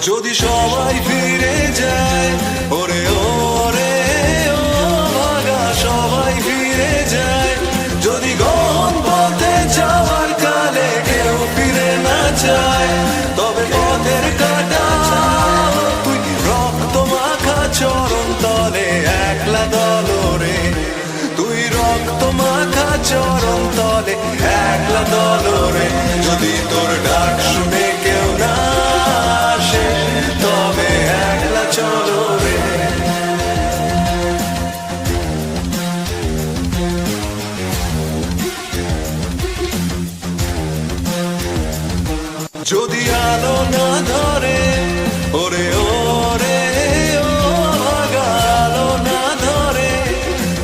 যদি সবাই ফিরে যায়, ওরে ওরে ও ভাগা সবাই ফিরে যায়, যদি গহন পথে যাওয়ার কালে কেউ ফিরে না যায়, তবে পথের কাটা তুই রক্ত মাখা চরণ তলে একলা দলরে, তুই রক্ত মাখা চরণ তলে একলা দলরে, যদি তোর ডাক শুনে কেউ না আসে তবে একলা চলো রে। যদি আলো না ধরে, ওরে ওরে ও ভাগা আলো না ধরে,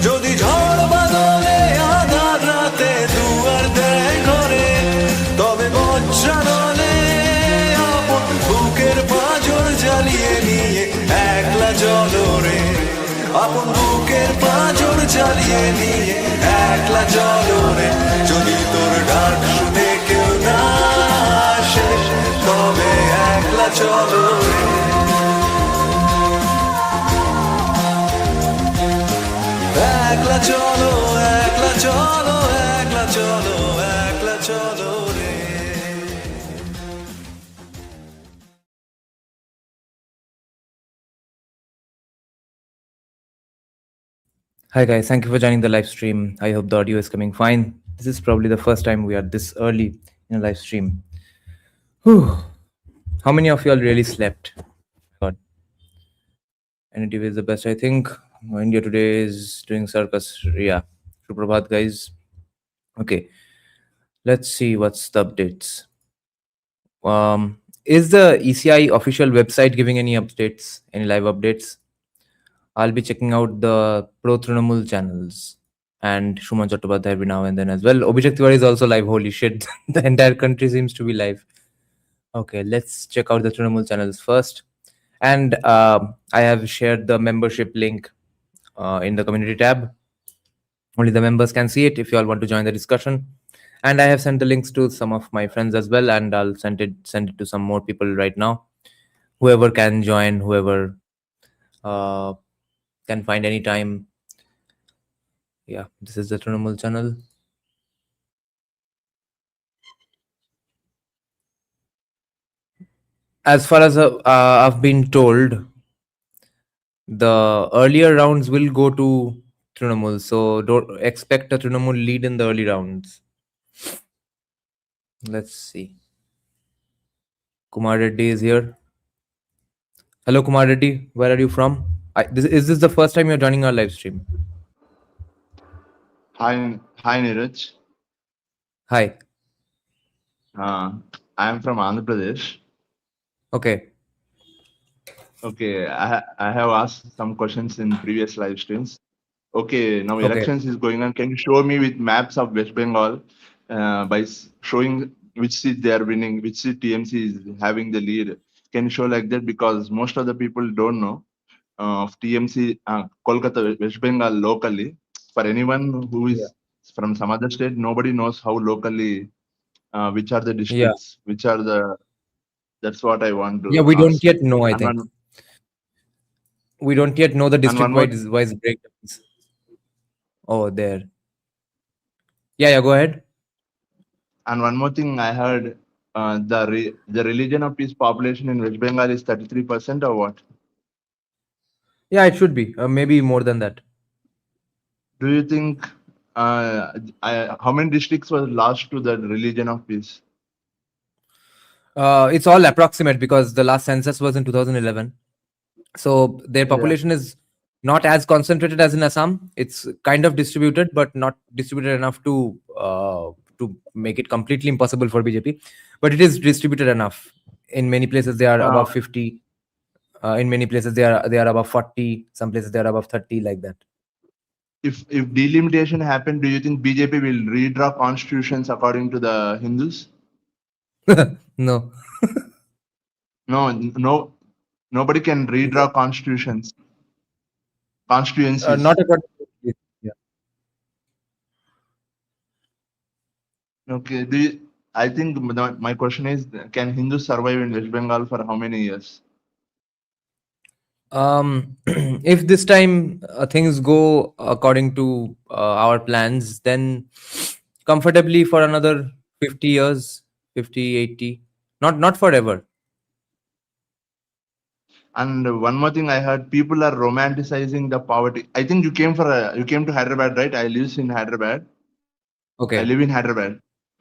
যদি ঝড় বাদলে আধার রাতে দুয়ার দেয় ঘরে, তবে বজ্রানলে আপন বুকের পাঁজর জ্বালিয়ে নিয়ে একলা জলরে, আপন বুকের পাঁজর জ্বালিয়ে নিয়ে একলা জলরে, যদি তোর ডাক শুনে কেউ না আসে তবে একলা চলো রে। একলা চলো, একলা চলো, একলা চলো, একলা চলো রে। Hi guys, thank you for joining the live stream. I hope the audio is coming fine. This is probably the first time we are this early in a live stream. Whew. How many of you all really slept? God. NTV is the best, I think. India Today is doing circus. Yeah. Suprabhat, guys. Okay. Let's see what's the updates. Is the ECI official website giving any updates, any live updates? I'll be checking out the Pro Trinamool channels and Shuman Chattopadhyay every now and then as well. Abhishek Tiwari is also live. Holy shit. The entire country seems to be live. Okay, let's check out the Trinamool channels first. And I have shared the membership link in the community tab. Only the members can see it if you all want to join the discussion. And I have sent the links to some of my friends as well, and I'll send it to some more people right now. Whoever can join, whoever can find any time. Yeah, this is the Trinamool channel. As far as I've been told, the earlier rounds will go to Trinamool, so don't expect a Trinamool lead in the early rounds. Let's see. Kumar Reddy is here. Hello, Kumar Reddy. Where are you from? Is this the first time you're joining our live stream? Hi, Neeraj. Hi. I am from Andhra Pradesh. Okay. Okay, I have asked some questions in previous live streams. Okay, now elections is going on. Can you show me with maps of West Bengal by showing which seat they are winning, which seat TMC is having the lead? Can you show like that? Because most of the people don't know of TMC, Kolkata, West Bengal locally. For anyone who is from some other state, nobody knows how locally, which are the districts, which are the. That's what I want to. Yeah, we don't yet know. I And think we don't yet know the district-wise breakdowns. Oh, there. Yeah. Go ahead. And one more thing, I heard the religion of peace population in West Bengal is 33% or what? Yeah, it should be. Maybe more than that. Do you think how many districts were lost to the religion of peace? It's all approximate because the last census was in 2011. So their population is not as concentrated as in Assam. It's kind of distributed, but not distributed enough to make it completely impossible for BJP. But it is distributed enough. In many places, they are above 50. In many places, they are above 40. Some places, they are above 30, like that. If delimitation happened, do you think BJP will redraw constitutions according to the Hindus? No. No. Nobody can redraw constituencies. Not according to Okay. I think my question is, can Hindus survive in West Bengal for how many years? If this time things go according to our plans, then comfortably for another 50 years, 50, 80, not forever. And one more thing I heard, people are romanticizing the poverty. I think you came to Hyderabad, right? I live in Hyderabad. I Okay. live in Hyderabad.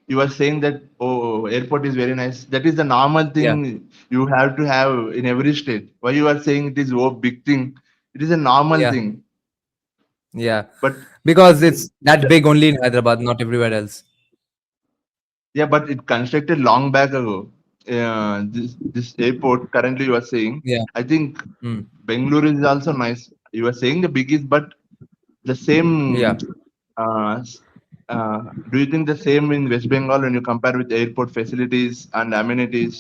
You are saying that, oh, airport is very nice. That is the normal Yeah. thing you have to have in every state. Why you are saying it is oh big thing? It is a normal Yeah. thing. Yeah. But Because it's that the, big only in Hyderabad, not everywhere else. yeah, but it constructed long back ago. This airport currently you are saying. Yeah. I think Mm. Bangalore is also nice. You are saying the biggest, but the same. Yeah. Uh, s- do you think the same in West Bengal when you compare with airport facilities and amenities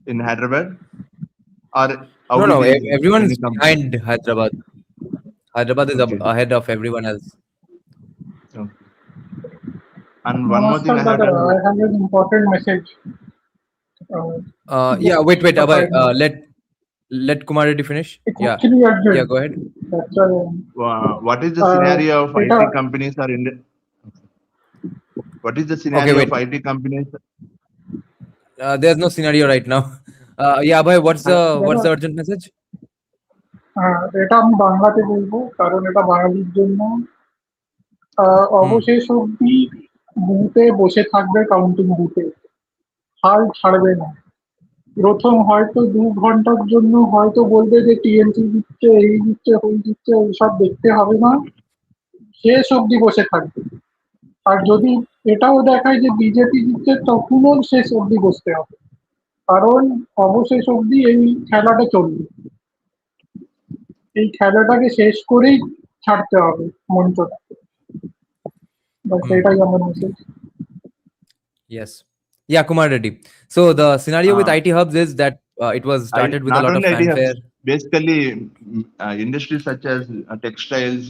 in Hyderabad, or No, how it no. is when Everyone's you compare? behind Hyderabad. Hyderabad is Okay. ahead of everyone else. Okay. And one more thing Namaskar, I had. brother. I have an important message. Uh, Yeah. just Wait. a Abhay. 5 minutes. Let Kumar Reddy finish. It's Yeah. actually Yeah. urgent. Go ahead. That's why. What is the Uh, scenario of এটা IT companies are in? What is the Okay. scenario of Wait. IT companies? There's no scenario right now. Yeah, Abhay. What's দাদা the urgent message? এটা আমি বাংলাতে বলবো কারণ এটা বাঙালির জন্য Hmm. অবশেষ অব্দি বুথে বসে থাকবে কাউন্টিং বুথে হাল ছাড়বে না প্রথম হয়তো 2 ঘন্টার জন্য হয়তো বলবে যে টিএমসি দিচ্ছে এই দিচ্ছে ওই দিচ্ছে এইসব দেখতে হবে না শেষ অব্দি বসে থাকবে আর যদি এটাও দেখায় যে বিজেপি দিচ্ছে তখনও শেষ অব্দি বসতে হবে কারণ অবশেষ অব্দি এই খেলাটা চলবে এই খেলাটাকে শেষ করেই ছাড়তে হবে মঞ্চটা বাস Hmm. এটাই আমার message Yes. Yeah, Kumar Reddy. So the scenario with Uh, IT hubs is that it was started with a Not lot of only IT fanfare. hubs, basically industries such as textiles,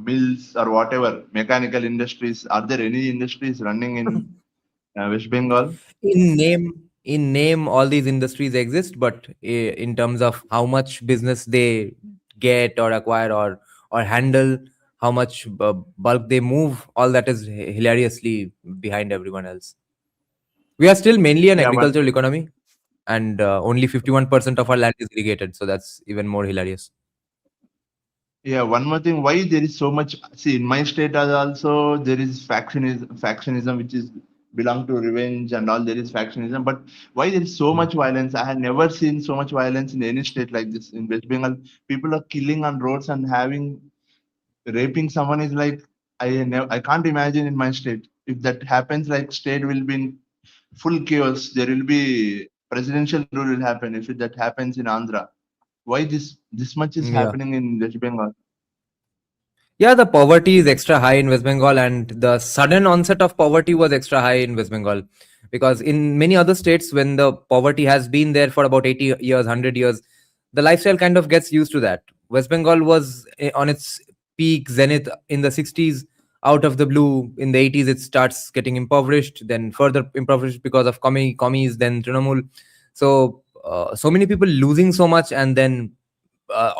mills, or whatever, mechanical industries. Are there any industries running in West Bengal? In name, all these industries exist, but in terms of how much business they get or acquire or handle, how much bulk they move, all that is hilariously behind everyone else. We are still mainly an Yeah, agricultural economy, and only 51% of our land is irrigated, so that's even more hilarious. yeah. One more thing, why there is so much? See, in my state as also there is factionism, which is belong to revenge and all. There is factionism, but why there is so much violence? I have never seen so much violence in any state like this. In West Bengal, people are killing on roads and having raping someone is like I can't imagine in my state. If that happens, like state will be in full chaos. There will be presidential rule will happen if that happens in Andhra. Why this much is Yeah. happening in West Bengal? Yeah, the poverty is extra high in West Bengal, and the sudden onset of poverty was extra high in West Bengal. Because in many other states, when the poverty has been there for about 80 years, 100 years, the lifestyle kind of gets used to that. West Bengal was on its peak zenith in the 60s. Out of the blue, in the 80s, it starts getting impoverished, then further impoverished because of commies, then Trinamool. So many people losing so much, and then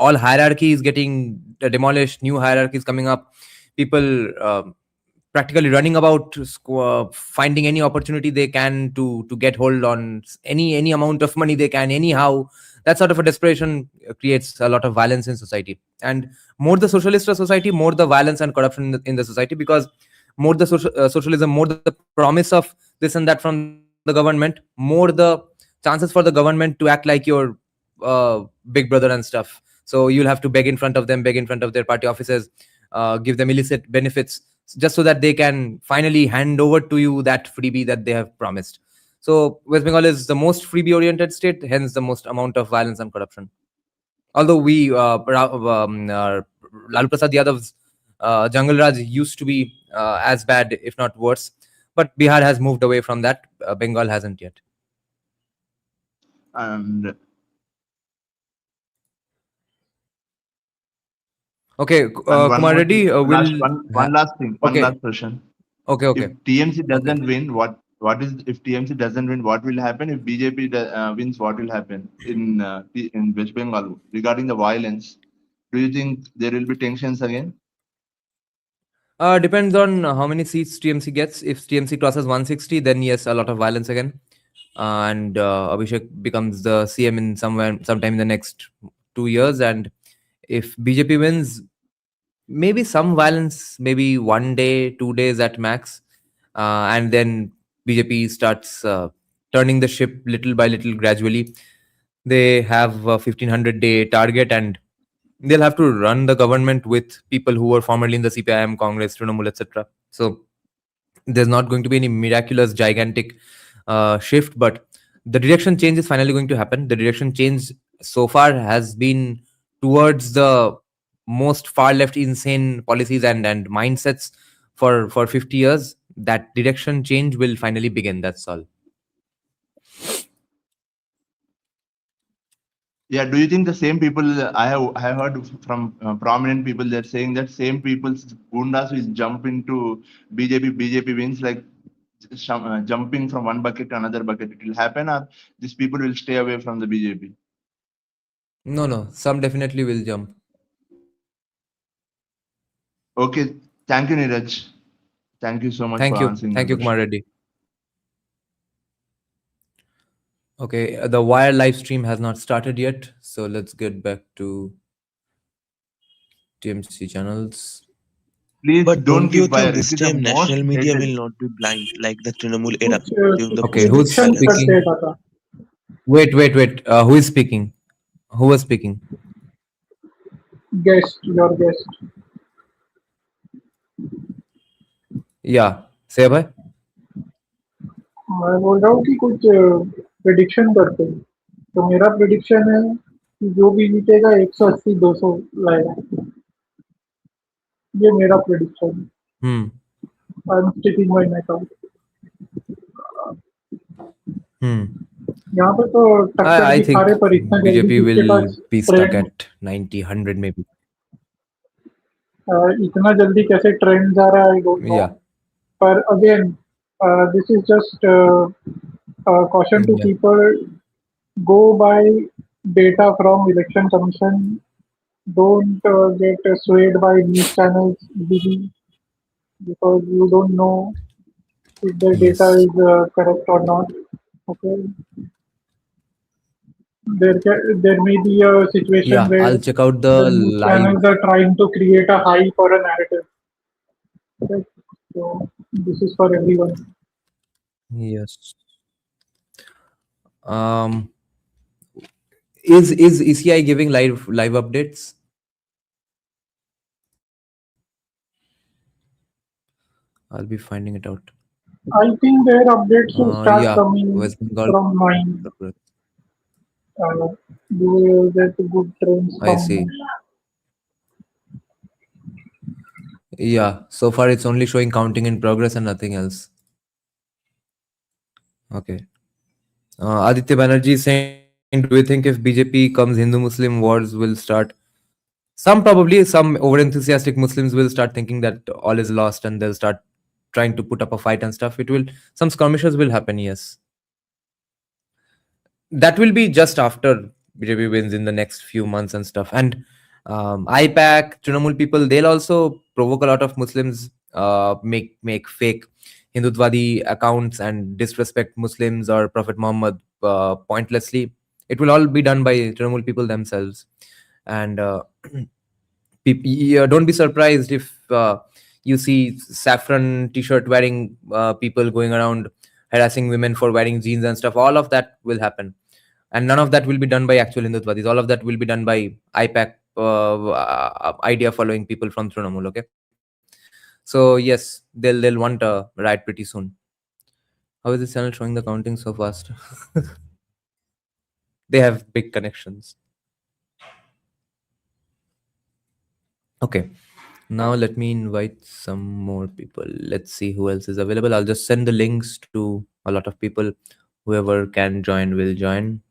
all hierarchies getting demolished, new hierarchies coming up, people practically running about, finding any opportunity they can to get hold on any amount of money they can anyhow. That sort of a desperation creates a lot of violence in society, and more the socialist a society, more the violence and corruption in the society, because more the socialism, more the promise of this and that from the government, more the chances for the government to act like your big brother and stuff. So you'll have to beg in front of them, beg in front of their party offices, give them illicit benefits, just so that they can finally hand over to you that freebie that they have promised. So West Bengal is the most freebie oriented state, hence the most amount of violence and corruption. Although Lalu Prasad Yadav's Jungle Raj used to be as bad, if not worse. But Bihar has moved away from that. Bengal hasn't yet. And Okay, one Kumar more thing, Reddy last will. one last thing, one Okay, last question. okay, If okay, TMC okay. doesn't win, What is if TMC doesn't win? What will happen if BJP wins? What will happen in West Bengal regarding the violence? Do you think there will be tensions again? Depends on how many seats TMC gets. If TMC crosses 160, then yes, a lot of violence again. And Abhishek becomes the CM in sometime in the next 2 years. And if BJP wins, maybe some violence, maybe 1 day, 2 days at max. And then BJP starts turning the ship little by little gradually. They have a 1500-day target, and they'll have to run the government with people who were formerly in the CPIM, Congress, Trinamool, etc. So there's not going to be any miraculous, gigantic shift, but the direction change is finally going to happen. The direction change so far has been towards the most far left, insane policies and mindsets for 50 years. That direction change will finally begin. That's all. Yeah. Do you think the same people? I have heard from prominent people that saying that same people gundas will jump into BJP. BJP wins like jumping from one bucket to another bucket. It will happen, or these people will stay away from the BJP. No, some definitely will jump. Okay. Thank you, Neeraj. Thank you so much for answering my Thank you, Kumar question. Reddy. Okay, the Wire live stream has not started yet, so let's get back to TMC channels. Please But don't don't you keep think wire. It this is the time most national media will hated. not be blind like the Trinamool era कुछ during the Okay, peaceful who's prediction silence? speaking? करते हैं दादा. Wait. Who is speaking? Who was speaking? Guest, your guest. Yeah, say bhai. मैं बोल रहा हूँ कि कुछ प्रिडिक्शन करते हैं. तो मेरा प्रिडिक्शन है कि जो भी जीतेगा 180-200 लाएगा. ये मेरा प्रिडिक्शन है. Hmm. I am sticking my neck out. Hmm. यहाँ पे तो टक्कर I दिखा think रहे, पर इतना जल्दी BJP किसके will pass be stuck trend, at 90, 100 maybe. इतना जल्दी कैसे ट्रेंड जा रहा है, आई डोंट नो. Yeah. पर again, this is just caution to Yeah. people. Go by data from election commission. Don't get swayed by news channels easily, because you don't know if their data Yes. is correct or not. Okay, there may be a situation Yeah, where I'll check out the the news live. channels are trying to create a hype or a narrative. Okay, so this is for everyone. Yes. Um, is ECI giving live updates? I'll be finding it out. I think their updates will start Yeah, coming West Bengal. from 9. You will get good trends I from see. Yeah, so far it's only showing counting in progress and nothing else. Okay. Aditya Banerjee is saying, do you think if BJP comes, Hindu-Muslim wars will start? Probably some over-enthusiastic Muslims will start thinking that all is lost and they'll start trying to put up a fight and stuff. Some skirmishes will happen, yes. That will be just after BJP wins in the next few months and stuff. And IPAC, Trinamool people, they'll also provoke a lot of Muslims, make fake Hindutwadi accounts and disrespect Muslims or Prophet Muhammad pointlessly. It will all be done by Trinamool people themselves. And don't be surprised if you see saffron t-shirt wearing people going around harassing women for wearing jeans and stuff. All of that will happen, and none of that will be done by actual Hindutwadis. All of that will be done by IPAC idea following people from Trinamool. Okay, so yes, they'll want a riot pretty soon. How is this channel showing the counting so fast? They have big connections. Okay, now let me invite some more people. Let's see who else is available. I'll just send the links to a lot of people. Whoever can join will join.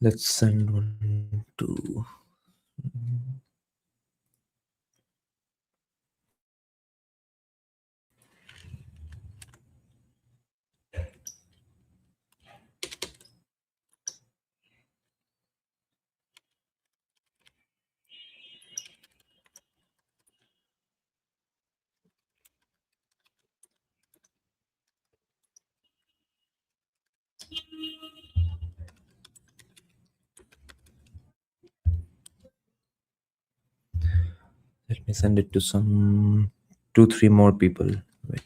Let's send one to. Let me send it to some 2-3 more people. Wait.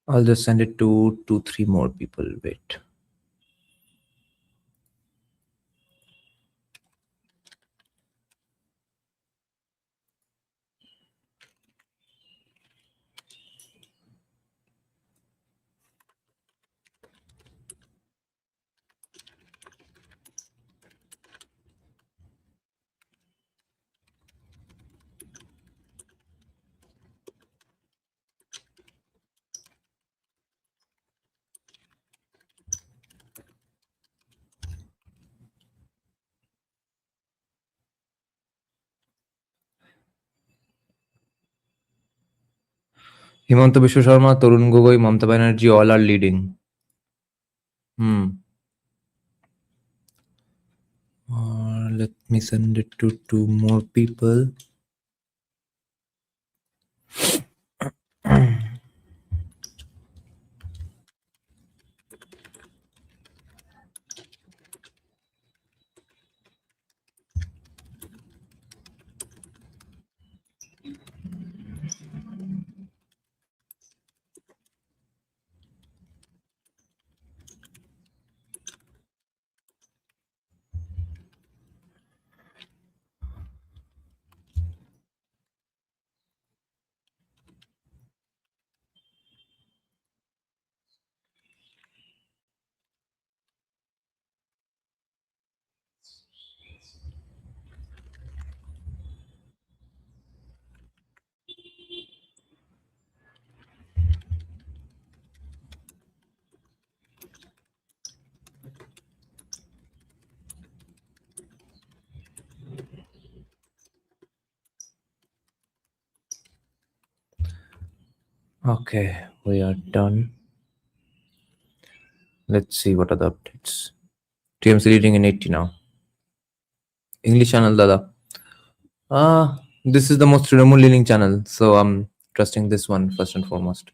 I'll just send it to 2-3 more people. Wait. Himanta Biswa Sharma, Tarun Gogoi, Mamata Banerjee, all are leading. Let me send it to 2 more people. Okay, we are done. Let's see what are the updates. TMC leading in 80 now. English channel, Dada. This is the most Trinamool leaning channel, so I'm trusting this one first and foremost.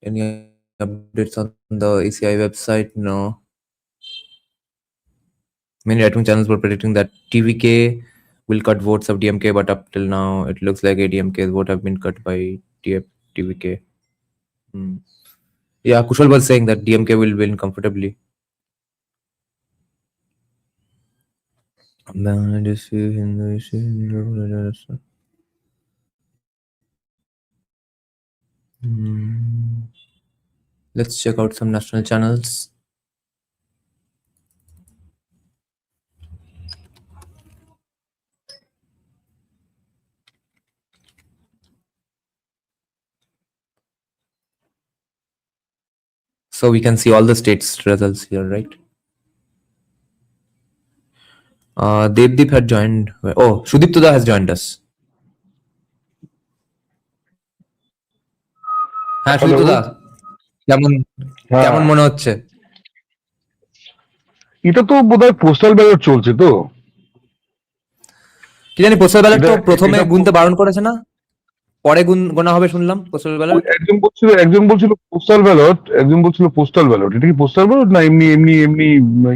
Any updates on the ECI website? No. Many right-wing channels were predicting that TVK will cut votes of DMK, but up till now, it looks like ADMK's vote have been cut by TVK. Yeah, Kushal was saying that DMK will win comfortably. Let's check out some national channels. So we can see all the states results here, right? Devdeep had joined. Oh, Shudip Tuda has joined us. হ্যাঁ সুদীপ্ত দা কেমন কেমন মনে হচ্ছে? এটা তো বোধহয় postal ballot চলছে তো, কি জানি পোস্টাল ব্যালট তো প্রথমে গুনতে বারণ করেছে না, পরে গোনা হবে শুনলাম পোস্টাল ব্যালট। একজন বলছিল পোস্টাল ব্যালট, একজন বলছিল পোস্টাল ব্যালট। এটা কি পোস্টাল ব্যালট না এমনি এমনি এমনি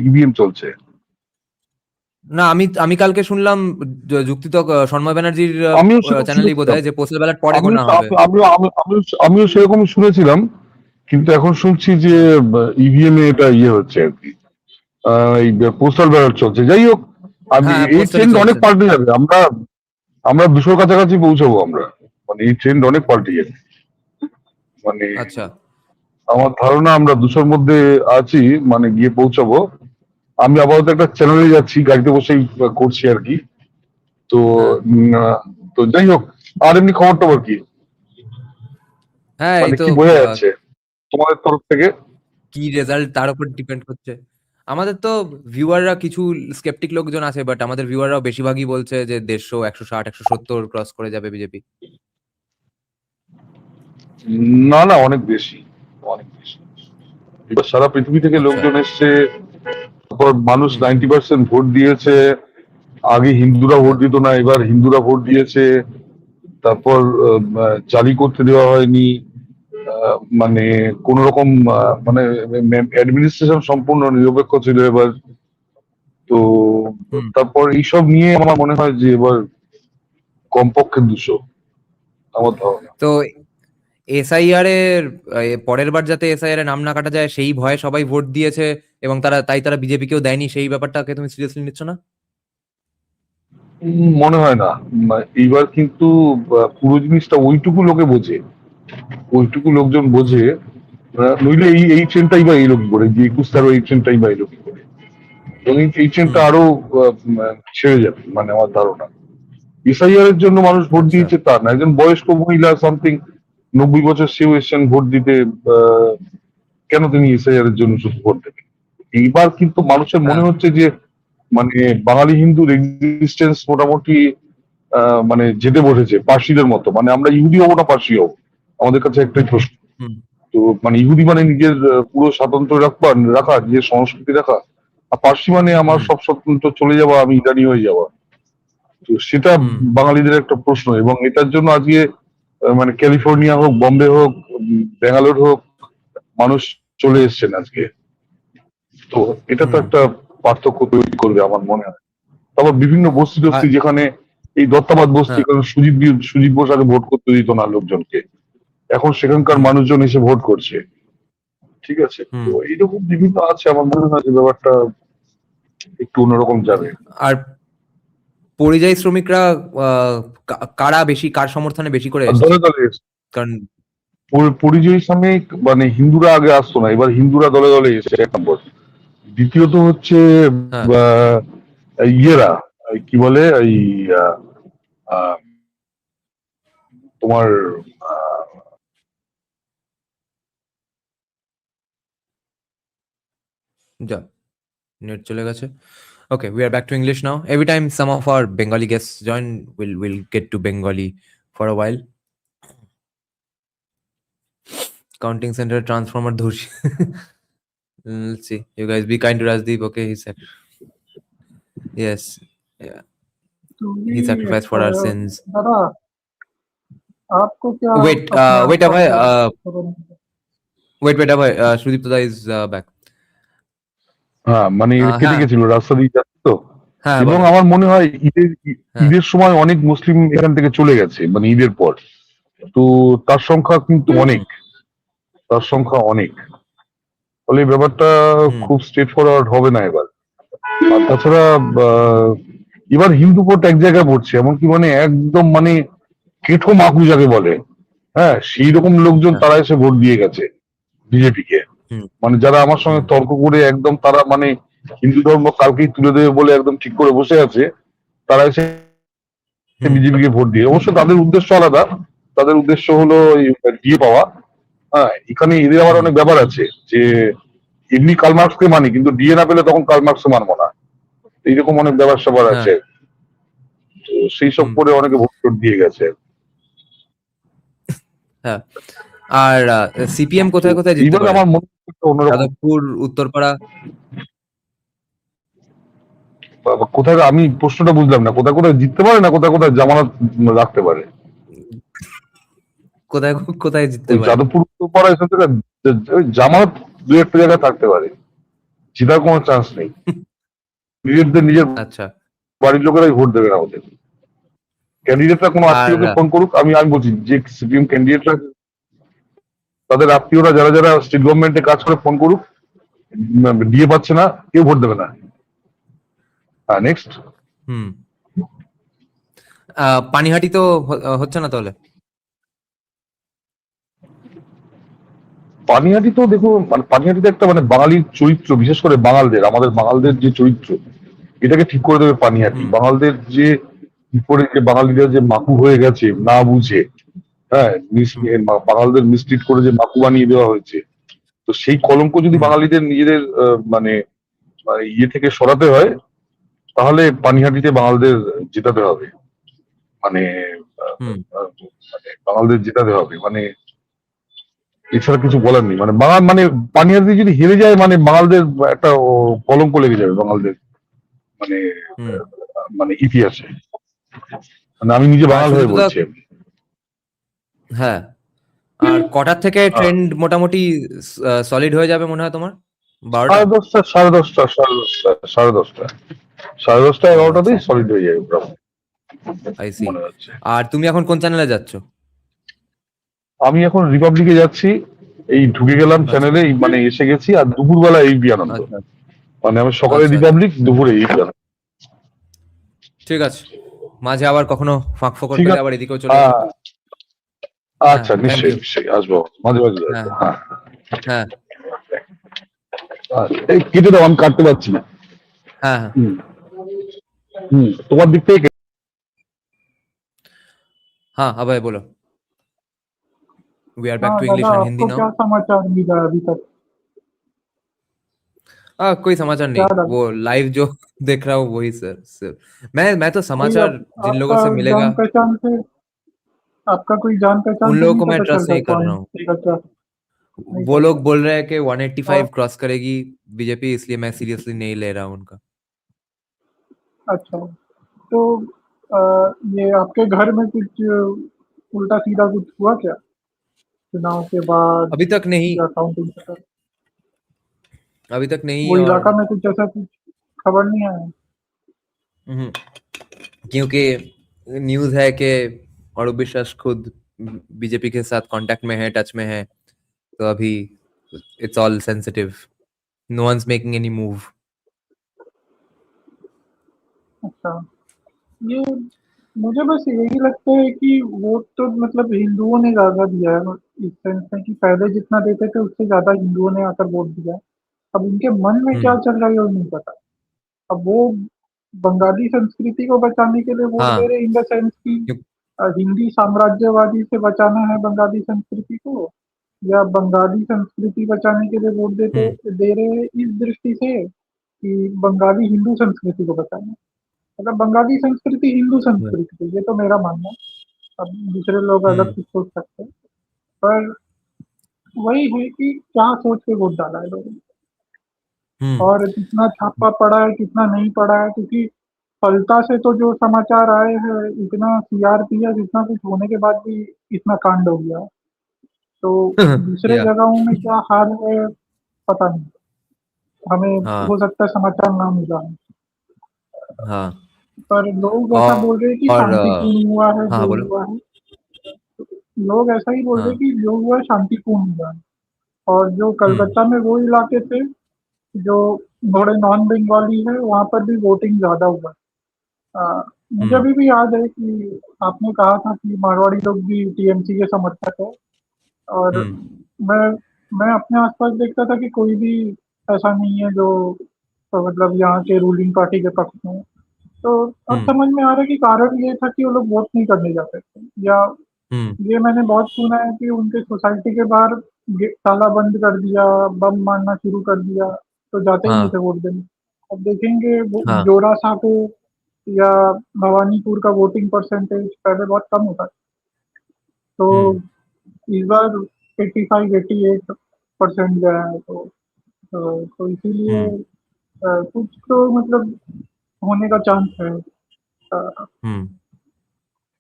ইভিএম চলছে? না আমি কালকে শুনলাম যুক্তিতক সন্ময় ব্যানার্জির চ্যানেলেই বোধহয় যে পোস্টাল ব্যালট পরে গোনা হবে। আমিও সেরকম শুনেছিলাম, কিন্তু এখন শুনছি যে ইভিএম এ এটা ইয়ে হচ্ছে আর কি, এই পোস্টাল ব্যালট চলছে। যাই হোক, এই ট্রেন্ড অনেক পাল্টে যাবে। আমরা 200 কাছাকাছি পৌঁছাবো আমরা, মানে এই ট্রেন্ড অনেক পাল্টে যাবে। মানে আচ্ছা, আমার ধারণা আমরা 200-র মধ্যে আছি, মানে গিয়ে পৌঁছাবো। আমি আপাতত একটা চ্যানেলে যাচ্ছি, গাড়িতে বসেই করছি আর কি। তো তো যাই হোক, আর এমনি খবর টবর কি, হ্যাঁ, এই মানে তো কি বোঝা যাচ্ছে তোমাদের তরফ থেকে? কি রেজাল্ট তার উপর ডিপেন্ড করছে। আমাদের তো ভিউয়াররা কিছু স্কেপটিক লোকজন আছে, বাট আমাদের ভিউয়াররাও বেশিরভাগই বলছে যে 150, 160, 170 ক্রস করে যাবে বিজেপি। না না, অনেক বেশি, অনেক বেশি। এবার সারা পৃথিবী থেকে আচ্ছা। লোকজন এসছে, তারপর মানুষ হুম। 90% ভোট দিয়েছে। আগে হিন্দুরা ভোট হ্যাঁ। দিত না, এবার হিন্দুরা ভোট দিয়েছে। তারপর জালি করতে দেওয়া হয়নি, মানে কোন রকম মানে অ্যাডমিনিস্ট্রেশন সম্পূর্ণ নিরপেক্ষ ছিল এবার। তো হুম। তারপর এইসব নিয়ে আমার মনে হয় যে এবার কমপক্ষে 200, আমার ধারণা। তো এসআইআর এর পরের বার যাতে এসআইআর এর নাম না কাটা যায় সেই ভয়ে সবাই ভোট দিয়েছে, এবং তারা বিজেপিকেও দেয়নি, সেই ব্যাপারটাকে তুমি সিরিয়াসলি নিচ্ছ না? মনে হয় না। এইবার কিন্তু পুরো জিনিসটা ওইটুকু লোকে বোঝে, ওইটুকু লোকজন বোঝে। নইলে এই ট্রেনটাই বা এলো কি করে, যে 21 এই ট্রেনটাই বা এলো কি করে, এবং এই ট্রেনটা হুম। আরো ছেড়ে যাবে, মানে আমার ধারণা। এসআইআর এর জন্য মানুষ ভোট আচ্ছা। দিয়েছে তা না, একজন বয়স্ক মহিলা সামথিং 90 বছর সেও এসছেন ভোট দিতে। আহ, কেন তিনি এসআইআর এর জন্য শুধু ভোট দেবেন? এইবার কিন্তু মানুষের মনে হ্যাঁ। হচ্ছে যে মানে বাঙালি হিন্দুর এক্সিস্টেন্স মোটামুটি মানে যেতে বসেছে পার্সিদের মতো। মানে আমরা ইহুদি হবো না পার্সি হবো, আমাদের কাছে একটাই প্রশ্ন। হুম। তো মানে ইহুদি মানে নিজের পুরো স্বাতন্ত্র্য রাখা, নিজের সংস্কৃতি রাখা, আর পার্সি মানে আমার হুম। সব স্বতন্ত্র চলে যাওয়া, আমি ইরানি হয়ে যাওয়া। তো সেটা হুম। বাঙালিদের একটা প্রশ্ন, এবং এটার জন্য আজকে মানে ক্যালিফোর্নিয়া হোক, বম্বে হোক, ব্যাঙ্গালোর হোক, মানুষ চলে এসছেন আজকে। তো এটা তো হুম। একটা পার্থক্য তৈরি করবে আমার মনে হয়। তারপর বিভিন্ন বস্তি টস্তি, আর- যেখানে এই দত্তাবাদ বস্তি, হ্যাঁ। কারণ সুজিত বোস আগে ভোট করতে দিত না লোকজনকে, এখন সেখানকার হুম। মানুষজন এসে ভোট করছে। ঠিক আছে, তো হুম। এইরকম বিভিন্ন আছে, আমার মনে হয় যে ব্যাপারটা একটু অন্যরকম যাবে। আর পরিযায়ী শ্রমিকরা কার সমর্থনে বেশি করে আর এসছে? দলে দলে কারণ পরিযায়ী শ্রমিক, মানে হিন্দুরা আগে আসতো না, এবার হিন্দুরা দলে দলে এসেছে, এক নম্বর। দ্বিতীয়ত হচ্ছে হ্যাঁ। আহ, ইয়েরা, কি বলে এই আহ, আহ, তোমার আহ, যা নেট চলে গেছে। Okay, we are back to English now. Every time some of our Bengali guests join, we'll get to Bengali for a while. Counting center transformer Dhoshi. Let's see. You guys be kind to Rajdeep. Okay, he said. Yes. Yeah. তুমি He sacrificed for our sins. दादा आपको क्या Wait, अपना wait, Abhay. पसंद है? Wait, Abhay. Sudip Tada is back. হ্যাঁ মানে কেটে হ্যাঁ। গেছিল, রাস্তা দিয়ে যাচ্ছে তো। হ্যাঁ, এবং বলো। আমার মনে হয় হ্যাঁ। ঈদের সময় অনেক মুসলিম এখান থেকে চলে গেছে, মানে ঈদের পর। তো তার সংখ্যা কিন্তু অনেক, তার সংখ্যা অনেক। ফলে এই ব্যাপারটা হুম। খুব স্ট্রেট ফরওয়ার্ড হবে না এবার। আর তাছাড়া আহ, এবার হিন্দু ভোট এক জায়গায় পড়ছে, এমনকি মানে একদম মানে কেঠো মাকু যাকে বলে, হ্যাঁ সেই রকম লোকজন হ্যাঁ। তারা এসে ভোট দিয়ে গেছে বিজেপিকে। হুম। মানে যারা আমার সঙ্গে হুম। তর্ক করে একদম তারা মানে হিন্দু ধর্ম কালকেই তুলে দেবে বলে একদম ঠিক করে বসে আছে, তারা এসে হুম। বিজেপিকে ভোট দিয়ে। অবশ্য তাদের উদ্দেশ্য আলাদা, তাদের উদ্দেশ্য হলো দিয়ে পাওয়া। হ্যাঁ, এখানে এদের আবার হুম। অনেক ব্যাপার আছে যে এমনি কার্ল মার্কসকে মানি, কিন্তু ডিএ না পেলে তখন কার্ল মার্কসকে মানবো না, এইরকম অনেক ব্যাপার স্যাপার হ্যাঁ। আছে। তো সেই সব হুম। করে অনেকে ভোট টোট দিয়ে গেছে। হ্যাঁ। আর সিপিএম তো কোথায় কোথায় জিততে এইবার পারে? আমার মনে হচ্ছে অন্যরকম। যাদবপুর, উত্তরপাড়া। কোথায়, আমি প্রশ্নটা বুঝলাম না, কোথায় কোথায় জিততে পারে না কোথায় কোথায় জামানত রাখতে পারে? কোথায় কোথায় জিততে ওই পারে? যাদবপুর উত্তরপাড়া এসব জায়গায় ওই জামানত দু একটা জায়গায় থাকতে পারে, জেতার কোনো চান্স নেই। নিজের আচ্ছা। বাড়ির লোকেরাই ভোট দেবে না ওদের। ক্যান্ডিডেটরা কোনো আর আত্মীয়কে ফোন করুক, আমি বলছি যে সিপিএম ক্যান্ডিডেটরা তাদের আত্মীয়রা যারা যারা স্টেট গভর্নমেন্টে কাজ করে ফোন করুক, ডিএ পাচ্ছে না, কেউ ভোট দেবে না। হ্যাঁ, নেক্সট। হুম। পানিহাটি তো হচ্ছে না তাহলে? পানিহাটি তো দেখো, মানে পানিহাটিতে একটা মানে বাঙালির চরিত্র, বিশেষ করে আমাদের বাঙালদের যে চরিত্র, এটাকে ঠিক করে দেবে পানিহাটি। বাঙালদের যে বিপরীত, যে বাঙালিরা যে মাকু হয়ে গেছে না বুঝে, হ্যাঁ, বাঙালদের মিসট্রিট করে যে মাকু বানিয়ে দেওয়া হয়েছে, তো সেই কলঙ্ক যদি বাঙালিদের নিজেদের মানে ইয়ে থেকে সরাতে হয়, তাহলে পানিহাটিতে বাঙালদের জেতাতে হবে। মানে মানে বাঙালদের জেতাতে হবে, মানে এছাড়া কিছু বলার নেই। মানে বাঙাল মানে পানিহাটি যদি হেরে যায়, মানে বাঙালদের একটা কলঙ্ক লেগে যাবে বাঙালদের মানে মানে ইতিহাসে। মানে আমি নিজে বাঙাল হয়ে বলছি। হ্যাঁ, আর কটার থেকে ট্রেন্ড মোটামুটি সলিড হয়ে যাবে মনে হয় তোমার? 10:30, 10:30, 10:30, 11:টাতেই সলিড হয়ে যাবে আই সি। মনে হচ্ছে। আর তুমি এখন কোন চ্যানেলে যাচ্ছ? আমি এখন রিপাবলিকে যাচ্ছি, এই ঢুকে গেলাম চ্যানেলে, মানে এসে গেছি। আর দুপুরবেলা এইবি আনন্দ, মানে আমি সকালে রিপাবলিক, দুপুরে এইবি আনন্দ। ঠিক আছে, মাঝে আবার কখনো ফাঁক ফোকর ঠিক পেলে আছে, আবার এদিকেও চলে যাবো। আচ্ছা, নিশ্চয়ই নিশ্চয়ই আসবো, মাঝে মাঝে আসবো। হ্যাঁ, হ্যাঁ এই কেটে দাও, আমি কাটতে পারছি না। হ্যাঁ তোমার দিক থেকে हाँ हाँ भाई बोलो। We are back हाँ to दादा, English and Hindi आपको now. क्या समाचार मिला अभी तक? कोई समाचार नहीं, क्या दादा? वो लाइव जो देख रहा हूँ वही सर। मैं तो कोई समाचार जिन लोगों आपका से मिलेगा जान पहचान से, आपका कोई जान पहचान उन से लोगों नहीं को मैं पता ट्रस्ट चलता नहीं कर रहा पॉइंट हूँ। का क्या? नहीं वो लोग करता। बोल रहे हैं कि 185 और क्रॉस करेगी बीजेपी, इसलिए मैं सीरियसली नहीं ले रहा हूँ उनका। अच्छा, तो ये आपके घर में कुछ उल्टा सीधा कुछ हुआ क्या चुनाव के बाद, अभी तक नहीं, या काउंटिंग के बाद? अभी तक नहीं। वो और इलाका में कुछ ऐसा कुछ खबर नहीं आया? क्योंकि न्यूज है कि और विश्वास खुद बीजेपी के साथ कांटेक्ट में है, टच में है, तो अभी it's all sensitive, no one is making any move. अच्छा, ये मुझे बस यही लगता है कि वोट तो मतलब हिंदुओं ने ज़्यादा दिया है, इस सेंस में कि पहले जितना देते थे उससे ज़्यादा हिंदुओं ने आकर वोट दिया है। अब उनके मन में क्या चल रहा है वो नहीं पता। अब वो बंगाली संस्कृति को बचाने के लिए वोट दे हाँ, रहे इन द सेंस कि क्यों- हिंदी साम्राज्यवादी से बचाना है बंगाली संस्कृति को, या बंगाली संस्कृति बचाने के लिए वोट दे रहे हैं इस दृष्टि से कि बंगाली हिंदू संस्कृति को बचाना है। मतलब बंगाली संस्कृति हिंदू संस्कृति है, ये तो मेरा मानना है। अब दूसरे लोग अलग कुछ सोच सकते हैं, पर वही है कि क्या सोच के वोट डाला है लोगों ने, और कितना छापा पड़ा है कितना नहीं पड़ा है, क्योंकि फलता से तो जो समाचार आए हैं, इतना सीआरपीएफ इतना कुछ होने के बाद भी इतना कांड हो गया, तो दूसरे या जगहों में क्या हाल है पता नहीं। हमें हाँ हो सकता है समाचार ना मिला हो, हाँ पर लोग ऐसा और बोल रहे हैं कि और शांतिपूर्ण हुआ है हाँ जो बोलो। हुआ है। लोग ऐसा ही बोल रहे हैं हाँ कि जो हुआ है शांतिपूर्ण हुआ है। और जो कलकत्ता में वो इलाके थे जो थोड़े नॉन बंगाली है, वहाँ पर भी वोटिंग ज़्यादा हुआ है। मुझे अभी भी याद है कि आपने कहा था कि मारवाड़ी लोग भी टीएमसी के समर्थक है, और मैं मैं अपने आसपास देखता था कि कोई भी ऐसा नहीं है जो तो मतलब यहाँ के रूलिंग पार्टी के पक्ष में है। तो अब समझ में आ रहा है कि कारण ये था कि वो लोग वोट नहीं करने जाते थे, या ये मैंने बहुत सुना है कि उनके सोसाइटी के बाहर ताला बंद कर दिया, बम मारना शुरू कर दिया, तो जाते ही नहीं थे हाँ वोट देने। अब देखेंगे हाँ जोरासा को या भवानीपुर का वोटिंग परसेंटेज पहले बहुत कम होता था, तो इस बार 85-88% गया है, तो इसीलिए कुछ तो मतलब होने का चांस है। अ,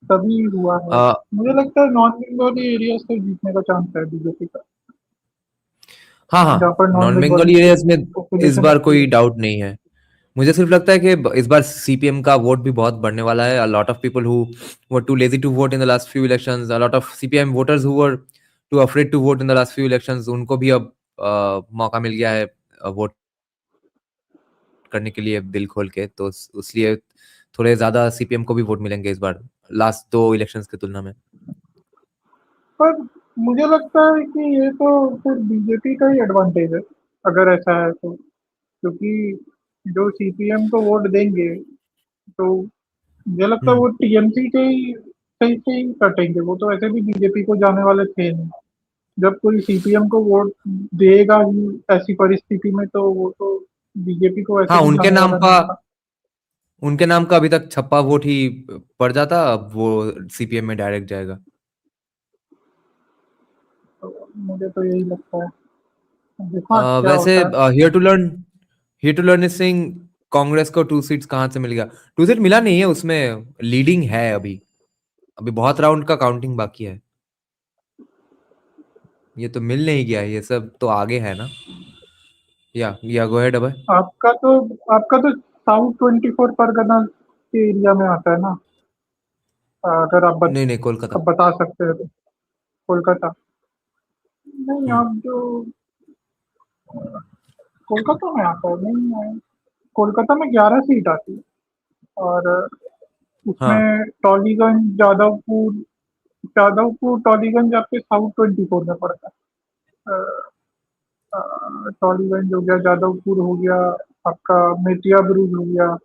तभी हुआ है। मुझे लगता है नॉन बंगाली एरिया से जीतने का चांस है बीजेपी का, हाँ जहाँ हाँ पर non non Bengali Bengali areas में इस पॉपुलेशन बार अच्छी कोई है। डाउट नहीं है। मुझे सिर्फ लगता है कि इस बार सीपीएम का वोट भी बहुत बढ़ने वाला है। A lot of people who were too lazy to vote in the last few elections, a lot of CPM voters who were too afraid to vote in the last few elections, उनको भी अब मौका मिल गया है vote करने के लिए दिल खोल के, तो इसलिए थोड़े ज्यादा सीपीएम को भी वोट मिलेंगे इस बार लास्ट 2 इलेक्शंस की तुलना में। पर मुझे लगता है कि ये तो फिर बीजेपी का ही एडवांटेज है, अगर ऐसा है तो, क्योंकि जो सीपीएम को वोट देंगे तो मुझे लगता है वो टीएमसी के ही सही से ही कटेंगे, वो तो ऐसे भी बीजेपी को जाने वाले थे नहीं। जब कोई सीपीएम को वोट देगा ही ऐसी परिस्थिति में, तो वो तो बीजेपी को ऐसे हाँ, भी जाने वाला नहीं था। उनके नाम का अभी तक छप्पा वोट ही पड़ जाता, अब वो सीपीएम में डायरेक्ट जाएगा। तो मुझे तो यही लगता है, देखो क्या वैसे होता है। Here to learn is saying Congress को 2 सीट्स कहाँ से मिलेगा? 2 सीट मिला नहीं है, उसमें लीडिंग है अभी। अभी बहुत राउंड का काउंटिंग बाकी है। ये तो मिल नहीं गया, ये सब तो आगे है ना। या गो अहेड अभय। आपका तो साउथ 24 परगना के एरिया में आता है ना, अगर नहीं नहीं, कोलकाता। आप बता सकते हो तो। कोलकाता नहीं, हम्म। आप जो कोलकाता में आता है नहीं है। कोलकाता में 11 सीट आती है, और हाँ। उसमें टॉलीगंज, जादवपुर टॉलीगंज आपके साउथ 24 में पड़ता है। टॉलीगंज हो गया, जादवपुर हो गया, आपका मेटिया ब्रिज हो गया।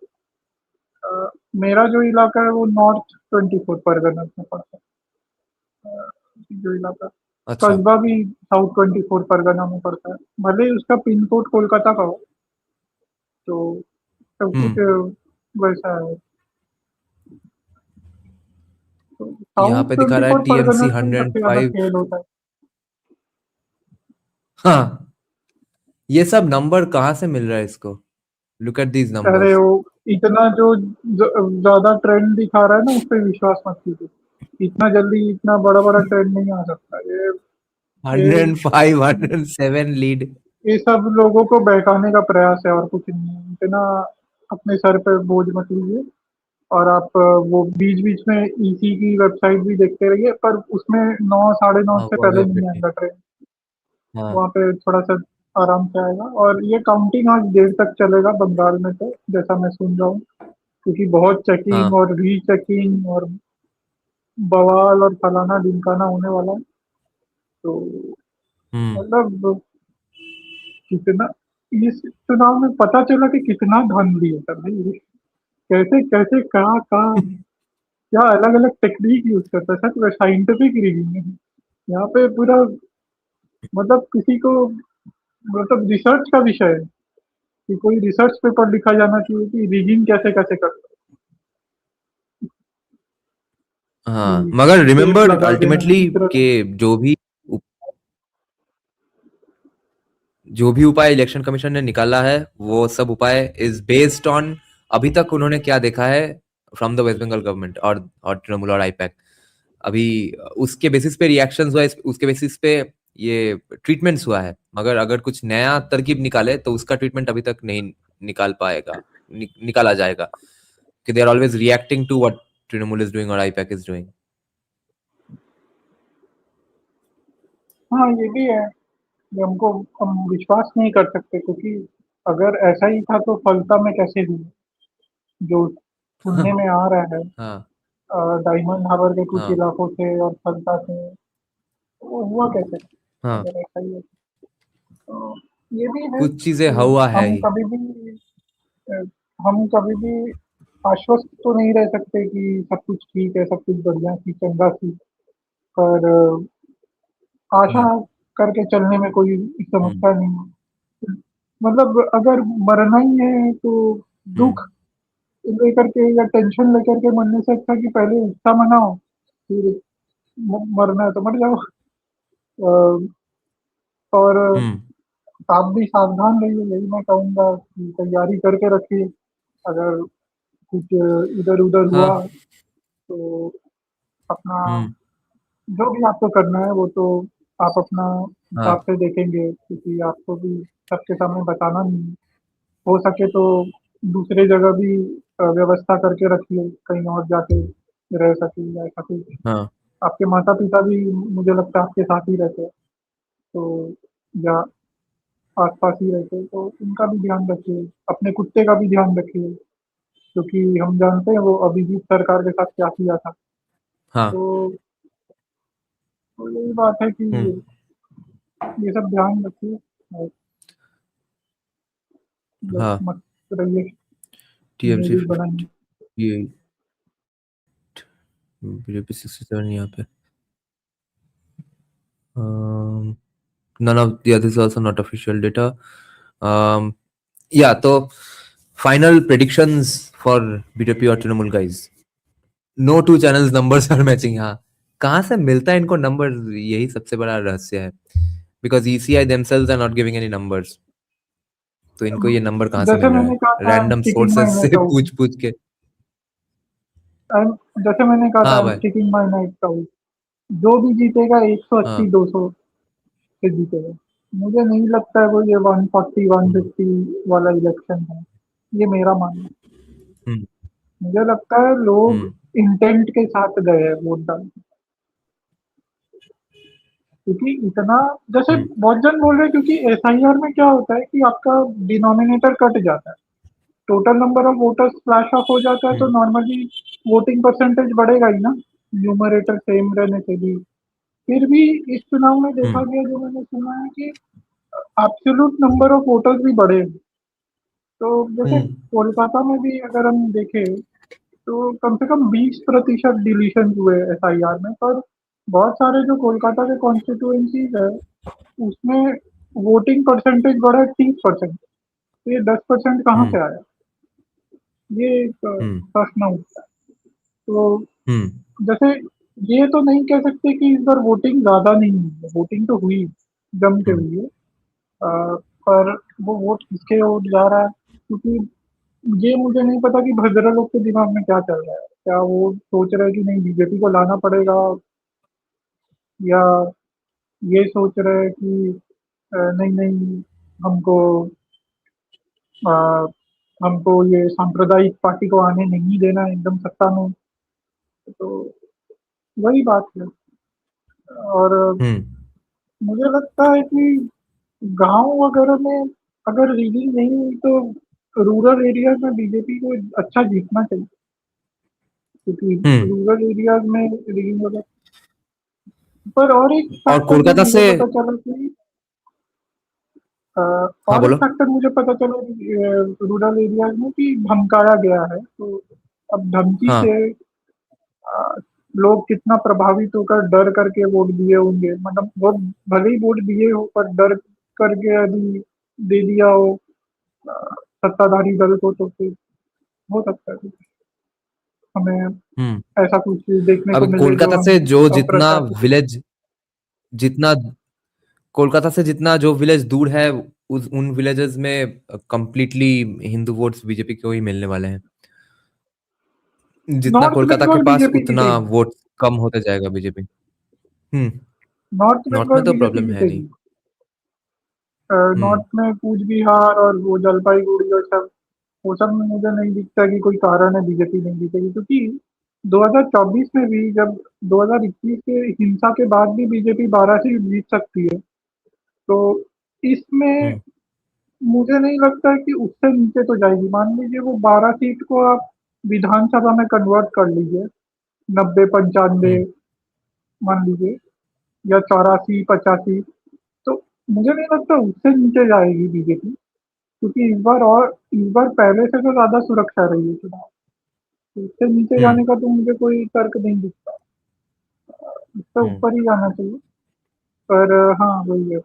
मेरा जो इलाका है वो नॉर्थ 24 परगना में पड़ता है। जो इलाका अच्छा। कस्बा भी साउथ 24 परगना में पड़ता है, भले ही उसका पिन कोड कोलकाता का हो, तो सब कुछ हम्म। वैसा है। तो यहाँ साउथ पे दिखा ट्वेंटी रहा है फोर टीएमसी परगना में सबसे ज्यादा 105। खेल होता है। हाँ, ये सब नंबर कहाँ से मिल रहा है इसको? लुक एट दीज अरे नंबर्स। वो इतना जो ज्यादा ट्रेंड दिखा रहा है ना, उस पर विश्वास मत कीजिए। इतना जल्दी इतना बड़ा बड़ा ट्रेंड नहीं आ सकता। ये 105, 107 लीड। ये सब लोगों को बहकाने का प्रयास है, और कुछ नहीं है। इतना अपने सर पे बोझ मत लीजिए। और आप वो बीच बीच में ईसी की वेबसाइट भी देखते रहिए, पर उसमें 9 9:30 हाँ, से वो पहले है नहीं फिर। आएगा ट्रेन। हाँ। वहाँ पे थोड़ा सा आराम से आएगा, और ये काउंटिंग आज देर तक चलेगा बंगाल में, तो जैसा मैं सुन रहा हूँ, क्योंकि बहुत चेकिंग हाँ। और रीचेकिंग और बवाल और फलाना ढिमकाना होने वाला है। तो हम्म। मतलब कितना इस चुनाव में पता चला कि कितना धांधली है सर भाई। कैसे कैसे कहाँ कहाँ क्या अलग अलग टेक्निक यूज करता है, सच में साइंटिफिक रीजनिंग है यहाँ पे पूरा। मतलब किसी को, मतलब रिसर्च का विषय है कि कोई रिसर्च पेपर लिखा जाना चाहिए कि रीजनिंग कैसे कैसे करते हाँ, हैं, मगर कि टेप रिमेम्बर लगा देना अल्टीमेटली इस तरह कि जो भी उपाय इलेक्शन कमीशन ने निकाला है, वो सब उपाय इज बेस्ड ऑन अभी तक उन्होंने क्या देखा है from the West Bengal government और तृणमूल और आईपैक। अभी उसके बेसिस पे रिएक्शंस हुआ उसके बेसिस पे ये ट्रीटमेंट्स हुआ है। मगर अगर कुछ नया तरकीब निकाले तो उसका ट्रीटमेंट अभी तक नहीं निकाला जाएगा, कि they are always reacting to what Trinamool is doing और आईपैक इज डूइंग। हाँ, ये भी है कि हम विश्वास नहीं कर सकते, क्योंकि अगर ऐसा ही था तो फलता में कैसे हुआ, जो सुनने में आ रहा है। हाँ। डायमंड हार्बर के कुछ हाँ। इलाकों से और फलता से, वो हुआ कैसे हाँ, अगर ऐसा ही है। तो ये भी है कुछ चीजें कि हुआ है हम ही। कभी भी अ, हम कभी भी आश्वस्त तो नहीं रह सकते कि सब कुछ ठीक है, सब कुछ बढ़िया सी चंगा सी, पर आशा हम्म। करके चलने में कोई हम्म। समस्या नहीं है। मतलब अगर मरना ही है तो हम्म। दुख लेकर के या टेंशन लेकर के मरने से अच्छा कि पहले उत्साह मनाओ, फिर मरना है तो मर जाओ। अ, और हम्म। आप भी सावधान रहिए, यही मैं कहूँगा कि तैयारी करके रखिए। अगर कुछ इधर उधर हुआ हाँ। तो अपना हम्म। जो भी आपको करना है वो तो आप अपना हिसाब हाँ। से देखेंगे, क्योंकि आपको भी सबके सामने बताना नहीं है। हो सके तो दूसरे जगह भी व्यवस्था करके रखिए, कहीं और जाके रह सके या ऐसा कुछ। हाँ। आपके माता पिता भी मुझे लगता है आपके साथ ही रहते हैं, तो या आस-पास ही रहते हैं, तो उनका भी ध्यान रखिए, अपने कुत्ते का भी ध्यान रखिए, क्योंकि हम जानते हैं वो अभिजीत सरकार के साथ क्या किया था। हाँ। तो तो यही बात है कि ये सब ध्यान रखिए और बस हाँ मत रहिए, टीएमसी मेरी बनाइए। 58, बीजेपी 67 यहाँ पे। None of the others is also not official data. Yeah, तो final predictions for BJP और Trinamool guys. No two channels numbers are matching. हाँ, कहाँ से मिलता है इनको नंबर, यही सबसे बड़ा रहस्य है। Because ECI themselves are not giving any numbers. तो इनको ये नंबर कहाँ से जैसे मिल रहा मैंने है? कहा था Random टिकिंग माई sources से नेट आउट, पूछ के। जैसे मैंने कहा हाँ था भाई। टिकिंग माई नेट आउट, जो भी जीतेगा 180 हाँ 200 से जीतेगा। मुझे नहीं लगता है वो ये 140 150 वाला इलेक्शन है, ये मेरा मानना है। हम्म मुझे लगता है लोग हम्म इंटेंट के साथ गए हैं वोट डालने, क्योंकि इतना, जैसे हम्म बहुत जन बोल रहे हैं, क्योंकि एसआईआर में क्या होता है कि आपका डिनोमिनेटर कट जाता है, total number of voters flash of हो जाता है, तो हम्म नॉर्मली वोटिंग परसेंटेज बढ़ेगा ही ना, न्यूमरेटर सेम रहने से भी। फिर भी इस चुनाव में देखा हम्म गया, जो मैंने सुना है कि एब्सोल्यूट नंबर ऑफ वोटर्स भी बढ़े हैं। तो जैसे हम्म कोलकाता में भी अगर हम देखें, तो कम से कम 20% डिलीशन हुए एसआईआर में, पर बहुत सारे जो कोलकाता के कॉन्स्टिट्यूएंसीज है, उसमें वोटिंग परसेंटेज बढ़ा 30%। तो ये 10% कहाँ हम्म से आया, ये एक हम्म प्रश्न उठता है। तो हम्म जैसे ये तो नहीं कह सकते कि इस बार वोटिंग ज्यादा नहीं हुई है, वोटिंग तो हुई, जम के हम्म हुई है। पर वो वोट किसके ओर जा रहा है, क्योंकि ये मुझे नहीं पता कि भद्रा लोग के दिमाग में क्या चल रहा है। क्या वो सोच रहे हैं कि नहीं बीजेपी को लाना पड़ेगा, या ये सोच रहे हैं कि नहीं नहीं, हमको अ, हमको ये सांप्रदायिक पार्टी को आने नहीं देना है एकदम सत्ता में। तो वही बात है। और हम्म मुझे लगता है कि गांव वगैरह में अगर रीडिंग नहीं हुई, तो रूरल एरियाज में बीजेपी को अच्छा जीतना चाहिए, क्योंकि हम्म रूरल एरियाज में रीडिंग वगैरह। पर और एक और फैक्टर जो कोलकाता मुझे से। पता चला कि अ, हाँ और एक बोलो। फैक्टर मुझे पता चला रूरल एरियाज में कि धमकाया गया है। तो अब धमकी हाँ से लोग कितना प्रभावित होकर डर करके वोट दिए होंगे, मतलब वोट भले ही वोट दिए हो पर डर करके यदि दे दिया हो अ, सत्ताधारी दल को, तो फिर हो सकता है कि हमें हम्म ऐसा कुछ देखने को अब मिले जो कोलकाता से हम जो जितना अप्रत्याशित। विलेज, जितना कोलकाता से जितना जो विलेज दूर है, उन विलेजेस में कंप्लीटली हिंदू वोट्स बीजेपी को ही मिलने वाले हैं। जितना नॉर्थ कोलकाता के बंगाल पास, बीजेपी उतना जीतेगी, वोट कम होते जाएगा बीजेपी। हम्म नॉर्थ नॉर्थ में बंगाल तो बीजेपी प्रॉब्लम है नहीं। जीतेगी। हम्म नॉर्थ में कूच बिहार और वो जलपाईगुड़ी और सब, वो सब में मुझे नहीं दिखता कि कोई कारण है बीजेपी नहीं जीतेगी, क्योंकि 2024 में भी, जब 2021 के हिंसा के बाद भी बीजेपी 12 सीट जीत सकती है, तो इसमें हम्म मुझे नहीं लगता है कि उससे नीचे तो जाएगी। मान लीजिए वो 12 सीट को आप विधानसभा में कन्वर्ट कर लीजिए, 90 95 हम्म मान लीजिए, या 84 85, तो मुझे नहीं लगता उससे नीचे जाएगी बीजेपी, क्योंकि इस बार पहले से तो ज्यादा सुरक्षा रही है चुनाव। तो इससे नीचे हम्म जाने का तो मुझे कोई तर्क नहीं दिखता, इससे हम्म ऊपर ही जाना चाहिए। पर हाँ वही है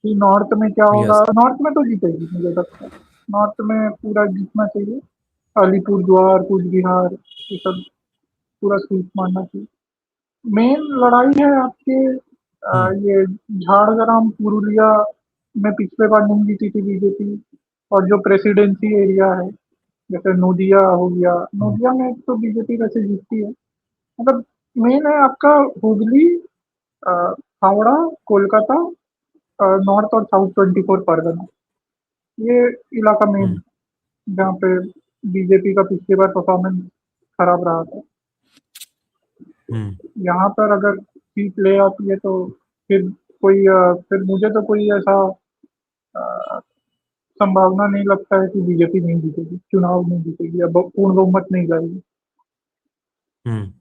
कि नॉर्थ में क्या होगा, यस। नॉर्थ में तो जीतेगी मुझे लगता है, नॉर्थ में पूरा जीतना चाहिए, अलीपुर द्वार कूच बिहार ये सब पूरा स्वीप मारना चाहिए। मेन लड़ाई है आपके हम्म ये झाड़ग्राम पुरुलिया में पिछले बार नहीं जीती थी बीजेपी, और जो प्रेसिडेंसी एरिया है, जैसे नोदिया हो गया, हम्म नोदिया में तो बीजेपी वैसे जीतती है। मतलब मेन है आपका हुगली, अ, हावड़ा, कोलकाता, नॉर्थ और साउथ 24 परगना, ये इलाका मेन हम्म है जहाँ पे बीजेपी का पिछली बार परफॉर्मेंस खराब रहा था। हम्म यहाँ पर अगर सीट ले आती है, तो फिर फिर मुझे तो कोई ऐसा अ, संभावना नहीं लगता है कि बीजेपी नहीं जीतेगी, चुनाव नहीं जीतेगी, अब पूर्ण बहुमत नहीं जाएगी। हम्म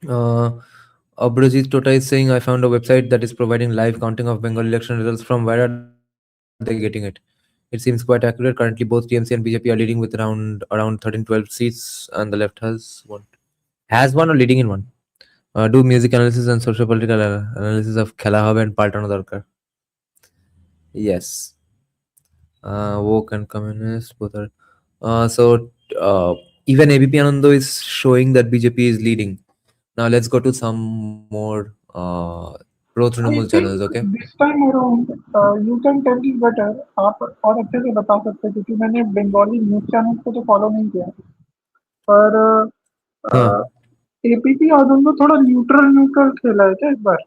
Abhijit Tota is saying, I found a website that is providing live counting of Bengal election results. From where are they getting it? It seems quite accurate. Currently, both TMC and BJP are leading with around 13-12 seats, and the left has one or leading in one. Do music analysis and socio-political analysis of খেলা হবে and পাল্টানো দরকার. Yes. Woke and communist both are. So even ABP Anando is showing that BJP is leading. Now let's go to some more pro-Trinamool channels. Okay. This time around you can tell me better. आप और अच्छे से बता सकते हैं क्योंकि मैंने Bengali news channel को तो फॉलो नहीं किया, पर एपीपी आनंद थोड़ा न्यूट्रल खेला है क्या इस बार?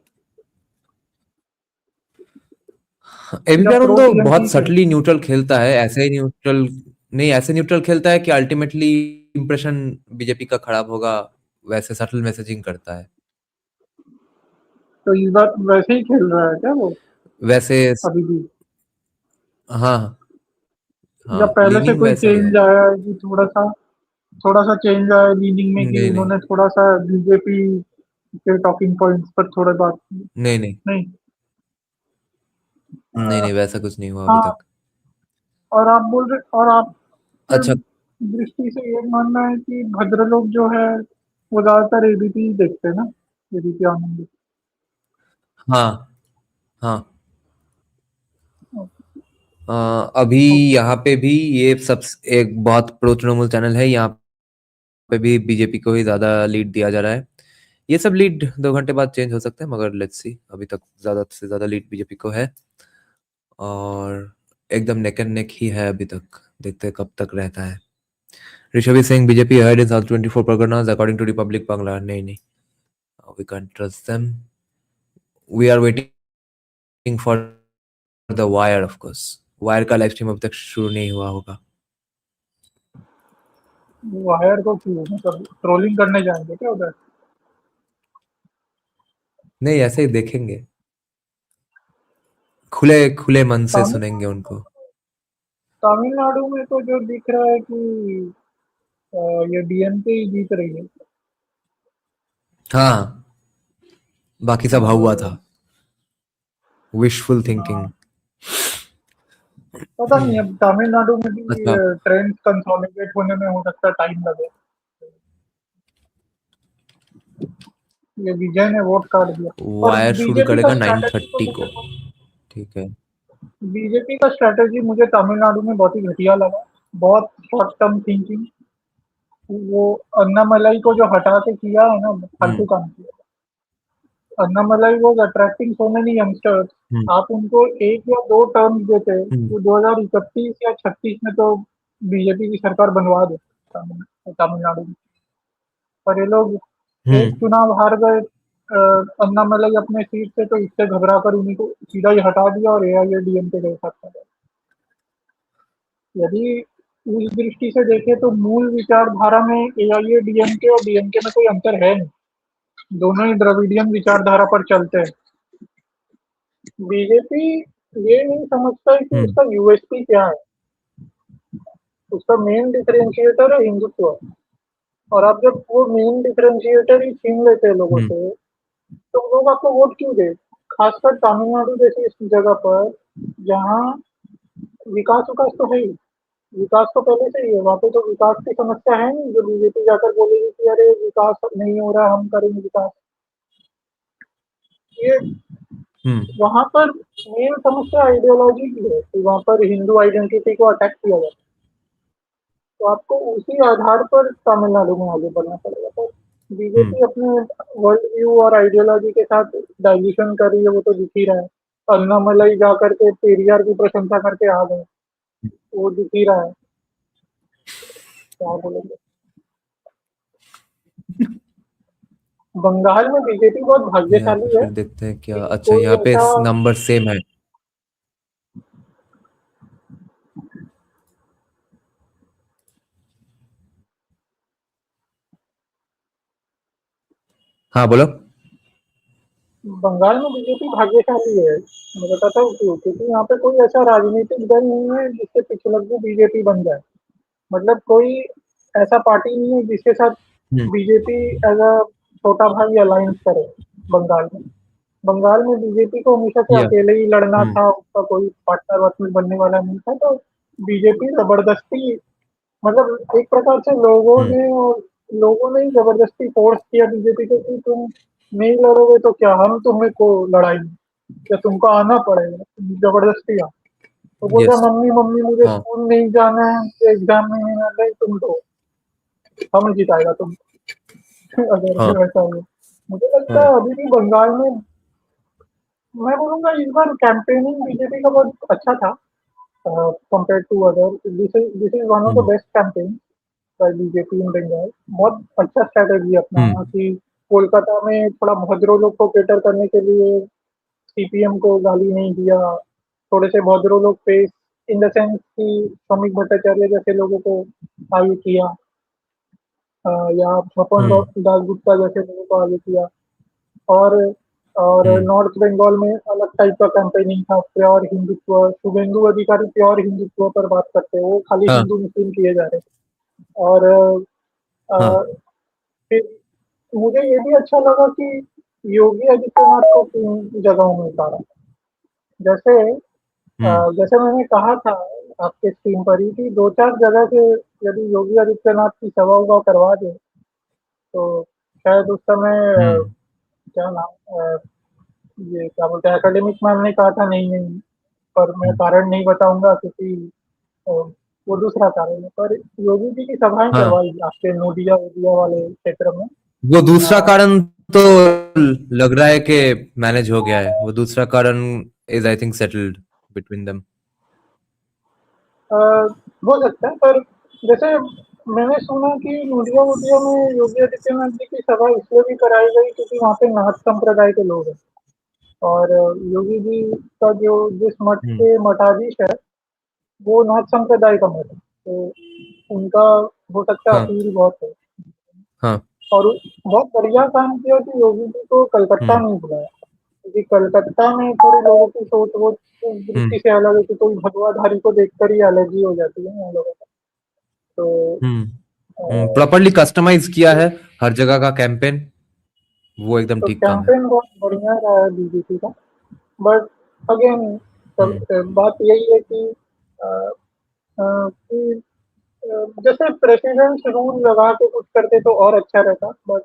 एबीपी आनंद बहुत सटली न्यूट्रल खेलता है, ऐसे न्यूट्रल खेलता है कि अल्टीमेटली इंप्रेशन बीजेपी का खराब होगा, वैसे सटल मैसेजिंग करता है. तो इस बार वैसे ही खेल रहा है क्या वो? वैसे अभी भी? हाँ, या पहले से कोई चेंज आया है कि थोड़ा सा चेंज आया लीनिंग में कि उन्होंने थोड़ा सा बीजेपी के टॉकिंग पॉइंट्स पर थोड़ा बात की? नहीं, वैसा कुछ नहीं हुआ अभी तक. और आप बोल रहे, और आप अच्छा दृष्टि से ये मानना है कि भद्र लोग जो है वो ज्यादातर एबीपी देखते हैं ना, एबीपी आनंद? हाँ. अभी यहाँ पे भी ये सब एक बहुत प्रो तृणमूल चैनल है, यहाँ पे भी बीजेपी को ही ज्यादा लीड दिया जा रहा है. ये सब लीड 2 घंटे बाद चेंज हो सकते हैं, मगर लेट्स सी. अभी तक ज्यादा से ज्यादा लीड बीजेपी को है और एकदम नेक एंड नेक ही है अभी तक. देखते हैं कब तक रहता है. Rishabh is saying BJP ahead in South 24 Parganas according to Republic Bangla. नहीं, we can't trust them. We are waiting for the wire, of course. Wire का लाइव स्ट्रीम अभी तक शुरू नहीं हुआ होगा. वायर को क्यों, मतलब ट्रोलिंग करने जाएंगे क्या उधर? नहीं, ऐसे ही देखेंगे, खुले मन से सुनेंगे उनको. तमिलनाडु में तो जो दिख रहा है कि ये डीएमके ही जीत रही है. हाँ, बाकी सब हुआ था. Wishful thinking. पता नहीं, अब तमिलनाडु में भी ट्रेंड कंसोलिडेट होने में हो सकता है टाइम लगे. ये विजय ने वोट काट दिया. वायर शुरू करेगा 9:30 को. ठीक है. बीजेपी का स्ट्रेटेजी मुझे तमिलनाडु में बहुत ही घटिया लगा. बहुत शॉर्ट टर्म थिंकिंग. वो अन्नामलाई को जो हटा के किया है ना, फालतू काम किया. Annamalai was attracting so many youngsters. आप उनको 1 या 2 टर्म्स देते तो 2031 या 36 में तो बीजेपी की सरकार बनवा दे तमिलनाडु में. पर ये लोग एक चुनाव हार गए अन्नामलाई अपने सीट से, तो इससे घबरा कर उन्हीं को सीधा ही हटा दिया और एआईएडीएमके के साथ था. यदि उस दृष्टि से देखें तो मूल विचारधारा में एआईएडीएमके और डीएमके में कोई अंतर है नहीं. दोनों ही द्रविडियन विचारधारा पर चलते हैं. बीजेपी ये नहीं समझता है कि उसका यूएसपी क्या है. उसका मेन डिफरेंशिएटर है हिंदुत्व. और आप जब वो मेन डिफरेंशिएटर ही छीन लेते हैं लोगों से, तो लोग आपको वोट क्यों दे? खासकर तमिलनाडु जैसी इस जगह पर जहाँ विकास तो है ही. विकास तो पहले से ही है. वहाँ पे तो विकास की समस्या है नहीं जो बीजेपी जाकर बोलेगी कि अरे विकास नहीं हो रहा, हम करेंगे विकास. ये वहाँ पर मेन समस्या आइडियोलॉजी की है कि वहाँ पर हिंदू आइडेंटिटी को अटैक किया जाता है. तो आपको उसी आधार पर तमिलनाडु में आगे बढ़ना पड़ेगा. तो बीजेपी अपने वर्ल्ड व्यू और आइडियोलॉजी के साथ डाइल्यूशन कर रही है, वो तो दिख ही रहा है. अन्नामलाई जा करके पेरियार की प्रशंसा करके आ गए, वो दिख ही रहा है. क्या बोलेंगे? बंगाल में बीजेपी बहुत भाग्यशाली है. देखते हैं क्या. अच्छा, यहाँ पे नंबर सेम है. हाँ बोलो. बंगाल में बीजेपी भाग्यशाली है. मैं बताता हूँ क्यों. क्योंकि यहाँ पे कोई ऐसा राजनीतिक दल नहीं है जिससे पिछलग्गू बीजेपी बन जाए. मतलब कोई ऐसा पार्टी नहीं है जिसके साथ बीजेपी एज अ छोटा भाई अलायंस करे बंगाल में। बंगाल में बीजेपी को हमेशा से Yeah. अकेले ही लड़ना हम्म। था, उसका कोई पार्टनर वार्टनर बनने वाला नहीं था, तो बीजेपी जबरदस्ती, मतलब एक प्रकार से लोगों ने ही जबरदस्ती फोर्स किया बीजेपी को कि तुम नहीं लड़ोगे तो क्या, हम तुम्हें को लड़ाएंगे, या तुमको आना पड़ेगा, जबरदस्ती आ। तो बोल रहा Yes. मम्मी मम्मी मुझे हाँ। स्कूल नहीं जाना है, मुझे एग्जाम नहीं आना है, तुम दो, हम जिताएगा तुम। अगर हाँ। वैसा हो, मुझे लगता हाँ। है अभी भी बंगाल में, मैं बोलूंगा इस बार कैंपेनिंग बीजेपी का बहुत अच्छा था compare to other. This is one of the hmm. Best campaign by BJP in Bengal. बहुत अच्छा स्ट्रेटेजी अपनाया कि कोलकाता में थोड़ा भद्रों लोग को केटर करने के लिए सीपीएम को गाली नहीं दिया, थोड़े से भद्रों लोग फेस इन द सेंस कि श्रमिक भट्टाचार्य जैसे लोगों को आगे किया, या स्वपन हम्म। दास गुप्ता जैसे लोगों को आगे किया। और और नॉर्थ बंगाल में अलग टाइप का कैंपेनिंग था, प्योर हिंदुत्व, शुभेंदु अधिकारी प्योर हिंदुत्व पर बात करते हैं, वो खाली हाँ। हिंदू मुस्लिम किए जा रहे थे। और हाँ। फिर मुझे ये भी अच्छा लगा कि योगी आदित्यनाथ को 3 जगहों में उतारा। जैसे जैसे मैंने कहा था आपके स्क्रीन पर ही कि 2-4 जगह से यदि योगी आदित्यनाथ की सभा उभा करवा दे तो शायद उस समय क्या नाम ये क्या बोलते हैं, एकेडमिक मैम ने कहा था नहीं नहीं, पर मैं कारण नहीं बताऊंगा क्योंकि अ, वो दूसरा कारण है, पर योगी जी की सभाएं हाँ। करवाई आपके नोडिया वोडिया वाले क्षेत्र में। वो दूसरा कारण तो लग रहा है कि मैनेज हो गया है। वो दूसरा कारण is I think settled between them. हो सकता है, पर जैसे मैंने सुना कि नोडिया वोडिया में योगी आदित्यनाथ जी की सभा इसलिए भी कराई गई क्योंकि वहाँ पे नाथ संप्रदाय के लोग हैं, और योगी जी का जो जिस मठ के मठाधीश है वो नाथ संप्रदाय का मठ है, तो उनका हो सकता है हाँ। अपील बहुत है। हाँ। और बहुत बढ़िया काम किया कि योगी जी को कलकत्ता नहीं बुलाया, क्योंकि कलकत्ता में थोड़े लोगों की सोच वो दृष्टि से अलग है कि कोई भगवाधारी को देखकर ही एलर्जी हो जाती है ना लोगों को। तो प्रॉपरली कस्टमाइज किया है हर जगह का कैंपेन, वो एकदम ठीक काम है। कैंपेन बहुत बढ़िया रहा है बीजेपी का। बट अगेन बात यही है कि अ, कि जैसे प्रेसिडेंट रूल लगा के कुछ करते तो और अच्छा रहता, बट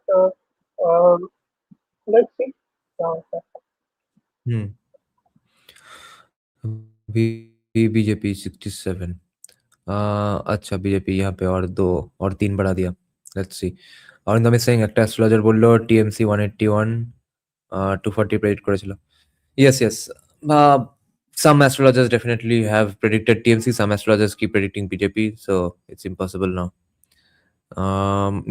लेट्स सी क्या होता है। बीजेपी 67। अच्छा बीजेपी यहाँ पे और 2 और 3 बढ़ा दिया। Let's see. Arindam is saying একটা অ্যাস্ট্রোলজার বললো টিএমসি 181 240 প্রেডিক্ট করেছিল। Yes, yes. Some astrologers definitely have predicted TMC. Some astrologers keep predicting BJP, so it's impossible now.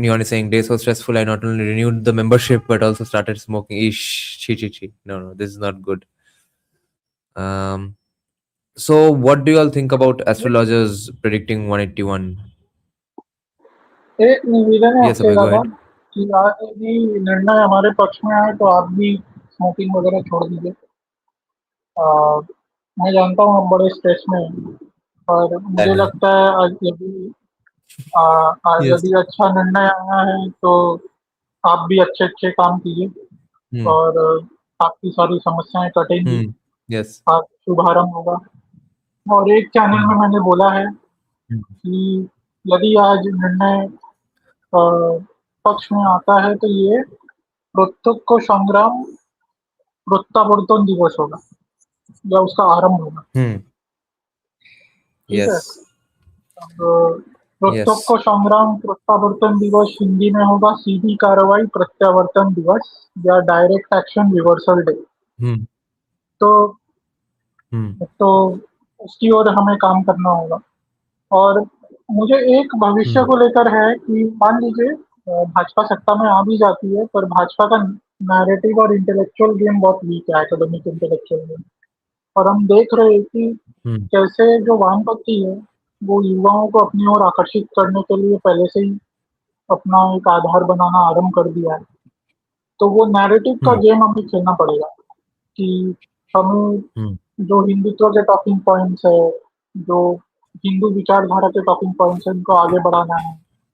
Neon is saying days so stressful. I not only renewed the membership but also started smoking. Ish, chi. No, this is not good. So what do you all think about astrologers predicting 181? एक निवेदन है Yes, आपसे Abhay, go दादा ahead. कि आज यदि निर्णय हमारे पक्ष में आए तो आप भी स्मोकिंग वगैरह छोड़ दीजिए। मैं जानता हूँ आप बड़े स्ट्रेस में हैं, और मुझे लगता है आज Yes. यदि अच्छा निर्णय आया है तो आप भी अच्छे अच्छे काम कीजिए और आपकी सारी समस्याएं कटेंगी, Yes. आज शुभारंभ होगा। और एक चैनल में मैंने बोला है कि यदि आज निर्णय पक्ष में आता है तो ये प्रत्यक्ष संग्राम प्रत्यावर्तन दिवस होगा या उसका आरंभ होगा। ठीक है, Yes. अब प्रत्यक्ष Yes. संग्राम प्रत्यावर्तन दिवस हिंदी में होगा सीधी कार्रवाई प्रत्यावर्तन दिवस या direct action reversal day. Hmm. तो Hmm. तो उसकी ओर हमें काम करना होगा। और मुझे एक भविष्य को लेकर है कि मान लीजिए भाजपा सत्ता में आ भी जाती है, पर भाजपा का नैरेटिव और इंटेलेक्चुअल गेम बहुत वीक है, एकेडमिक इंटेलेक्चुअल गेम। और हम देख रहे हैं कि कैसे जो वामपंथी है वो युवाओं को अपनी ओर आकर्षित करने के लिए पहले से ही अपना एक आधार बनाना आरंभ कर दिया है। तो वो नैरेटिव का गेम हमें खेलना पड़ेगा कि हमें जो हिंदुत्व के टॉकिंग पॉइंट्स है, जो हिंदू विचारधारा के टॉकिंग पॉइंट्स है, उनको आगे बढ़ाना है।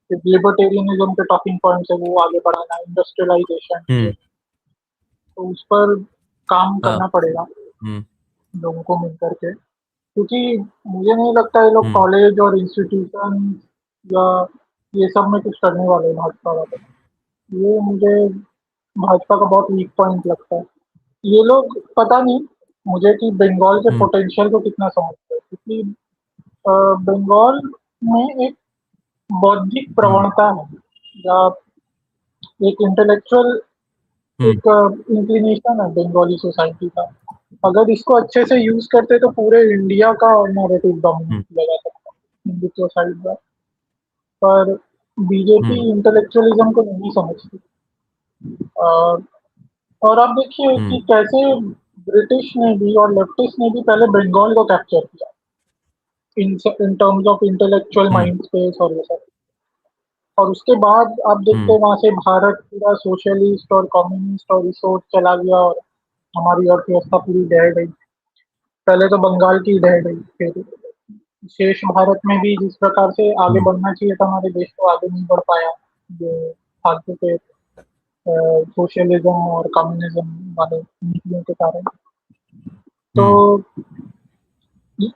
लिबर्टेरियनिज्म के टॉकिंग पॉइंट्स है वो आगे बढ़ाना, इंडस्ट्रियलाइजेशन, तो उस पर काम हाँ करना पड़ेगा हम्म लोगों को मिलकर के, क्योंकि मुझे नहीं लगता ये लोग कॉलेज और इंस्टीट्यूशन या ये सब में कुछ करने वाले हैं भाजपा वाले। ये मुझे भाजपा का बहुत वीक पॉइंट लगता है। ये लोग पता नहीं मुझे कि बंगाल के पोटेंशियल को कितना समझते हैं, क्योंकि बंगाल में एक बौद्धिक प्रवणता है या एक इंटेलेक्चुअल एक इंक्लिनेशन है बंगाली सोसाइटी का। अगर इसको अच्छे से यूज करते तो पूरे इंडिया का नैरेटिव डोमिनेट किया जा सकता है हिंदुत्व साइड पर बीजेपी इंटेलेक्चुअलिज्म को नहीं समझती। और और आप देखिए कि कैसे ब्रिटिश ने भी और लेफ्टिस्ट ने भी पहले बंगाल को कैप्चर किया in terms of intellectual mind space और ये सब, और उसके बाद आप देखते हैं वहां से भारत पूरा सोशलिस्ट और कम्युनिस्ट और इस ओर चला गया और हमारी अर्थव्यवस्था पूरी ढह गई। पहले तो बंगाल की ढह गई, फिर शेष भारत में भी जिस प्रकार से आगे बढ़ना चाहिए था हमारे देश को आगे नहीं बढ़ पाया, जो फालतू के सोशलिज्म और कम्युनिज्म वाले नीतियों के कारण। तो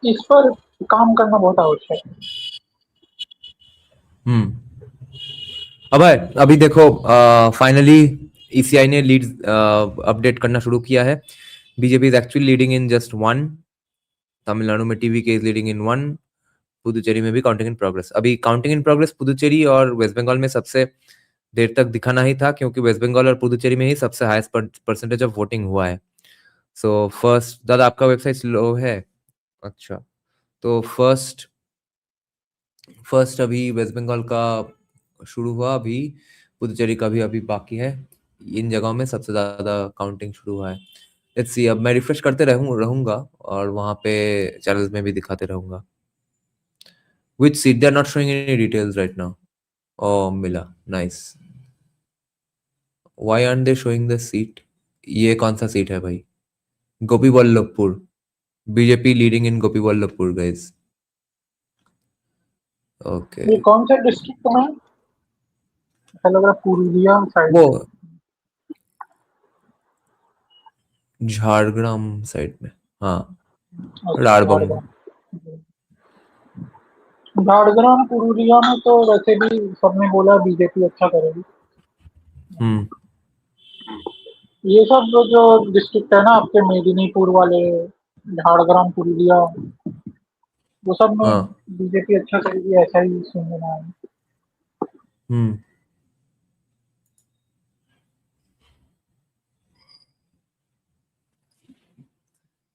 इस पर काम करना बहुत आवश्यक है। अब अभी देखो फाइनली ईसीआई ने लीड अपडेट करना शुरू किया है। BJP is actually leading in just one, Tamil Nadu में टीवी के is leading in one, Puducherry में भी काउंटिंग इन प्रोग्रेस। अभी काउंटिंग इन प्रोग्रेस पुदुचेरी और वेस्ट बंगाल में सबसे देर तक दिखाना ही था, क्योंकि वेस्ट बंगाल और पुदुचेरी में ही सबसे हाईएस्ट परसेंटेज ऑफ वोटिंग हुआ है। सो फर्स्ट, दादा आपका वेबसाइट स्लो है? अच्छा, तो फर्स्ट अभी वेस्ट बंगाल का शुरू हुआ, अभी पुदुचेरी का भी अभी बाकी है। इन जगहों में सबसे ज्यादा काउंटिंग शुरू हुआ है। लेट्स सी, अब मैं रिफ्रेश करते रहूंगा और वहां पे चैनल्स में भी दिखाते रहूंगा। Which seat? They are not showing any details right now. Oh, मिला, nice. Why aren't they showing the seat? ये कौन सा सीट है भाई? Gopiballavpur, BJP leading in Gopiballavpur guys. Okay, ये कौन सा डिस्ट्रिक्ट में? ऐसा लग रहा पुरुलिया साइड, वो झारग्राम साइड में, हाँ, रारबंग। झारग्राम पुरुलिया में तो वैसे भी सबने बोला बीजेपी अच्छा करेगी। ये सब जो डिस्ट्रिक्ट है ना आपके मेदिनीपुर वाले, झारग्राम, पुरुलिया, वो सब में बीजेपी अच्छा करेगी ऐसा ही सुनने में आया।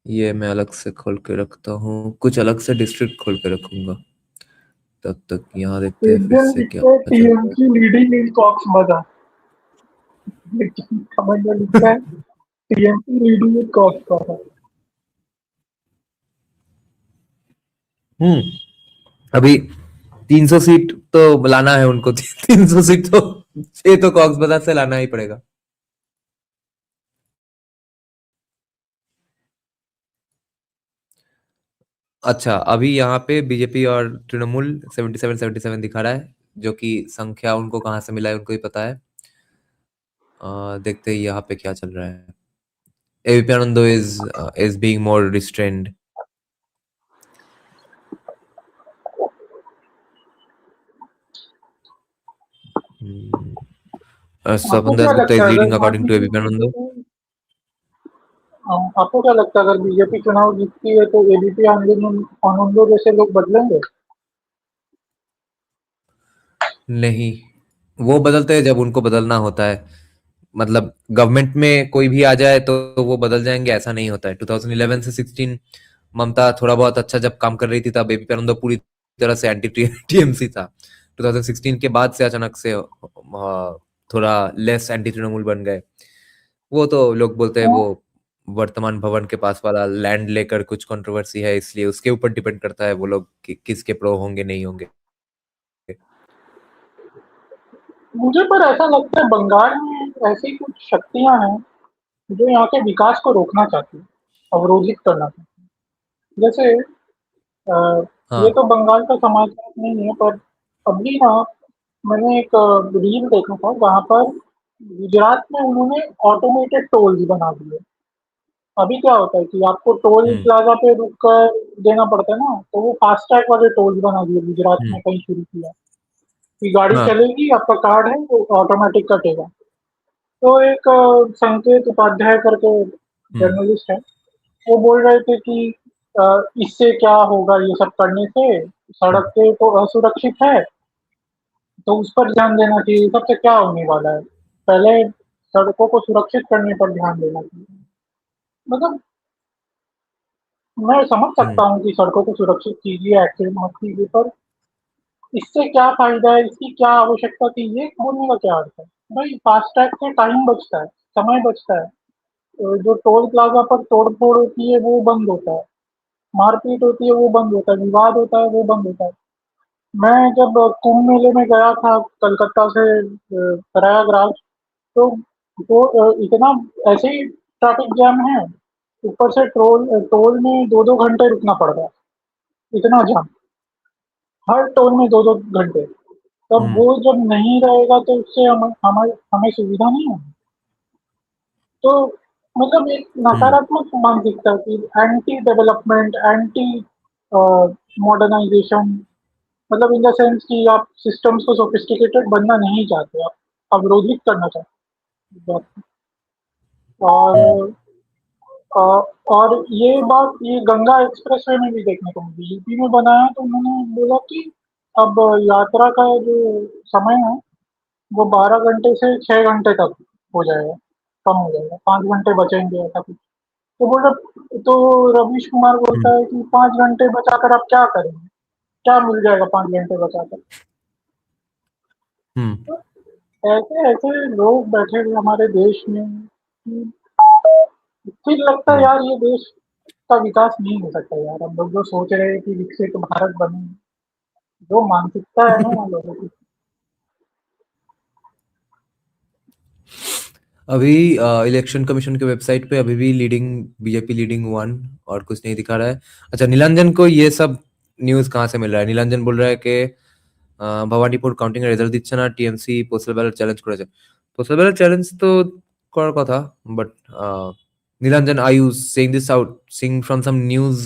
ये मैं अलग से खोल के रखता हूँ, कुछ अलग से डिस्ट्रिक्ट खोल के रखूंगा। तब तक यहाँ देखते हैं फिर से क्या टीएमसी लीडिंग इन कॉक्स बजा, लेकिन कमेंट में लिखता है टीएमसी लीडिंग इन कॉक्स बजा। अभी 300 सीट तो लाना है उनको। 300 सीट तो 6 तो कॉक्स बाजार से लाना ही पड़ेगा। अच्छा, अभी यहाँ पे बीजेपी और तृणमूल 77-77 दिखा रहा है, जो कि संख्या उनको कहाँ से मिला है उनको ही पता है। देखते हैं यहाँ पे क्या चल रहा है। ABP Ananda is being more restrained. Sapandar Gupta is leading according to ABP Ananda. आपको क्या लगता है अगर बीजेपी चुनाव जीतती है तो एबीपी आनंदो जैसे लोग बदलेंगे? नहीं, वो बदलते हैं जब उनको बदलना होता है। मतलब गवर्नमेंट में कोई भी आ जाए तो वो बदल जाएंगे, ऐसा नहीं होता है। 2011 से 16 ममता थोड़ा बहुत अच्छा जब काम कर रही थी तब एबीपी आनंदो पूरी तरह से एंटी टीएमसी था। 2016 के बाद से अचानक से थोड़ा लेस एंटी तृणमूल बन गए। वो तो लोग बोलते हैं वो वर्तमान भवन के पास वाला लैंड लेकर कुछ कंट्रोवर्सी है, इसलिए उसके ऊपर डिपेंड करता है वो लोग किसके प्रो होंगे नहीं होंगे। मुझे पर ऐसा लगता है बंगाल में ऐसी कुछ शक्तियां हैं जो यहाँ के विकास को रोकना चाहती है, अवरोधित करना चाहती है। जैसे ये तो बंगाल का समाचार नहीं है, पर अभी ना मैंने एक रील देखा था जहाँ पर गुजरात में उन्होंने ऑटोमेटेड टोल्स बना दिए। अभी क्या होता है कि आपको टोल प्लाजा पे रुक कर देना पड़ता है ना, तो वो फास्टैग वाले टोल्स बना दिए गुजरात में कहीं शुरू किया कि गाड़ी हाँ चलेगी, आपका कार्ड है वो ऑटोमेटिक कटेगा। तो एक संकेत उपाध्याय करके जर्नलिस्ट है, वो बोल रहे थे कि इससे क्या होगा ये सब करने से, सड़कें तो असुरक्षित है तो उस पर ध्यान देना चाहिए, सबसे क्या होने वाला है, पहले सड़कों को सुरक्षित करने पर ध्यान देना चाहिए। मतलब मैं समझ सकता हूँ कि सड़कों को सुरक्षित कीजिए, एक्सीडेंट मत कीजिए, पर इससे क्या फायदा है, इसकी क्या आवश्यकता थी, ये बोलने का क्या अर्थ है? भाई फास्टैग से टाइम बचता है, समय बचता है, जो टोल प्लाजा पर तोड़-फोड़ होती है वो बंद होता है, मारपीट होती है वो बंद होता है, विवाद होता है वो बंद होता है। मैं जब कुंभ मेले में गया था कलकत्ता से प्रयागराज, तो वो इतना ऐसे ही ट्रैफिक जैम है, ऊपर से टोल में 2-2 घंटे रुकना पड़ रहा है, इतना जाम, हर टोल में 2-2 घंटे। तब वो जब नहीं रहेगा तो उससे हमें सुविधा नहीं है। तो मतलब एक नकारात्मक मानसिकता की एंटी डेवलपमेंट, एंटी मॉडर्नाइजेशन, मतलब इन द सेंस कि आप सिस्टम्स को सोफिस्टिकेटेड बनना नहीं चाहते, आप अवरोधित करना चाहते हैं। और अ, और ये बात ये गंगा एक्सप्रेसवे में भी देखने को मिली, यूपी में बनाया तो उन्होंने बोला कि अब यात्रा का जो समय है वो 12 घंटे से 6 घंटे तक हो जाएगा, कम हो जाएगा, 5 घंटे बचेंगे ऐसा कुछ। तो बोला, तो रवीश कुमार बोलता है कि 5 घंटे बचाकर आप क्या करेंगे? क्या मिल जाएगा 5 घंटे बचाकर? तो ऐसे-ऐसे लोग बैठे हुए हमारे देश में कि फिर लगता है यार ये देश का विकास नहीं हो सकता यार। हम लोग जो सोच रहे हैं कि विकसित भारत बने, जो मानसिकता है ना लोगों की। अभी इलेक्शन कमीशन के वेबसाइट पे अभी भी बीजेपी लीडिंग 1 और कुछ नहीं दिखा रहा है। अच्छा, नीलांजन को ये सब न्यूज कहाँ से मिल रहा है? नीलांजन बोल रहा है कि ভবানীপুর কাউন্টিং এর রেজাল্ট দিচ্ছে না, টিএমসি পোস্টাল ব্যালট চ্যালেঞ্জ করেছে। পোস্টাল ব্যালট চ্যালেঞ্জ তো করার কথা, but Nilanjan, are you saying this out, sing from some news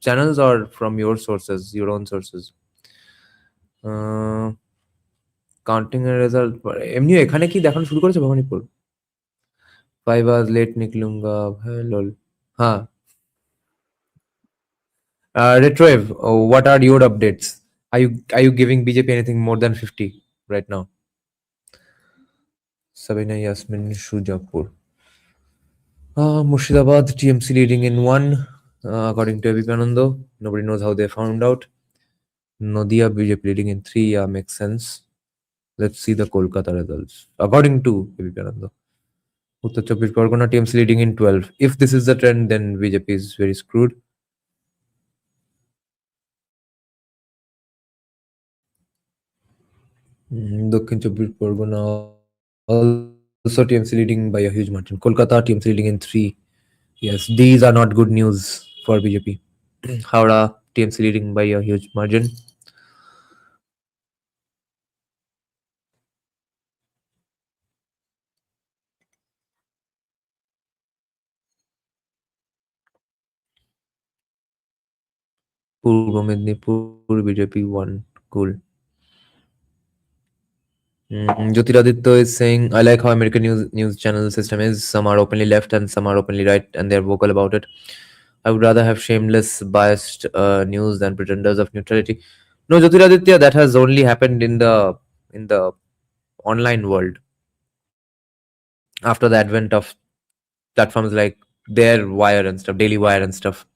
channels or from your sources, your own sources? Counting এর রেজাল্ট এমনি এখানে কি দেখানো শুরু করেছে ভবানীপুর? 5 hours late निकलूंगा भाई lol। हाँ, Retroev, what are your updates? Are you giving BJP anything more than 50 right now? Sabina Yasmin Shujapur. Murshidabad TMC leading in 1, according to ABP Anando. Nobody knows how they found out. Nodia BJP leading in 3, yeah, makes sense. Let's see the Kolkata results. According to ABP Anando. Uttar Chobbish Pargona TMC leading in 12. If this is the trend, then BJP is very screwed. Dakhin Chobbish Pargona also TMC leading by a huge margin. Kolkata TMC leading in 3. Yes, these are not good news for BJP. Howrah TMC leading by a huge margin. Purbo Mednipur BJP 1. Cool. Jyotiraditya is saying, I like how American news channel system is. Some are openly left and some are openly right, and they're vocal about it. I would rather have shameless, biased news than pretenders of neutrality. No, Jyotiraditya, that has only happened in the online world after the advent of platforms like their Wire and stuff, Daily Wire and stuff.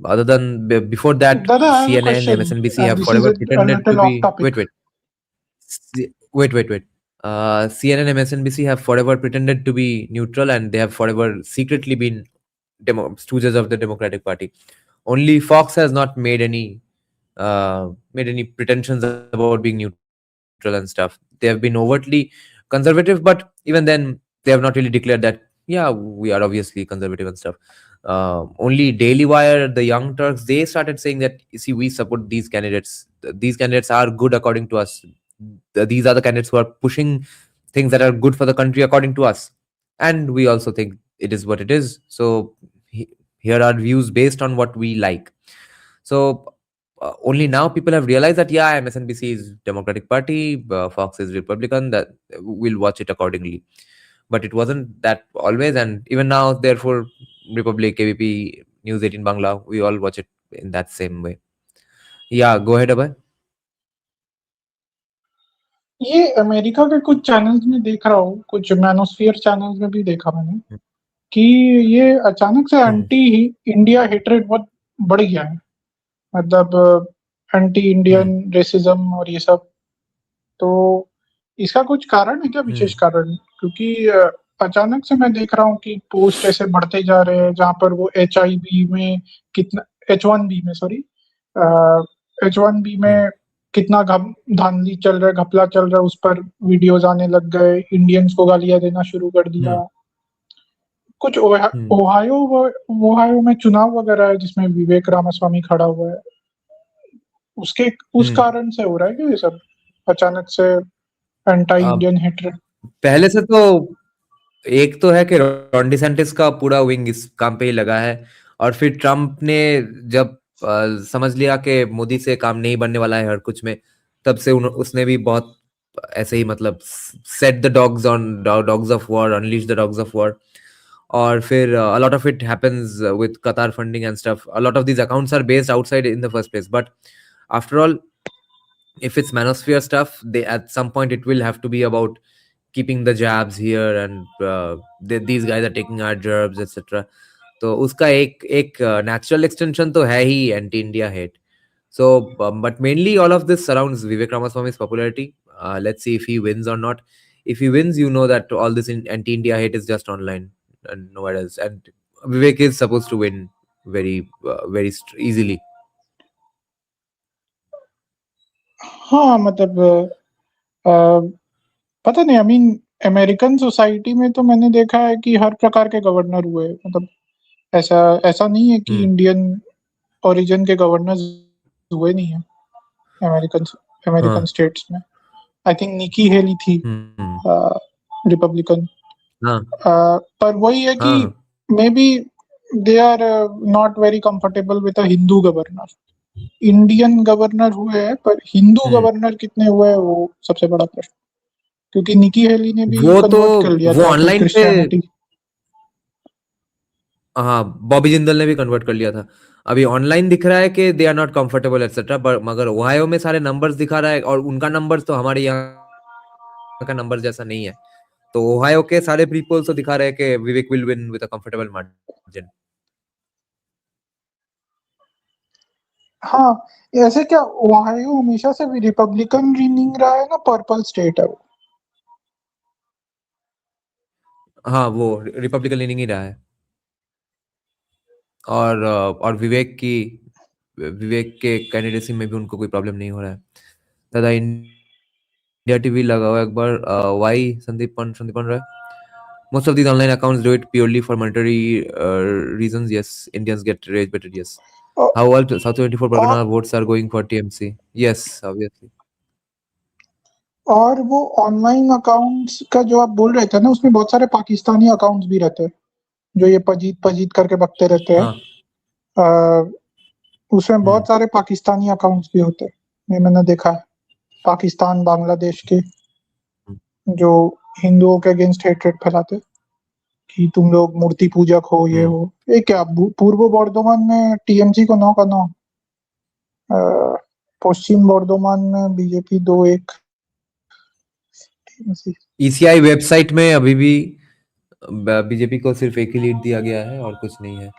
Other than before that, Dada, I have a CNN, question, MSNBC and have this is forever a pretended to little be. off topic. Wait. CNN, MSNBC have forever pretended to be neutral, and they have forever secretly been stooges of the Democratic Party. Only Fox has not made any pretensions about being neutral and stuff. They have been overtly conservative, but even then, they have not really declared that, yeah, we are obviously conservative and stuff. Only Daily Wire, the Young Turks, they started saying that, you see, we support these candidates. These candidates are good according to us. these are the candidates who are pushing things that are good for the country according to us, and we also think it is what it is. So here are views based on what we like. So only now people have realized that yeah, MSNBC is Democratic Party, Fox is Republican, that we'll watch it accordingly. But it wasn't that always, and even now, therefore, Republic, KBP, News 18 Bangla, we all watch it in that same way. Yeah, go ahead, Abhay. ये America के कुछ channels में देख रहा हूँ, कुछ मैनोस्फीयर channels में भी देखा मैंने कि ये अचानक से एंटी इंडिया हेट्रेड बहुत बढ़ गया है, मतलब एंटी इंडियन रेसिज्म और ये सब। तो इसका कुछ कारण है क्या, विशेष कारण? क्योंकि अचानक से मैं देख रहा हूँ कि पोस्ट ऐसे बढ़ते जा रहे हैं, जहाँ पर वो HIV में कितना, H1B में, सॉरी, H1B में कितना धांधली चल रहा है, घपला चल रहा है, उस पर वीडियोस आने लग गए, इंडियंस को गालियां देना शुरू कर दिया। कुछ ओहायो में चुनाव वगैरह है जिसमें विवेक रामास्वामी खड़ा हुआ है, उसके उस कारण से हो रहा है क्या ये सब, अचानक से एंटी इंडियन हेट्रेड? पहले से तो एक तो है कि रॉन डिसेंटिस का पूरा विंग इस काम पे ही लगा है, और फिर ट्रम्प ने जब समझ लिया कि मोदी से काम नहीं बनने वाला है हर कुछ में, तब से उसने भी बहुत ऐसे ही मतलब set the dogs of war, unleash the dogs of war. और फिर a lot of it happens with Qatar funding and stuff. A lot of these accounts are based outside in the first place, but after all, if it's manosphere stuff, they at some point it will have to be about keeping the jabs here, and these guys are taking our jabs, etc. तो उसका एक natural extension तो है ही anti-India hate. So, but mainly all of this surrounds Vivek Ramaswamy's popularity. Let's see if he wins or not. If he wins, you know that all this anti-India hate is just online and nowhere else. And Vivek is supposed to win very easily. हाँ, मतलब पता नहीं, I mean American society में तो मैंने देखा है कि हर प्रकार के गवर्नर हुए, मतलब ऐसा नहीं है कि इंडियन ओरिजिन के गवर्नर्स हुए नहीं है अमेरिकन स्टेट्स में। आई थिंक निकी हेली थी रिपब्लिकन, पर वही है कि may be they are not very comfortable with a Hindu governor. Indian governor हुए हैं, पर हिंदू गवर्नर कितने हुए हैं वो सबसे बड़ा प्रश्न, क्योंकि निकी हेली ने भी कन्वर्ट कर लिया था क्रिश्चियनिटी। हाँ, बॉबी जिंदल ने भी कन्वर्ट कर लिया था। अभी ऑनलाइन दिख रहा है कि they are not comfortable etcetera, मगर ओहायो में सारे नंबर्स दिखा रहा है, और उनका नंबर्स तो हमारे यहाँ का नंबर जैसा नहीं है। तो ओहायो के सारे प्री पोल्स तो दिखा रहे हैं कि Vivek will win with a comfortable margin. हाँ, ऐसे क्या ओहायो हमेशा से भी रिपब्लिकन लीनिंग रहा है ना, पर्पल स्टेट है वो? हाँ, वो रिपब्लिकन लीनिंग ही रहा है, और विवेक के कैंडिडेसी में भी उनको कोई प्रॉब्लम नहीं हो रहा है। दादा इंडिया टीवी लगा हुआ एक बार, वाई Sandipan Roy, most of these online accounts do it purely for monetary reasons. Yes, Indians get rage baited. Yes. How all South 24 Pargana votes are going for TMC? Yes, obviously. और वो ऑनलाइन अकाउंट्स का जो आप बोल रहे थे ना, उसमें बहुत सारे पाकिस्तानी अकाउंट्स भी रहते हैं जो ये पजीत करके बकते रहते हैं। उसमें बहुत सारे पाकिस्तानी अकाउंट्स भी होते हैं, मैंने देखा है, पाकिस्तान बांग्लादेश के, जो हिंदुओं के अगेंस्ट हेट्रेड फैलाते कि तुम लोग मूर्ति पूजक हो, ये हो। ये क्या पूर्व बर्धमान में टीएमसी को 9 का 9, पश्चिम बर्धमान में बीजेपी 2-1। ईसीआई वेबसाइट में अभी भी बीजेपी को सिर्फ एक ही लीड दिया गया है और कुछ नहीं है।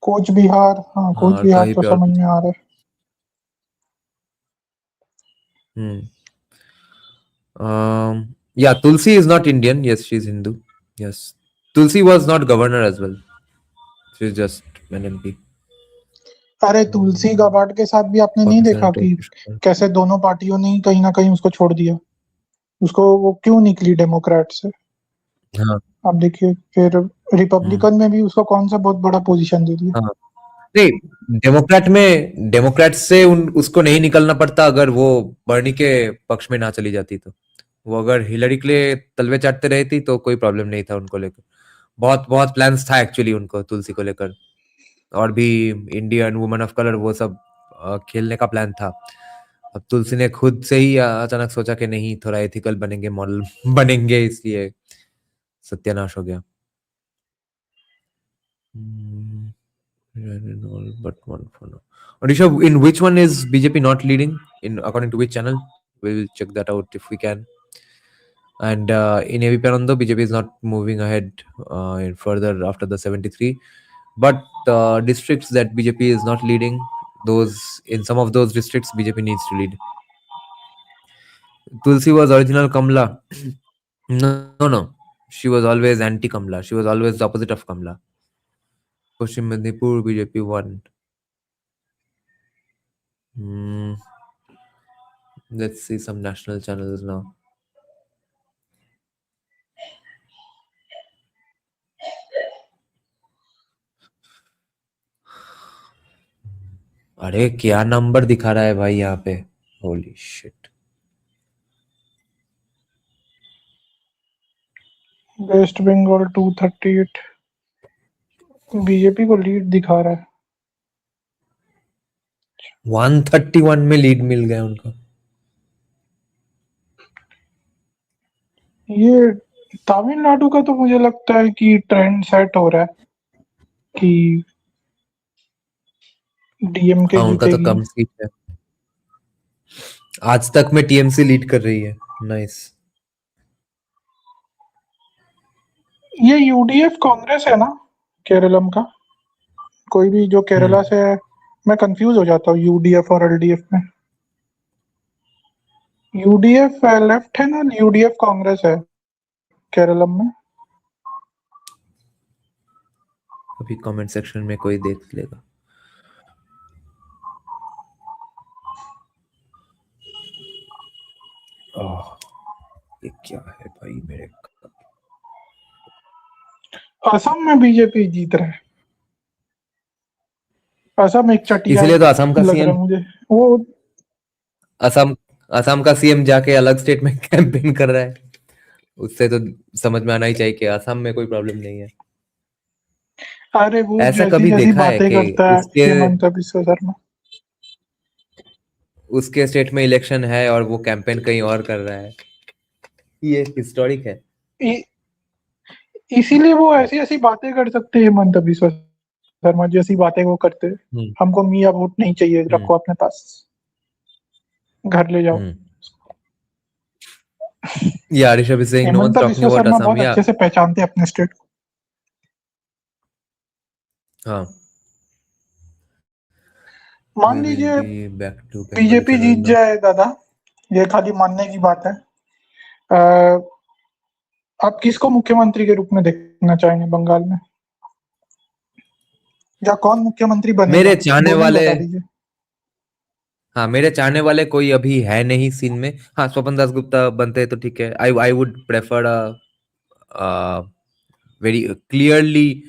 कोच बिहार, हाँ, कोच बिहार तो समझ में आ रहा है। Yeah, Tulsi is not Indian. Yes, she's Hindu. Yes, Tulsi was not governor as well. She's just an MP. अरे तुलसी गाबार्ड के साथ भी आपने नहीं देखा कि कैसे दोनों पार्टियों ने कहीं ना कहीं उसको छोड़ दिया, उसको वो क्यों निकली डेमोक्रेट से। हाँ, आप देखिए, फिर रिपब्लिकन में भी उसको कौन सा बहुत बड़ा पोजीशन दे दिया। नहीं, डेमोक्रेट से उसको नहीं निकलना पड़ता अगर वो बर्नी के पक्ष में ना चली जाती तो। वो अगर हिलरी के लिए तलवे चाटते रहती तो कोई प्रॉब्लम नहीं था उनको लेकर। बहुत बहुत प्लान्स था एक्चुअली उनको तुलसी को लेकर, और भी इंडियन वुमन ऑफ कलर वो सब खेलने का प्लान था। अब तुलसी ने खुद से ही अचानक सोचा कि नहीं, थोड़ा एथिकल बनेंगे, मॉडल बनेंगे, इसलिए सत्यानाश हो गया। All but one for now. Odisha, in which one is BJP not leading? In according to which channel? We will check that out if we can. And in AVP Anando, BJP is not moving ahead in further after the 73. But districts that BJP is not leading, those in some of those districts BJP needs to lead. Tulsi was original Kamla. No. She was always anti-Kamla. She was always the opposite of Kamla. Paschim Medinipur, BJP won. Let's see some national channels now. अरे क्या number दिखा रहा है भाई यहाँ पे, holy shit. West Bengal 238 BJP को lead दिखा रहा है। 131 में लीड मिल गया उनको। ये तमिलनाडु का तो मुझे लगता है कि ट्रेंड सेट हो रहा है कि डीएमके उनका तो कम सीट है। आज तक में टीएमसी लीड कर रही है। नाइस। ये यूडीएफ कांग्रेस है ना केरलम का? कोई भी जो केरला से है, मैं कंफ्यूज हो जाता हूँ यूडीएफ और एलडीएफ में। यूडीएफ लेफ्ट है ना, यूडीएफ कांग्रेस है केरलम में। अभी कमेंट सेक्शन में कोई देख लेगा। ये क्या है भाई मेरे। असम में बीजेपी जीत रहा है। असम एक चटिया इसलिए तो असम का लग सीएम, रहा है मुझे वो। असम का सीएम जाके अलग स्टेट में कैंपेन कर रहा है। उससे तो समझ में आना ही चाहिए कि असम में कोई प्रॉब्लम नहीं है। अरे वो ऐसा जैसी कभी जैसी देखा है बातें कि करता है हेमंत बिस्वा शर्मा। उसके स्टेट में इलेक्शन है और वो कैंपेन कहीं और कर रहा है। ये हिस्टोरिक है। इसीलिए वो ऐसी ऐसी बातें कर सकते हैं हेमंत बिस्वा शर्मा, जैसी बातें वो करते हैं। हमको मियाँ वोट नहीं चाहिए, रखो अपने पास, घर ले जाओ। Yeah, Rishabh is saying no one's Hemant talking Biswa about Sharma Assam. बहुत Yeah. अच्छे से पहचानते हैं अपने स्टेट को। हाँ। मान लीजिए बीजेपी जीत जाए दादा, ये खाली मानने की बात है। आप किसको मुख्यमंत्री के रूप में देखना चाहेंगे बंगाल में, या कौन मुख्यमंत्री बनेगा? मेरे चाहने वाले, बता दीजिए। हाँ मेरे चाहने वाले कोई अभी है नहीं सीन में। हाँ स्वपन दास गुप्ता बनते तो ठीक है। I would prefer very clearly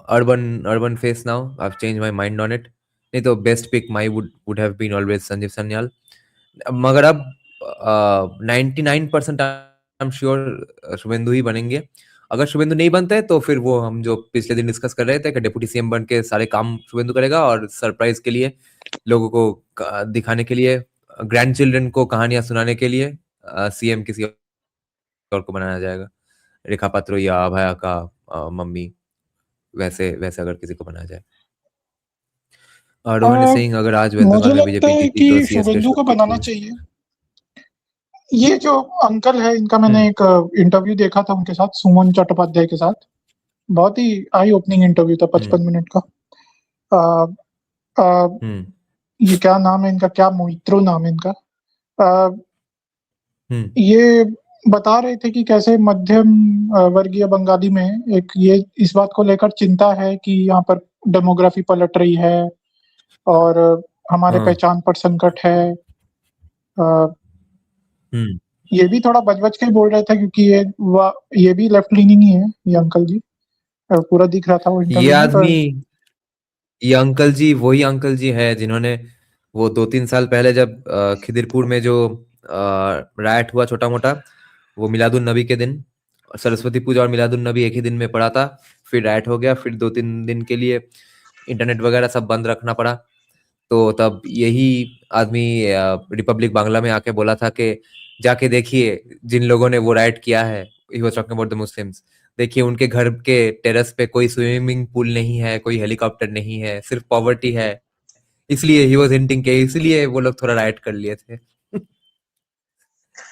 urban face now. I've changed my mind on it. नहीं तो best pick my would have been always Sanjeev Sanyal. मगर अब 99% आई एम श्योर शुभेंदु ही बनेंगे। अगर शुभेंदु नहीं बनते तो फिर वो हम जो पिछले दिन डिस्कस कर रहे थे कि डिप्टी सीएम बन के सारे काम शुभेंदु करेगा और सरप्राइज के लिए लोगों को दिखाने के लिए, ग्रैंड चिल्ड्रन को कहानियां सुनाने के लिए सीएम किसी और को बनाया जाएगा। रेखा पात्रो या अभया का मम्मी, वैसे अगर किसी को बनाया जाए। रोहन सिंह, अगर आज वेस्ट बंगाल में बीजेपी जीती तो शुभेंदु को बनाना चाहिए। ये जो अंकल है इनका मैंने एक इंटरव्यू देखा था उनके साथ, सुमन चट्टोपाध्याय के साथ। बहुत ही आई ओपनिंग इंटरव्यू था, 55 मिनट का। ये क्या नाम है इनका, क्या मोइत्रो नाम है इनका। ये बता रहे थे कि कैसे मध्यम वर्गीय बंगाली में एक ये इस बात को लेकर चिंता है कि यहाँ पर डेमोग्राफी पलट रही है और हमारे पहचान पर संकट है। ये भी थोड़ा बच के बोल रहे थे क्योंकि ये भी लेफ्ट लीनिंग ही है ये अंकल जी, पूरा दिख रहा था वो इंटरव्यू में। ये अंकल जी वही अंकल जी है जिन्होंने वो 2-3 साल पहले जब खिदिरपुर में जो राइट हुआ छोटा मोटा, वो मिलादुन नबी के दिन, सरस्वती पूजा और मिलादुन नबी एक ही दिन में पड़ा था, फिर राइट हो गया, फिर 2-3 दिन के लिए इंटरनेट वगैरह सब बंद रखना पड़ा। तो तब यही आदमी रिपब्लिक बांग्ला में आके बोला था कि जाके देखिए जिन लोगों ने वो राइट किया है, he was talking about the Muslims, देखिए उनके घर के टेरेस पे कोई स्विमिंग पूल नहीं है, कोई हेलीकॉप्टर नहीं है, सिर्फ पॉवर्टी है, इसलिए ही वाज हिंटिंग के इसलिए वो लोग थोड़ा राइट कर लिए थे।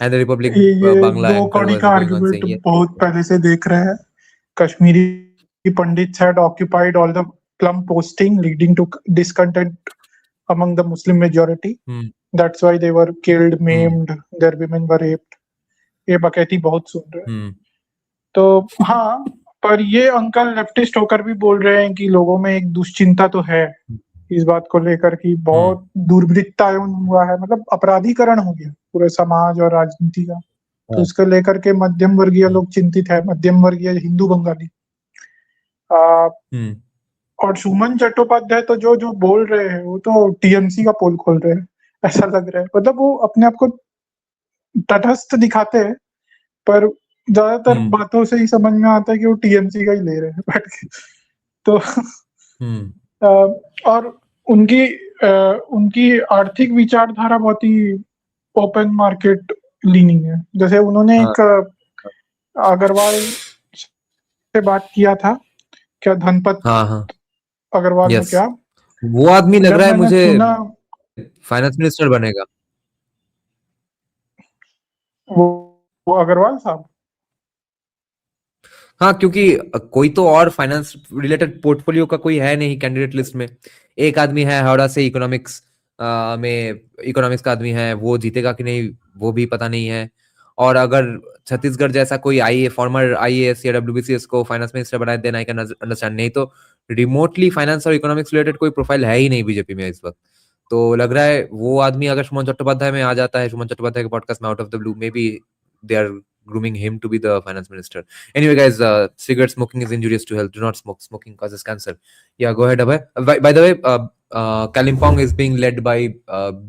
एंड द रिपब्लिक ये बांग्ला दो एंकर कौड़ी वाज का गोइंग ऑन आर्गुमेंट सेइंग बहुत पहले से देख रहे हैं। Kashmiri Pandits had occupied all the plum posting, leading to discontent among the Muslim majority. That's why they were killed, maimed, their women were raped. ये बकैती बहुत सुन रहे हैं। तो हाँ, पर ये अंकल लेफ्टिस्ट होकर भी बोल रहे हैं कि लोगों में एक दुश्चिंता तो है इस बात को लेकर कि बहुत दुर्वृत्तायन हुआ है, मतलब अपराधीकरण हो गया पूरे समाज और राजनीति का। तो इसको लेकर के मध्यम वर्गीय लोग चिंतित है, मध्यम वर्गीय हिंदू बंगाली। और सुमन चट्टोपाध्याय तो जो जो बोल रहे हैं वो तो टीएमसी का पोल खोल रहे हैं, ऐसा लग रहा है। मतलब वो अपने आप को तटस्थ दिखाते हैं, पर ज्यादातर बातों से ही समझ में आता है कि वो टीएमसी का ही ले रहे हैं बैठ के। तो और उनकी उनकी आर्थिक विचारधारा बहुत ही ओपन मार्केट लीनिंग है। जैसे उन्होंने एक अग्रवाल से बात किया था, क्या धनपत अग्रवाल ने क्या, वो आदमी लग रहा है मुझे फाइनेंस मिनिस्टर बनेगा। वो अग्रवाल साहब, हाँ, क्योंकि कोई तो और फाइनेंस रिलेटेड पोर्टफोलियो का कोई है नहीं कैंडिडेट लिस्ट में। एक आदमी है हावड़ा से इकोनॉमिक्स में, इकोनॉमिक्स का आदमी है, वो जीतेगा कि नहीं वो भी पता नहीं है। और अगर छत्तीसगढ़ जैसा कोई फॉर्मर आईएएस या डब्ल्यूबीसीएस को फाइनेंस मिनिस्टर बनाए, देन आई कैन अंडरस्टैंड। नहीं तो रिमोटली फाइनेंस और इकोनॉमिक्स रिलेटेड कोई प्रोफाइल है ही नहीं बीजेपी में इस वक्त। तो लग रहा है वो आदमी अगर सुमन चट्टोपाध्याय में आ जाता है, सुमन चट्टोपाध्याय के पॉडकास्ट में out of the blue, may be they are grooming him to be the finance minister. Anyway, guys, cigarette smoking is injurious to health. Do not smoke. Smoking causes cancer. Yeah, go ahead, Abhay. By the way, Kalimpong is being led by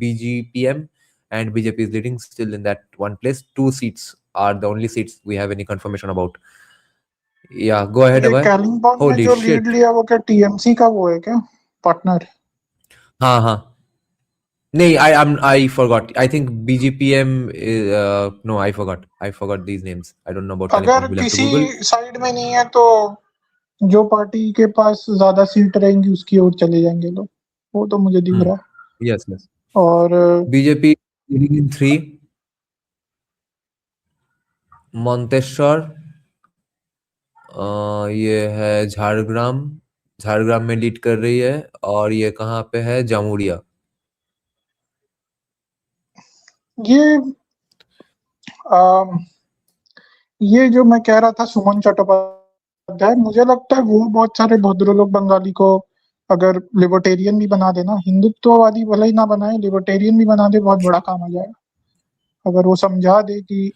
BGPM, and BJP is leading still in that one place. 2 seats are the only seats we have any confirmation about. Yeah, go ahead, Abhay. Kalimpong में जो lead लिया वो क्या TMC का वो है क्या partner? हाँ। नहीं, I forgot. I think BGPM no, I forgot these names. I don't know about अगर किसी साइड में नहीं है तो जो पार्टी के पास ज्यादा सीट रहेंगी उसकी ओर चले जाएंगे लोग, वो तो मुझे दिख रहा है। Yes. और बीजेपी leading in 3, मंतेश्वर, ये है झारग्राम में लीड कर रही है, और ये कहाँ पे है, जामुड़िया। ये जो मैं कह रहा था सुमन चट्टोपाध्याय, मुझे लगता है वो बहुत सारे भद्र लोग बंगाली को अगर लिबर्टेरियन भी बना देना, हिंदुत्ववादी भले ही ना बनाए, लिबर्टेरियन भी बना दे, बहुत बड़ा काम हो जाएगा। अगर वो समझा दे कि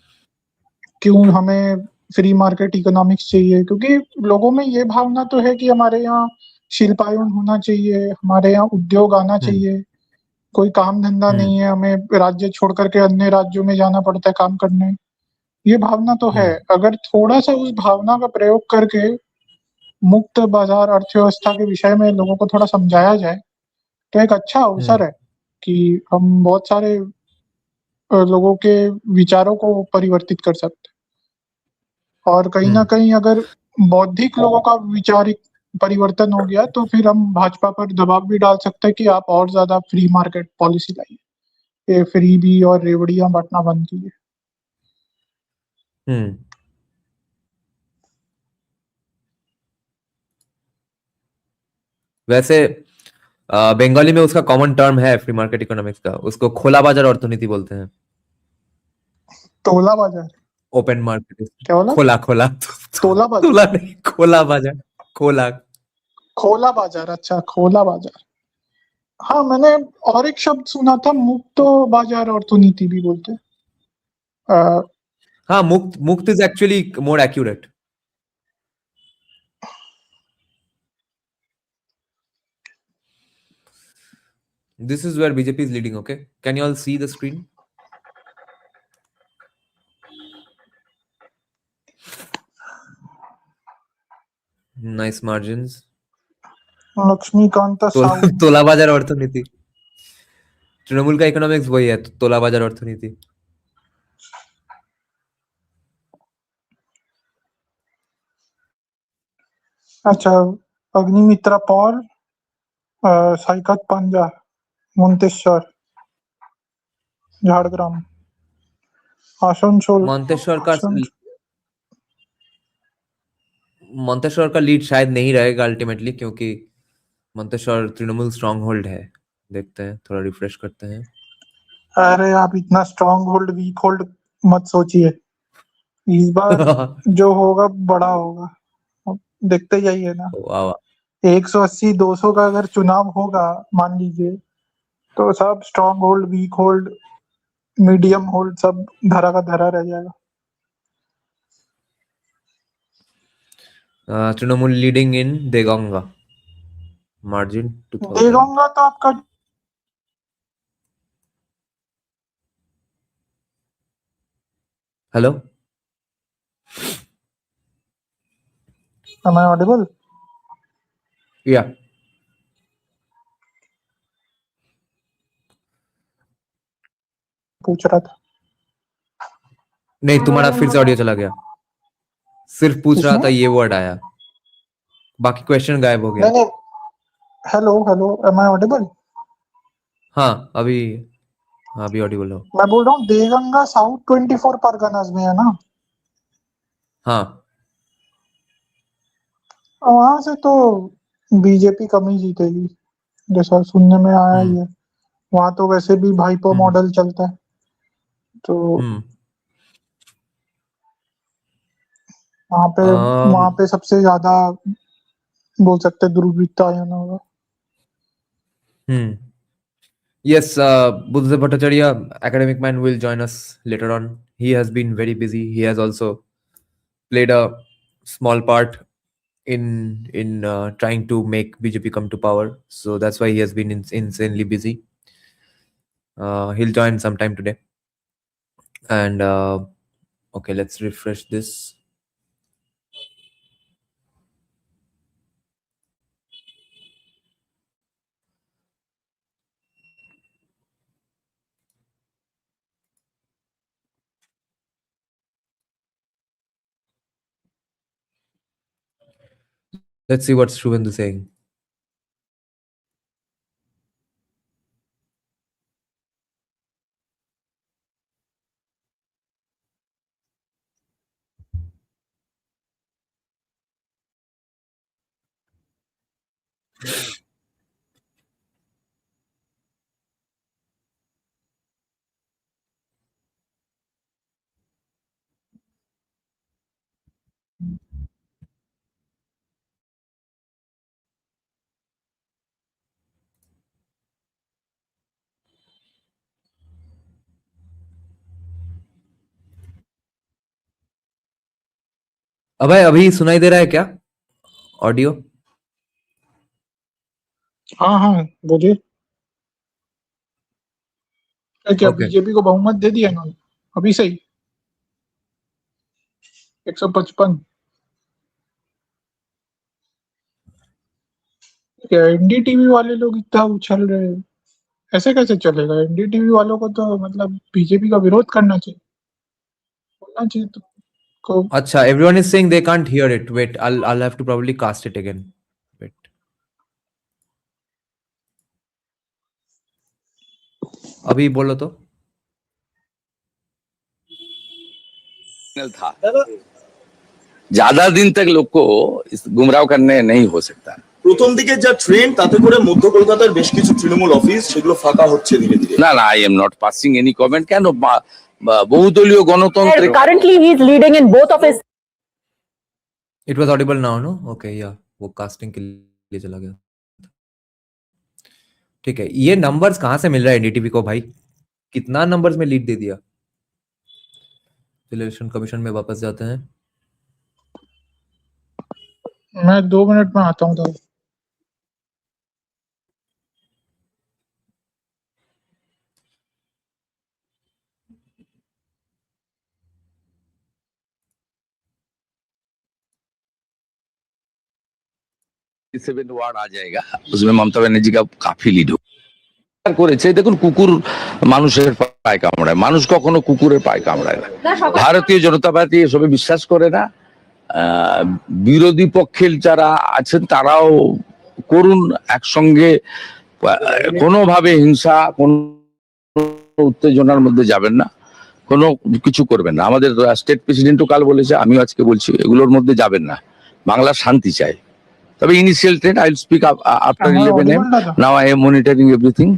क्यों हमें फ्री मार्केट इकोनॉमिक्स चाहिए, क्योंकि लोगों में ये भावना तो है कि हमारे यहाँ शिल्पायन होना चाहिए, हमारे यहाँ उद्योग आना चाहिए, कोई काम धंधा नहीं है, हमें राज्य छोड़ करके अन्य राज्यों में जाना पड़ता है काम करने, ये भावना तो है। अगर थोड़ा सा उस भावना का प्रयोग करके मुक्त बाजार अर्थव्यवस्था के विषय में लोगों को थोड़ा समझाया जाए तो एक अच्छा अवसर है कि हम बहुत सारे लोगों के विचारों को परिवर्तित कर सकते हैं। और कहीं ना कहीं अगर बौद्धिक लोगों का विचारिक परिवर्तन हो गया तो फिर हम भाजपा पर दबाव भी डाल सकते हैं कि आप और ज्यादा फ्री मार्केट पॉलिसी लाइए, ये फ्री भी और रेवड़ियां बांटना बंद कीजिए। वैसे बंगाली में उसका कॉमन टर्म है फ्री मार्केट इकोनॉमिक्स का, उसको खोला बाजार अर्थनीति बोलते हैं। तोला बाजार, ओपन मार्केट, क्या बोला? खोला तोला बाजार, तोला नहीं, खोला बाजार, खोला बाजार, अच्छा खोला बाजार। हाँ, मैंने और एक शब्द सुना था, मुक्त बाजार अर्थनीति भी बोलते हैं। हाँ, मुक्त is actually more accurate. This is where BJP is leading. Okay, can you all see the screen? Nice margins. Laxmikant Sahu तोला बाजार अर्थनीति, तृणमूल का इकोनॉमिक्स वही है, तोला बाजार अर्थनीति. अच्छा, अग्निमित्रा पॉल, साइकत पंजा, मुंतेश्वर, झाड़ग्राम, आसनसोल. मंतेश्वर का लीड शायद नहीं रहेगा अल्टीमेटली, क्योंकि मंतेश्वर तृणमूल स्ट्रॉन्ग होल्ड है. देखते हैं, थोड़ा रिफ्रेश करते हैं. अरे आप इतना स्ट्रॉन्ग होल्ड वीक होल्ड मत सोचिए, इस बार जो होगा बड़ा होगा, देखते जाइए ना. वाह, 180-200 का अगर चुनाव होगा मान लीजिए, तो सब strong hold weak hold medium hold सब धरा का धरा रह जाएगा. Trinamool leading in Deganga, margin 2000. Deganga तो आपका हेलो, am I audible? या पूछ रहा था. नहीं, तुम्हारा फिर से ऑडियो चला गया. सिर्फ पूछ रहा था, ये वर्ड आया, बाकी क्वेश्चन गायब हो गया. नहीं, hello hello, am I audible? हाँ, अभी ऑडिबल हो. मैं बोल रहा हूँ देगंगा साउथ 24 परगनास में है ना. हाँ, वहां से तो बीजेपी कम ही जीतेगी, जैसा सुनने में आया ही है. वहां तो वैसे भी भाईपो मॉडल चलता है, तो वहां पे सबसे ज्यादा बोल सकते हैं दुर्वृत्ता आयन होगा. Yes, Buddha Bhattacharya, academic man, will join us later on. He has been very busy. He has also played a small part in trying to make BJP come to power. So that's why he has been insanely busy. He'll join sometime today. And okay, let's refresh this. Let's see what Shubhendu is saying. अभय, अभी सुनाई दे रहा है क्या audio? हाँ हाँ बोलिए. क्या Okay. BJP को बहुमत दे दिया इन्होंने अभी से ही? 155. क्या एनडीटीवी वाले लोग इतना उछल रहे हैं, ऐसे कैसे चलेगा? एनडीटीवी वालों को तो मतलब बीजेपी का विरोध करना चाहिए, बोलना चाहिए तो को. अच्छा, everyone is saying they can't hear it. Wait, I'll have to probably cast it again. Wait. अभी बोलो तो. था ज्यादा दिन तक लोग को गुमराह करने नहीं हो सकता. প্রথম দিকে যা ট্রেন, তাতে করে মধ্য কলকাতার বেশ কিছু তৃণমূল অফিস সেগুলো ফাঁকা হচ্ছে ধীরে ধীরে. না না, I am not passing any comment. কেন বহুদলীয় গণতন্ত্রে currently he is leading in both of his. It was audible now, no? Okay, yeah, वो कास्टिंग के लिए चला गया. ठीक है, ये नंबर्स कहाँ से मिल रहा है एनडीटीवी को भाई? कितना नंबर्स में लीड दे दिया? इलेक्शन कमीशन में वापस जाते हैं. मैं 2 मिनट में आता हूँ. 7 वार्ड आ जाएगा, उसमें ममता बनर्जी का काफी लीड हो করেছে। দেখুন, কুকুর মানুষের পায়ে কামড়ায়, মানুষ কখনো কুকুরের পায়ে কামড়ায় না। ভারতীয় জনতা পার্টি এসবে বিশ্বাস করে না। বিরোধী পক্ষের যারা আছেন তারাও করুন, একসঙ্গে কোনোভাবে হিংসা, কোন উত্তেজনার মধ্যে যাবেন না, কোনো কিছু করবেন না। আমাদের স্টেট প্রেসিডেন্টও কাল বলেছে, আমিও আজকে বলছি, এগুলোর মধ্যে যাবেন না। বাংলা শান্তি চাই। তবে initial trend I will speak after 11 AM। Now I am monitoring everything.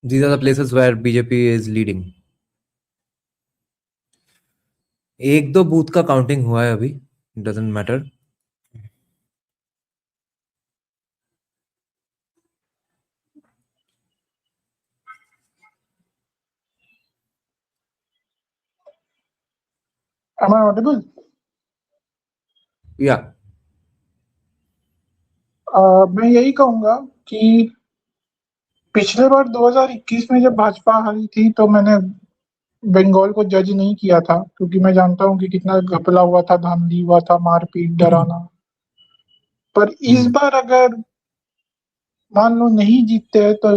These are the places where BJP is leading. एक दो बूथ का काउंटिंग हुआ है अभी, doesn't matter. Am I audible? या मैं यही कहूंगा कि पिछले बार 2021 में जब भाजपा हारी थी तो मैंने बंगाल को जज नहीं किया था, क्योंकि मैं जानता हूं कि कितना घपला हुआ था, धांधली हुआ था, मारपीट, डराना। पर इस बार अगर मान लो नहीं जीतते हैं तो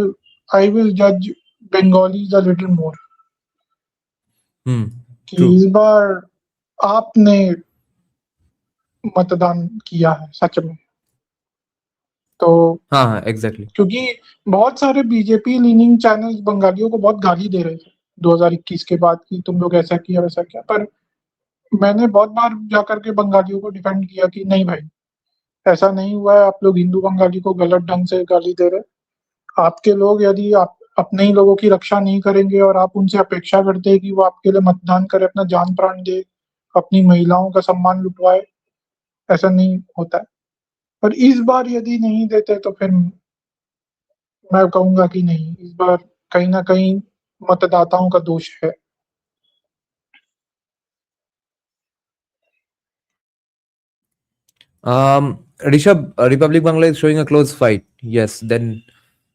आई विल जज बंगालीज अ लिटिल मोर, कि true. इस बार आपने मतदान किया है सच में। तो हाँ एग्जैक्टली। क्योंकि बहुत सारे बीजेपी लीनिंग चैनल्स बंगालियों को बहुत गाली दे रहे थे 2021 के बाद कि तुम लोग ऐसा किया वैसा किया, पर मैंने बहुत बार जाकर के बंगालियों को डिफेंड किया कि नहीं भाई, ऐसा नहीं हुआ है, आप लोग हिंदू बंगाली को गलत ढंग से गाली दे रहे। आपके लोग यदि आप अपने ही लोगों की रक्षा नहीं करेंगे और आप उनसे अपेक्षा करते हैं कि वो आपके लिए मतदान करे, अपना जान प्राण दे, अपनी महिलाओं का सम्मान लुटवाए, ऐसा नहीं होता है। पर इस बार यदि नहीं देते तो फिर मैं कहूंगा कि नहीं, इस बार कहीं ना कहीं मतदाताओं का दोष है। Rishabh, Republic Bangla is showing a close fight. Yes, then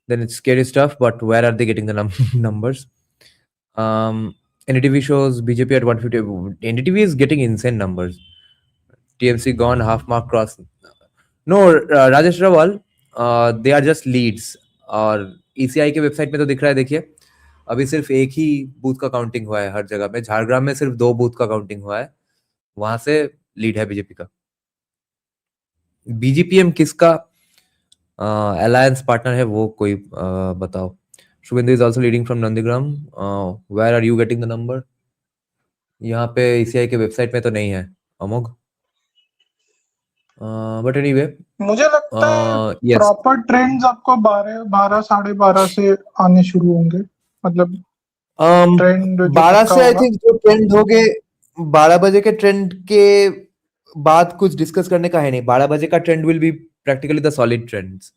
it's scary stuff. But where are they getting the numbers? NDTV shows BJP at 150. NDTV is getting insane numbers. TMC gone, half mark cross. No, Rajesh Rawal, they are just leads. और ECI के website में तो दिख रहा है, देखिए अभी सिर्फ एक ही बूथ का काउंटिंग हुआ है हर जगह में। झारग्राम में सिर्फ 2 बूथ का काउंटिंग हुआ है, वहां से लीड है बीजेपी का। बीजीपीएम किसका अलायंस पार्टनर है वो कोई बताओ। Suvendu is also leading from Nandigram. Where are you getting the number? यहाँ पे ईसीआई के वेबसाइट में तो नहीं है अमोघ, बट एनीवे मुझे लगता है प्रॉपर ट्रेंड्स आपको 12 साढ़े 12 से आने शुरू होंगे, मतलब ट्रेंड 12 से आई थिंक जो ट्रेंड हो गए 12 बजे के ट्रेंड के बाद कुछ डिस्कस करने का है नहीं। 12 बजे का trend will be practically the solid trends.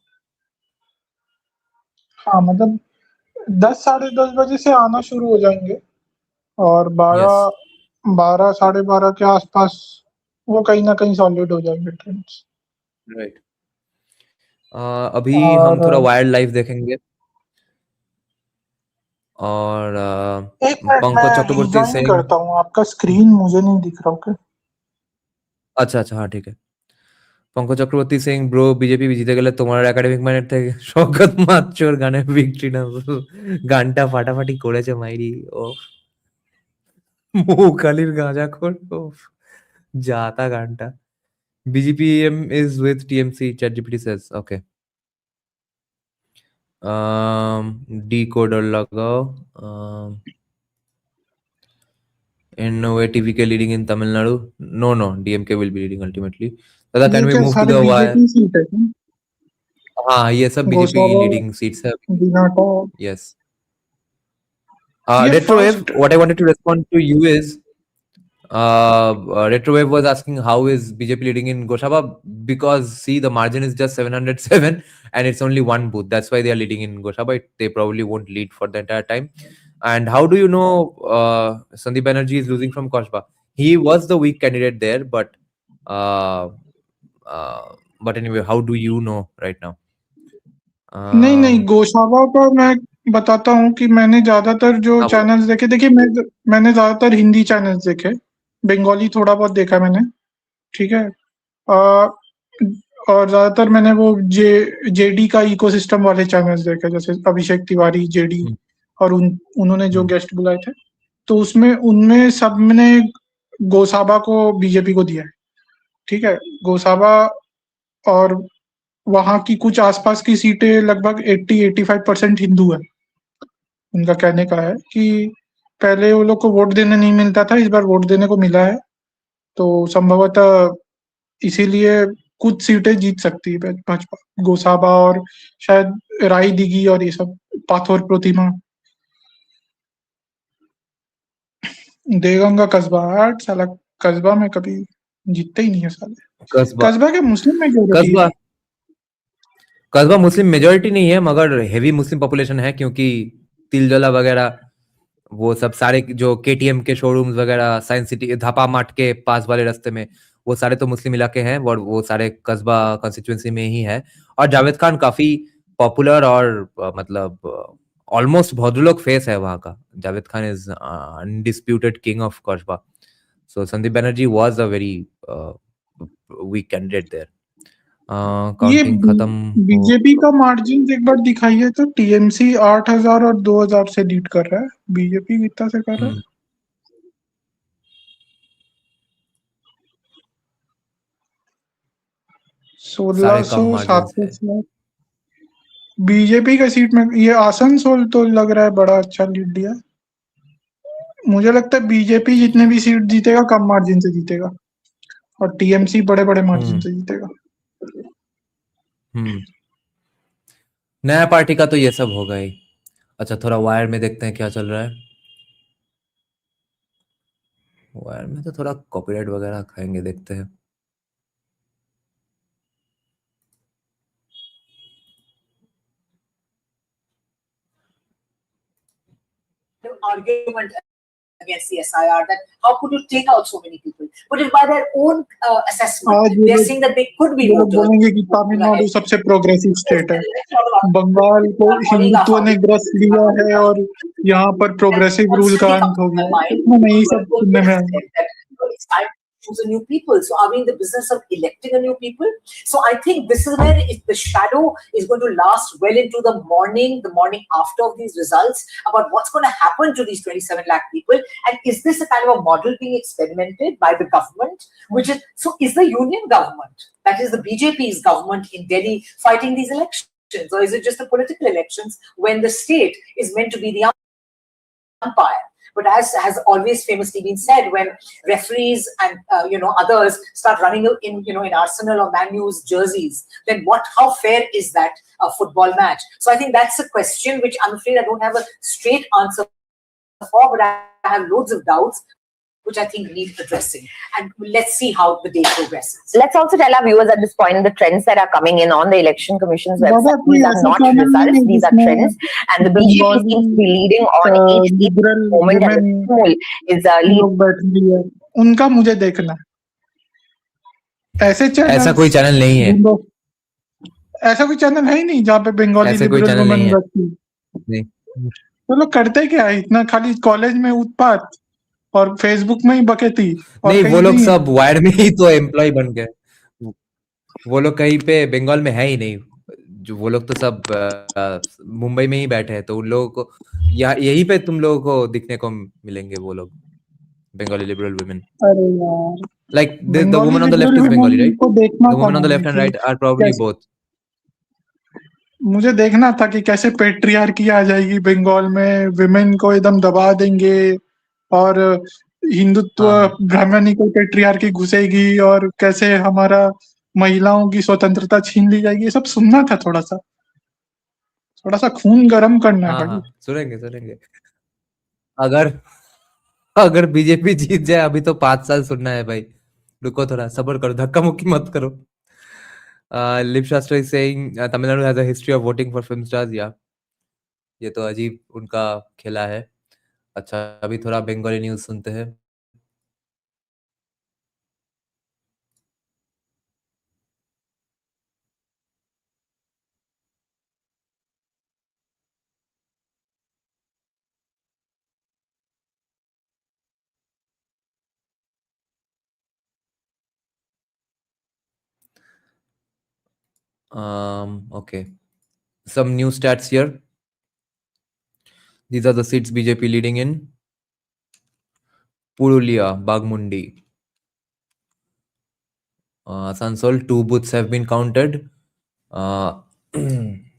हाँ, मतलब 10 साढ़े 10 बजे से आना शुरू हो जाएंगे और 12 साढ़े 12 के आसपास वो कहीं ना कहीं सॉलिड हो जाएंगे ट्रेंड्स। राइट। अभी हम थोड़ा वाइल्ड लाइफ देखेंगे और एक मिनट पंकज चक्रवर्ती मैं से करता हूँ, आपका स्क्रीन मुझे नहीं दिख रहा। ओके, अच्छा हाँ ठीक है। पंकज চক্রবর্তী সিং ব্রো বিজেপি জিতে গেলে তোমার একাডেমিক মাইনের থেকে শওকত মাতচোর গানে ভিক্টরি না গানটা ফাটাফাটি করেছে মাইরি। ও মৌকালির গাঁজাখোর, ও যাতা গানটা। BGPM is with TMC, ChatGPT says. Okay. Decoder लगाओ। In no way TVK leading in Tamil Nadu. No, DMK will be leading ultimately. Dada, can we move to the wire? हाँ ये सब बीजेपी लीडिंग सीट्स है। Yes. Retrowave, what I wanted to respond to you is Retrowave was asking how is BJP leading in Goshaba, because see the margin is just 707 and it's only one booth. That's why they are leading in Goshaba. They probably won't lead for the entire time. And how do you know Sandeep Banerjee is losing from Koshba? He was the weak candidate there, but but anyway, how do you know right now? नहीं गोसाबा का मैं बताता हूँ कि मैंने ज्यादातर जो हाँ, बोलो। चैनल्स देखे, देखिए मैंने ज्यादातर हिंदी चैनल्स देखे, बंगाली थोड़ा बहुत देखा मैंने, ठीक है। और ज्यादातर मैंने वो जेडी का इकोसिस्टम वाले चैनल्स देखे, जैसे अभिषेक तिवारी, जेडी, और उन्होंने जो गेस्ट बुलाए थे, तो उसमें उनमें सबने गोसाबा को बीजेपी को दिया है, ठीक है। गोसाबा और वहां की कुछ आसपास की सीटें लगभग 80-85% हिंदू है। उनका कहने का है कि पहले वो लोग को वोट देने नहीं मिलता था, इस बार वोट देने को मिला है, तो संभवतः इसीलिए कुछ सीटें जीत सकती है भाजपा, गोसाबा और शायद राई दिघी और ये सब, पाथौर प्रतिमा, देगंगा कस्बा। साला कस्बा में कभी जीतते ही नहीं है साले। कस्बा के मुस्लिम मेजॉरिटी है। कस्बा मुस्लिम मेजोरिटी नहीं है, मगर हेवी मुस्लिम पॉपुलेशन है, क्योंकि तिलजला वगैरह वो सब सारे जो केटीएम के शोरूम्स वगैरह, साइंस सिटी, धापा मार्ट के पास वाले रास्ते में, वो सारे तो मुस्लिम इलाके हैं, और वो सारे कस्बा कॉन्स्टिट्यूएंसी में ही है। और जावेद खान काफी पॉपुलर और मतलब ऑलमोस्ट भद्रलोक फेस है वहां का। Javed Khan is undisputed king of Kasba, so Sandeep Banerjee was a very weak candidate there. Counting खत्म बीजेपी का मार्जिन एक बार दिखाइए तो, टीएमसी 8,000 और 2,000 से लीड कर रहा है, बीजेपी कितना से कर रहा है? 1600, 700। बीजेपी का सीट में ये आसनसोल तो लग रहा है बड़ा अच्छा लीड दिया। मुझे लगता है बीजेपी जितने भी सीट जीतेगा कम मार्जिन से जीतेगा, और टीएमसी बड़े बड़े मार्जिन से जीतेगा। नया पार्टी का तो ये सब होगा ही। अच्छा, थोड़ा वायर में देखते हैं क्या चल रहा है। वायर में तो थोड़ा कॉपीराइट वगैरह खाएंगे, देखते हैं। Argument against the SIR, that how could you take out so many people? But if by their own assessment, they are saying that they could be voters. बोलेंगे कि तमिलनाडु सबसे प्रोग्रेसिव स्टेट है, बंगाल को हिंदुत्व ने ग्रस्त लिया है और यहाँ पर प्रोग्रेसिव रूल का अंत हो गया। नहीं, सब सुनने में आया। It's time to choose a new people. So are we in the business of electing a new people? So I think this is where the shadow is going to last well into the morning after of these results, about what's going to happen to these 27 lakh people. And is this a kind of a model being experimented by the government? Is the union government, that is the BJP's government in Delhi, fighting these elections? Or is it just the political elections when the state is meant to be the umpire? But as has always famously been said, when referees and others start running in Arsenal or Man U's jerseys, then how fair is that football match? So I think that's a question which I'm afraid I don't have a straight answer for, but I have loads of doubts which I think need addressing. And let's see how the day progresses. Let's also tell our viewers at this point the trends that are coming in on the Election Commission's website. These are not results, these are trends. And the BJP seems to be leading on each moment, and the poll is leading. उनका मुझे देखना, ऐसा कोई channel नहीं है, ऐसा कोई channel है ही नहीं जहाँ पे बंगाली लिबरल वुमेन रहती। तो लोग करते क्या है इतना, खाली कॉलेज में उत्पात और फेसबुक में ही बकेती। नहीं, वो लोग सब वायर में ही तो एम्प्लॉय बन गए, वो लोग कहीं पे बंगाल में है ही नहीं। जो वो लोग तो सब मुंबई में ही बैठे हैं, तो उन लोगों को यही पे तुम लोगों को दिखने को मिलेंगे वो लोग, बंगाली लिबरल वुमेन। अरे यार, like the woman on the left is Bengali, right? The woman on the left and right are probably both. मुझे देखना था कि कैसे पेट्रियार्की आ जाएगी बंगाल में, विमेन को एकदम दबा देंगे और हिंदुत्व ब्राह्मणिकल पेट्रियार्की घुसेगी और कैसे हमारा महिलाओं की स्वतंत्रता छीन ली जाएगी। ये सब सुनना था, थोड़ा सा खून गर्म करना है। सुनेंगे। अगर बीजेपी जीत जाए, अभी तो 5 साल सुनना है भाई, रुको थोड़ा सब्र करो, धक्का मुक्की मत करो। लिप शास्त्र is saying Tamil Nadu has a history of voting for film stars. या ये तो अजीब उनका खेला है। अच्छा, अभी थोड़ा बंगाली न्यूज़ सुनते हैं। Okay. Some new stats here. These are the seats BJP leading in. Purulia, Bagmundi. Asansol, 2 booths have been counted.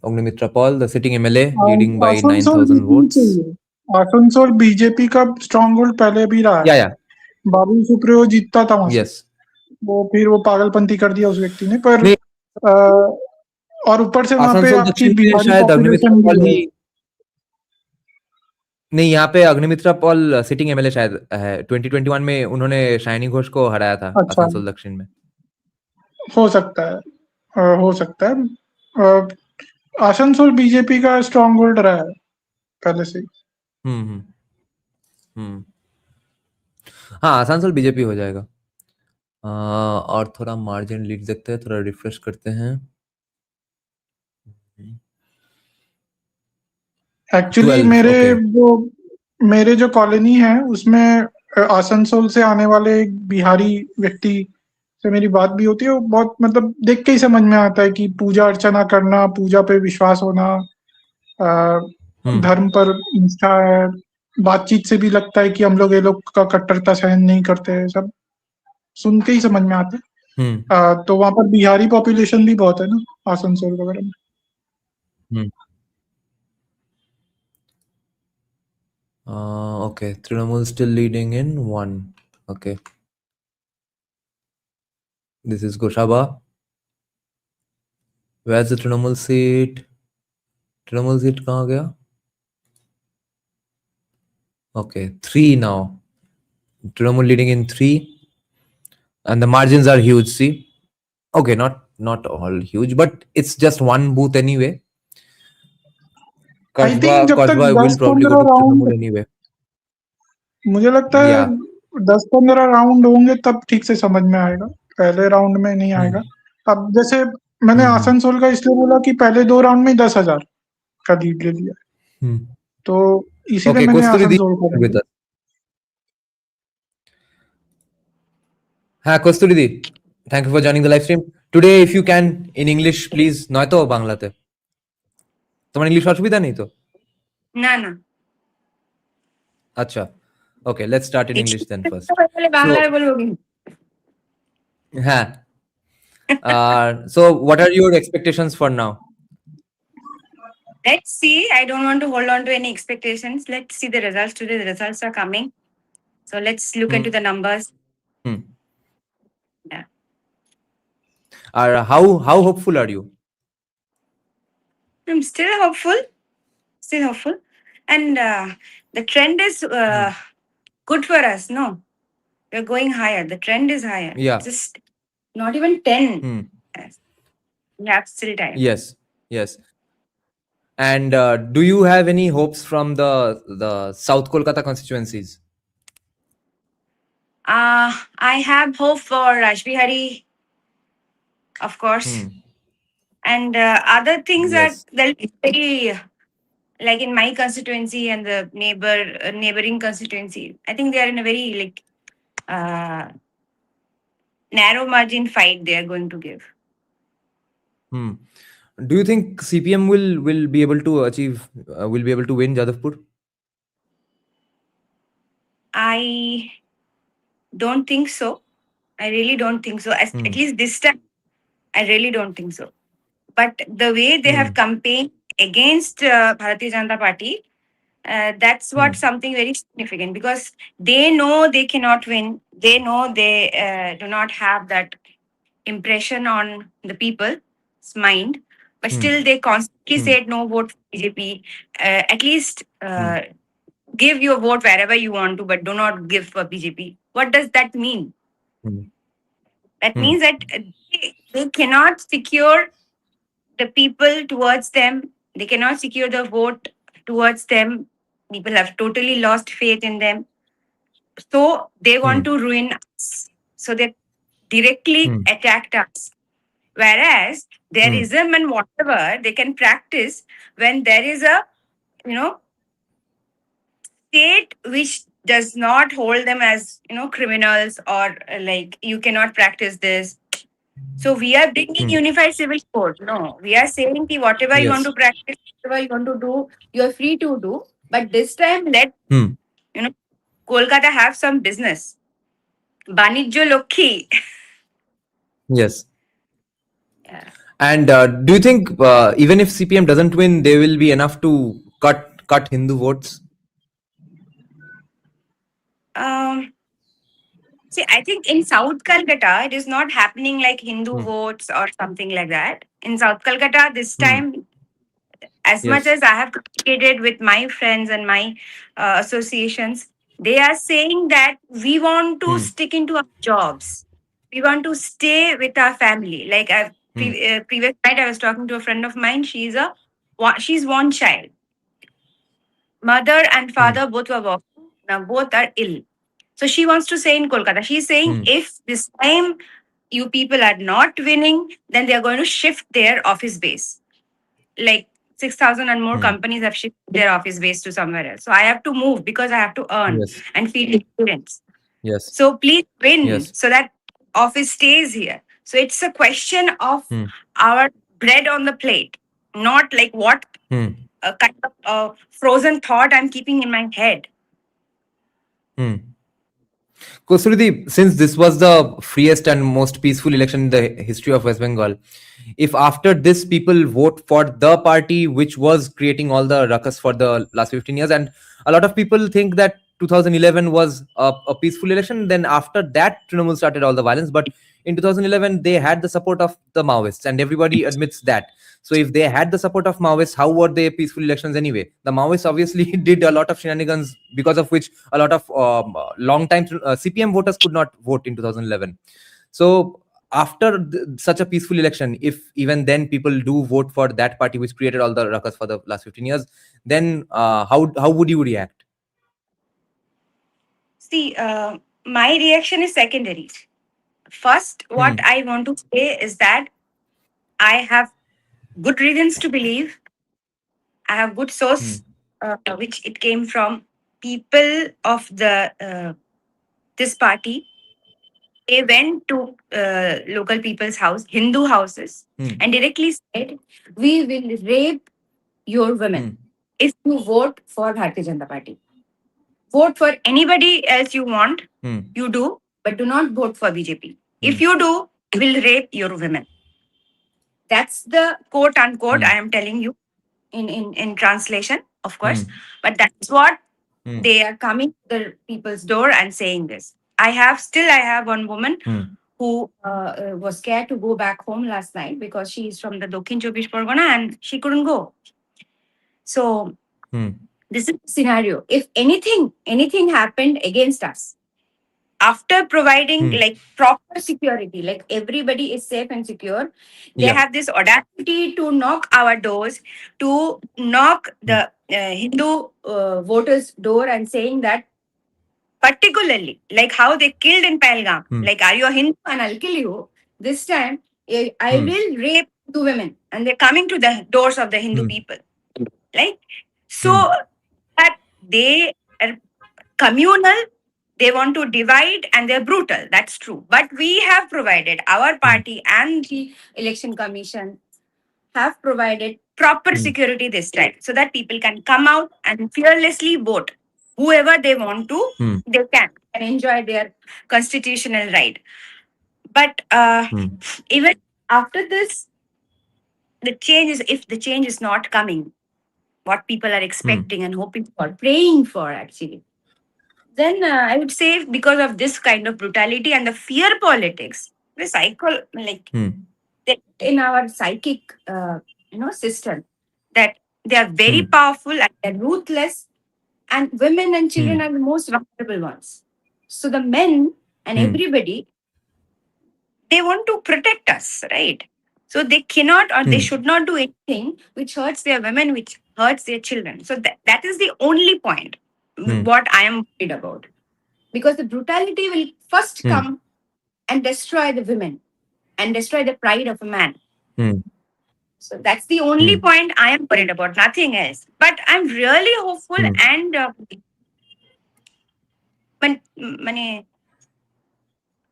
Ognimitra Paul, the sitting MLA, leading by Asansol 9,000 जीतनी votes. चाहिए। आसनसोल बीजेपी का स्ट्रॉन्ग होल्ड पहले भी रहा है। Yeah, yeah. Babul Supriyo जीतता था वहां से। Yes. वो फिर वो पागलपंती कर दिया उस व्यक्ति ने, पर नहीं, और ऊपर से वहां पे आसनसोल आपकी दक्षिण में बिहारी शायद अग्निमित्रा पॉपुलेशन पॉल भी है। ही नहीं, यहाँ पे अग्निमित्रा पॉल सिटिंग एमएलए शायद है। 2021 में उन्होंने शाइनी घोष को हराया था अच्छा, आसनसोल दक्षिण में। हो सकता है, हो सकता है। आसनसोल बीजेपी का स्ट्रॉन्ग होल्ड रहा है पहले से ही। हम्म। हाँ, आसनसोल बीजेपी हो जाएगा। और थोड़ा मार्जिन लीड देखते हैं, थोड़ा रिफ्रेश करते हैं। एक्चुअली 12, मेरे जो कॉलोनी है उसमें आसनसोल से आने वाले एक बिहारी व्यक्ति से मेरी बात भी होती है। वो बहुत मतलब देख के ही समझ में आता है कि पूजा अर्चना करना, पूजा पे विश्वास होना, धर्म पर निष्ठा है। बातचीत से भी लगता है कि हम लोग ये लोग का कट्टरता सहन नहीं करते। सब सुन के ही समझ में आता है। तो वहां पर बिहारी पॉपुलेशन भी बहुत है ना आसनसोल वगैरह में। Okay, Trinamool still leading in 1. Okay. This is Goshaba. Where's the Trinamool seat? Trinamool seat कहाँ गया? Okay, 3 now. Trinamool leading in 3. And the margins are huge, see? Okay, not all huge, but it's just one booth anyway. I think जब तक will probably go 10-15 to round, Trinamool anyway. मुझे लगता है Yeah. 10-15 round होंगे तब ठीक से समझ में आएगा। पहले राउंड में नहीं आएगा। अब जैसे मैंने आसनसोल का इसलिए बोला कि पहले 2 राउंड में 10,000 का लीड ले लिया, तो इसीलिए Okay, मैंने Kosturi Di आसनसोल को with us. হ্যাঁ কস্তুরী দি, thank you for joining the live stream today. If you can in English please, নয়তো বাংলাতে। তোমার ইংলিশ অসুবিধা নেই তো? না না। আচ্ছা, okay, let's start in English then first. বাংলায় বলবো কিন্তু। হ্যাঁ, so what are your expectations for now? Let's see. I don't want to hold on to any expectations. Let's see the results today. The results are coming. So let's look into the numbers. Yeah. How hopeful are you? I'm still hopeful. And the trend is good for us, no? We're going higher. The trend is higher. Yeah. Just not even 10. We have still time. Yes. And do you have any hopes from the South Kolkata constituencies? I have hope for Rajbihari, of course. And other things Yes. are they'll be very, like in my constituency and the neighboring constituency. I think they are in a very narrow margin fight they are going to give. Do you think CPM will be able to achieve will be able to win Jadavpur? I don't think so. I really don't think so. At least this time, I really don't think so. But the way they have campaigned against Bharatiya Janata Party, that's what something very significant, because they know they cannot win. They know they do not have that impression on the people's mind, but still they constantly said no, vote for BJP. At least give your vote wherever you want to, but do not give for BJP. What does that mean? That means that they cannot secure the people towards them. They cannot secure the vote towards them. People have totally lost faith in them. So they want to ruin us. So they directly attacked us. Whereas their ism and whatever they can practice when there is a, state which does not hold them as, criminals, or like you cannot practice this. So we are bringing unified civil code. No, we are saying that whatever you want Yes. to practice, whatever you want to do, you are free to do. But this time, let Kolkata have some business. Banijjo Lokhi. Yes. Yeah. And do you think even if CPM doesn't win, they will be enough to cut Hindu votes? See, I think in South Calcutta, it is not happening like Hindu votes or something like that. In South Calcutta, this time, as much Yes. as I have communicated with my friends and my associations, they are saying that we want to stick into our jobs. We want to stay with our family. Like previous night, I was talking to a friend of mine. She's one child. Mother and father both were working. Now both are ill. So she wants to stay in Kolkata. She's saying if this time you people are not winning, then they are going to shift their office base. Like 6,000 and more companies have shifted their office base to somewhere else. So I have to move because I have to earn Yes. and feel experience. Yes. So please win Yes. so that office stays here. So it's a question of our bread on the plate, not like what kind of frozen thought I'm keeping in my head. Kosrudi, since this was the freest and most peaceful election in the history of West Bengal, if after this people vote for the party which was creating all the ruckus for the last 15 years, and a lot of people think that 2011 was a peaceful election, then after that Trinamool started all the violence, but in 2011 they had the support of the Maoists and everybody admits that. So if they had the support of Maoists, how were they peaceful elections anyway? The Maoists obviously did a lot of shenanigans because of which a lot of long-time CPM voters could not vote in 2011. So after such a peaceful election, if even then people do vote for that party which created all the ruckus for the last 15 years, then how would you react? See, my reaction is secondary. First, what I want to say is that I have good reasons to believe. I have good source, which it came from people of the this party. They went to local people's house, Hindu houses, and directly said, "We will rape your women if you vote for Bharatiya Janata Party. Vote for anybody else you want, you do, but do not vote for BJP. If you do, we'll rape your women." That's the quote unquote I am telling you in translation, of course. But that's what they are coming to the people's door and saying this. I have one woman who was scared to go back home last night because she is from the Dokhin Chobbish Pargana and she couldn't go. So this is the scenario. If anything happened against us, after providing like proper security, like everybody is safe and secure, they have this audacity to knock our doors, to knock the Hindu voters' door and saying that, particularly like how they killed in Pahalgam, like, are you a Hindu and I'll kill you. This time, I will rape two women, and they're coming to the doors of the Hindu people. Like, so that they are communal, they want to divide and they're brutal. That's true. But we have provided, our party and the election commission have provided proper security this time so that people can come out and fearlessly vote. Whoever they want to, they can and enjoy their constitutional right. But even after this, if the change is not coming, what people are expecting and hoping for, praying for actually, then I would say because of this kind of brutality and the fear politics, the that in our psychic, system, that they are very powerful and they're ruthless, and women and children are the most vulnerable ones. So the men and everybody, they want to protect us, right? So they cannot or they should not do anything which hurts their women, which hurts their children. So that is the only point what I am worried about. Because the brutality will first come and destroy the women and destroy the pride of a man. So that's the only point I am worried about, nothing else. But I'm really hopeful and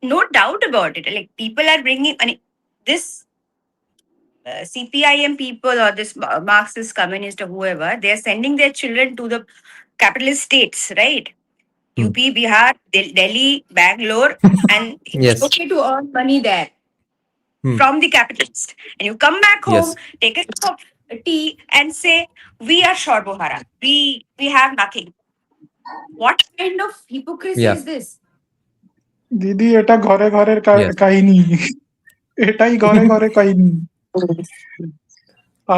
no doubt about it. Like, people are bringing, this CPIM people or this Marxist, communist or whoever, they are sending their children to the capitalist states, right? UP, Bihar, Delhi, Bangalore, and it's Yes. okay to earn money there Hmm. from the capitalist. And you come back home, Yes. take a cup of tea, and say, "We are Shorbohara. We have nothing." What kind of hypocrisy Yeah. is this? দিদি এটা ঘরে ঘরের Yes. কাহিনী, এটাই ঘরে ঘরে কাহিনী।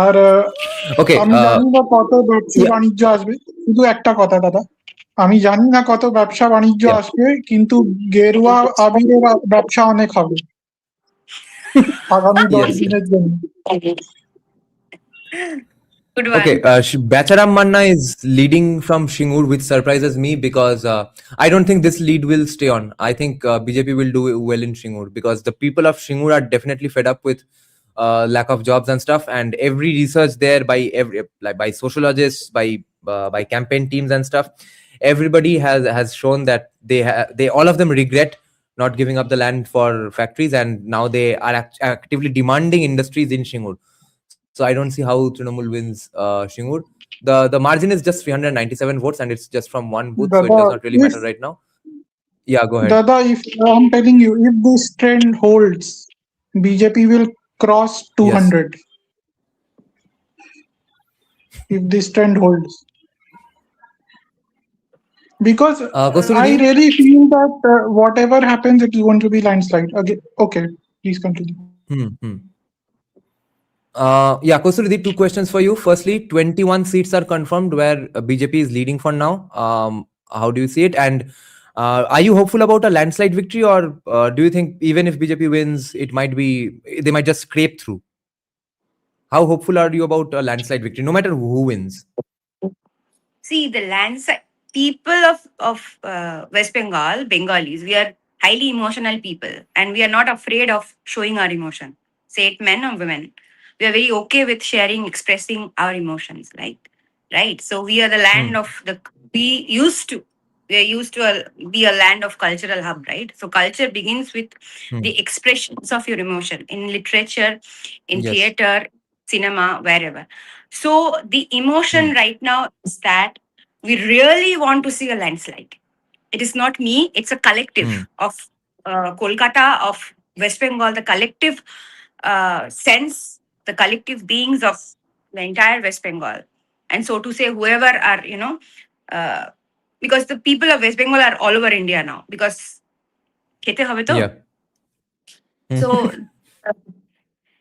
আর Okay. আমি জানি না কত ব্যবসা Yeah. বাণিজ্য আসবে, শুধু একটা কথা দাদা, আমি জানি না কত ব্যবসা বাণিজ্য Yeah. আসবে, কিন্তু গেরুয়া আবিরের ব্যবসা অনেক হবে আগামী 10 Yes. দিনের জন্য। Good one. Okay, Bacharam Manna is leading from Shingur, which surprises me because I don't think this lead will stay on. I think BJP will do well in Shingur because the people of Shingur are definitely fed up with lack of jobs and stuff. And every research there by sociologists, by campaign teams and stuff, everybody has shown that they all of them regret not giving up the land for factories, and now they are actively demanding industries in Shingur. So I don't see how Trinamool wins Shingur. The margin is just 397 votes and it's just from one booth, so it does not really matter right now. Yeah, go ahead. Dada, if I'm telling you, if this trend holds, BJP will cross 200. Yes. If this trend holds. Because I really feel that whatever happens, it is going to be landslide. Okay, please continue. Yeah, Kosuri, 2 questions for you. Firstly, 21 seats are confirmed where BJP is leading for now. How do you see it? And are you hopeful about a landslide victory, or do you think even if BJP wins, they might just scrape through? How hopeful are you about a landslide victory, no matter who wins? See, the landslide people of West Bengal, Bengalis, we are highly emotional people, and we are not afraid of showing our emotion. Say it men or women. We are very okay with sharing, expressing our emotions, right? So we are the land of we are used to be a land of cultural hub, right? So culture begins with the expressions of your emotion in literature, in theater, cinema, wherever. So the emotion right now is that we really want to see a landslide. It is not me, it's a collective of Kolkata, of West Bengal, the collective sense, the collective beings of the entire West Bengal. And so to say, whoever are, because the people of West Bengal are all over India now, because khete hobe to. Yeah.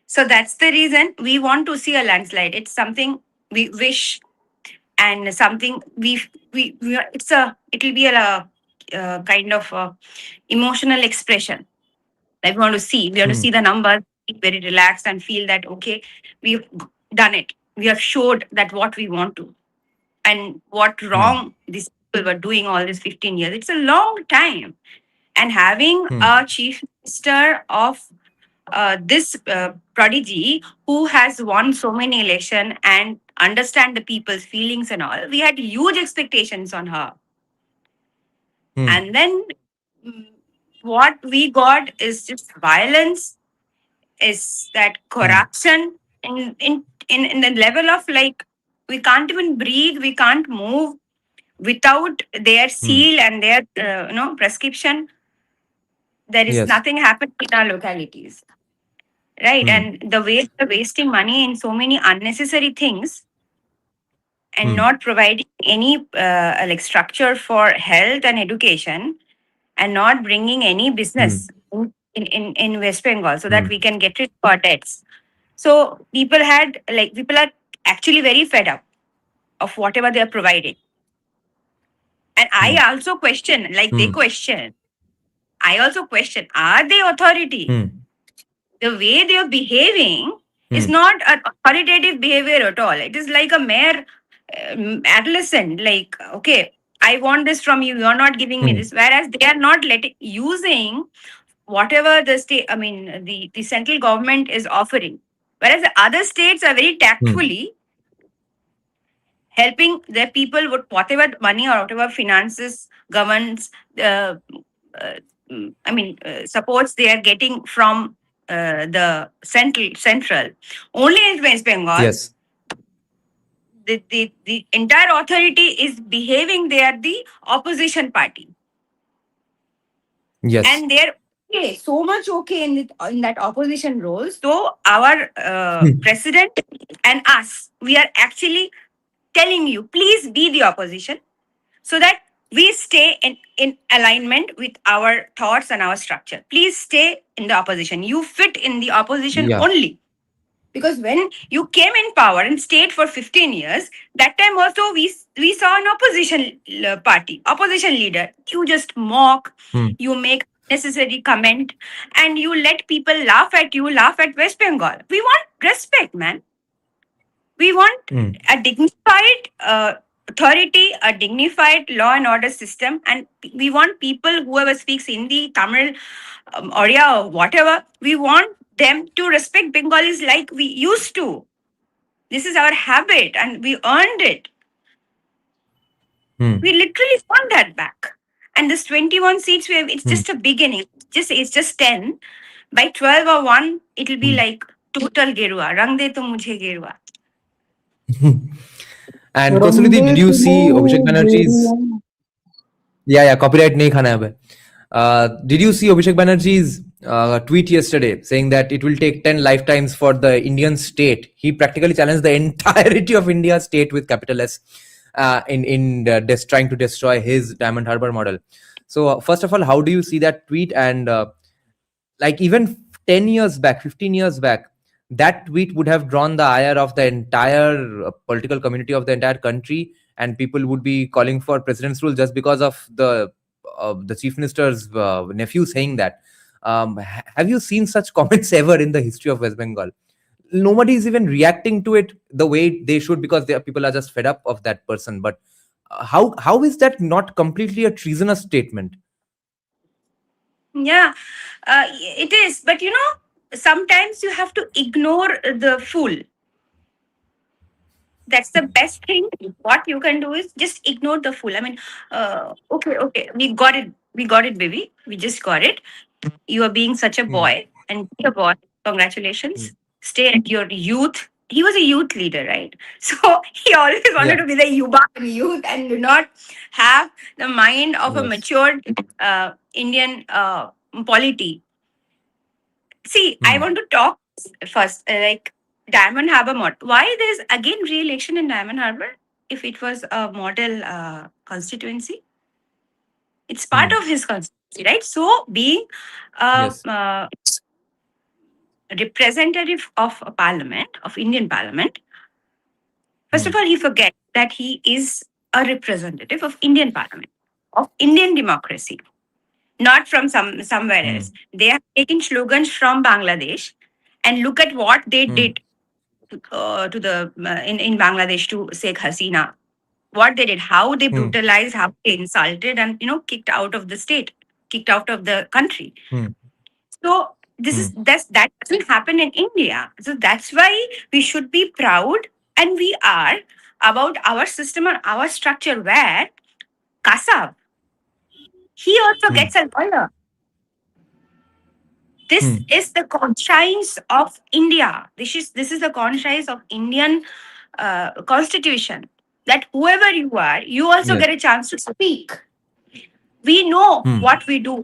So that's the reason we want to see a landslide. It's something we wish, and something it will be a kind of emotional expression. Like we want to see the numbers, be very relaxed and feel that okay, we've done it. We have showed that what we want to, and what wrong these people were doing all this 15 years. It's a long time, and having a chief minister of this prodigy who has won so many elections and understand the people's feelings and all, we had huge expectations on her. And then what we got is just violence, is that corruption in the level of like we can't even breathe, we can't move without their seal and their prescription. There is nothing happening in our localities. Right, and the way they're wasting money in so many unnecessary things and not providing any like structure for health and education, and not bringing any business in West Bengal so that we can get rid of our debts. So people are actually very fed up of whatever they are providing. And I also question, like they question, I also question, are they authority? The way they are behaving is not an authoritative behavior at all. It is like a mere adolescent, like, okay, I want this from you, you're not giving me this. Whereas they are not using whatever the state, the central government is offering. Whereas the other states are very tactfully helping their people with whatever money or whatever finances, governments, supports they are getting from the central. Only in West Bengal, Yes. the entire authority is behaving. They are the opposition party, Yes. and they're okay, so much okay in that opposition role. So our president and us, we are actually telling you, please be the opposition, so that we stay in alignment with our thoughts and our structure. Please stay in the opposition. You fit in the opposition Yeah. only. Because when you came in power and stayed for 15 years, that time also we saw an opposition party, opposition leader. You just mock, you make necessary comment, and you let people laugh at you, laugh at West Bengal. We want respect, man. We want a dignified authority, a dignified law and order system, and we want people, whoever speaks Hindi, Tamil, Oriya, or whatever, we want them to respect Bengalis like we used to. This is our habit, and we earned it. We literally want that back. And this 21 seats, we have, it's just a beginning. It's just 10. By 12 or 1, it will be like total Gerua. Rang de to mujhe Gerua. And Kosuliti, did you see Abhishek Banerjee's? Yeah, copyright nahi khana hai abhi. Did you see Abhishek Banerjee's tweet yesterday saying that it will take 10 lifetimes for the Indian state? He practically challenged the entirety of India's state with capital S in trying to destroy his Diamond Harbour model. So first of all, how do you see that tweet? And like even 10 years back, 15 years back, that tweet would have drawn the ire of the entire political community of the entire country, and people would be calling for president's rule just because of the chief minister's nephew saying that. Have you seen such comments ever in the history of West Bengal? Nobody is even reacting to it the way they should, because people are just fed up of that person. But how is that not completely a treasonous statement? Yeah, it is. But sometimes you have to ignore the fool. That's the best thing. What you can do is just ignore the fool. I mean, okay, we got it, baby. We just got it. You are being such a boy, and be a boy. Congratulations. Stay at your youth. He was a youth leader, right? So he always wanted to be the Yuba youth and do not have the mind of a matured Indian polity. See, I want to talk first, like Diamond Harbour model. Why there's again re-election in Diamond Harbour if it was a model constituency? It's part of his constituency, right? So being a representative of a parliament, of Indian parliament, first of all, he forgets that he is a representative of Indian parliament, of Indian democracy, not from somewhere else. They are taking slogans from Bangladesh, and look at what they did to the in Bangladesh to Sheikh Hasina. What they did, how they brutalized, how they insulted, and kicked out of the state, kicked out of the country. So that doesn't happen in India. So that's why we should be proud, and we are, about our system and our structure, where Kasav, he also gets a lawyer. This is the conscience of India. This is the conscience of Indian constitution, that whoever you are, you also get a chance to speak. We know what we do,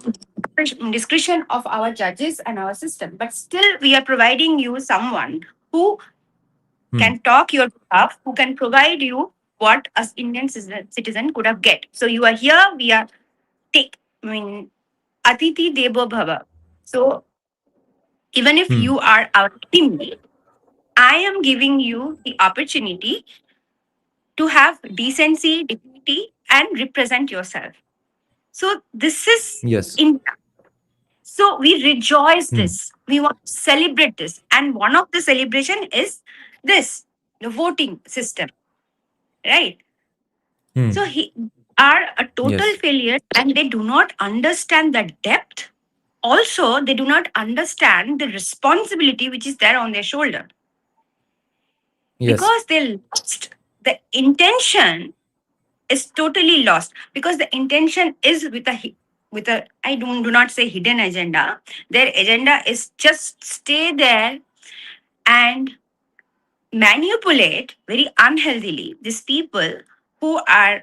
discretion of our judges and our system, but still we are providing you someone who can talk your behalf, who can provide you what us Indian citizen could have get. So you are here, we are Atiti Devo Bhava. So even if you are our teammate, I am giving you the opportunity to have decency, dignity, and represent yourself. So this is India. So we rejoice this. We want to celebrate this. And one of the celebration is this, the voting system. Right? So he are a total failure, and they do not understand the depth. Also, they do not understand the responsibility which is there on their shoulder. Because they lost the intention, is totally lost, because the intention is with a with a, I do not say hidden agenda. Their agenda is just stay there and manipulate very unhealthily these people who are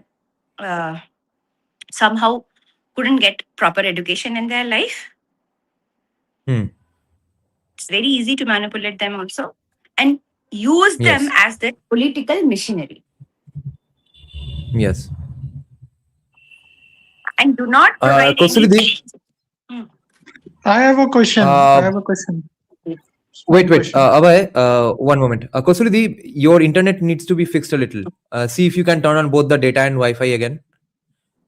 somehow couldn't get proper education in their life. It's very easy to manipulate them also and use them Yes. as their political machinery. Yes. And do not provide Kausalya, I have a question. Wait, Abhay, one moment. Kausalya, your internet needs to be fixed a little. See if you can turn on both the data and Wi-Fi again.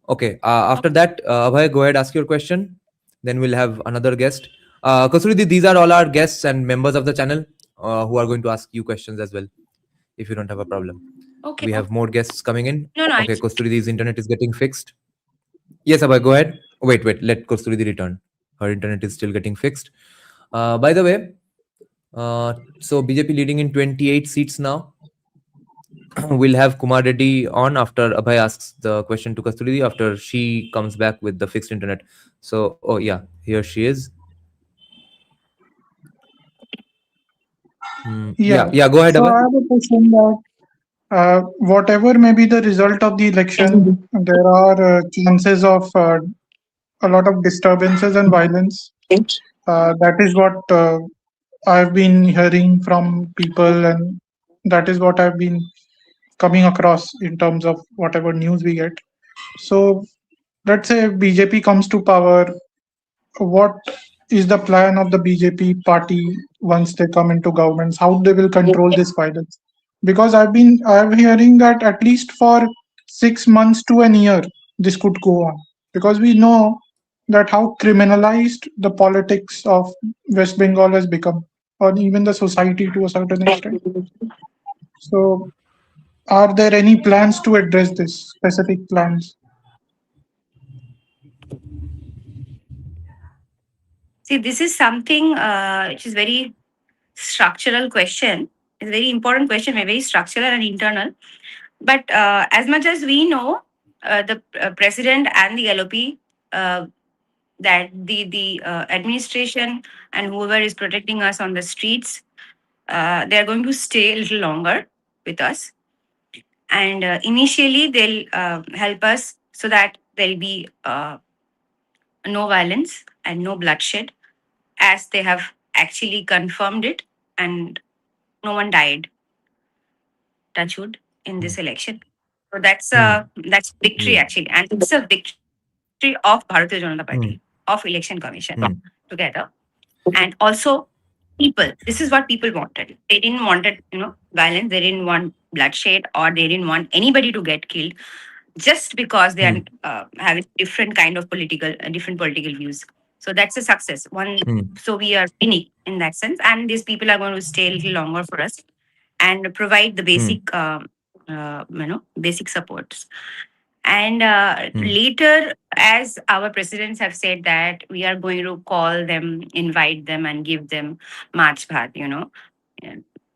Okay. After that, Abhay, go ahead, ask your question. Then we'll have another guest. Kausalya, these are all our guests and members of the channel who are going to ask you questions as well, if you don't have a problem. Okay. We have more guests coming in. No. Okay, Kausalya's internet is getting fixed. Yes, Abhay, go ahead. Wait, let Kausalya return. Her internet is still getting fixed. By the way, so BJP leading in 28 seats now. We'll have Kumar Reddy on after Abhay asks the question to Kasturi after she comes back with the fixed internet. So, oh yeah, here she is. Yeah, go ahead, So Abhay. I have a question that whatever may be the result of the election, there are chances of a lot of disturbances and violence. That is what I've been hearing from people, and that is what I've been coming across in terms of whatever news we get. So let's say if BJP comes to power, what is the plan of the BJP party once they come into governments? How they will control this violence? Because I'm hearing that at least for 6 months to a year this could go on, because we know that how criminalized the politics of West Bengal has become, or even the society to a certain extent. So are there any plans to address this, specific plans? See, this is something which is very structural question. It's a very important question, very structural and internal. But as much as we know, the president and the LOP, that the administration and whoever is protecting us on the streets, they are going to stay a little longer with us. And initially, they'll help us so that there'll be no violence and no bloodshed, as they have actually confirmed it, and no one died, touch wood, in this election. So that's victory actually, and it's a victory of Bharatiya Janata Party, of Election Commission together, and also people. This is what people wanted. They didn't want violence. They didn't want bloodshed, or they didn't want anybody to get killed, just because they are having different kind of different political views. So that's a success. So we are winning in that sense, and these people are going to stay a little longer for us and provide the basic, basic supports. And later, as our presidents have said, that we are going to call them, invite them, and give them mach bhat,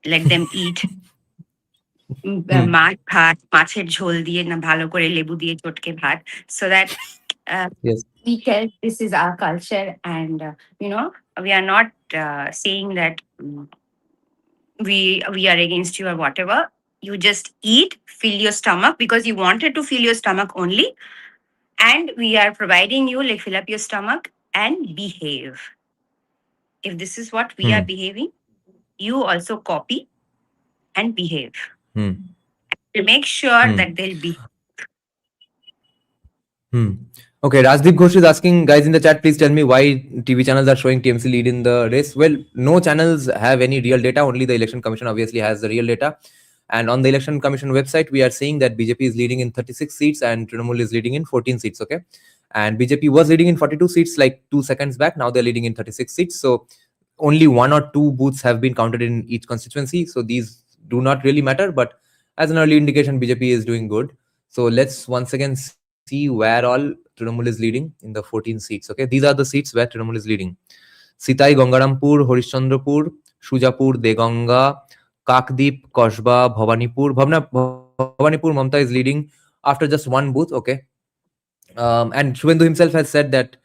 let them eat মাছ ভাত, মাছের ঝোল দিয়ে না ভালো করে লেবু দিয়ে চটকে ভাত, so that we tell this is our culture, and we are not saying that we are against you or whatever. You just eat, fill your stomach, because you wanted to fill your stomach only, and we are providing you, like, fill up your stomach and behave. If this is what we are behaving, you also copy and behave. To make sure that they'll be. Okay, Rajdeep Ghosh is asking, guys in the chat, please tell me why TV channels are showing TMC lead in the race. Well, no channels have any real data. Only the Election Commission obviously has the real data. And on the Election Commission website, we are seeing that BJP is leading in 36 seats and Trinamool is leading in 14 seats. Okay, and BJP was leading in 42 seats like 2 seconds back. Now they're leading in 36 seats. So only 1 or 2 booths have been counted in each constituency. So these do not really matter. But as an early indication, BJP is doing good. So let's once again see where all Trinamool is leading in the 14 seats. Okay, these are the seats where Trinamool is leading: Sitai, Gangarampur, Harishchandrapur, Shujapur, Deganga, Kakdeep, Kosba, Bhawanipur. Bhawanipur, Mamta is leading after just 1 booth. Okay, And Shubhendu himself has said that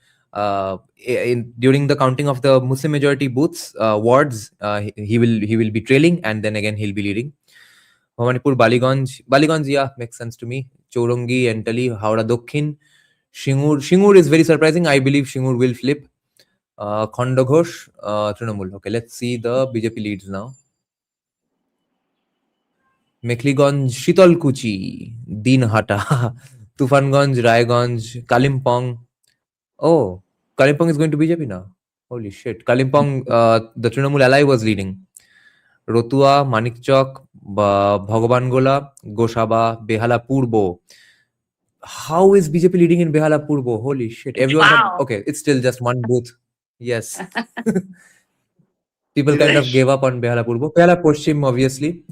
during the counting of the Muslim majority booths, wards, he will be trailing, and then again he'll be leading. Bhawanipur, Baliganj, yeah, makes sense to me. Chourangi, Entally, Howrah Dokhin, Shingur is very surprising. I believe Shingur will flip. Khondoghosh, Trinamool. Okay, let's see the BJP leads now. Mekhliganj, Shitolkuchi, Dinhata, Tufanganj, Raiganj, Kalimpong. Oh, Kalimpong is going to BJP now. Holy shit. Kalimpong, the Trinamool ally was leading. Rotua, Manikchok, Bhagavangola, Goshaba, Behala Purbo. How is BJP leading in Behala Purbo? Holy shit. Everyone Wow. okay, it's still just one booth. Yes. People kind of gave up on Behala Purbo. Behala Poshchim, obviously,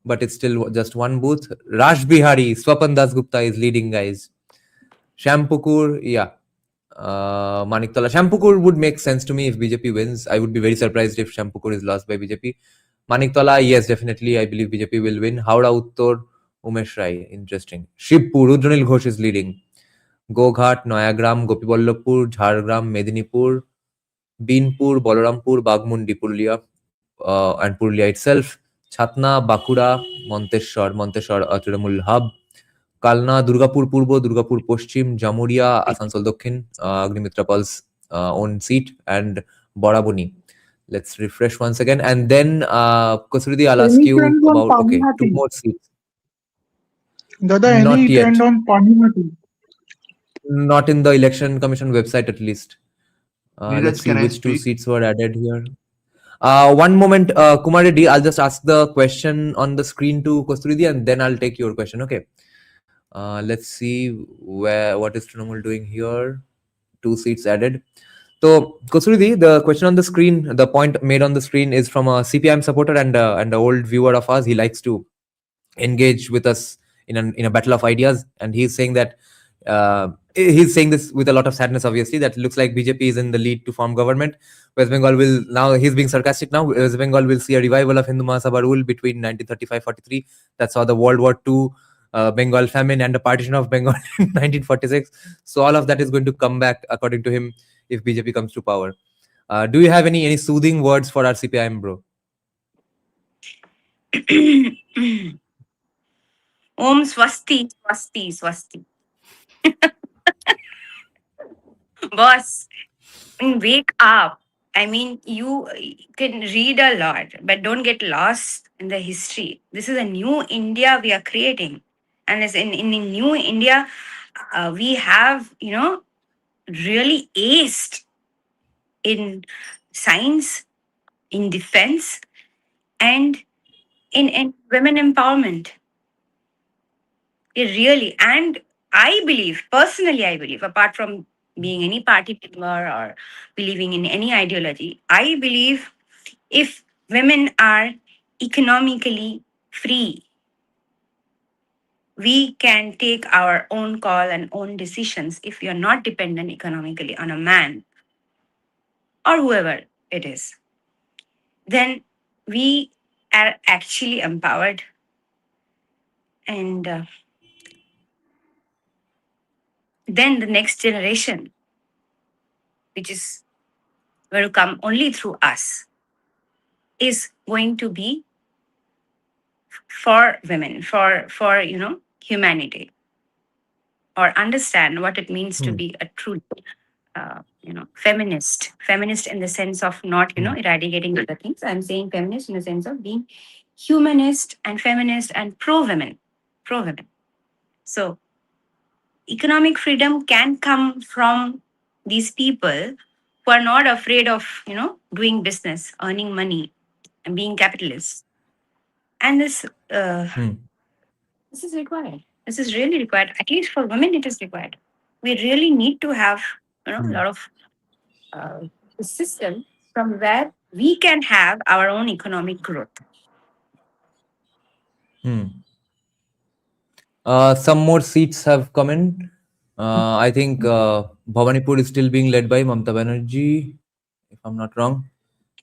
but it's still just one booth. Raj Bihari, Swapan Das Gupta is leading, guys. Shampukur, yeah. Maniktola. Shampukur would make sense to me if BJP wins. I would be very surprised if Shampukur is lost by BJP. Maniktola, yes, definitely. I believe BJP will win. Howrah Uttor, Umesh Rai. Interesting. Shibpur, Rudranil Ghosh is leading. Goghat, Noyagram, Gopiballabpur, Jhargram, Medinipur, Binpur, Bolarampur, Bagmundi, Purulia, and Purulia itself. Chatna, Bakura, Monteshwar, Trinamool Hub. Kalna, Durgapur Purbo, Durgapur Poshchim, Jamuria, Asansol Dokhin, Agnimitra Pal's own seat, and Borabuni. Let's refresh once again. And then, Kosuridi, I'll ask you about, okay, 2 more seats. Dada, Not any yet. trend on Panimati? Not in the Election Commission website, at least. Neeraj, Let's see can I which 2 speak? seats were added here. One moment, Kumar Reddy, I'll just ask the question on the screen to Kosuridi, and then I'll take your question, okay? Let's see what is Trinamool doing here. 2 seats added. So, Kosuridi, the question on the screen, the point made on the screen is from a CPIM supporter and an old viewer of ours. He likes to engage with us in a battle of ideas, and he's saying that he's saying this with a lot of sadness, obviously, that it looks like BJP is in the lead to form government. West Bengal will, now he's being sarcastic now, West Bengal will see a revival of Hindu Mahasabha rule between 1935-43. That saw the World War II, Bengal famine, and the partition of Bengal in 1946. So all of that is going to come back, according to him, if BJP comes to power. Do you have any soothing words for our CPIM, bro? Om Swasti, Swasti, Swasti. Boss, wake up. I mean, you can read a lot, but don't get lost in the history. This is a new India we are creating. And as in new India, we have, really aced in science, in defense, and in women empowerment. It really, and I believe, personally, apart from being any party member or believing in any ideology, I believe if women are economically free, we can take our own call and own decisions if we are not dependent economically on a man or whoever it is. Then we are actually empowered. And then the next generation, which is going to come only through us, is going to be for women, for humanity, or understand what it means to be a true feminist in the sense of not eradicating other things. I'm saying feminist in the sense of being humanist and feminist and pro women. So economic freedom can come from these people who are not afraid of doing business, earning money, and being capitalists. And this is required. This is really required. At least for women, it is required. We really need to have a lot of a system from where we can have our own economic growth. Some more seats have come in. I think Bhawanipur is still being led by Mamata Banerjee, if I'm not wrong.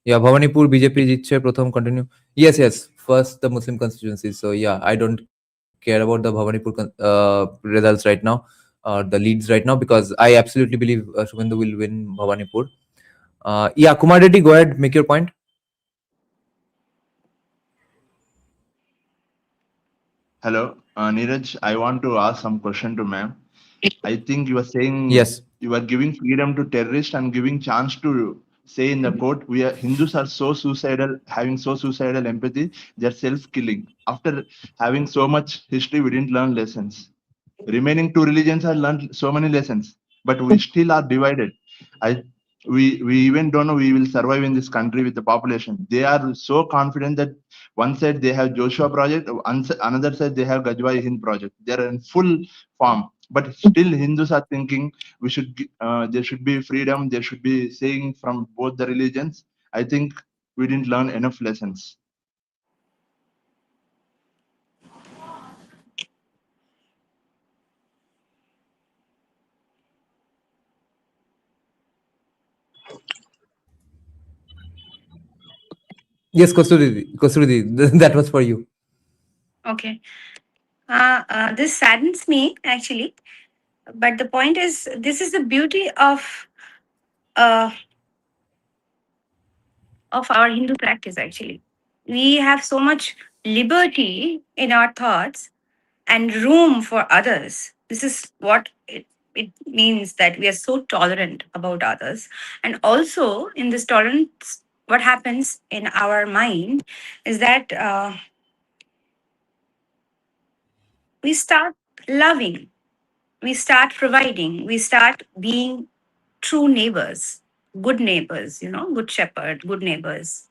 Yeah, Bhawanipur, BJP jitche, Pratham continue. Yes. First, the Muslim constituencies. So yeah, I don't care about the Bhawanipur results right now. the leads right now, because I absolutely believe Shubhendu will win Bhawanipur. Yeah, Kumar Reddy, go ahead, make your point. Hello, Neeraj. I want to ask some question to ma'am. I think you are saying Yes. you are giving freedom to terrorists and giving chance to say in the court, we are Hindus are so suicidal, having so suicidal empathy, they're self-killing. After having so much history, we didn't learn lessons. Remaining two religions have learned so many lessons, but we still are divided. We even don't know we will survive in this country with the population. They are so confident that one side they have Joshua project, another side they have Gajwai Hind project. They are in full form, but still Hindus are thinking we should there should be freedom. There should be saying from both the religions. I think we didn't learn enough lessons. Yes, Kasturi, that was for you. Okay. This saddens me actually, but the point is, this is the beauty of our Hindu practice. Actually, we have so much liberty in our thoughts and room for others. This is what it means, that we are so tolerant about others. And also, in this tolerance, what happens in our mind is that we start loving, we start providing, we start being true neighbors, good neighbors, good shepherd, good neighbors.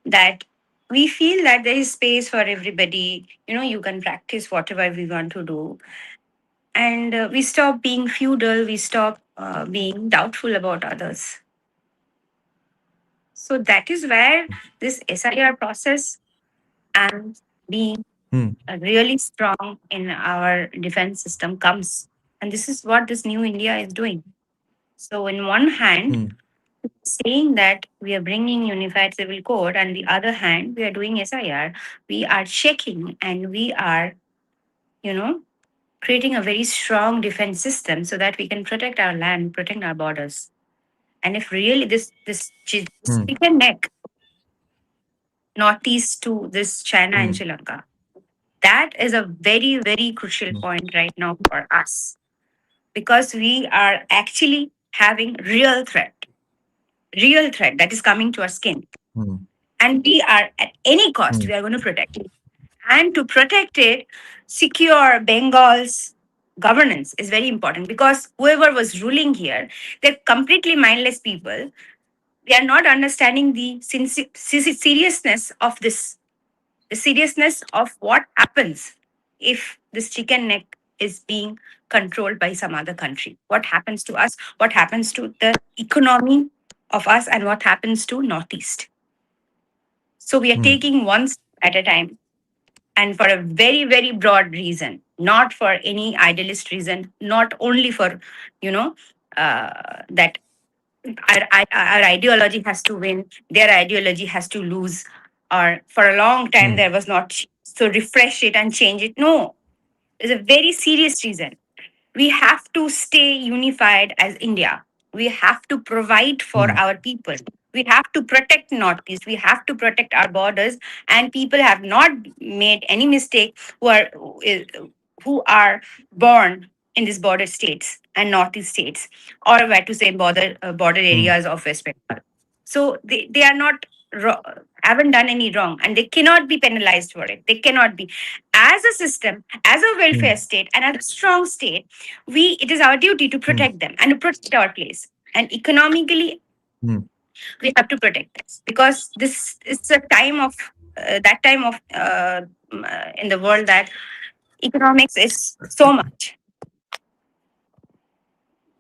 That we feel that there is space for everybody, you can practice whatever we want to do. And we stop being feudal, we stop being doubtful about others. So that is where this SIR process and being really strong in our defense system comes. And this is what this new India is doing. So, in one hand, saying that we are bringing unified civil code, and the other hand, we are doing SIR, we are checking and we are, creating a very strong defense system so that we can protect our land, protect our borders. And if really this chicken neck northeast to this China and Sri Lanka, that is a very, very crucial point right now for us, because we are actually having real threat that is coming to our skin. And we are, at any cost, we are going to protect it. And to protect it, secure Bengal's governance is very important, because whoever was ruling here, they're completely mindless people. They are not understanding the seriousness of this, the seriousness of what happens if this chicken neck is being controlled by some other country. What happens to us? What happens to the economy of us? And what happens to Northeast? So we are taking one step at a time, and for a very, very broad reason, not for any idealist reason, not only for, that our ideology has to win, their ideology has to lose, or for a long time there was not, so refresh it and change it. No, there's a very serious reason. We have to stay unified as India. We have to provide for our people. We have to protect Northeast. We have to protect our borders. And people have not made any mistake who are born in these border states and Northeast states, or where to say border areas of West Bengal. So they are not haven't done any wrong, and they cannot be penalized for it. They cannot be. As a system, as a welfare state, and as a strong state, it is our duty to protect them and to protect our place. And economically, we have to protect this, because this is a time of that time of in the world that economics is so much.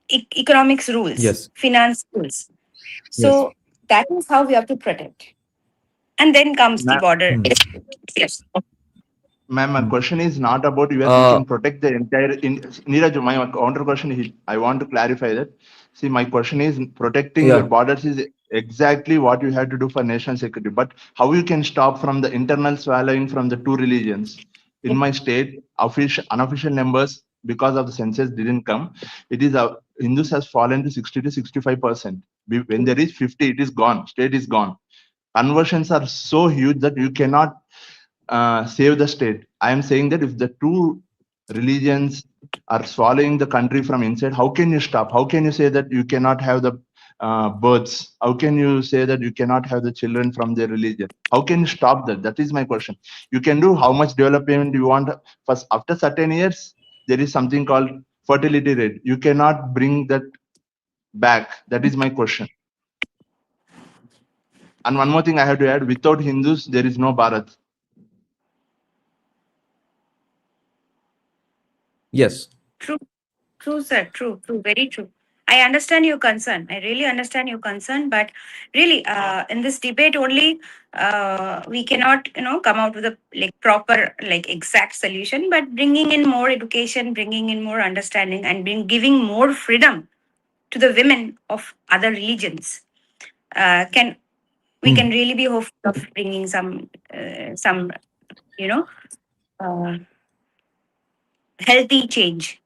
Economics rules, finance rules. So that is how we have to protect. And then comes the border. Yes. Ma'am, my question is not about you can protect the entire. Neeraj, my counter question is, I want to clarify that. See, my question is, protecting your borders is exactly what you have to do for national security. But how you can stop from the internal swallowing from the two religions? In my state, unofficial numbers, because of the census didn't come. It is Hindus has fallen to 60 to 65%. When there is 50, it is gone. State is gone. Conversions are so huge that you cannot save the state. I am saying that if the two religions are swallowing the country from inside, how can you stop? How can you say that you cannot have the births? How can you say that you cannot have the children from their religion? How can you stop that? That is my question. You can do how much development you want. First, after certain years, there is something called fertility rate. You cannot bring that back. That is my question. And one more thing I have to add, without Hindus, there is no Bharat. Yes. True, sir. True, very true. I understand your concern. I really understand your concern, but really, in this debate only, we cannot, come out with a proper, exact solution. But bringing in more education, bringing in more understanding, and giving more freedom to the women of other religions, can really be hopeful of bringing some, healthy change.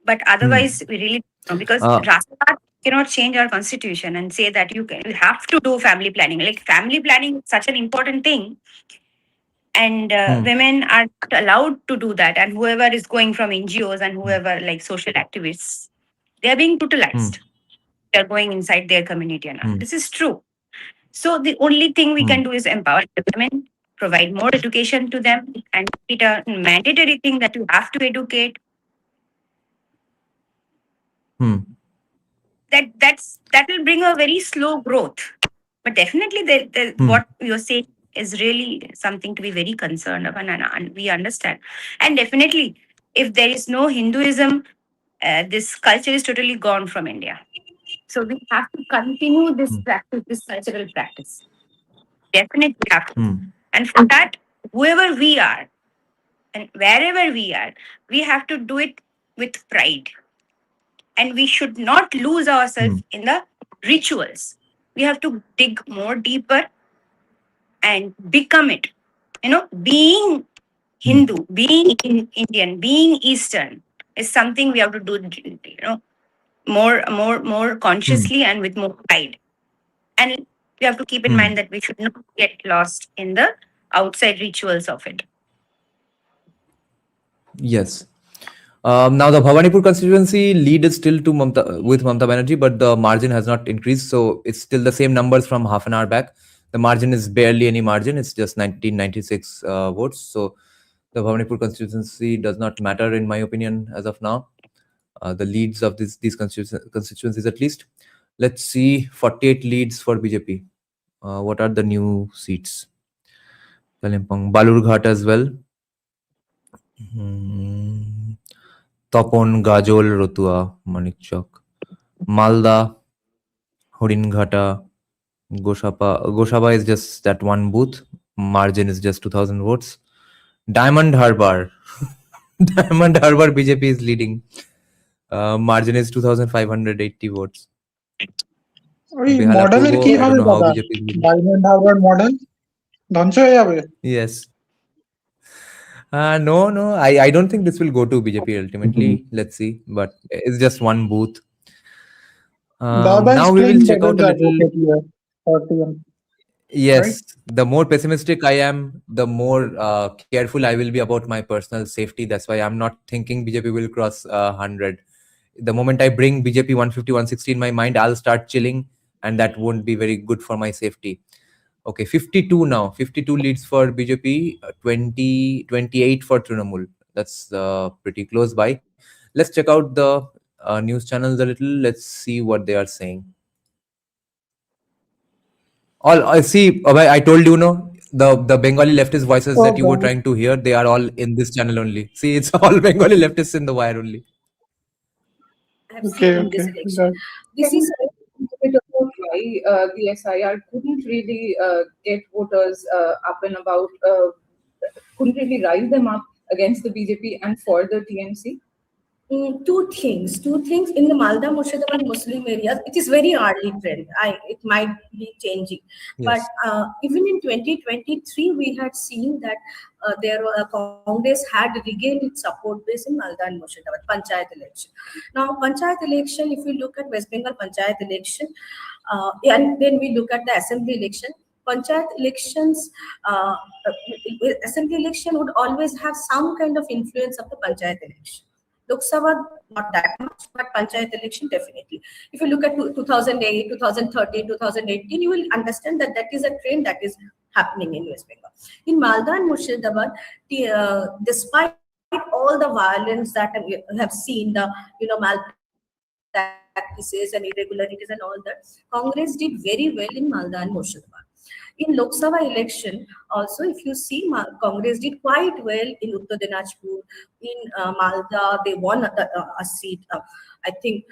But otherwise, we really don't know, because Rashtra cannot change our constitution and say that you have to do family planning. Like, family planning is such an important thing, and women are not allowed to do that. And whoever is going from NGOs and whoever, like social activists, they are being brutalized. They are going inside their community, and this is true. So the only thing we can do is empower the women, provide more education to them, and it a mandatory thing that you have to educate. That will bring a very slow growth, but definitely what you're saying is really something to be very concerned about, and we understand. And definitely, if there is no Hinduism, this culture is totally gone from India. So we have to continue this practice, this cultural practice. Definitely have to. And for that, whoever we are and wherever we are, we have to do it with pride. And we should not lose ourselves in the rituals. We have to dig more deeper and become it. Being Hindu, being Indian, being Eastern is something we have to do, more consciously and with more pride. And we have to keep in mind that we should not get lost in the outside rituals of it. Yes. Now the Bhawanipur constituency lead is still to with Mamata Banerjee, but the margin has not increased. So it's still the same numbers from half an hour back. The margin is barely any margin. It's just 1996 votes. So the Bhawanipur constituency does not matter in my opinion as of now. The leads of these constituencies at least. Let's see, 48 leads for BJP. What are the new seats? Kalimpong, Balurghat as well. Topon, Gajol, Rotua, Manikchok, Malda, Horinghata, Goshapa is just that one booth. Margin is just 2,000 votes. Diamond Harbour. Diamond Harbour BJP is leading. Margin is 2,580 votes. মডেলের কি হবে দাদা? Diamond Harbour model ধ্বংস হয়ে যাবে? Yes. No, I don't think this will go to BJP ultimately. Let's see, but it's just one booth. Now we will check out a little. Yes, right? The more pessimistic I am, the more careful I will be about my personal safety. That's why I'm not thinking BJP will cross 100. The moment I bring BJP 150, 160 in my mind, I'll start chilling, and that won't be very good for my safety. Okay, 52 now. 52 leads for BJP, 28 for Trinamool. That's pretty close by. Let's check out the news channels a little. Let's see what they are saying. I told you, the Bengali leftist voices that you were trying to hear, they are all in this channel only. See, it's all Bengali leftists in the wire only. I have seen in this election. This is a bit of why the SIR couldn't really get voters up and about, couldn't really rise them up against the BJP and for the TMC. Two things. In the Malda Murshidabad Muslim areas, it is very early trend. It might be changing, Yes. but even in 2023, we had seen that Congress had regained its support base in Malda and Murshidabad Panchayat election. Now, Panchayat election, if you look at West Bengal Panchayat election, and then we look at the Assembly election. Panchayat elections, Assembly election would always have some kind of influence of the Panchayat election. Lok Sabha, not that much, but Panchayat election definitely. If you look at 2008, 2013, 2018, you will understand that that is a trend that is happening in West Bengal. In Malda and Murshidabad, despite all the violence that we have seen, the malpractices and irregularities and all that, Congress did very well in Malda and Murshidabad. In Lok Sabha election, also, if you see, Congress did quite well in Uttar Dinajpur, in Malda, they won a seat. I think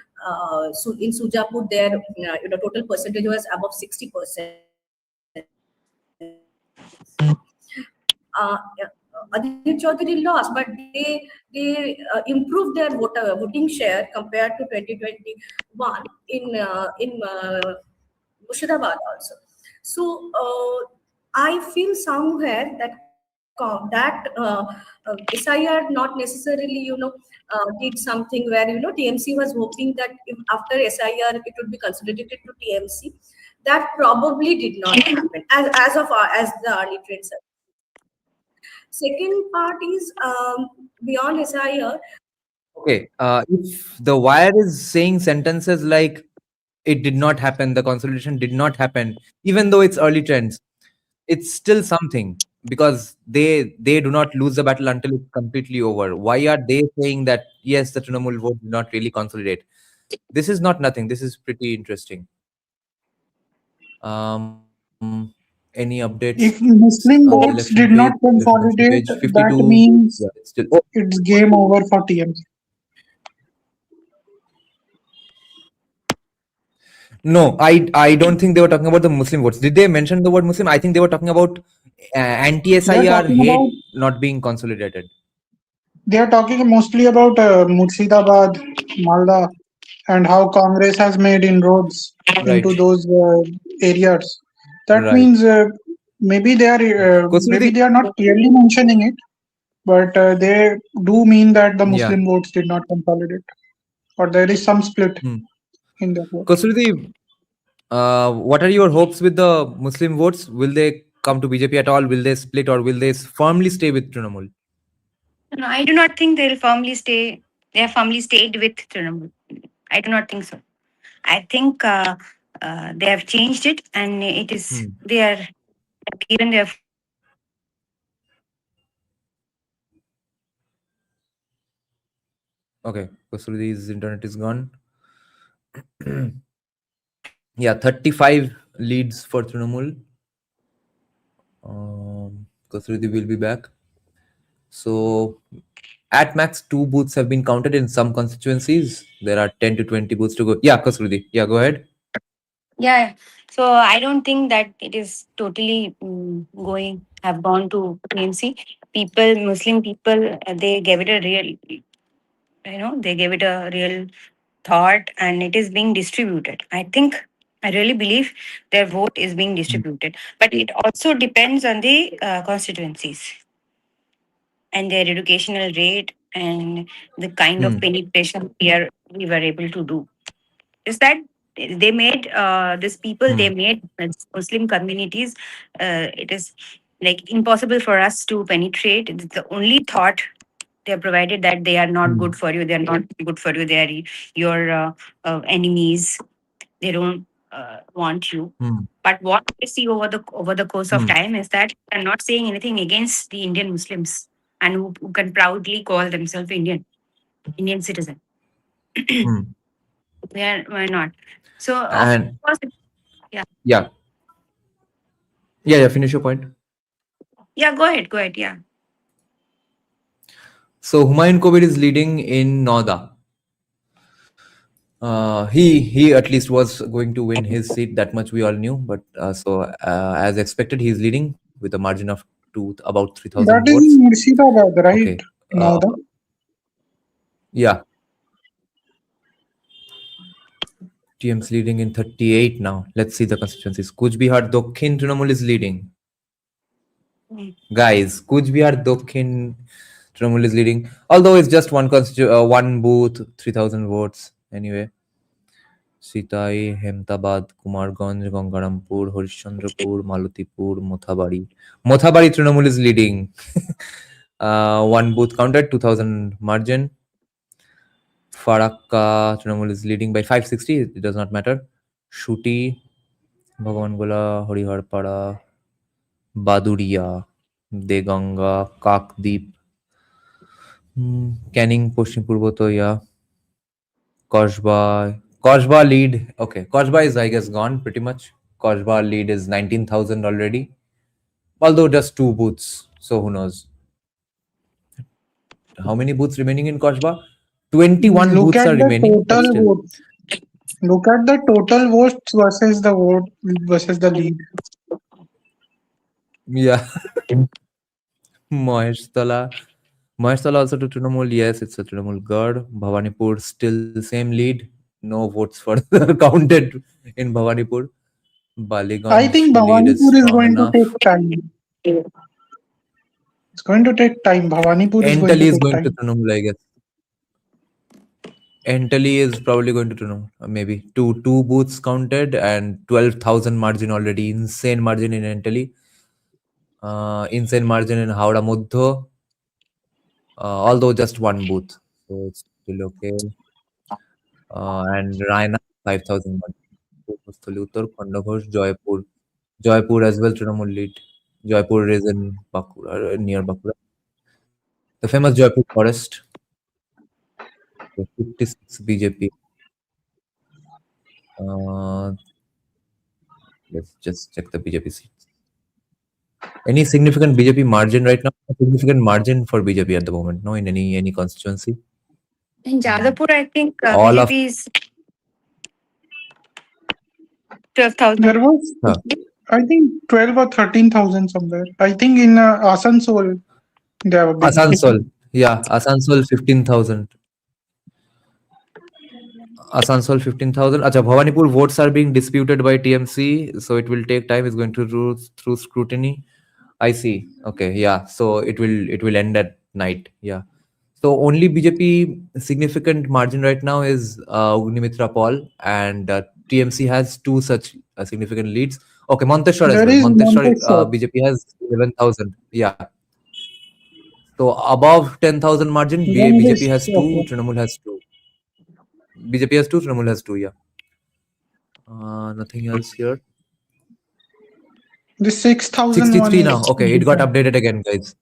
in Sujapur, their total percentage was above 60%. Aditya Chaudhary lost, but they improved their voting share compared to 2021 in Murshidabad also. So I feel somewhere that SIR not necessarily did something where TMC was hoping that if after SIR it would be consolidated to TMC. That probably did not happen as the early trends. Second part is beyond SIR. Okay. If the wire is saying sentences like it did not happen, the consolidation did not happen, even though it's early trends, it's still something, because they do not lose the battle until it's completely over. Why are they saying that yes, the Trinamool vote did not really consolidate? This is not nothing. This is pretty interesting. Any updates? If Muslim on the votes election did page? not consolidate, Page 52. that means Yeah, it's still. it's game over for TMC. No, I don't think they were talking about the Muslim votes. Did they mention the word Muslim? I think they were talking about anti-SIR talking hate about- not being consolidated. They are talking mostly about Murshidabad, Malda, and how Congress has made inroads Right. into those areas. That Right. means maybe they are not clearly mentioning it, but they do mean that the Muslim votes did not consolidate, or there is some split in the vote. Kosrudi, what are your hopes with the Muslim votes? Will they come to BJP at all? Will they split, or will they firmly stay with Trinamool? No, I do not think they'll firmly stay. They have firmly stayed with Trinamool. I do not think so. I think they have changed it, and it is they are given their. Okay, Kosrudi's internet is gone. Yeah, 35 leads for Trinamool. Kosrudi will be back. So, at max, 2 booths have been counted in some constituencies. There are 10 to 20 booths to go. Yeah, Kosrudi. Yeah, go ahead. Yeah, so I don't think that it is totally have gone to TMC. Muslim people, they gave it a real, they gave it a real thought, and it is being distributed. I really believe their vote is being distributed, but it also depends on the constituencies and their educational rate and the kind of penetration we were able to do. Is that they made these people, they made Muslim communities, it is like impossible for us to penetrate. It's the only thought they are provided, that they are not good for you, they are not good for you, they are your enemies, they don't want you. But what we see over the course of time is that they are not saying anything against the Indian Muslims, and who can proudly call themselves Indian citizen. Why not? So And of course, yeah, finish your point. yeah, go ahead, yeah. So Humayun Kobir is leading in Noida. He at least was going to win his seat, that much we all knew. But as expected, he's leading with a margin of about 3,000 That is votes. in Murshidabad, right? Okay. Now Yeah. TM's leading in 38 now. Let's see the constituencies. Kuch Bihar Dokhin Trinamool is leading. Guys, Kuch Bihar Dokhin Trinamool is leading. Although it's just one booth, 3,000 votes. Anyway. Sitai, Hemtabad, Kumarganj, Gangarampur, Harishchandrapur, Malutipur, Mothabari. Mothabari Trinamool is leading. One booth counted, 2,000 margin. Farakka Trinamool is leading by 560. It does not matter. Shuti, Bhagwangola, Hariharpara, Baduria, Deganga, Kakdeep, Canning, Poshim Purbotoya, Koshba lead. Okay, Koshba is, I guess, gone pretty much. Koshba lead is 19,000 already. Although just 2 booths, so who knows. How many booths remaining in Koshba? 21 Look booths at are the remaining. but total still. votes. Look at the total votes versus the vote versus the lead. Yeah. Maheshtala also to Trinamool. Yes, it's a Trinamool Garh. Bhawanipur still the same lead. No votes further counted in Bhawanipur. Baliganj I think lead is Bhawanipur is strong going to enough. take time. It's going to take time. Bhawanipur is going Entally to is take going to time. Trinamool, I guess. Entally is probably going to Trinamool. Maybe two booths counted and 12,000 margin already. Insane margin in Entally. Insane margin in Howrah Muddho. Although just one booth. So it's still okay. And Raina 5,000 margin. Purvastali Uttar, Khandaghosh, Jaipur. Jaipur as well, Trinamool lead. Jaipur is in Bakura, near Bakura. The famous Jaipur forest. 56 BJP. Let's just check the BJP seats. Any significant BJP margin right now? Significant margin for BJP at the moment? No, in any constituency? In Jadavpur, I think All of- BJP is 12,000. There was, I think, 12 or 13,000 somewhere. I think in Asansol, they have a big. Asansol. Yeah, Asansol 15,000. Asansol 15,000. Acha, Bhawanipur votes are being disputed by TMC, so it will take time. It's going to go through scrutiny. I see. Okay, yeah. So it will end at night. Yeah. So only BJP significant margin right now is Agnimitra Paul, and TMC has 2 such significant leads. Okay, Monteshwar as There well. is Monteshwar Monteshwar. BJP has 11,000. Yeah. So above 10,000 margin, BJP has 2, Okay. Trinamool has 2. BJP has 2, Trinamool has 2. Yeah. Nothing else here. The 6,000 63 one now. is Okay, it got updated again, guys.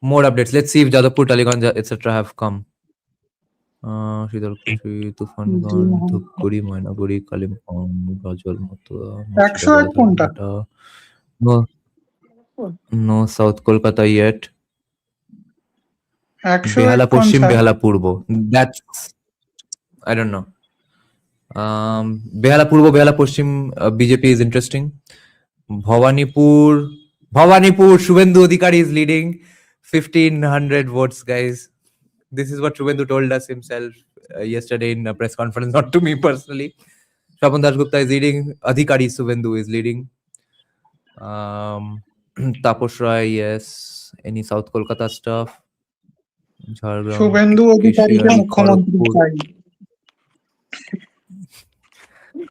More updates. Let's see if Jadavpur, Taliganj, etc. have come. Shidalkuchi, Tufanganj, Dhupguri, Moinaguri, Kalimpong, Gajwal, Mathura, Actual Murshidabad, Punta. Rampeta. No South Kolkata yet. Actual Behala Poshchim, Konsa. Behala Purbo. That's, I don't know. Behala Purbo, Behala Poshchim, BJP is interesting. Bhawanipur, Shubhendu Adhikari is leading. 1,500 votes, guys. This is what Shubhendu told us himself yesterday in a press conference, not to me personally. Shravan Das Gupta is leading. Adhikari Shubhendu is leading. Taposh Rai, yes. Any South Kolkata stuff? Jhargram, Shubhendu Adhikari ke Mukhyamantri side.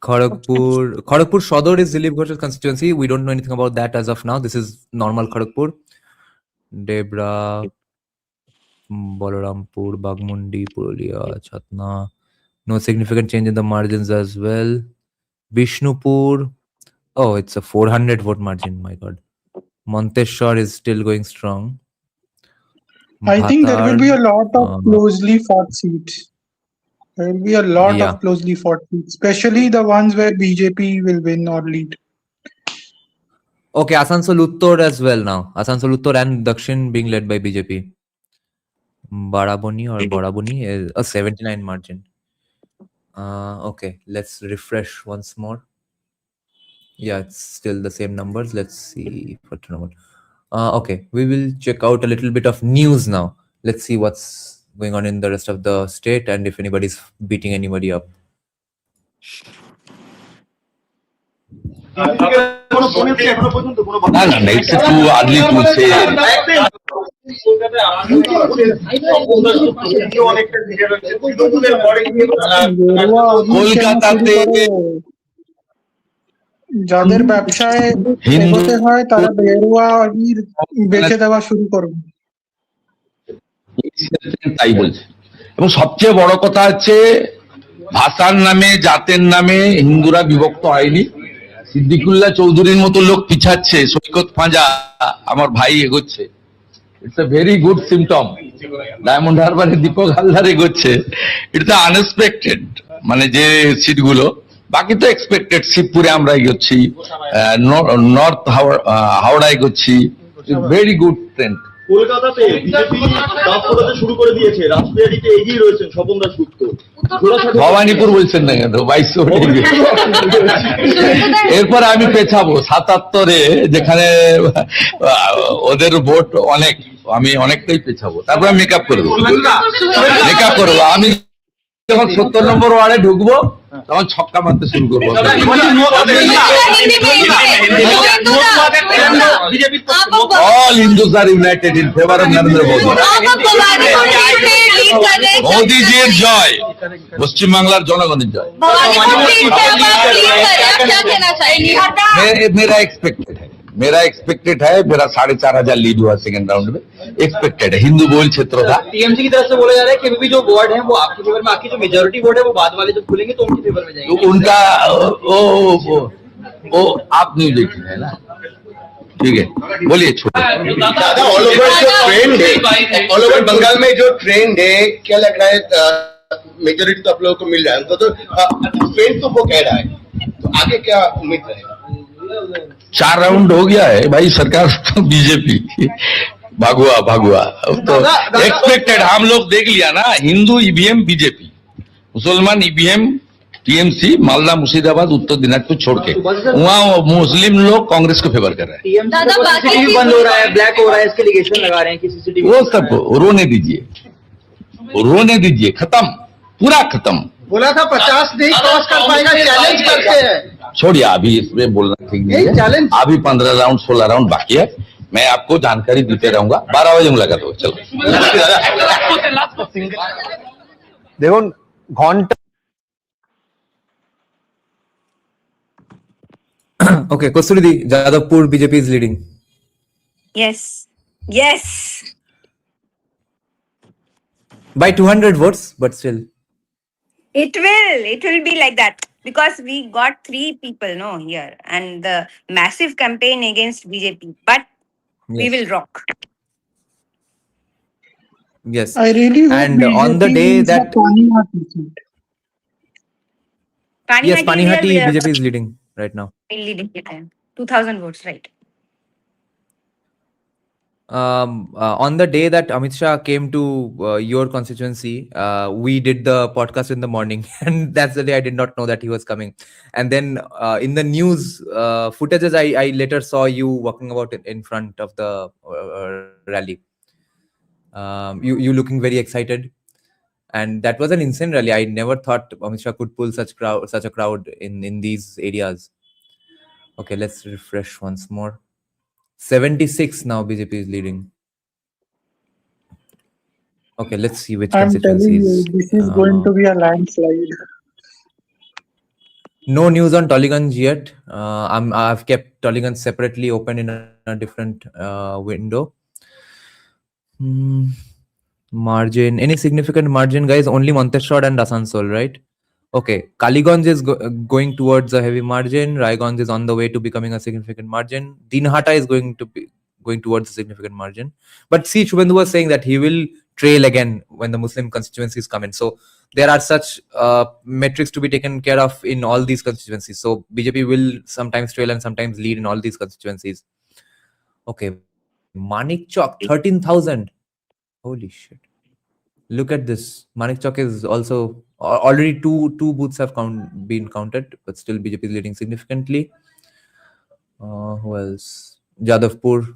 Kharagpur Sodor is Dilip Ghosh's constituency. We don't know anything about that as of now. This is normal Kharagpur. Debra, Balarampur, Bagmundi, Purulia, Chatna. No significant change in the margins as well. Bishnupur. Oh, it's a 400 vote margin. My God. Monteshwar is still going strong. I think there will be a lot of closely fought seats. There will be a lot of closely fought seats, especially the ones where BJP will win or lead. Okay, Asansol Uttar as well now. Asansol Uttar and Dakshin being led by BJP. Baraboni is a 79 margin. Okay, let's refresh once more. Yeah, it's still the same numbers. Let's see for Trinamool. Okay, we will check out a little bit of news now. Let's see what's going on in the rest of the state and if anybody's beating anybody up. না না না, it's too early to say. কলকাতাতে যাদের ব্যবসায় এগোতে হয় তারা বেরুয়া আবির বেচে দেওয়া শুরু করবে, তাই বলছে। এবং সবচেয়ে বড় কথা হচ্ছে ভাষার নামে জাতের নামে হিন্দুরা বিভক্ত হয়নি। সিদ্দিকুল্লাহ চৌধুরীর মতো লোক পিছাচ্ছে, সৈকত ফাঁজা আমার ভাই এগোচ্ছে, it's a very good symptom. Diamond হারবারে দীপক হালদার এগোচ্ছে, ইটস আনএক্সপেক্টেড। মানে যে সিটগুলো, বাকি তো এক্সপেক্টেড। শিবপুরে আমরা এগোচ্ছি, নর্থ হাওড়া এগোচ্ছি, ভেরি গুড ট্রেন্ড। কলকাতাতে বিজেপি কাজ করাতে শুরু করে দিয়েছে, রাজবিহারীতে এগিয়ে রয়েছেন স্বপন দাশগুপ্ত। ভবানীপুর বলছেন না কেন? 2200। এরপর আমি পেছাবো 77-এ, যেখানে ওদের ভোট অনেক, আমি অনেকটাই পেছাবো। তারপর আমি মেকআপ করে দেবো, মেকআপ করবো। আমি যখন 70 নম্বর ওয়ার্ডে ঢুকবো তখন ছক্কা মারতে শুরু করবো। All Hindus are united in favor of Narendra Modi. মোদিজির জয়, পশ্চিমবাংলার জনগণের জয়। मेरा एक्सपेक्टेड है, मेरा 4500 लीड हुआ सेकंड राउंड में, एक्सपेक्टेड है। हिंदू बोल क्षेत्र था। टीएमसी की तरफ से बोला जा रहा है कि अभी भी जो वार्ड है वो आपके फेवर में, आपकी जो मेजोरिटी वोट है वो बाद वाले जब खुलेंगे तो उनके फेवर में जाएंगे। तो उनका वो आप न्यूज देखी है ना, ठीक है, बोलिए। ऑल ओवर जो ट्रेंड है, ऑल ओवर बंगाल में जो ट्रेंड है, क्या लग रहा है मेजोरिटी तो आप लोगों को मिल रहा है, उनको तो ट्रेंड तो वो कह रहा है, तो आगे क्या उम्मीद रहेगा? 4 राउंड हो गया है भाई, सरकार तो बीजेपी भागुआ तो एक्सपेक्टेड। हम लोग देख लिया ना, हिंदू ईवीएम बीजेपी, मुसलमान ईवीएम टीएमसी, मालदा मुर्शिदाबाद उत्तर दिनाजपुर छोड़ के वहाँ मुस्लिम लोग कांग्रेस को फेवर कर रहे हैं। सीसीटीवी बंद हो रहा है, ब्लैक हो रहा है, इसके एलिगेशन लगा रहे हैं कि सीसीटीवी। वो सब रोने दीजिए, खत्म, पूरा खत्म। बोला था 50 नहीं क्रॉस कर पाएगा, चैलेंज करते हैं। छोड़िए, अभी इसमें बोलना ठीक नहीं है। अभी 15 राउंड 16 राउंड बाकी है, मैं आपको जानकारी देते रहूंगा। 12 बजे मुलाकात होगी। चलो দেখুন ঘন্টা। Okay, Kosturi, Jadavpur BJP is leading. Yes. Yes. By 200 votes, but still. It will be like that because we got 3 people here and the massive campaign against BJP, but we will rock. Yes. I really hope and on the day that Panihati BJP is leading right now. Leading 2000 votes, right? On the day that Amit Shah came to your constituency, we did the podcast in the morning, and that's the day I did not know that he was coming. And then in the news footages, I later saw you walking about in front of the rally. You looking very excited, and that was an insane rally. I never thought Amit Shah could pull such a crowd in these areas. Okay, let's refresh once more. 76 now BJP is leading. Okay, let's see which I'm telling constituencies. you, this is going to be a landslide. No news on Tollygunge yet. I've kept Tollygunge separately open in a different window. Margin, any significant margin, guys? Only Monteshwar and Asansol, right? Okay, Kaliganj is going towards a heavy margin. Raiganj is on the way to becoming a significant margin. Dinhata is going towards a significant margin. But see, Shubhendu was saying that he will trail again when the Muslim constituencies come in. So there are such metrics to be taken care of in all these constituencies. So BJP will sometimes trail and sometimes lead in all these constituencies. Okay, Manik Chowk 13,000. Holy shit! Look at this. Manik Chowk is also already two booths have been counted, but still BJP is leading significantly. Who else? Jadavpur,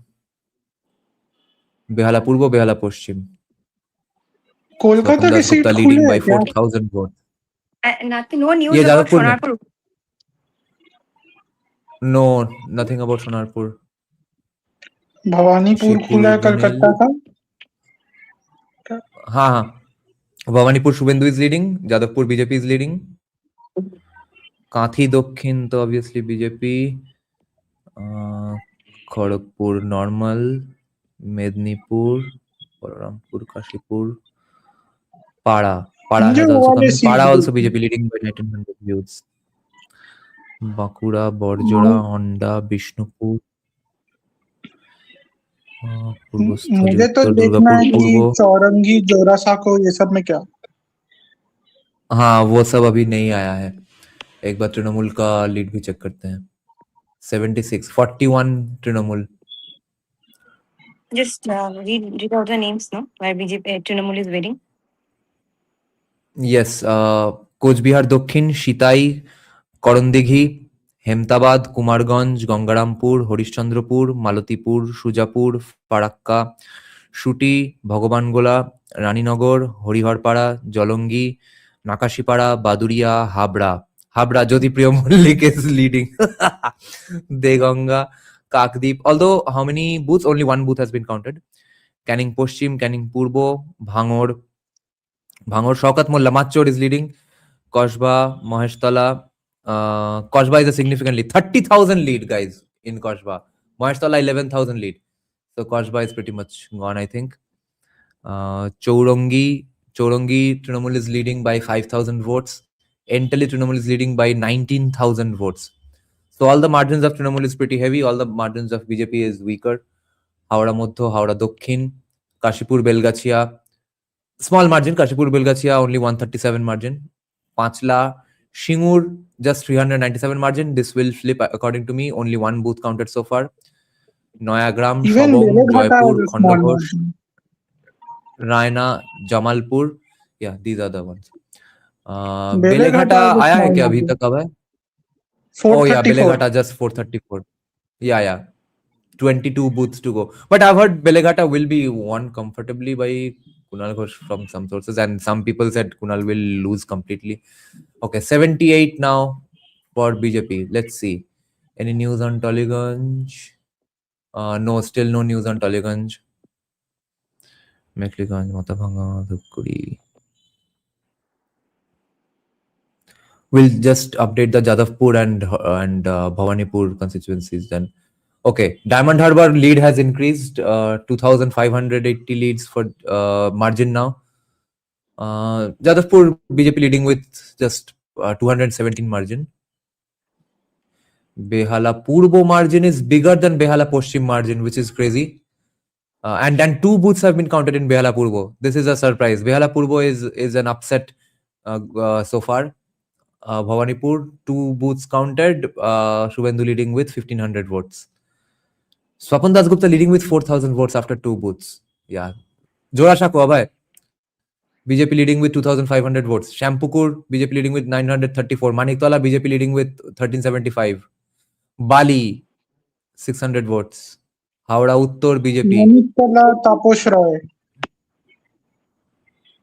Behala Purbo, Behala Paschim. Kolkata की seat leading by 4,000 votes. Nothing, no news ये about Jadavpur में? Sonarpur. No, nothing about Sonarpur. Bhawanipur खुला है कलकत्ता का। हाँ हाँ, Bhabanipur Suvendu is leading, Jadavpur BJP is leading, Kanthi Dakshin तो obviously BJP, Kharagpur normal, Medinipur, Balarampur, Kashipur, Para मुझे has वो also वाले come in. Seat Pada also देखने BJP leading by 1900 views. Bankura, Barjora, Onda, Bishnupur, Purbasthali मुझे तो उत्तर, देखना दुर्गापुर है कि पूर्व। चौरंगी, जोरासांको ये सब में क्या। हाँ, वो सब अभी नहीं आया है। एक बार तृणमूल का लीड भी चेक करते हैं। 76, 41 Trinamool. Just read out the names, no? Where BJP Trinamool is waiting. Yes, Cooch Behar দক্ষিণ, Sitai, Karandighi, Hemtabad, Kumarganj, Gangarampur, Harishchandrapur, Malatipur, Sujapur, Farakka, সুটি, Bhagwangola, Raninagar, Hariharpara, Jalangi, Nakashipara, Baduria, Habra Jyotipriya Mallick is leading. Deganga, Kakdwip, although how many booths? Only one booth has been counted. Canning পশ্চিম, ক্যানিং পূর্ব, ভাঙড়, শওকত মোল্লা, মাচোর is leading. Kasba, Maheshtala, Kosba is a significantly 30,000 lead, guys, in Kosba. Maheshtola 11,000 lead. So Kosba is pretty much gone, I think. Chourangi Trinamool is leading by 5,000 votes. Entally Trinamool is leading by 19,000 votes. So all the margins of Trinamool is pretty heavy. All the margins of BJP is weaker. Howrah Moddho, Howrah Dokhin, Kashipur Belgachia, small margin. Kashipur Belgachia only 137 margin. Panchla, Shingur, just 397 margin. This will flip according to me. Only one booth counted so far. Noyagram, Even Shobong, Beleghata Joypur, has a small Khondaghosh, margin. Raina, Jamalpur. Yeah, these are the ones. Beleghata Beleghata has a आया है small क्या अभी margin. तक? अब है? Oh yeah, 434. Beleghata just 434. Yeah. 22 booths to go. But I've heard Beleghata will be won comfortably by Kunal Ghosh from some sources, and some people said Kunal will lose completely. Okay, 78 now for BJP. Let's see. Any news on Tollygunj? No, still no news on Tollygunj. Mekliganj, Matabhanga, Dhukuri. We'll just update the Jadavpur and Bhawanipur constituencies then. Okay, Diamond Harbour lead has increased, 2,580 leads for margin now. Jadavpur BJP leading with just 217 margin. Behala Purbo margin is bigger than Behala Poshchim margin, which is crazy. And then 2 booths have been counted in Behala Purbo. This is a surprise. Behala Purbo is an upset so far. Bhawanipur, 2 booths counted. Shubhendu leading with 1,500 votes. Swapan Dasgupta leading with 4,000 votes after 2 booths. Yeah. Jorashako Abhay, BJP leading with 2,500 votes. Shampukur, BJP leading with 934. Maniktola, BJP leading with 1,375. Bali, 600 votes. Howrah Uttor, BJP. Maniktola, Taposh Roy.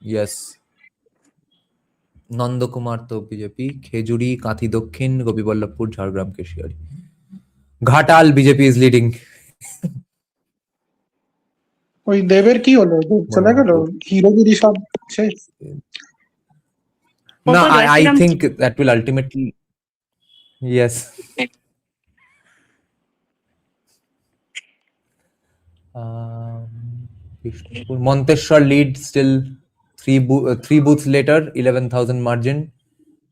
Yes. Nandakumar to BJP. Khejuri, Kathi Dokhin, Gopiballabpur, Jhargram, Keshiari. Ghatal, BJP is leading. ওই দেবের কি হলো? চলে গেল? হিরোগিরি সব শেষ? No, I think that will ultimately, yes. Monteshwar lead still 3 booths later, 11,000 margin.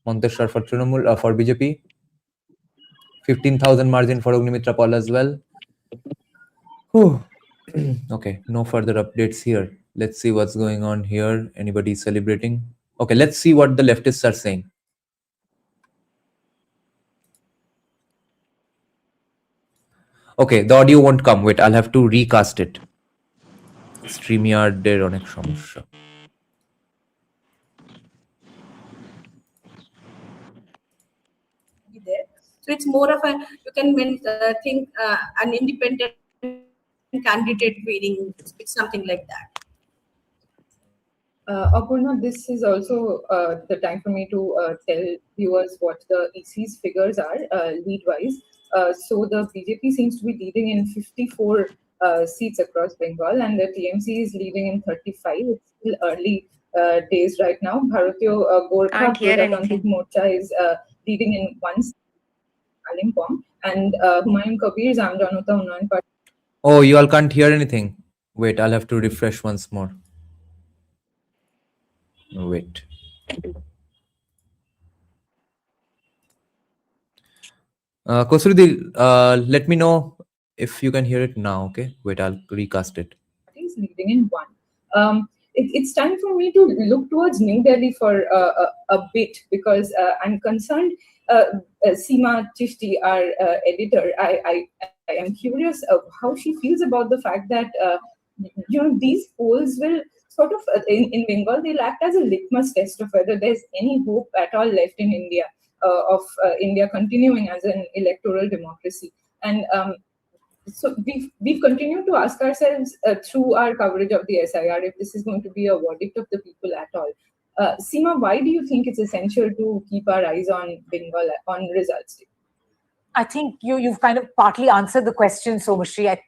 Monteshwar for Trinamool, for BJP. 15,000 margin for Agnimitra Paul as well. Whew. Okay, no further updates here. Let's see what's going on here. Anybody celebrating? Okay, let's see what the leftists are saying. Okay, the audio won't come. Wait, I'll have to recast it. StreamYard der onek সমস্যা. There. So it's more of a, you can think an independent candidate winning, it's something like that. Apurna, this is also the time for me to tell viewers what the EC's figures are lead-wise. So the BJP seems to be leading in 54 seats across Bengal, and the TMC is leading in 35. It's still early days right now. Bharatiya Gorkha Can't hear Prajatantric anything. Morcha is leading in one seat, Kalimpong, and Humayun Kabir Zamjanota Unnayan Party. Oh, you all can't hear anything. Wait, I'll have to refresh once more. Wait. Kosrudi, let me know if you can hear it now, okay? Wait, I'll recast it. Is leading in one. It's time for me to look towards New Delhi for a bit, because I'm concerned. Seema Chishti, our editor, I am curious of how she feels about the fact that these polls will sort of in Bengal, they'll act as a litmus test of whether there's any hope at all left in India of India continuing as an electoral democracy. And so we've continued to ask ourselves through our coverage of the SIR if this is going to be a verdict of the people at all. Seema, why do you think it's essential to keep our eyes on Bengal on results day? I think you've kind of partly answered the question, Somashri.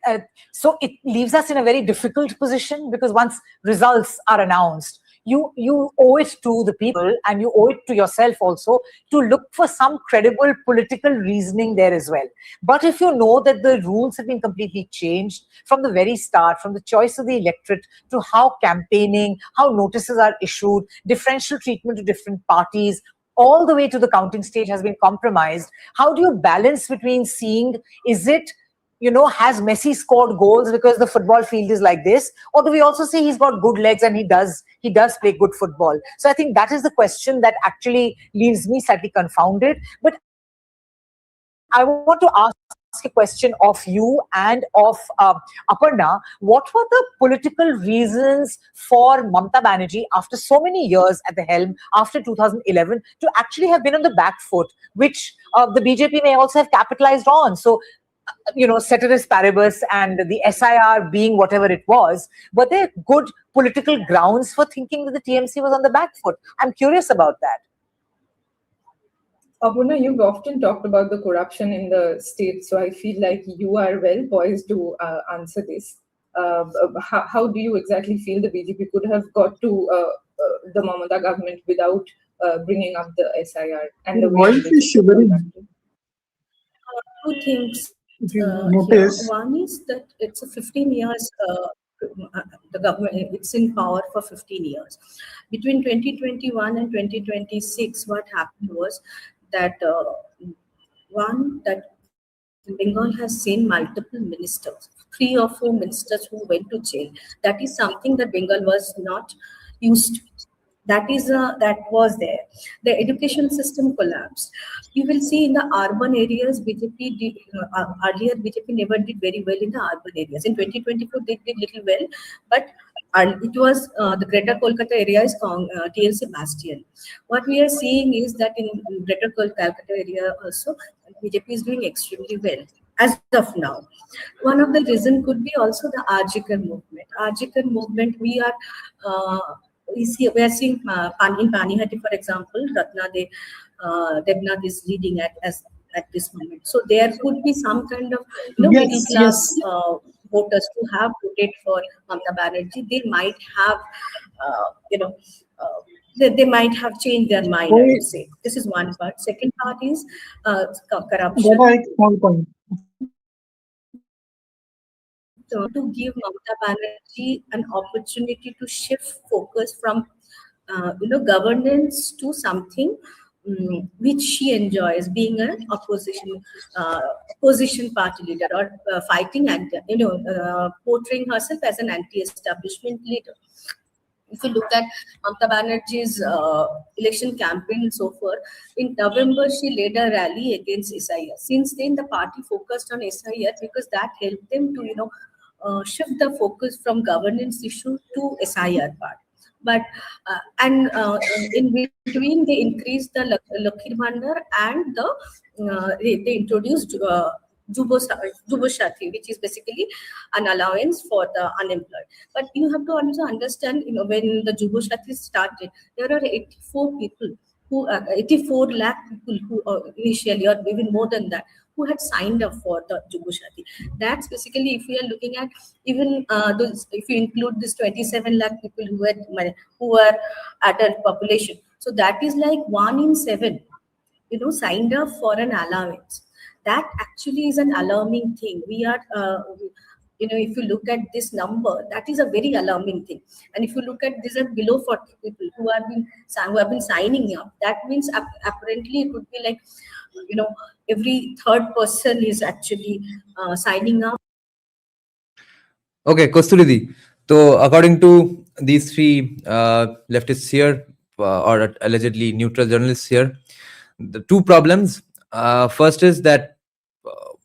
So it leaves us in a very difficult position, because once results are announced, you owe it to the people, and you owe it to yourself also, to look for some credible political reasoning there as well. But if you know that the rules have been completely changed from the very start, from the choice of the electorate to how campaigning, how notices are issued, differential treatment to different parties, all the way to the counting stage has been compromised, how do you balance between seeing, is it, has Messi scored goals because the football field is like this? Or do we also say he's got good legs and he does play good football? So I think that is the question that actually leaves me slightly confounded. But I want to ask a question of you and of Aparna. What were the political reasons for Mamata Banerjee, after so many years at the helm, after 2011, to actually have been on the back foot, which the BJP may also have capitalized on? So, ceteris paribus and the SIR being whatever it was, were there good political grounds for thinking that the TMC was on the back foot? I'm curious about that. Aparna, you've often talked about the corruption in the state, so I feel like you are well poised to answer this. How do you exactly feel the BJP could have got to the Mamata government without bringing up the SIR and the way Voice is shivering. Two things. Notice. One is that it's a 15 years, the government, it's in power for 15 years. Between 2021 and 2026, what happened was that, that Bengal has seen multiple ministers, 3 or 4 ministers who went to jail. That is something that Bengal was not used to. That was there. The education system collapsed. You will see in the urban areas, BJP did, earlier BJP never did very well in the urban areas. In 2024, they did little well, but it was the Greater Kolkata area is TLC bastion. What we are seeing is that in Greater Kolkata area also, BJP is doing extremely well as of now. One of the reasons could be also the Arjikar movement. Arjikar movement, we are seeing in Panihati, for example, Debnath is leading at this moment. So there could be some kind of middle class voters who have voted for Mamata Banerjee. They might have, they might have changed their mind. I would say this is one part. Second part is corruption. Small point. To give Mamata Banerjee an opportunity to shift focus from governance to something which she enjoys, being an opposition party leader, or fighting and portraying herself as an anti-establishment leader. If you look at Mamata Banerjee's election campaign and so forth, in November she led a rally against SIR. Since then, the party focused on SIR because that helped them to shift the focus from governance issue to SIR part. But in between, they increased the Lakhir Bhandar and they introduced Juboshathi, which is basically an allowance for the unemployed. But you have to also understand, when the Juboshathi started, there are 84 people 84 lakh people who initially, or even more than that, who had signed up for the Juboshathi. That's basically, if we are looking at even if you include this 27 lakh people who were adult population, so that is like 1 in 7, signed up for an allowance. That actually is an alarming thing. We are, if you look at this number, that is a very alarming thing. And if you look at these are below 40 people who have been signing up, that means apparently it would be like, every third person is actually signing up. Okay, Kosturidi. So according to these three leftists here, or allegedly neutral journalists here, the two problems. First is that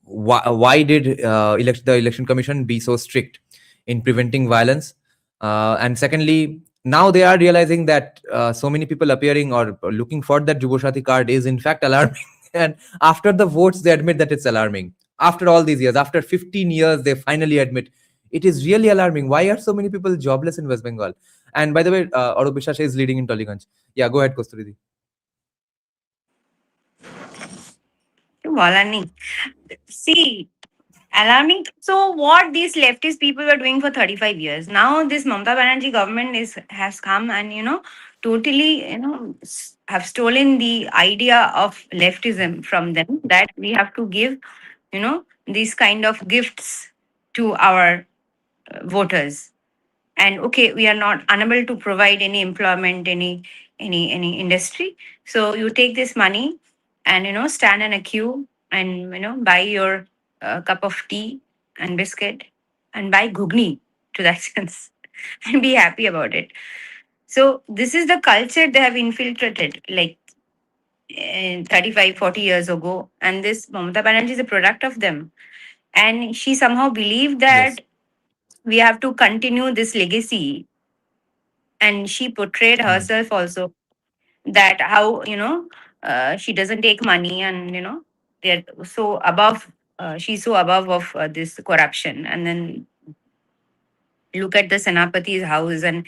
why did the election commission be so strict in preventing violence? And secondly, now they are realizing that so many people appearing or looking for that Juboshathi card is in fact alarming. And after the votes, they admit that it's alarming. After all these years, after 15 years, they finally admit it is really alarming. Why are so many people jobless in West Bengal? And by the way, Arup বিশ্বাস is leading in Tollygunj. Yeah, go ahead, Kosturidi. Alarming. See, alarming. So what these leftist people were doing for 35 years. Now this Mamata Banerjee government has come and, totally, have stolen the idea of leftism from them, that we have to give, these kind of gifts to our voters. And okay, we are not unable to provide any employment, any industry. So you take this money and stand in a queue and buy your cup of tea and biscuit and buy ghugni, to that sense, and be happy about it. So this is the culture they have infiltrated, like 35, 40 years ago. And this Mamata Banerjee is a product of them. And she somehow believed that we have to continue this legacy. And she portrayed herself also, that how she doesn't take money, and they're so above, she's so above of this corruption. And then look at the Senapati's house and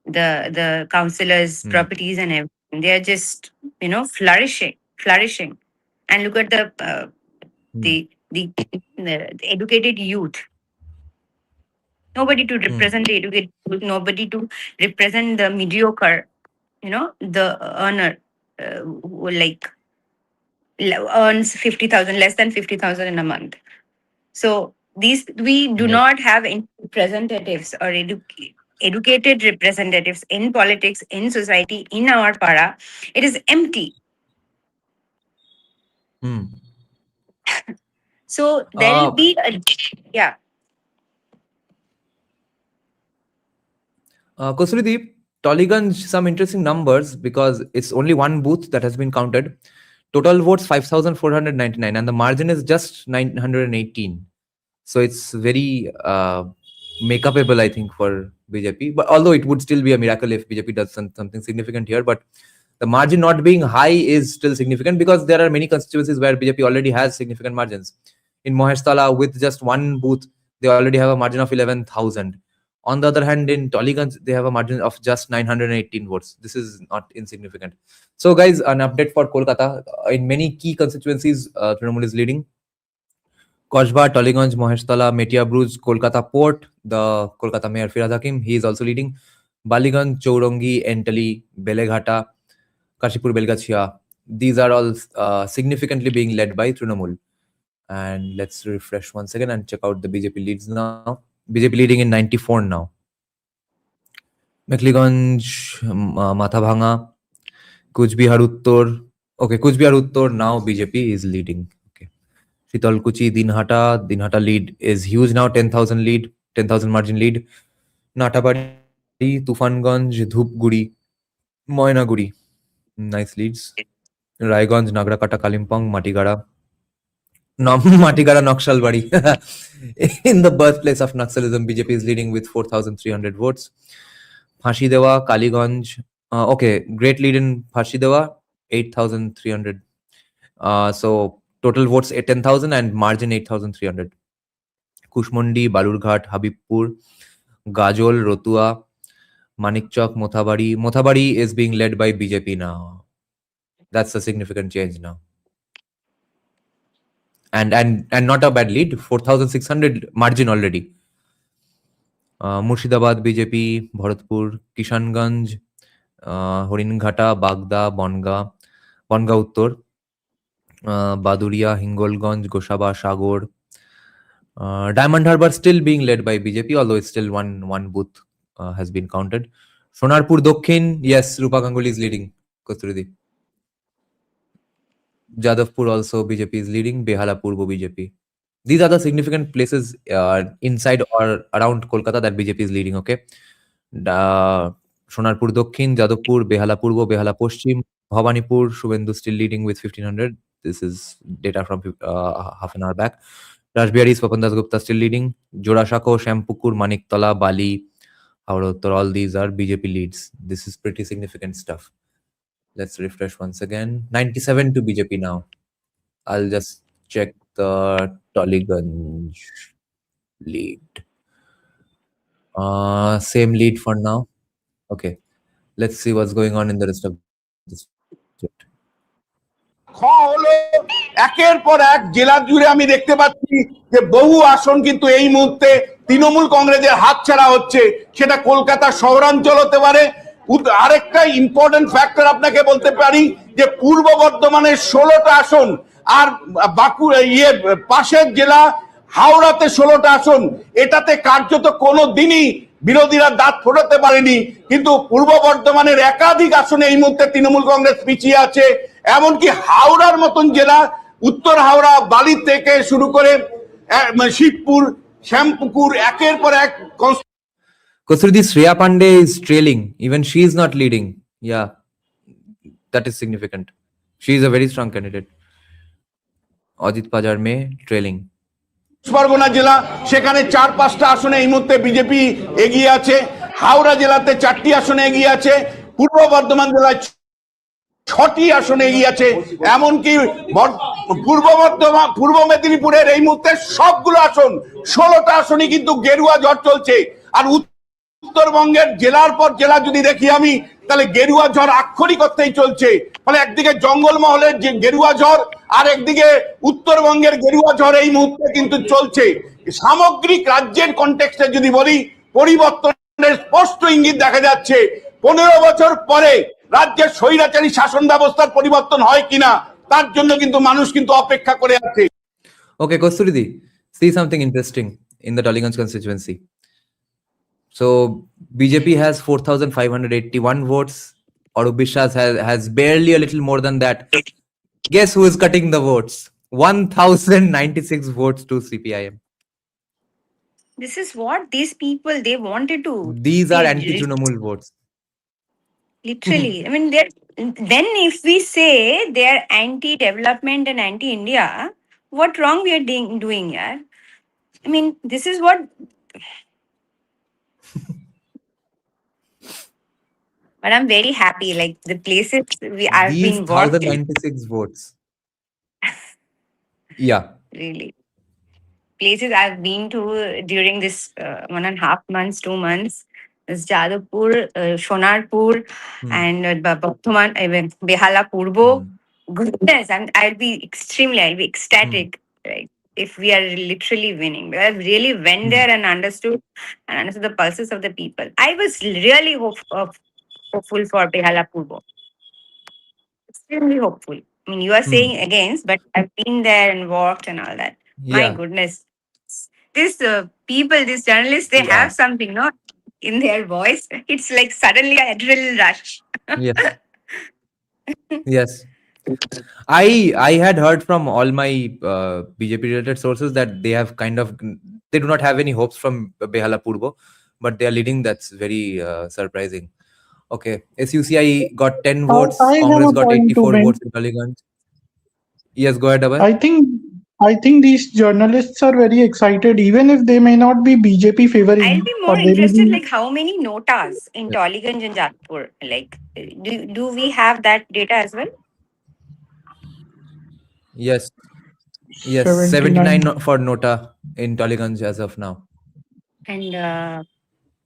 the councillors' properties and everything. They are just flourishing. And look at the educated youth. Nobody to represent the educated youth, nobody to represent the mediocre, the earner, who earns 50,000, less than 50,000 in a month. So we do not have any representatives or educated representatives in politics, in society, in our para. It is empty. So there will be Kosturidi, Tollygunj, some interesting numbers, because it's only one booth that has been counted. Total votes 5,499, and the margin is just 918. So it's very make-upable, I think, for BJP. But although it would still be a miracle if BJP does something significant here, but the margin not being high is still significant, because there are many constituencies where BJP already has significant margins. In Mahestala, with just one booth, they already have a margin of 11,000. On the other hand, in Tollygunj, they have a margin of just 918 votes. This is not insignificant. So guys, an update for Kolkata. In many key constituencies, Trinamool is leading. Kosba, Tollygunj, Mahestala, Metia Bruj, Kolkata Port, the Kolkata Mayor Firaz Hakim, he is also leading. Baliganj, Chourangi, Entally, Beleghata, Kashipur, Belgachia, these are all significantly being led by Trinamool. And let's refresh once again and check out the BJP leads now. BJP leading in 94 now. Mekhliganj, Mathabhanga, Kuchbihar Uttor. Okay, Kuchbihar Uttor, now BJP is leading. Okay. Shitalkuchi, Dinhata lead is huge now, 10,000 lead, 10,000 margin lead. Natabari, Tufanganj, Dhupguri, Moinaguri, nice leads. Raiganj, Nagrakata, Kalimpong, Matigara. Matigara, Naxalbari. In the birthplace of Naxalism, BJP is leading with 4,300 votes. Phansidewa, Kaliganj. Okay, great lead in Phansidewa, 8,300. So Total votes 10,000 and margin 8,300. Kushmondi, Balurghat, Habibpur, Gajol, Rotua, Manikchok, Mothabari. Mothabari is being led by BJP now. That's a significant change now. And not a bad lead, 4,600 margin already. Murshidabad BJP, Bharatpur, Kishanganj, Horinghata, Bagda, Bonga Uttor, Baduria, Hingolganj, Goshaba, Shagor. Diamond Harbour still being led by BJP, although it's still one booth has been counted. Sonarpur Dokhin, yes, Rupa Ganguly is leading. Kosturidi. Jadavpur also BJP is leading. Behala Purbo BJP. These are the significant places inside or around Kolkata that BJP is leading. Okay. Sonarpur Dokhin, Jadavpur, Behala Purbo, Behala Poshchim, Bhavanipur, Shubhendu still leading with 1,500. This is data from half an hour back. Rajbihari, Swapan Das Gupta still leading. Jorashako, Shampukur, Maniktala, Bali, Haurottor, all these are BJP leads. This is pretty significant stuff. Let's refresh once again. 97 to BJP now. I'll just check the Tollygunj lead. Same lead for now. Okay. Let's see what's going on in the rest of this. হলো একের পর এক জেলা জুড়ে আমি দেখতে পাচ্ছি যে বহু আসন কিন্তু এই মুহূর্তে তৃণমূল কংগ্রেসের হাতছাড়া হচ্ছে। সেটা কলকাতা শহরাঞ্চল হতে পারে। আরেকটা ইম্পর্টেন্ট ফ্যাক্টর আপনাকে বলতে পারি যে পূর্ব বর্ধমানের 16টা আসন আর বাঁকুড়া পাশের জেলা হাওড়াতে 16টা আসন। এটাতে কার্যত কোনো দিনই বিরোধীরা দাঁত ফোটাতে পারেনি, কিন্তু পূর্ব বর্ধমানের একাধিক আসনে এই মুহূর্তে তৃণমূল কংগ্রেস পিছিয়ে আছে। এমনকি হাওড়ার মতন জেলা, উত্তর হাওড়া, বালি থেকে শুরু করে শিবপুর, শ্যামপুকুর, একের পর এক। Kosturidi, Shreya Pandey is trailing. Even she is not leading. Yeah, that is significant. She is a very strong candidate. Ajit Pajar May trailing. Pargana জেলা, সেখানে 4-5টা আসনে এই মুহূর্তে বিজেপি এগিয়ে আছে। হাওড়া জেলাতে 4টি আসনে এগিয়ে আছে। পূর্ব বর্ধমান জেলায় 6টি আসনে এগিয়ে আছে। এমনকি পূর্ব মেদিনীপুরের এই মুহূর্তে সবগুলো আসন 16টা আসনই কিন্তু গেরুয়া ঝড় চলছে। আর উত্তরবঙ্গের জেলার পর জেলা যদি দেখি আমি, তাহলে গেরুয়া ঝড় আক্ষরিক অর্থেই চলছে। মানে একদিকে জঙ্গলমহলের যে গেরুয়া ঝড়, আর একদিকে উত্তরবঙ্গের গেরুয়া ঝড় এই মুহূর্তে কিন্তু চলছে। সামগ্রিক রাজ্যের কনটেক্সটে যদি বলি, পরিবর্তনের স্পষ্ট ইঙ্গিত দেখা যাচ্ছে। 15 বছর পরে রাজ্যের স্বৈরাচারী শাসন ব্যবস্থার পরিবর্তন হয় কিনা, তার জন্য কিন্তু মানুষ কিন্তু অপেক্ষা করে আছে। Okay, Kosturidi, see something interesting in the Tollygunj constituency. So BJP has 4,581 votes. Arup বিশ্বাস has barely a little more than that. Guess who is cutting the votes? 1,096 votes to CPIM. This is what these people, they wanted to. These are anti-Trinamool votes. Literally. I mean, then if we say they are anti-development and anti-India, what wrong we are doing here? I mean, this is what... But I'm very happy, like the places we are being worked in. 1,096 votes. Yeah. Really. Places I've been to during this 1.5 months, 2 months, is Jadavpur, Sonarpur, and Bardhaman, even Behala Purbo. Goodness, I'll be ecstatic, right? If we are literally winning. I've really went there and understood the pulses of the people. I was really hopeful for Behala Purbo. Extremely hopeful. I mean, you are saying against, but I've been there and walked and all that. My goodness. These people, these journalists, they have something, no? In their voice. It's like suddenly an adrenaline rush. Yes. Yes. I had heard from all my BJP related sources that they do not have any hopes from Behala Purbo, but they are leading. That's very surprising. Okay, SUCI got 10 votes. Congress got 84 votes in Tollygunj. Yes, go ahead, Abhay. I think these journalists are very excited, even if they may not be BJP favoring. I'll be more interested, like how many notas in Tollygunj and Jadavpur? Like, do we have that data as well? Yes. Yes, 79 for Nota in Tollygunj as of now. And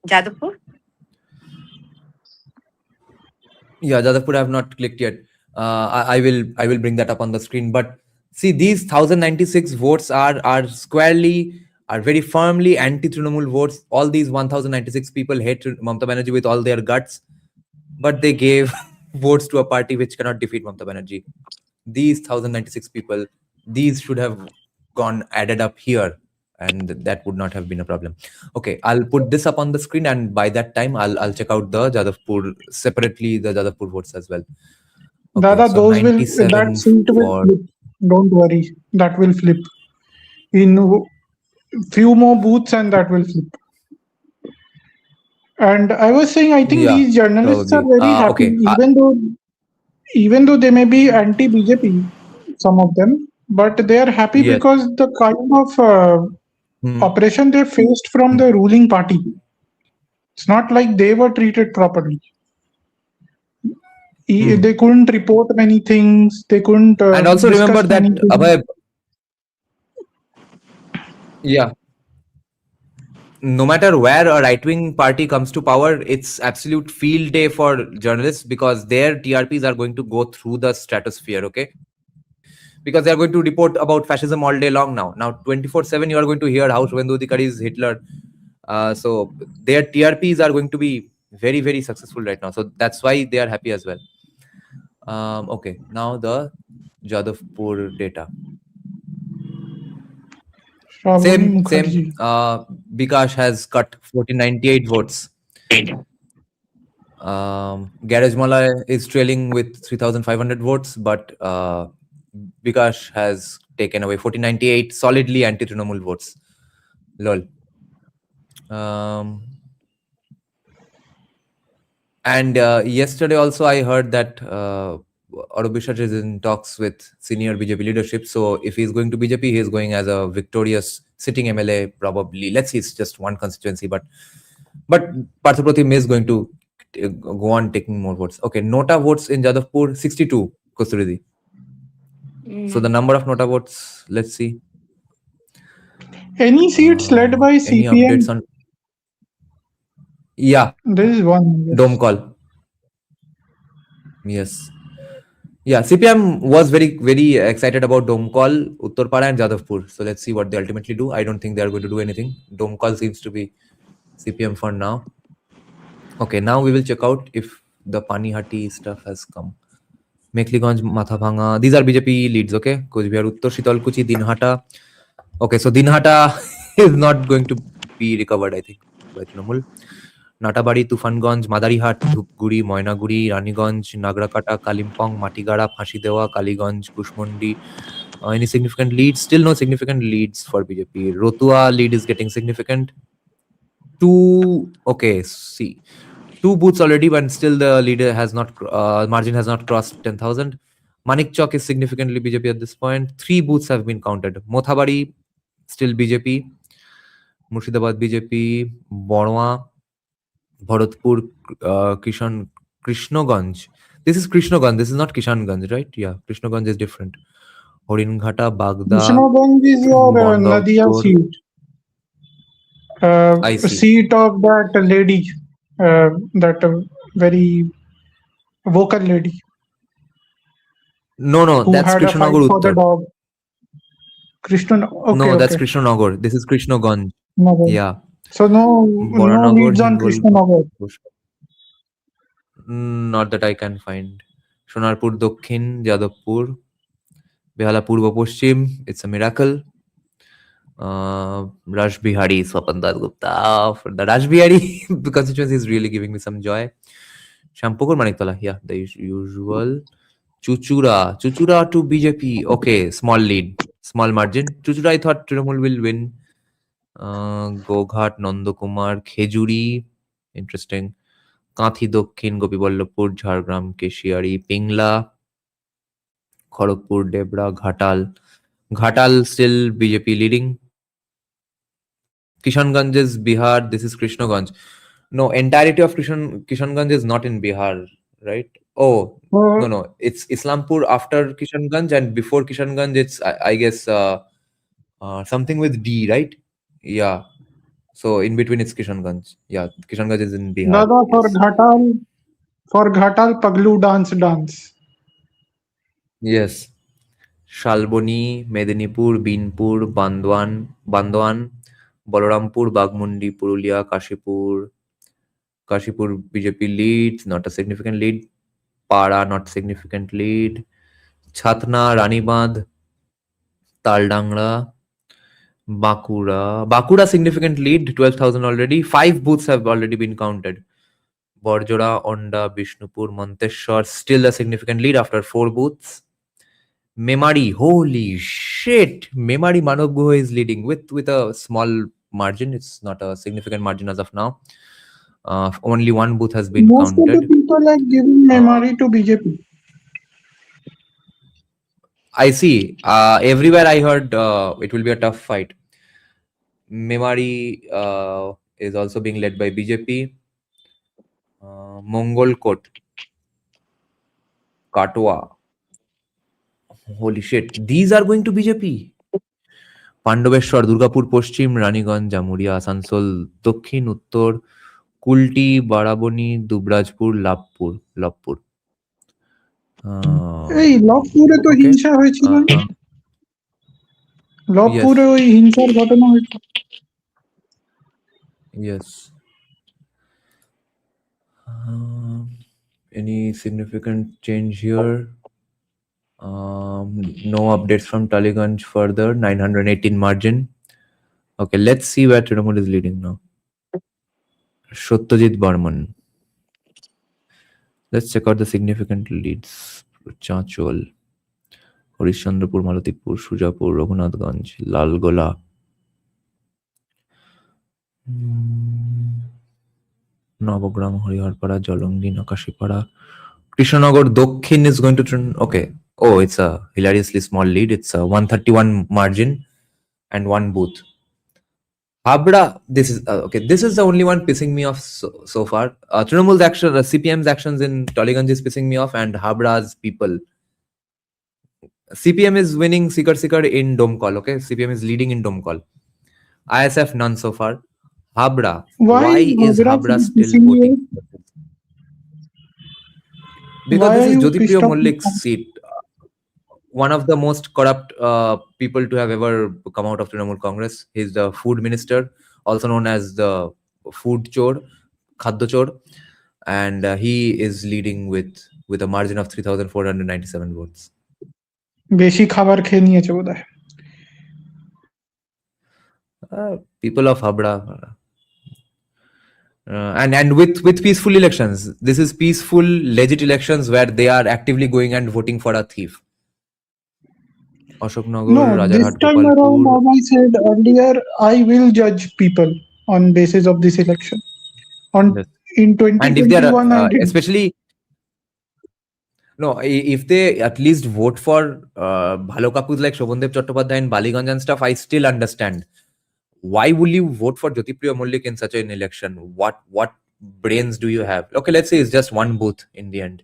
Jadavpur? Yeah, Jadavpur I have not clicked yet. I will bring that up on the screen. But see, these 1096 votes are squarely, are very firmly anti-Trinamool votes. All these 1096 people hate Mamata Banerjee with all their guts, but they gave votes to a party which cannot defeat Mamata Banerjee. These 1096 people, these should have gone added up here, and that would not have been a problem. Okay, I'll put this up on the screen, and by that time I'll check out the Jadavpur separately, the Jadavpur votes as well. Okay, Dada, so those will, 97 that seat will for flip. Don't worry, that will flip. In few more booths and that will flip. And I was saying, I think yeah, these journalists probably. are very happy, Okay, even though they may be anti-BJP, some of them, but they are happy yes. because the kind of operation they faced from the ruling party. It's not like they were treated properly. They couldn't report many things. They couldn't And also remember discuss that, many things. Abhay, yeah, no matter where a right-wing party comes to power, it's absolute field day for journalists because their TRPs are going to go through the stratosphere, okay? Because they are going to report about fascism all day long now. Now, 24/7, you are going to hear how Shubhendu Adhikari is Hitler. So their TRPs are going to be very, very successful right now. So that's why they are happy as well. Okay, now the Jadavpur data. Same. Bikash has cut 1498 votes. Garage Mala is trailing with 3,500 votes, but Bikash has taken away 1498 solidly anti-Trinamool votes. Lol. And yesterday also I heard that Arubishaj is in talks with senior BJP leadership. So if he's going to BJP, he is going as a victorious sitting MLA probably. Let's see, it's just one constituency, but Parthapratim is going to go on taking more votes. Okay, Nota votes in Jadavpur 62, Kasturi. So the number of Nota votes, let's see. Any seats led by Any CPM? updates on? Yeah. There is one. Yes. Dome call. Yes. Yeah, CPM was very, very excited about Dome call, Uttarpara and Jadavpur. So let's see what they ultimately do. I don't think they are going to do anything. Dome call seems to be CPM for now. Okay, now we will check out if the Panihati stuff has come. Mekliganj, Mathapanga. These are BJP leads, okay? Kojbihar, Uttar, Shitalkuchi, Dinhata. Okay, so Dinhata is not going to be recovered, I think, by Trinamool. Natabari, Tufanganj, Madarihat, Dhupguri, Moinaguri, Raniganj, Nagrakata, Kalimpong, Matigara, Phashidewa, Kaliganj, Kushmundi. Any significant leads? Still no significant leads for BJP. Rotua lead is getting significant. Okay, see. 2 booths already, but still the leader has not, margin has not crossed 10,000. Manik Chowk is significantly BJP at this point. 3 booths have been counted. Mothabari, still BJP. Murshidabad BJP. Borwa. Bharatpur, Krishnaganj. This is Krishnaganj. This is not Kishanganj, right? Yeah, Krishnaganj is different. Horinghata, Bagda. Krishnaganj is your Nadia seat. I see. Seat of that lady, that very vocal lady. No, who that's had a fight Krishnanagar for the Uttar. dog. Okay, no, that's okay. Krishnanagar. This is Krishnaganj. Nagar. Yeah. So no Boranagar, leads on Krishnanagar. Not that I can find. Sonarpur Dokhin, Jadavpur, Behala Purva Poschim. It's a miracle. Raj Bihari, Swapan Das Gupta. For the Raj Bihari, the constituency is really giving me some joy. Shampukur Maniktola, yeah, the usual. Chuchura to BJP. Okay, small lead, small margin. Chuchura, I thought Trinamool will win. Goghat, Nandakumar, Khejuri, interesting. Kathi Dokhin, Gopiballapur, Jhargram, Keshiari, Pingla, Kharagpur, Debra, Ghatal still BJP leading. Kishanganj is Bihar. This is Krishnaganj. No, entirety of Kishanganj is not in Bihar, right? Oh, Uh, no. It's Islampur after Kishanganj, and before Kishanganj, it's I guess something with D, right? Yeah. So in between, it's Kishanganj. Yeah, Kishanganj is in Bihar. Dada, Yes. for Ghatal, Paglu dance. Yes. Shalboni, Medinipur, Binpur, Bandwan, Balarampur, Bagmundi, Purulia, Kashipur. Kashipur BJP leads, not a significant lead. Para, not significant lead. Chatna, Ranibad, Taldangra, Bakura significant lead, 12,000 already. 5 booths have already been counted. Borjora, Onda, Bishnupur, Monteshwar, still a significant lead after 4 booths. Memari, holy shit! Memari Manav Guha is leading with a small margin. It's not a significant margin as of now. Only 1 booth has been Most counted. of the people are giving memory to BJP. I see. Everywhere I heard it will be a tough fight. Memari is also being led by BJP. Mongol Kot, Katwa. Holy shit. These are going to BJP. Pandabeswar, Durgapur পশ্চিম, রানীগঞ্জ, জামুরিয়া, আসানসোল দক্ষিণ, উত্তর, কুলটি, বারাবণী, দুবরাজপুর, লবপুর। এই লবপুরে তো হিংসা হয়েছিল, লবপুরে ওই হিংসার ঘটনা হয়েছিল। Yes. Any significant change here? No updates from Taliganj further. 918 margin. Okay, let's see where Trinamool is leading now. Satyajit Barman. Let's check out the significant leads. Chanchol, Harishandrapur, Malatipur, Shujapur, Raghunathganj, Lalgola. Navagram, Hariharpara, Jalongi, Nakashipara. Krishnanagar Dokhin is going to turn. Okay. Oh, it's a hilariously small lead. It's a 131 margin and 1 booth. Habra, this is okay. This is the only one pissing me off so far. Trinamool's action, CPM's actions in Taliganj is pissing me off, and Habra's people. CPM is winning Sikar in Domkol. Okay, CPM is leading in Domkol. ISF none so far. Habra. Why is Habra still voting? Because this is Jyotipriya Mollik's seat. One of the most corrupt people to have ever come out of Trinamool Congress. He's the food minister, also known as the food chor, Khaddo chor, and he is leading with a margin of 3,497 votes. বেশি খাবার খেয়ে নিয়েছে বোধহয়। People of Habra. And with peaceful elections. This is peaceful, legit elections where they are actively going and voting for a thief. Ashoknagar, No, Rajarhat, this time around, Gopalpur. as I said earlier, I will judge people on basis of this election. Yes. In And if they are 2021, I did. especially no, if they at least vote for bhalo kapus like Shobhandev Chattopadhyay and Baliganj and stuff, I still understand. Why will you vote for Jyotipriya Mollik in such an election? What brains do you have? Okay, let's say it's just 1 booth in the end,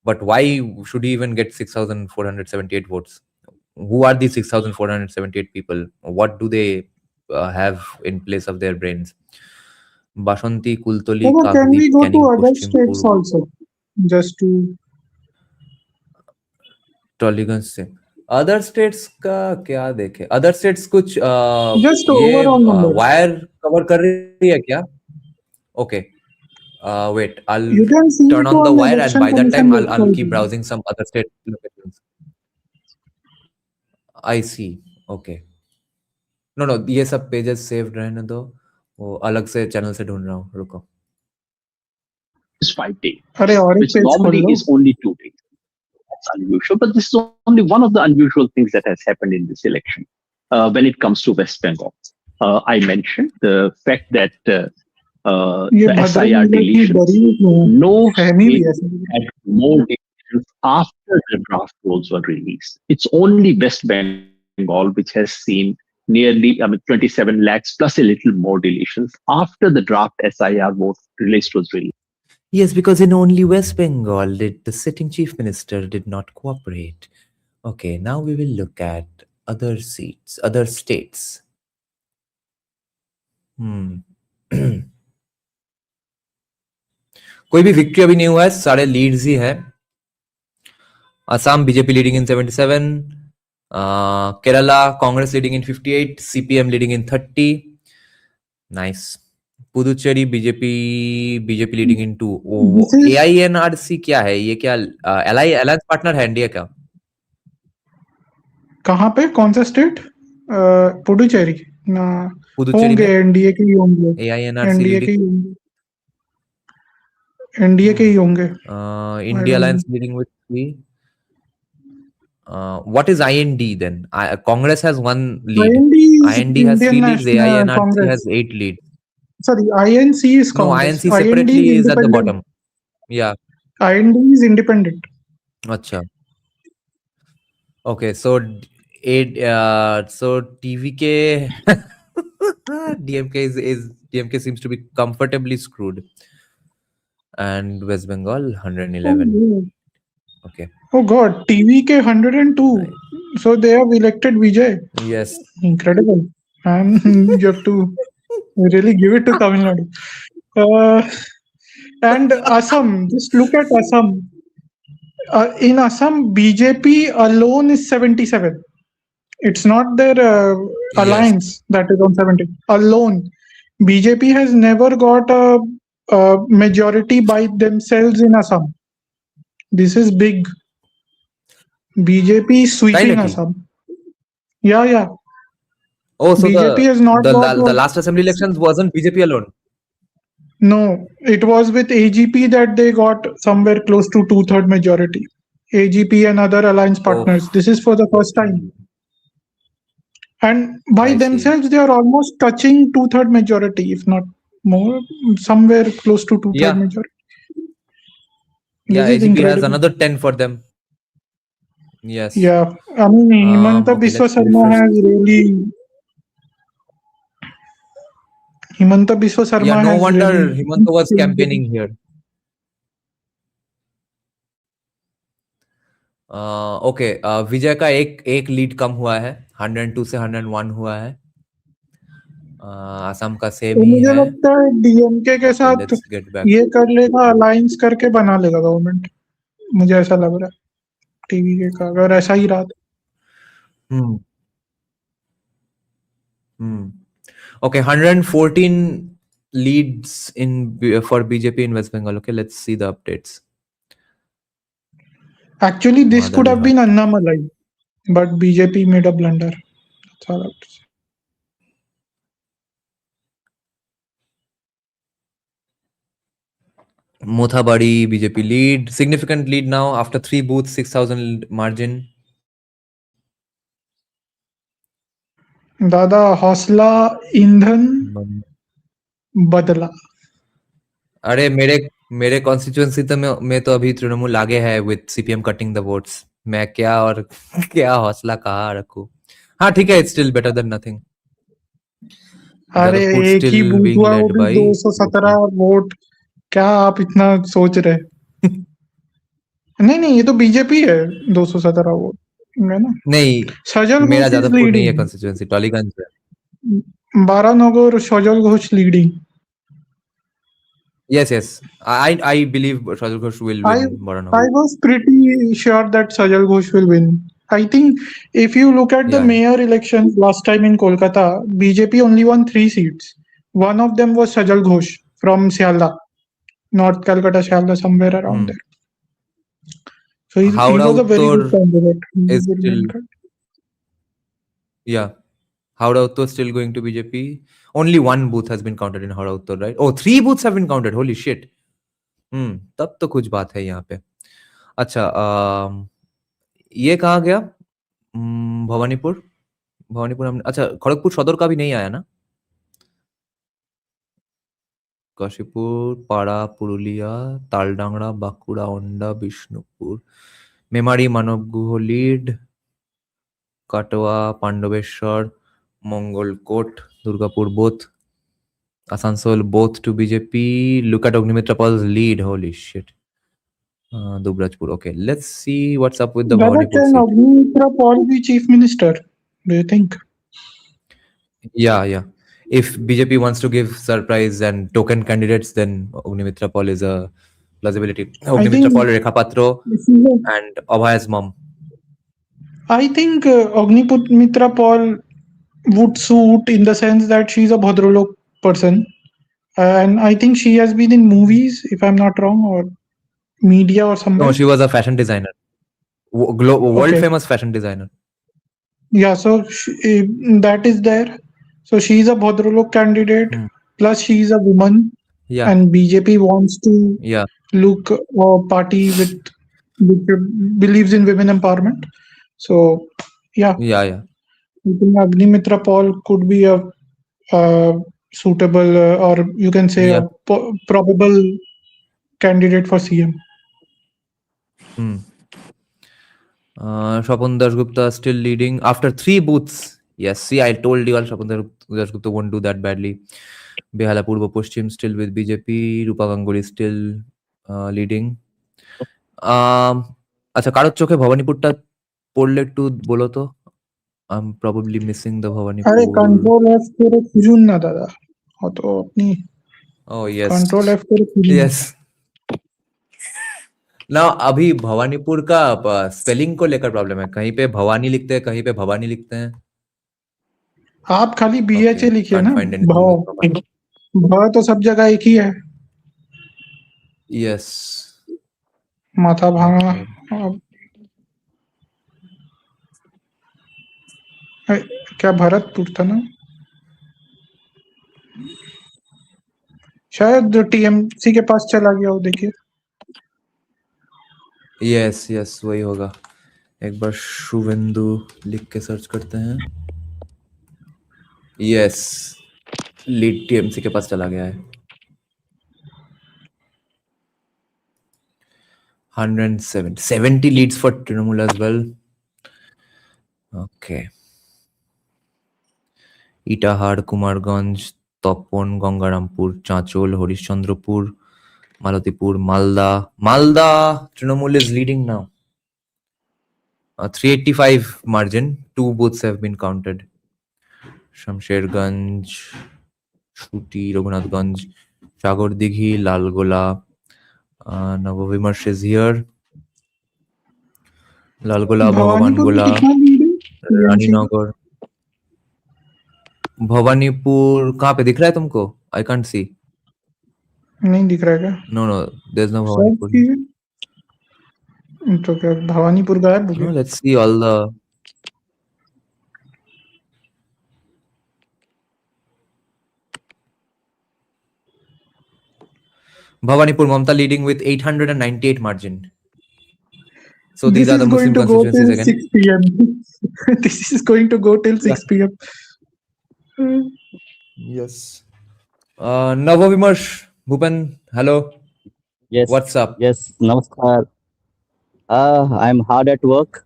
but why should he even get 6,478 votes? Who are these 6,478 people? What do they have in place of their brains? Bashanti, Kultoli, Can we go to Canning, other Paschim states Purb, also? Just to Taliganj से other states का क्या देखे? Other states कुछ Just ये overall numbers. wire cover कर रही है क्या? Okay. Wait, I'll You can see turn it on the on wire, and election by that commission time I'll website. keep browsing some other state locations. I see. Okay. No, ये सब pages saved रहने दो. वो अलग से channel से ढूंढ रहा हूँ. रुको. Is 5 days, अरे और एक which page normally खोल लो। is only 2 days. That's unusual, but this is only one of the unusual things that has happened in this election. When it comes to West Bengal, I mentioned the fact that ये the भद्र SIR नीला की deletions, बड़ी है। no फहमी भी state ऐसे ही। had more deletions after the draft rolls were released. It's only West Bengal which has seen nearly 27 lakhs plus a little more deletions after the draft SIR vote list was released. Yes, because in only West Bengal did the sitting chief minister did not cooperate. Okay, now we will look at other seats, other states. कोई भी victory अभी नहीं हुआ है, सारे Leeds ही है. Assam BJP leading in 77, Kerala Congress leading in 58, CPM leading in 30. Nice. Puducherry BJP leading in 2. AINRC क्या है ये? क्या alliance partner है इंडिया का? कहाँ पे, कौन सा स्टेट? पुडुचेरी ना, होंगे एनडीए के ही होंगे. एनडीए के ही होंगे. एनडीए के ही होंगे. India Alliance leading with 3. What is IND then? Congress has 1 lead. IND has 3 leads. AINRC has 8 leads. Sorry, INC is Congress. No, INC separately is at the bottom. Yeah. IND is independent. Acha. Okay, so TVK DMK seems to be comfortably screwed. And West Bengal 111. Okay. Oh God, TVK 102. So they have elected Vijay. Yes. Incredible. And you have to really give it to Tamil Nadu. And Assam, just look at Assam. In Assam, BJP alone is 77. It's not their alliance that is on 70. Alone. BJP has never got a majority by themselves in Assam. This is big. BJP is sweeping Assam. Yeah. Oh, so BJP has not the last assembly elections wasn't BJP alone? No, it was with AGP that they got somewhere close to 2/3 majority. AGP and other alliance partners. This is for the first time. And by themselves, they are almost touching 2/3 majority, if not more, somewhere close to 2/3 majority. Yeah, AGP has another 10 for them. Yes. Yeah, I mean, Himanta Biswa Sarma has really... Himanta Biswa Sarma yeah, no has wonder really Himanta was campaigning here. Okay, विजय का एक lead कम हुआ है, 102 से 101 हुआ है. असम का same ही मुझे है. लगता है डीएमके के साथ ये कर लेगा, अलायंस करके बना लेगा गवर्नमेंट. मुझे ऐसा लग रहा है टीवी का, अगर ऐसा ही रहा. Okay, 114 leads for BJP in West Bengal. Okay, let's see the updates. Actually, this could have been Annamalai, but BJP made a blunder. That's all I have to say. Mothabari BJP lead, significant lead now after 3 booths, 6,000 margin. दादा हौसला ईंधन बदला. अरे मेरे constituency में तो अभी तृणमूल आगे है with CPM cutting the votes. मैं क्या और क्या हौसला कहाँ रखूं? हाँ ठीक है, it's still better than nothing. अरे एक ही बूथ हुआ, वो भी 217 वोट. क्या आप इतना सोच रहे? नहीं, ये तो बीजेपी है. 217 वोट है ना? नहीं, सजल मेरा ज्यादा वोट नहीं है कॉन्स्टिट्यूएंसी, टॉलीगंज है. 12 नगर Sajal Ghosh leading. Yes. I believe Sajal Ghosh will win Baranagar. I was pretty sure that Sajal Ghosh will win. I think if you look at the mayor elections last time in Kolkata, BJP only won 3 seats. One of them was Sajal Ghosh from Sialda, North Calcutta, Sialda, somewhere around there. So he was a very good candidate. Yeah. Howrah Uttar still going to BJP. Only 1 booth has been counted in Howrah Uttar, right? Oh, 3 booths have been counted. Holy shit. तब तो कुछ बात है यहाँ पे. अच्छा, ये कहाँ गया? भवानीपुर हमने. अच्छा, खड़गपुर सदर का भी नहीं आया ना? काशीपुर, पाड़ा, पुरुलिया, तालडांगड़ा, बांकुड़ा, ओंडा, बिष्णुपुर, मेमारी, मानवगुह lead, Katwa, Pandaveswar, Mangalkot, Durgapur both. Asansol both to BJP. Look at Ognimitra Paul's lead. Holy shit. Dubrajpur. Okay, let's see what's up with the Brother, Bhawanipur can seat. Ognimitra Paul be chief minister? Do you think? Yeah. If BJP wants to give surprise and token candidates, then Ognimitra Paul is a plausibility. Ognimitra Paul, Rekha Patro, and Abhaya's mom. I think Ognimitra Paul would suit in the sense that she's a Bhadralok person. And I think she has been in movies, if I'm not wrong, or media or somewhere. No, she was a fashion designer. World famous fashion designer. Yeah, so that is there. So she's a Bhadralok candidate. Plus she's a woman. Yeah. And BJP wants to look a party which believes in women empowerment. So yeah. Yeah. I think Ognimitra Paul could be a suitable or you can say a probable candidate for CM. Shapun Dasgupta still leading after 3 booths. Yes, see, I told you all Shapun Dasgupta won't do that badly. Behala Purba Pushchim still with BJP. Rupa Ganguly still leading. আচ্ছা কারোর চোখে ভবানীপুরটা পড়লে একটু বলো তো। I'm probably missing the Bhawanipur. আরে control F করে খুঁজুন না দাদা, অত আপনি Oh yes. कंट्रोल एफ করে খুঁজুন। Yes. Now अभी भवानीपुर का स्पेलिंग को लेकर प्रॉब्लम है, कहीं पे भवानी लिखते हैं, कहीं पे भवानी लिखते हैं। आप खाली BHA लिखिए ना, भाव तो सब जगह एक ही है। Yes. माथा भांगा क्या भरतपुर था ना, शायद TMC के पास चला गया हो, देखिए। Yes, वही होगा। एक बार शुभेंदु लिख के सर्च करते हैं। Yes, लीड TMC के पास चला गया है। 170 leads for Trinamool as well. Okay. Itahar, Kumarganj, Topon, Gangarampur, Chanchol, Horishchandrapur, Malatipur, Malda, Trinamool is leading now. 385 margin, 2 booths have been counted. Shamsherganj, Shuti, Raghunathganj, Shagordighi, Lalgola, Navavimarsh is here. Lalgola, Bhavamangola, Raninagar. Bhawanipur कहाँ पे दिख रहा है तुमको? I can't see. नहीं दिख रहा है क्या? No, there's no Bhawanipur. तो क्या भवानीपुर गायब हो गया? No, let's see all the. Bhawanipur Mamta leading with 898 margin. So these are the Muslim constituencies again. 6 p.m. This is going to go till 6 p.m. Yes. Navavimarsh, Bhupan, hello. Yes. What's up? Yes, namaskar. I'm hard at work,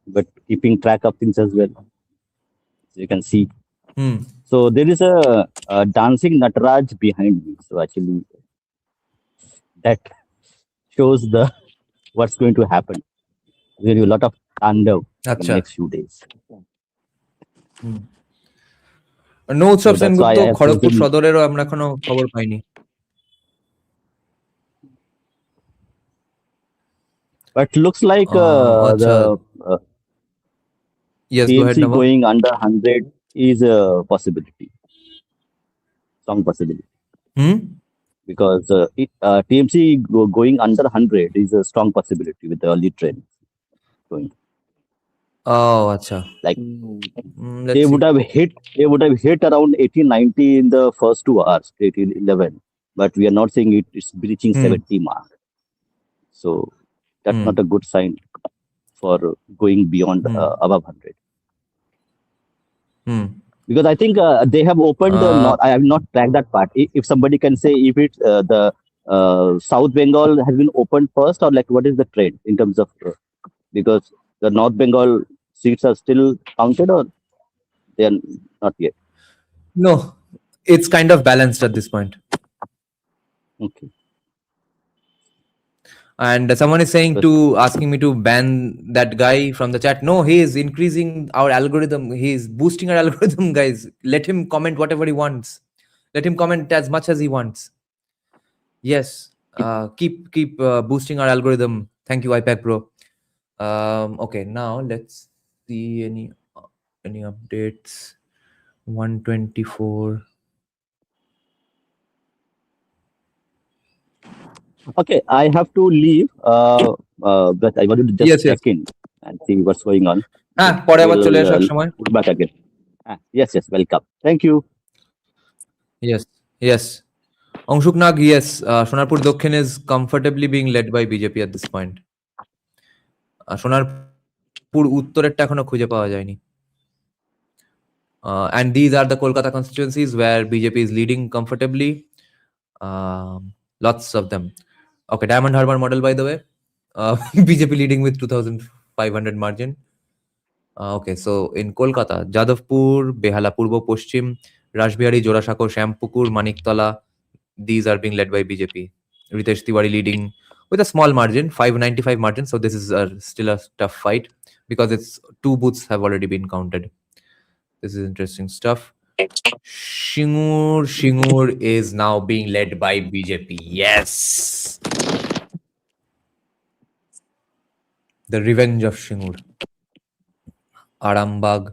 but keeping track of things as well. So you can see. So there is a dancing Nataraj behind me. So actually, that shows what's going to happen. There will be a lot of tandav in the next few days. No উৎসব সেনগুপ্ত খড়গপুর সদরেরও আমরা এখনো খবর পাইনি। But looks like yes, TMC going under 100 is a possibility, strong possibility. Because TMC going under 100 is a strong possibility with the early trend going. Oh, acha. Like they would have hit around 1890 in the first 2 hours, 1811, but we are not saying it's breaching 70 mark. So that's not a good sign for going beyond above 100. Because I think they have opened I have not tracked that part. If somebody can say if it's the South Bengal has been opened first, or like what is the trend in terms of because the North Bengal seats are still counted or they are not yet? No, It's kind of balanced at this point. Okay. And someone is saying asking me to ban that guy from the chat. No, he is increasing our algorithm. He is boosting our algorithm, guys. Let him comment whatever he wants. Let him comment as much as he wants. Yes, keep boosting our algorithm. Thank you, iPad Pro. Okay, now let's see any updates. 124. Okay, I have to leave. But I wanted to just check in and see what's going on. পরে আবার চলে এসো এক সময়। Back again. Yes, welcome. Thank you. Yes. Angshuk Nag, yes. Sonarpur Dakshin is comfortably being led by BJP at this point. Sonarpur উত্তরেরটা এখনো খুঁজে পাওয়া যায়নি। And these are the Kolkata constituencies where BJP is leading comfortably. Lots of them. Okay, Diamond Harbour model, by the way. BJP leading with 2,500 margin. Okay, so in Kolkata, Jadavpur, Behala Purbo Poshchim, Rashbihari, Jorashako, Shampukur, Maniktola, these are being led by BJP. Ritesh Tiwari leading with a small margin, 595 margin. So this is still a tough fight because it's 2 booths have already been counted. This is interesting stuff. Shingur is now being led by BJP. Yes. The revenge of Shingur. Arambag.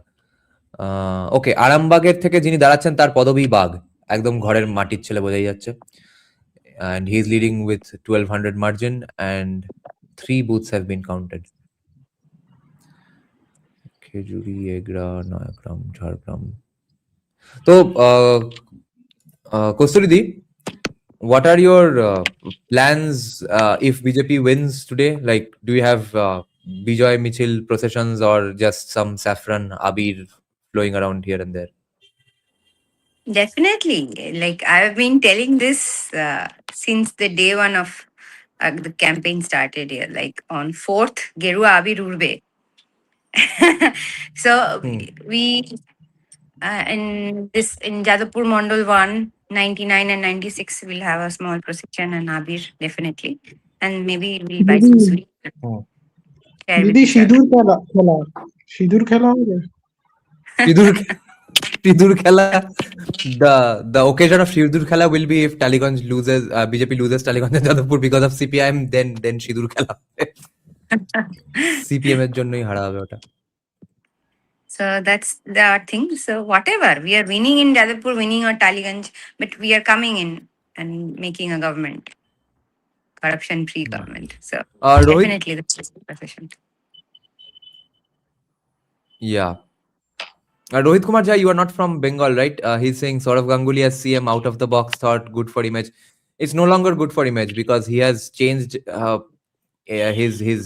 ওকে, আরামবাগের থেকে যিনি দাঁড়াচ্ছেন তার পদবী bug, একদম ঘরের মাটির ছেলে বোঝাই যাচ্ছে। And he is leading with 1,200 margin and 3 booths have been counted. Khejuri, Egra, Noyagram, Jhargram. So, Kosturidi, what are your plans if BJP wins today? Like, do you have Bijoy Michil processions or just some saffron abir flowing around here and there? Definitely. Like I've been telling this since the day one of the campaign started here. Like on 4th, Gerua Abir Urbe. So we in Jadavpur Mondal 1, 99 and 96 we'll have a small procession and Abir definitely. And maybe we'll buy some sweet. দিদি সিঁদুর খেলা হবে? Sidur Khela. The occasion of Sidur Khela will be if Taliganj loses, BJP loses Taliganj and Jadavpur because of CPIM, then Sidur Khela. CPM এর জন্যই হারা হবে ওটা। So that's the thing. So whatever, we are winning in Jadavpur, winning or Taliganj, but we are coming in and making a government, corruption-free government. So definitely the position. Yeah. Rohit Kumar Jha, you are not from Bengal, right? He's saying Saurav Ganguly as CM out of the box thought good for image. It's no longer good for image because he has changed his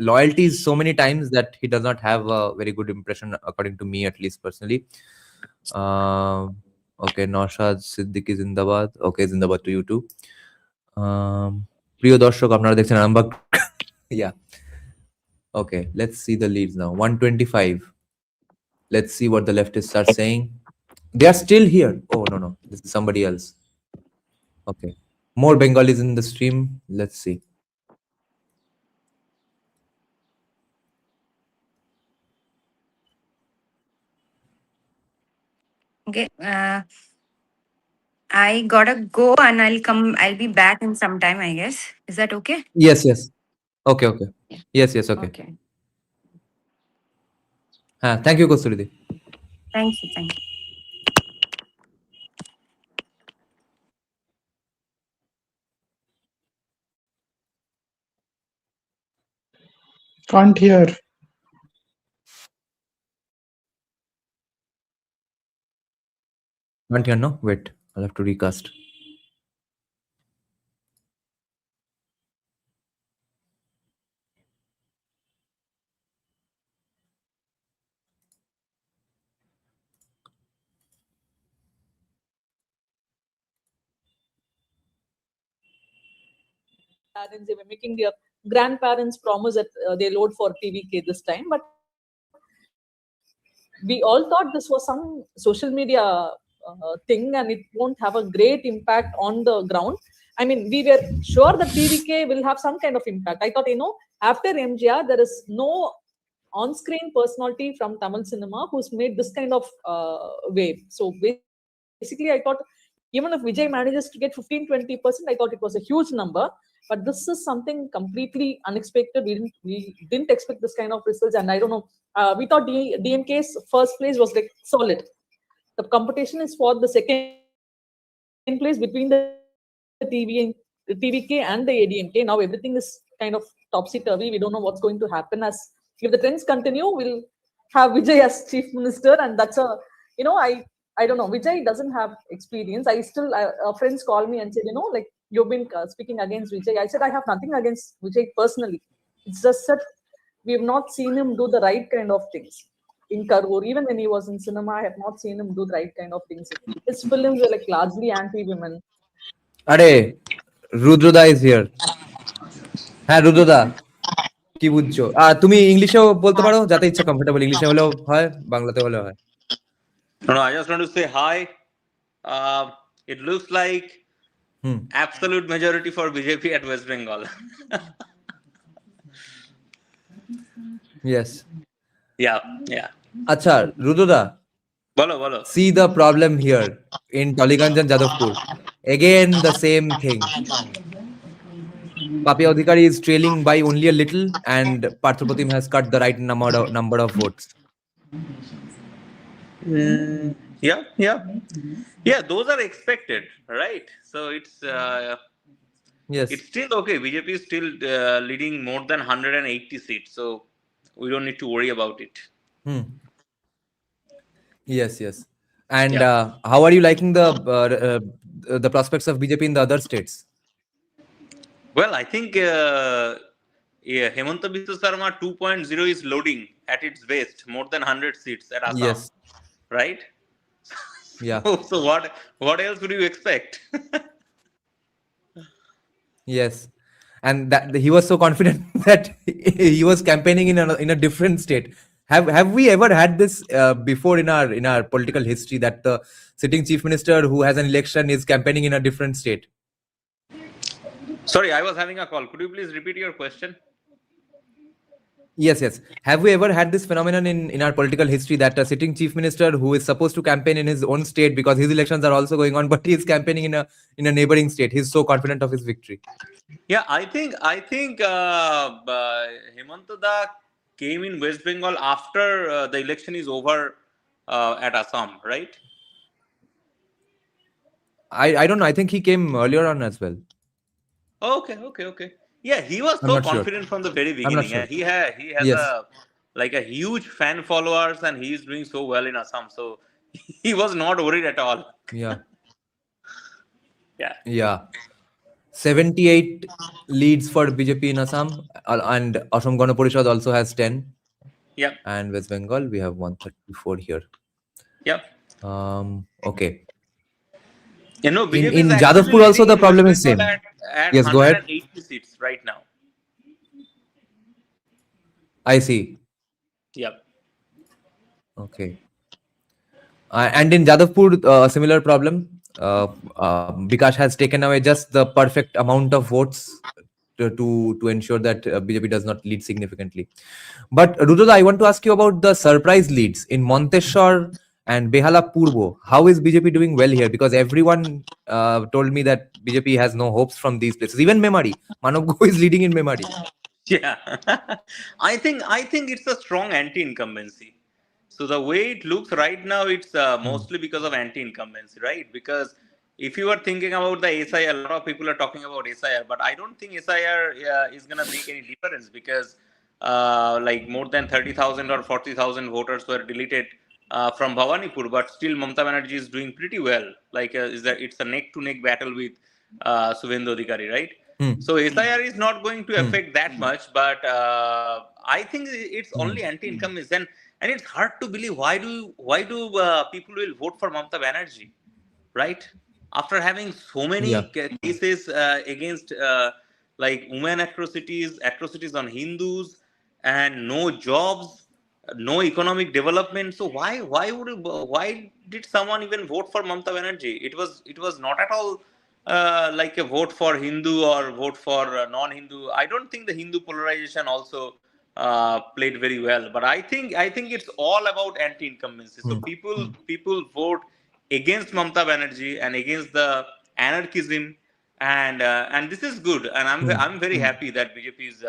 loyalties so many times that he does not have a very good impression, according to me, at least personally. Okay, Naushad Siddiqui Zindabad. Okay, Zindabad to you too. Priyo Darshok, apnara dekhchen Arambag. Yeah. Okay, let's see the leads now. 125. Let's see what the leftists are saying. They are still here. Oh, no. This is somebody else. Okay. More Bengalis in the stream. Let's see. Okay. I gotta go and I'll be back in some time, I guess. Is that okay? Yes. Okay. Yes, okay. Thank you, Kosturidi. Thank you. Can't hear. Can't hear, no? Wait, I'll have to recast. They were making their grandparents promise that they load for TVK this time, but we all thought this was some social media thing, and it won't have a great impact on the ground. I mean, we were sure that TVK will have some kind of impact. I thought, after MGR, there is no on-screen personality from Tamil cinema who's made this kind of wave. So basically, I thought even if Vijay manages to get 15-20%, I thought it was a huge number. But this is something completely unexpected. We didn't expect this kind of results, and I don't know. We thought DMK's first place was like solid. The competition is for the second place between the TVK and the ADMK. Now everything is kind of topsy-turvy. We don't know what's going to happen. As if the trends continue, we'll have Vijay as chief minister, and that's I don't know. Vijay doesn't have experience. Friends call me and said, like, you've been speaking against Vijay. I said, I have nothing against Vijay personally. It's just that we have not seen him do the right kind of things. In Karur, even when he was in cinema, I have not seen him do the right kind of things. His films were like largely anti-women. Are, Rudroda is here. হ্যাঁ রুদ্রদা কি বুঝছো? তুমি ইংলিশেও বলতে পারো, যাতে ইচ্ছা comfortable, ইংলিশে হলেও হয়, বাংলাতে হলেও হয়। No, I just want to say hi. It looks like absolute majority for BJP at West Bengal. Yes. Yeah. আচ্ছা রুদ্রদা, বলো। See the problem here in Tollyganj and Jadavpur. Again the same thing. Papi Adhikari is trailing by only a little, and Parthapratim has cut the right number of votes. Yeah, those are expected, right? So it's yes, it's still okay. BJP is still leading more than 180 seats, so we don't need to worry about it. Yes. And how are you liking the prospects of BJP in the other states? Well, I think Hemanta Biswa Sarma 2.0 is loading at its best, more than 100 seats at Assam. Yes. Right? Yeah. So what else would you expect? Yes. And that he was so confident that he was campaigning in a different state. Have we ever had this before in our political history, that the sitting chief minister who has an election is campaigning in a different state? Sorry, I was having a call. Could you please repeat your question? Yes. Have we ever had this phenomenon in our political history, that a sitting chief minister who is supposed to campaign in his own state because his elections are also going on, but he is campaigning in a neighboring state? He's so confident of his victory. Yeah, I think Hemanta Da came in West Bengal after the election is over at Assam, right? I don't know. I think he came earlier on as well. Okay. Yeah, he was so confident from the very beginning. Sure. He has Yes. a huge fan followers, and he is doing so well in Assam. So he was not worried at all. Yeah. 78 leads for BJP in Assam, and Assam Gana Parishad also has 10. Yeah. And West Bengal, we have 134 here. Yeah. Okay. BJP in is Jadavpur also the problem is same. At Yes, go ahead. 180 seats right now. I see. Yep. Okay. And in Jadavpur, a similar problem. Bikash has taken away just the perfect amount of votes to ensure that BJP does not lead significantly. But Rudra, I want to ask you about the surprise leads in Monteshwar and Behala Purbo. How is BJP doing well here? Because everyone told me that BJP has no hopes from these places. Even Memari, Manav Go is leading in Memari. Yeah, I think it's a strong anti-incumbency. So the way it looks right now, it's mostly because of anti-incumbency, right? Because if you are thinking about the SIR, a lot of people are talking about SIR, but I don't think SIR is going to make any difference, because like more than 30,000 or 40,000 voters were deleted from Bhawanipur, but still Mamata Banerjee is doing pretty well. Like it's a neck-to-neck battle with Subhendu Adhikari, right? So SIR is not going to affect that much, but I think it's only anti-incumbency, and it's hard to believe why do people will vote for Mamata Banerjee, right? After having so many cases against like women atrocities on Hindus, and no jobs, no economic development. So why did someone even vote for Mamata Banerjee? It was not at all like a vote for Hindu or vote for non-Hindu. I don't think the Hindu polarization also played very well. But I think it's all about anti-incumbency. So people vote against Mamata Banerjee and against the anarchism, and this is good. And I'm very happy that BJP is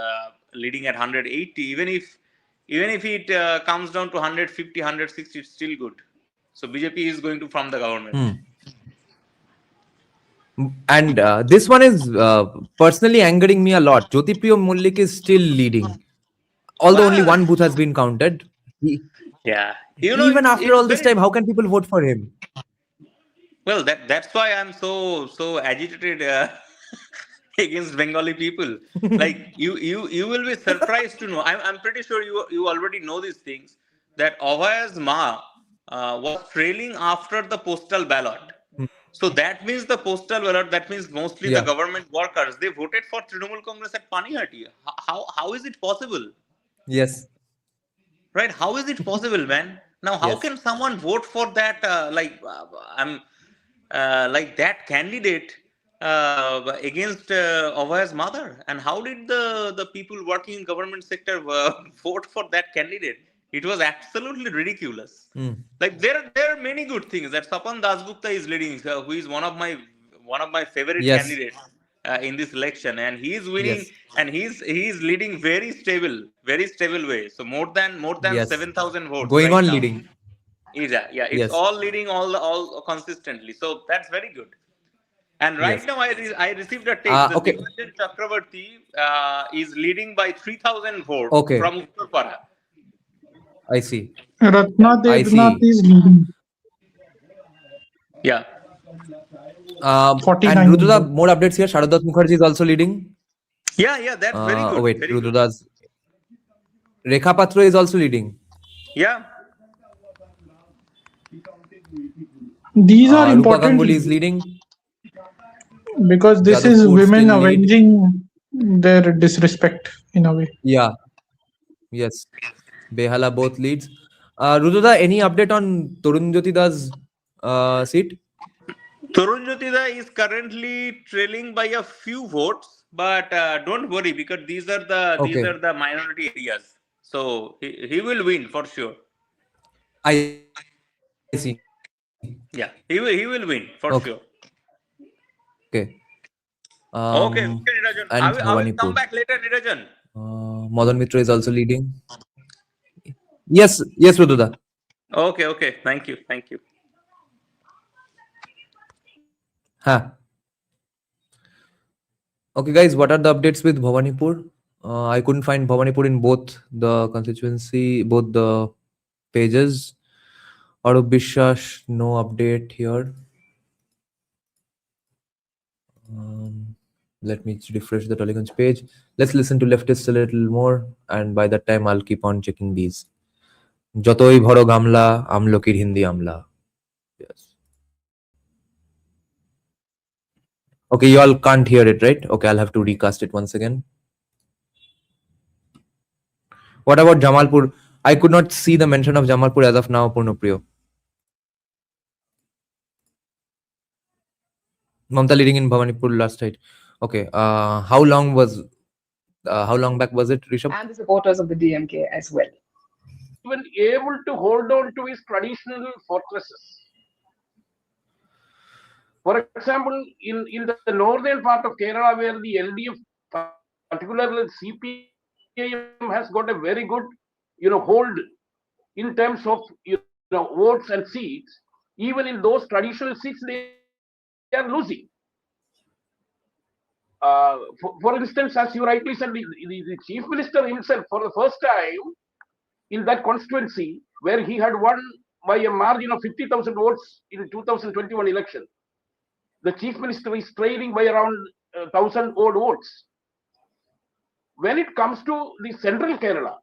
leading at 180, even if it comes down to 150, 160, it's still good. So BJP is going to form the government. And this one is personally angering me a lot. Jyotipriya Mullik is still leading, although only one booth has been counted. Yeah, Even after it's all this very, time, how can people vote for him? well, that's why I'm so agitated against Bengali people. Like you will be surprised to know. I'm pretty sure you already know these things, that Abhaya's ma was trailing after the postal ballot. So that means the postal ballot. That means mostly the government workers, they voted for Trinamool Congress at Panihati. How is it possible? Yes. Right? How is it possible, man? Now, how can someone vote for that? Like that candidate against Abhaya's mother? And how did the people working in government sector vote for that candidate? It was absolutely ridiculous. Like there are many good things that Sapan Dasgupta is leading, who is one of my favorite candidates in this election, and he is winning, and he's leading very stable way. So more than 7,000 votes Going right on now. leading. It's all leading all consistently. So that's very good. And right now I received a text that Dipanjan Chakravarti is leading by 3,000 votes from Uttarpara. I see. Ratna Devnath is leading. Yeah. 49. And Rudrada, more updates here. Sharadat Mukherjee is also leading. Yeah, that's very good. Oh wait, very Rudrada's Rekha Patra is also leading. Yeah. These are Rupa important Ganguly is leading. because this is women avenging their disrespect in a way. Yeah. Yes. Behala both leads. Rudrada, any update on Tarun Jyotida's seat? Tarun Jyotida is currently trailing by a few votes, but don't worry, because these are the minority areas. So he will win for sure. I see. Yeah, he will win for sure. Okay. Okay, Nirajan. And I will come Bhawanipur. back later, Nirajan. Madan Mitra is also leading. Yes, Rudrada. Okay. Thank you. Okay, guys, what are the updates with Bhawanipur? I couldn't find Bhawanipur in both the constituency, both the pages. Arup Biswas, no update here. Let me refresh the Tollygunj page. Let's listen to leftists a little more, and by that time, I'll keep on checking these. Jotoi bhoro gamla, amlokir hindi amla. Yes. Okay, you all can't hear it, right? Okay, I'll have to recast it once again. What about Jamalpur? I could not see the mention of Jamalpur as of now, Purnopriyo. Mamta leading in Bhawanipur last night. Okay, how long back was it, Rishabh? And the supporters of the DMK as well. Even able to hold on to his traditional fortresses. For example, in the northern part of Kerala, where the LDF, particularly CPIM, has got a very good, hold in terms of votes and seats. Even in those traditional seats, they are losing. For instance, as you rightly said, the chief minister himself, for the first time in that constituency, where he had won by a margin of 50,000 votes in 2021 election, the chief minister is trailing by around 1,000 odd votes. When it comes to the central Kerala,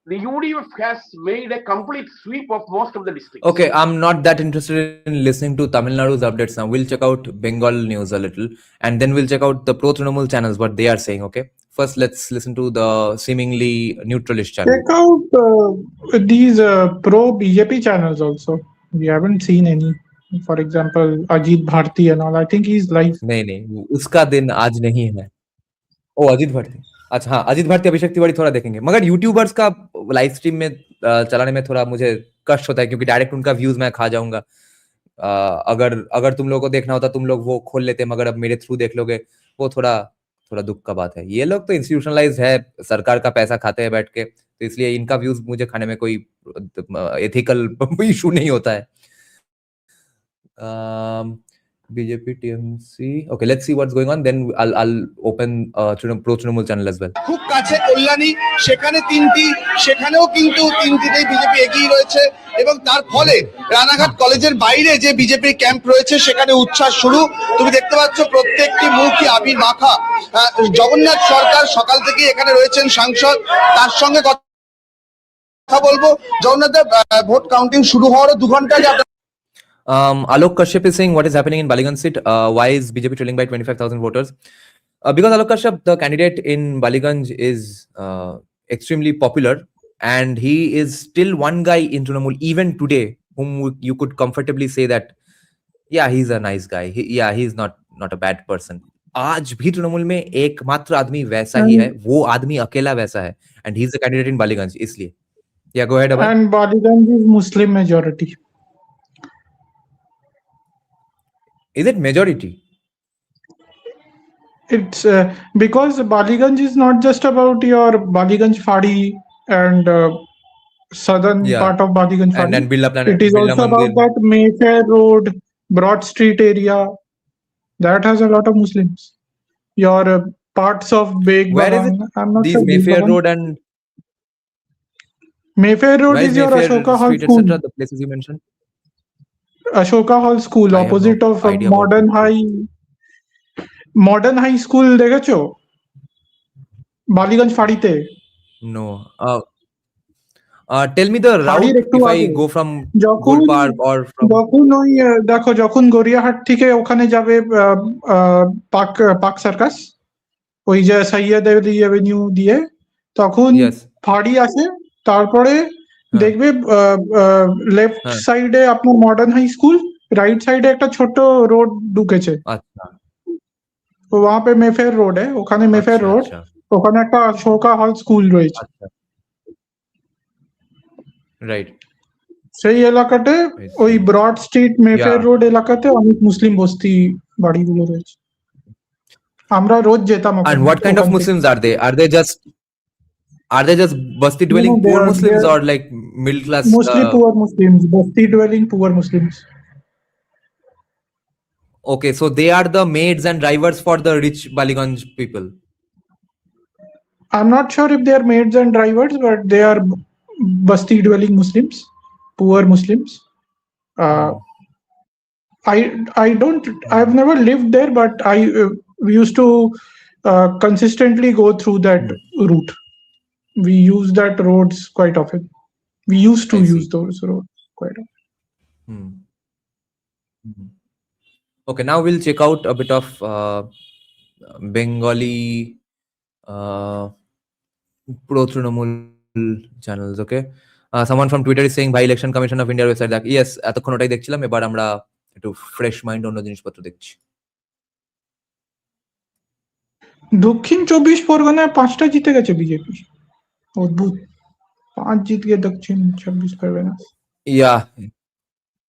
the UDF has made a complete sweep of most of the districts. Okay, I'm not that interested in listening to Tamil Nadu's updates now. We'll check out Bengal news a little, and then we'll check out the pro-Trinamool channels, what they are saying, okay? first let's listen to the seemingly neutralist channel. Check out these pro-BJP channels also. We haven't seen any. For example, Ajit Bharti and all. I think he's live. नहीं, उसका दिन आज नहीं है. ओ अजीत भारती. अच्छा हाँ, अजीत भारती अभिषेक तिवारी थोड़ा देखेंगे, मगर यूट्यूबर्स का लाइव स्ट्रीम में चलाने में थोड़ा मुझे कष्ट होता है, क्योंकि डायरेक्ट उनका व्यूज मैं खा जाऊंगा. अगर तुम लोगों को देखना होता तुम लोग वो खोल लेते, मगर अब मेरे थ्रू देख लोगे, वो थोड़ा दुख का बात है. ये लोग तो इंस्टीट्यूशनलाइज्ड है, सरकार का पैसा खाते हैं बैठ के, तो इसलिए इनका व्यूज मुझे खाने में कोई एथिकल इशू नहीं होता है. BJP, TMC. Okay, let's see what's going on. Then I'll open pro Trinamool channel as well. খুব কাছে কল্যাণী, সেখানে তিনটি, সেখানেও কিন্তু তিনটিতেই বিজেপি এগিয়ে রয়েছে এবং তার ফলে রানাঘাট কলেজের বাইরে যে বিজেপির ক্যাম্প রয়েছে সেখানে উচ্ছ্বাস শুরু. তুমি দেখতে পাচ্ছ প্রত্যেকটি মুখই আবির মাখা. জগন্নাথ সরকার সকাল থেকে এখানে রয়েছেন, সাংসদ, তার সঙ্গে কথা বলবো. জগন্নাথ, ভোট কাউন্টিং শুরু হওয়ারও 2 ঘন্টা আগে Alok Kashyap is saying what is happening in Baliganj seat. Why is BJP trailing by 25,000 voters? Because Alok Kashyap, the candidate in Baliganj, is extremely popular, and he is still one guy in Trinamool even today whom you could comfortably say that yeah, he's a nice guy. He's not a bad person. आज भी तृणमूल में एकमात्र आदमी वैसा ही है, वो आदमी अकेला वैसा है, and he's the candidate in Baliganj. इसलिए yeah, go ahead Abhay. And Baliganj is Muslim majority. Is it majority? It's because Baliganj is not just about your Baliganj Fadi and southern part of Baliganj Fadi. And Birla Planet. It is also about that Mayfair Road, Broad Street area. That has a lot of Muslims. Your parts of Beg Where Bagan, is it? I'm not These sure. Mayfair Road and Mayfair Road is your Mayfair Ashoka Hall Street, School. etc. The places you mentioned. Ashoka Hall School, opposite of Modern High School দেখেছো Ballygunge ফাড়িতে? No. Tell me the route if I go from Gold Park or from. যখন ওই দেখো, যখন গড়িয়াহাট থেকে ওখানে যাবে park circus, ওই যে সৈয়দ আলী এভিনিউ দিয়ে, তখন ফাড়ি আসে, তারপরে দেখবে লেফট সাইডে আপনার modern high school, right side একটা ছোট রোড ঢুকেছে। আচ্ছা, তো वहां पे মেফেয়ার রোড है, ওখানে মেফেয়ার রোড, ওখানে একটা অশোকা হল স্কুল রয়েছে। রাইট, সেই এলাকাতে ওই ব্রড স্ট্রিট মেফেয়ার রোড এলাকাতে অনেক মুসলিম বস্তি বাড়িগুলো রয়েছে। আমরা রোজ যেতাম। And what kind of Muslims are they? Are they just basti dwelling poor Muslims or like middle class? Mostly poor Muslims, basti dwelling poor Muslims. Okay, so they are the maids and drivers for the rich Baliganj people. I'm not sure if they are maids and drivers, but they are basti dwelling Muslims, poor Muslims. I've never lived there, but we used to consistently go through that route. We use that roads quite often. We used to use those roads quite often. Okay, now we'll check out a bit of Bengali pro Trinamool channels. Okay, someone from Twitter is saying by Election Commission of India website that yes, এতক্ষণ ওটাই দেখছিলাম, এবার আমরা একটু fresh mind অন্য জিনিসপত্র দেখছি। দক্ষিণ 24 পরগনায় 5টা জিতে গেছে বিজেপি। अद्भुत, 5 जीत गए दक्षिण 24 परगना। या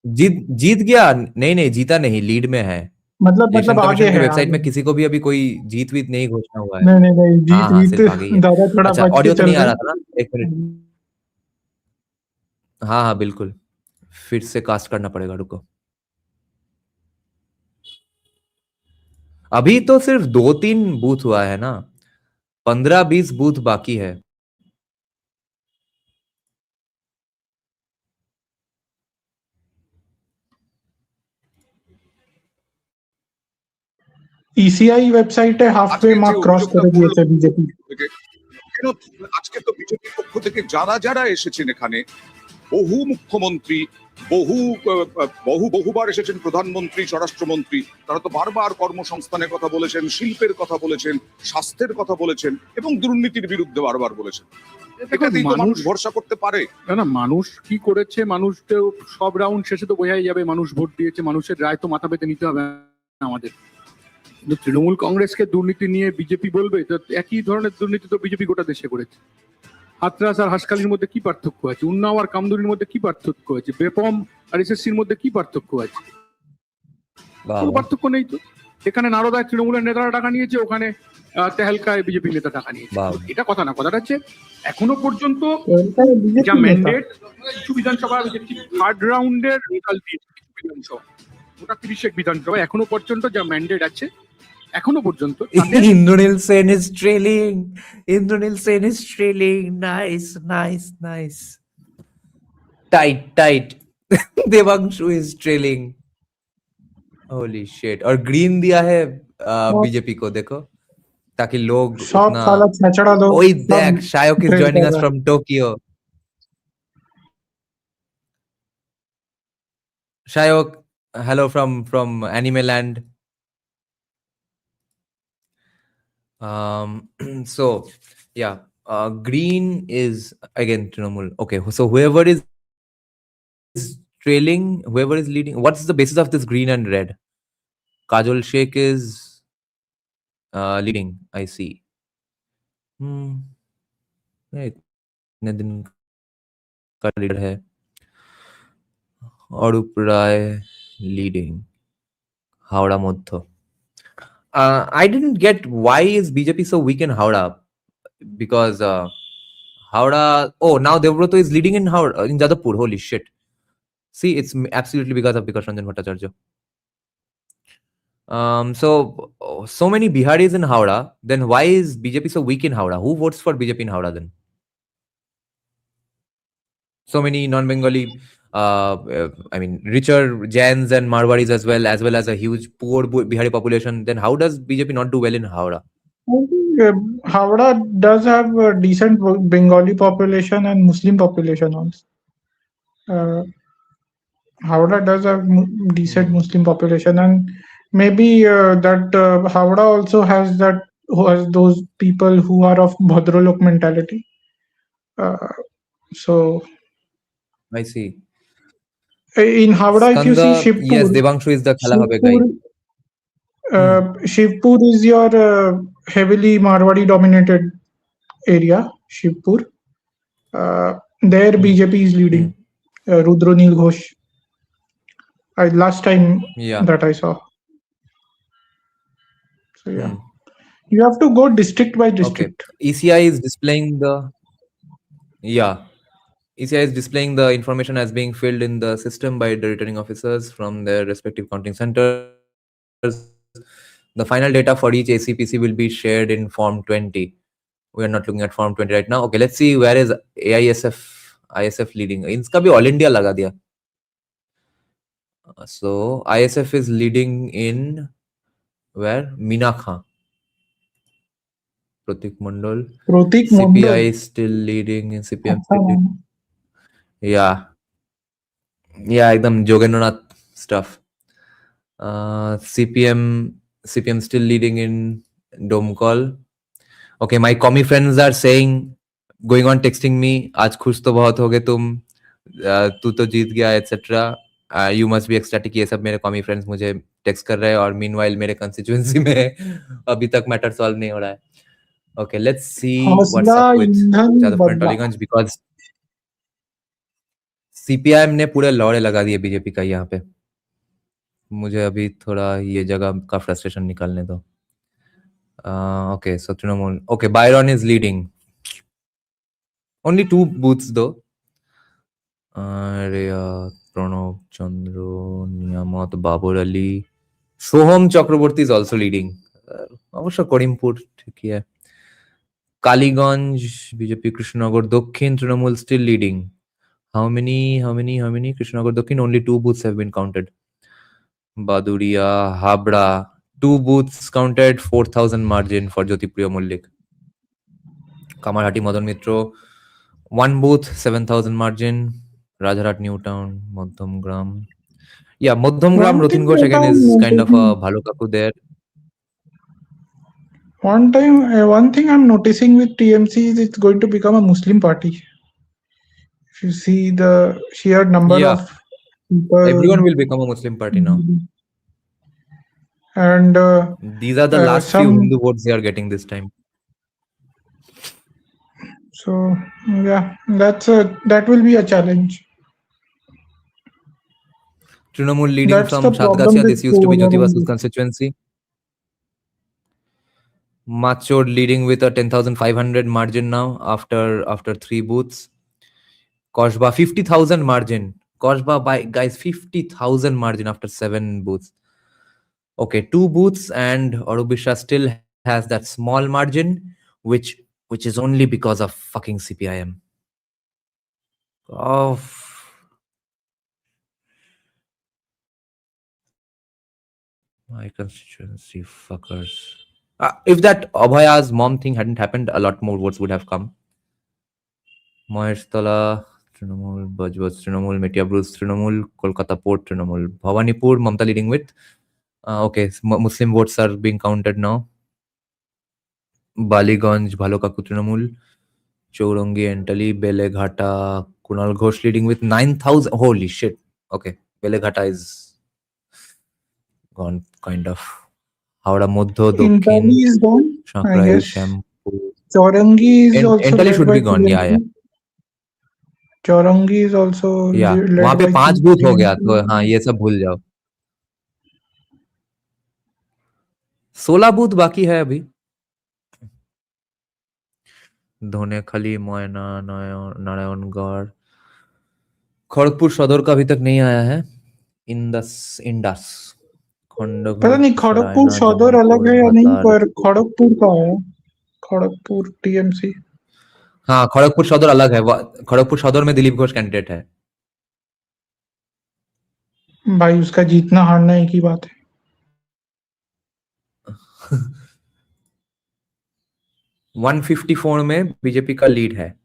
जीत गया? नहीं, जीता नहीं, लीड में है। मतलब आगे है। वेबसाइट में किसी को भी अभी कोई जीत वीत नहीं घोषणा हुआ है। नहीं, जीत दादा थोड़ा अच्छा, ऑडियो तो नहीं आ रहा था ना? एक मिनट। हाँ, बिल्कुल, फिर से कास्ट करना पड़ेगा, रुको। अभी तो सिर्फ 2-3 बूथ हुआ है ना, 15-20 बूथ बाकी है। ইসিআই ওয়েবসাইটে হাফওয়ে মার্ক ক্রস করে দিয়েছে বিজেপি। আজকে তো বিজেপির পক্ষ থেকে যারা এসেছেন এখানে বহু মুখ্যমন্ত্রী, বহুবার এসেছেন প্রধানমন্ত্রী, স্বরাষ্ট্রমন্ত্রী, তারা তো বারবার কর্মসংস্থানের কথা বলেছেন, শিল্পের কথা বলেছেন, স্বাস্থ্যের কথা বলেছেন এবং দুর্নীতির বিরুদ্ধে বারবার বলেছেন। এটাতেই তো মানুষ ভরসা করতে পারে না। মানুষ কি করেছে, মানুষ তো সব রাউন্ড শেষে তো বোঝাই যাবে মানুষ ভোট দিয়েছে, মানুষের রায় তো মাথা পেতে নিতে হবে আমাদের। কিন্তু তৃণমূল কংগ্রেসকে দুর্নীতি নিয়ে বিজেপি বলবে, তো একই ধরনের দুর্নীতি তো বিজেপি গোটা দেশে করেছে। হাতরাস আর হাসকালির মধ্যে কি পার্থক্য আছে? উন্নাও আর কামদুনির মধ্যে কি পার্থক্য আছে? বেপম আর এসএসসির মধ্যে কি পার্থক্য আছে? কোনো পার্থক্য নেই তো। এখানে নারদায় তৃণমূলের নেতারা টাকা নিয়েছে, ওখানে তেহেলকায় বিজেপি নেতা টাকা নিয়েছে। এটা কথা না, কথাটা হচ্ছে এখনো পর্যন্ত যা ম্যান্ডেট, কিছু বিধানসভা থার্ড রাউন্ডের রেজাল্ট দিয়েছে, কিছু বিধানসভা, ওটা 30 বিধানসভা এখনো পর্যন্ত যা ম্যান্ডেট আছে এখনো পর্যন্ত। Indranil Sen is trailing. Indranil Sen is trailing. Nice. Tight. Devanshu is trailing. Holy shit. और ग्रीन दिया है बीजेपी को, देखो, ताकि लोग ओए देख, Shayok is joining us from Tokyo. Shayok, hello from Anime Land. So yeah, green is again Trinamool. Okay, so whoever is trailing, whoever is leading, what's the basis of this green and red? Kajol Sheikh is leading, I see. Right, इतने दिन का leader है. Arup Rai leading. Howrah Modho. I didn't get why is BJP so weak in Howrah, because Howrah. Oh, now Devbroto is leading in Howrah, in Jadavpur. Holy shit! See, it's absolutely because of Bikash Ranjan Bhattacharya. So many Biharis in Howrah. Then why is BJP so weak in Howrah? Who votes for BJP in Howrah then? So many non-Bengali. I mean, richer Jains and Marwaris as well as a huge poor Bihari population. Then how does BJP not do well in Howrah? I think Howrah does have a decent Bengali population and Muslim population also. Howrah does have decent Muslim population, and maybe that Howrah also has those people who are of Bhadralok mentality. So I see. In Howrah, if you see Shivpur, yes, Devanshu is the Khala Habe guy. Shivpur is your heavily Marwadi dominated area. Shivpur, there BJP is leading. Rudronil Ghosh. Last time that I saw. So yeah, you have to go district by district. Okay. ECI is displaying the ECI is displaying the information as being filled in the system by the returning officers from their respective counting centers. The final data for each ACPC will be shared in Form 20. We are not looking at Form 20 right now. Okay, let's see where is ISF leading. Inska bhi all India laga diya. So ISF is leading in where? Minakha. Pratik Mandal. CPI is still leading in CPM. Yeah, ekdam Jogendranath stuff. CPM still leading in Domkol. Okay, my commie friends are saying, going on texting me, "Aaj khush to bahut ho gaye tum, tu to jeet gaya," etc. You must be ecstatic. ये सब मेरे commie friends मुझे text कर रहे हैं, और meanwhile मेरे constituency में अभी तक matter solve नहीं हो रहा है. Okay, let's see what's up with Jadavpur and Tollygunj, because CPIM ने पूरे लौड़े लगा दिए बीजेपी का यहाँ पे. मुझे अभी थोड़ा ये जगह का फ्रस्ट्रेशन निकालने दो. Okay, so Trinamool. Okay, Byron is leading. Only 2 booths though. Arya, Pranav, Chandra, Niyamat, Babur Ali. Soham Chakraborty is also leading. অবশ্য করিমপুর ঠিকই है. Kaliganj, BJP, Krishnanagar, Dakshin, Trinamool still leading. How many? Krishnanagar, Dakshin, only 2 booths have been counted. Baduria, Habra, 2 booths counted, 4,000 margin for Jyotipriya Mullik. Kamarhati, Madan Mitro, 1 booth, 7,000 margin. Rajharhat, Newtown, Madhamgram. Yeah, Madhamgram, One Rotin thing Ghosh that again I'm is kind of a noticing, Bhalo Kaku there. one thing I'm noticing with TMC is it's going to become a Muslim party. If you see the sheer number Yeah, of people, everyone will become a Muslim party now. and These are the last few some. Hindu votes they are getting this time. So yeah, that will be a challenge. Trinamool leading That's from the problem Shatgachiya. with This used to be Jyoti overall Basu's this. constituency. Machod leading with a 10,500 margin now after 3 booths. Koshba 50,000 margin. Koshba by guys 50,000 margin after 7 booths. Okay, 2 booths and Orubisha still has that small margin, which is only because of fucking CPIM. Oh. My constituency fuckers. If that Abhaya's mom thing hadn't happened, a lot more votes would have come. Mohesh-Tala, Trinamool, Bajbaj, Trinamool, Metia Bruce, Trinamool, Kolkata Port, Trinamool, Bhawanipur, Mamta leading with. Okay, Muslim votes are being counted now. Baliganj, Bhalokaku, Trinamool, Chourangi, Entally, Beleghata, Kunal Ghosh leading with 9,000. Holy shit. Okay, Beleghata is gone kind of. Howrah Moddho, Dokhin, Intali is gone, I Shankrai, guess. Shampoo. Chaurangi is also Entally led should by be gone. Yeah, TMC. Chaurangi is also yeah. led वहां पे by 5 booth हो गया, TMC. तो हाँ ये सब भूल जाओ. 16 बूथ बाकी है अभी. धोनेखाली, मोयना, नारायणगढ़, खड़गपुर सदर का अभी तक नहीं आया है. इंडस, पता नहीं खड़गपुर सदर अलग है या नहीं, पर खड़गपुर का है. खड़गपुर टीएमसी. हाँ, खड़गपुर सदर अलग है. खड़गपुर सदर में दिलीप घोष कैंडिडेट है. भाई उसका जीतना हारना एक ही बात है. 154 में बीजेपी का लीड है.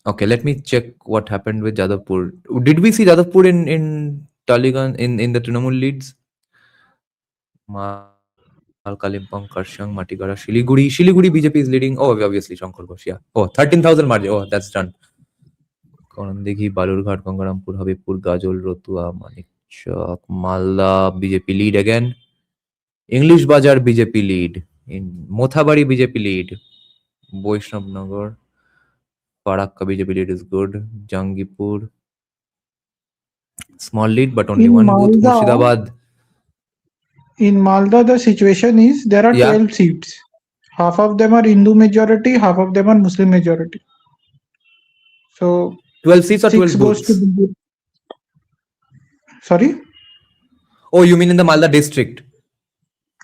Okay, let me check what happened with Jadavpur. Did we see Jadavpur in Taliban in the Trinamool leads? Kalimpong, Karshang, Matigara, Shiliguri BJP is leading. Oh, obviously Shankar Ghosh. Yeah. Oh, 13,000 margin. Oh, that's done. Korandeghi, Balurghat, Gangarampur, Habibpur, Gajol, Rotua, Manikchak, Malda BJP lead again. English Bazar BJP lead. In Mothabari BJP lead. Vaishnav Nagar. Farakka BJP lead is good. Jangipur. Small lead, but only In one booth. Malda, Murshidabad. In Malda, the situation is there are 12 seats. Half of them are Hindu majority, half of them are Muslim majority. So 12 seats or 12 6 goes to booths? BJP. Sorry? Oh, you mean in the Malda district?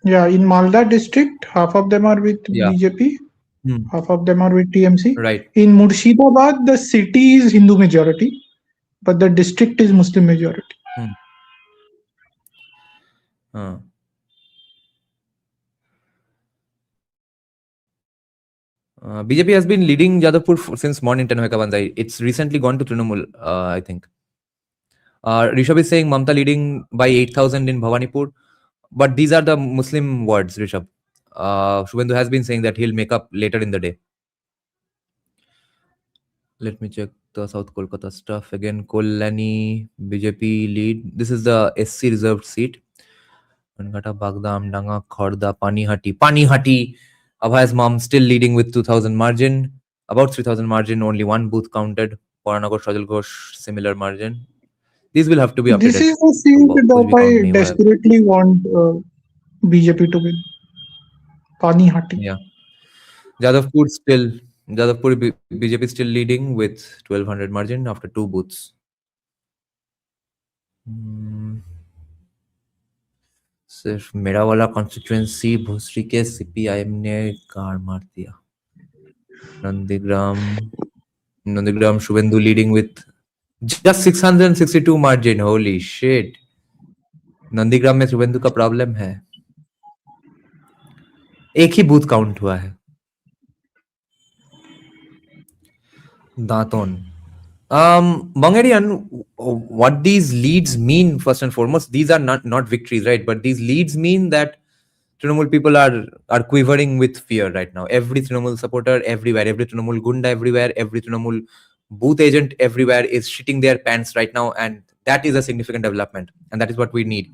Yeah, in Malda district, half of them are with BJP, half of them are with TMC. Right. In Murshidabad, the city is Hindu majority, but the district is Muslim majority. BJP has been leading Jadavpur since morning 10 Banzai. It's recently gone to Trinamool, I think. Rishabh is saying Mamta leading by 8,000 in Bhawanipur. But these are the Muslim words, Rishabh. Shubhendu has been saying that he'll make up later in the day. Let me check the South Kolkata stuff. Again, Kollani, BJP lead. This is the SC reserved seat. Kolkata, Bagdam, Danga, Khorda, Panihati. Abhay's mom still leading with 2,000 margin. About 3,000 margin, only one booth counted. Poranagar, Shajal Ghosh, similar margin. These will have to be updated. This is the seat that I desperately want BJP to win. Panihati. Yeah. Jadavpur BJP still leading with 1,200 margin after 2 booths. सिर्फ मेरा वाला constituency भोसरी के CPIM ने car मार दिया. Nandigram Suvendu leading with just 662 margin. Holy shit. Nandigram में शुभेंदु का problem है. एक ही बूथ काउंट हुआ है. Daton. Bangarian, what these leads mean, first and foremost, these are not victories, right? But these leads mean that Trinamool people are quivering with fear right now. Every Trinamool supporter everywhere, every Trinamool gunda everywhere, every Trinamool booth agent everywhere is shitting their pants right now, and that is a significant development, and that is what we need.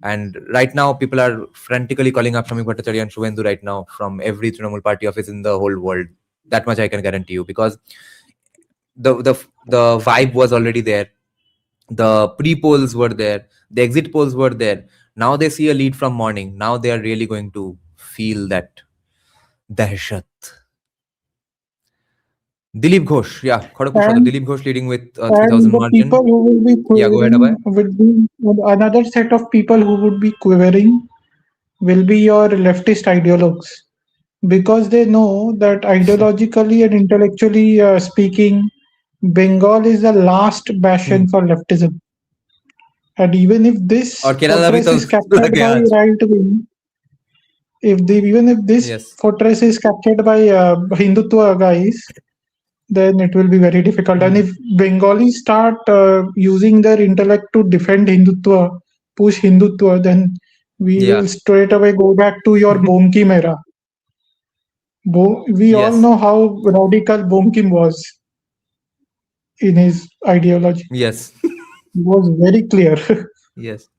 And right now, people are frantically calling up Shamik Bhattacharya and Shubhendu right now from every Trinamool party office in the whole world. That much I can guarantee you, because the vibe was already there. The pre-polls were there. The exit polls were there. Now they see a lead from morning. Now they are really going to feel that dahshat. Dilip Ghosh, yeah, Dilip Ghosh leading with 3,000 the margin. people who will be Yeah, go ahead, Abhay. would be another set of people who would be quivering will be your leftist ideologues, because they know that ideologically and intellectually speaking, Bengal is the last bastion for leftism. And even if this fortress is captured by right wing, even if this fortress is captured by Hindutva guys, then it will be very difficult. And if Bengalis start using their intellect to defend Hindutva, push Hindutva, then we will straight away go back to your Bomkim era. We all know how radical Bomkim was in his ideology. Yes. It was very clear. Yes.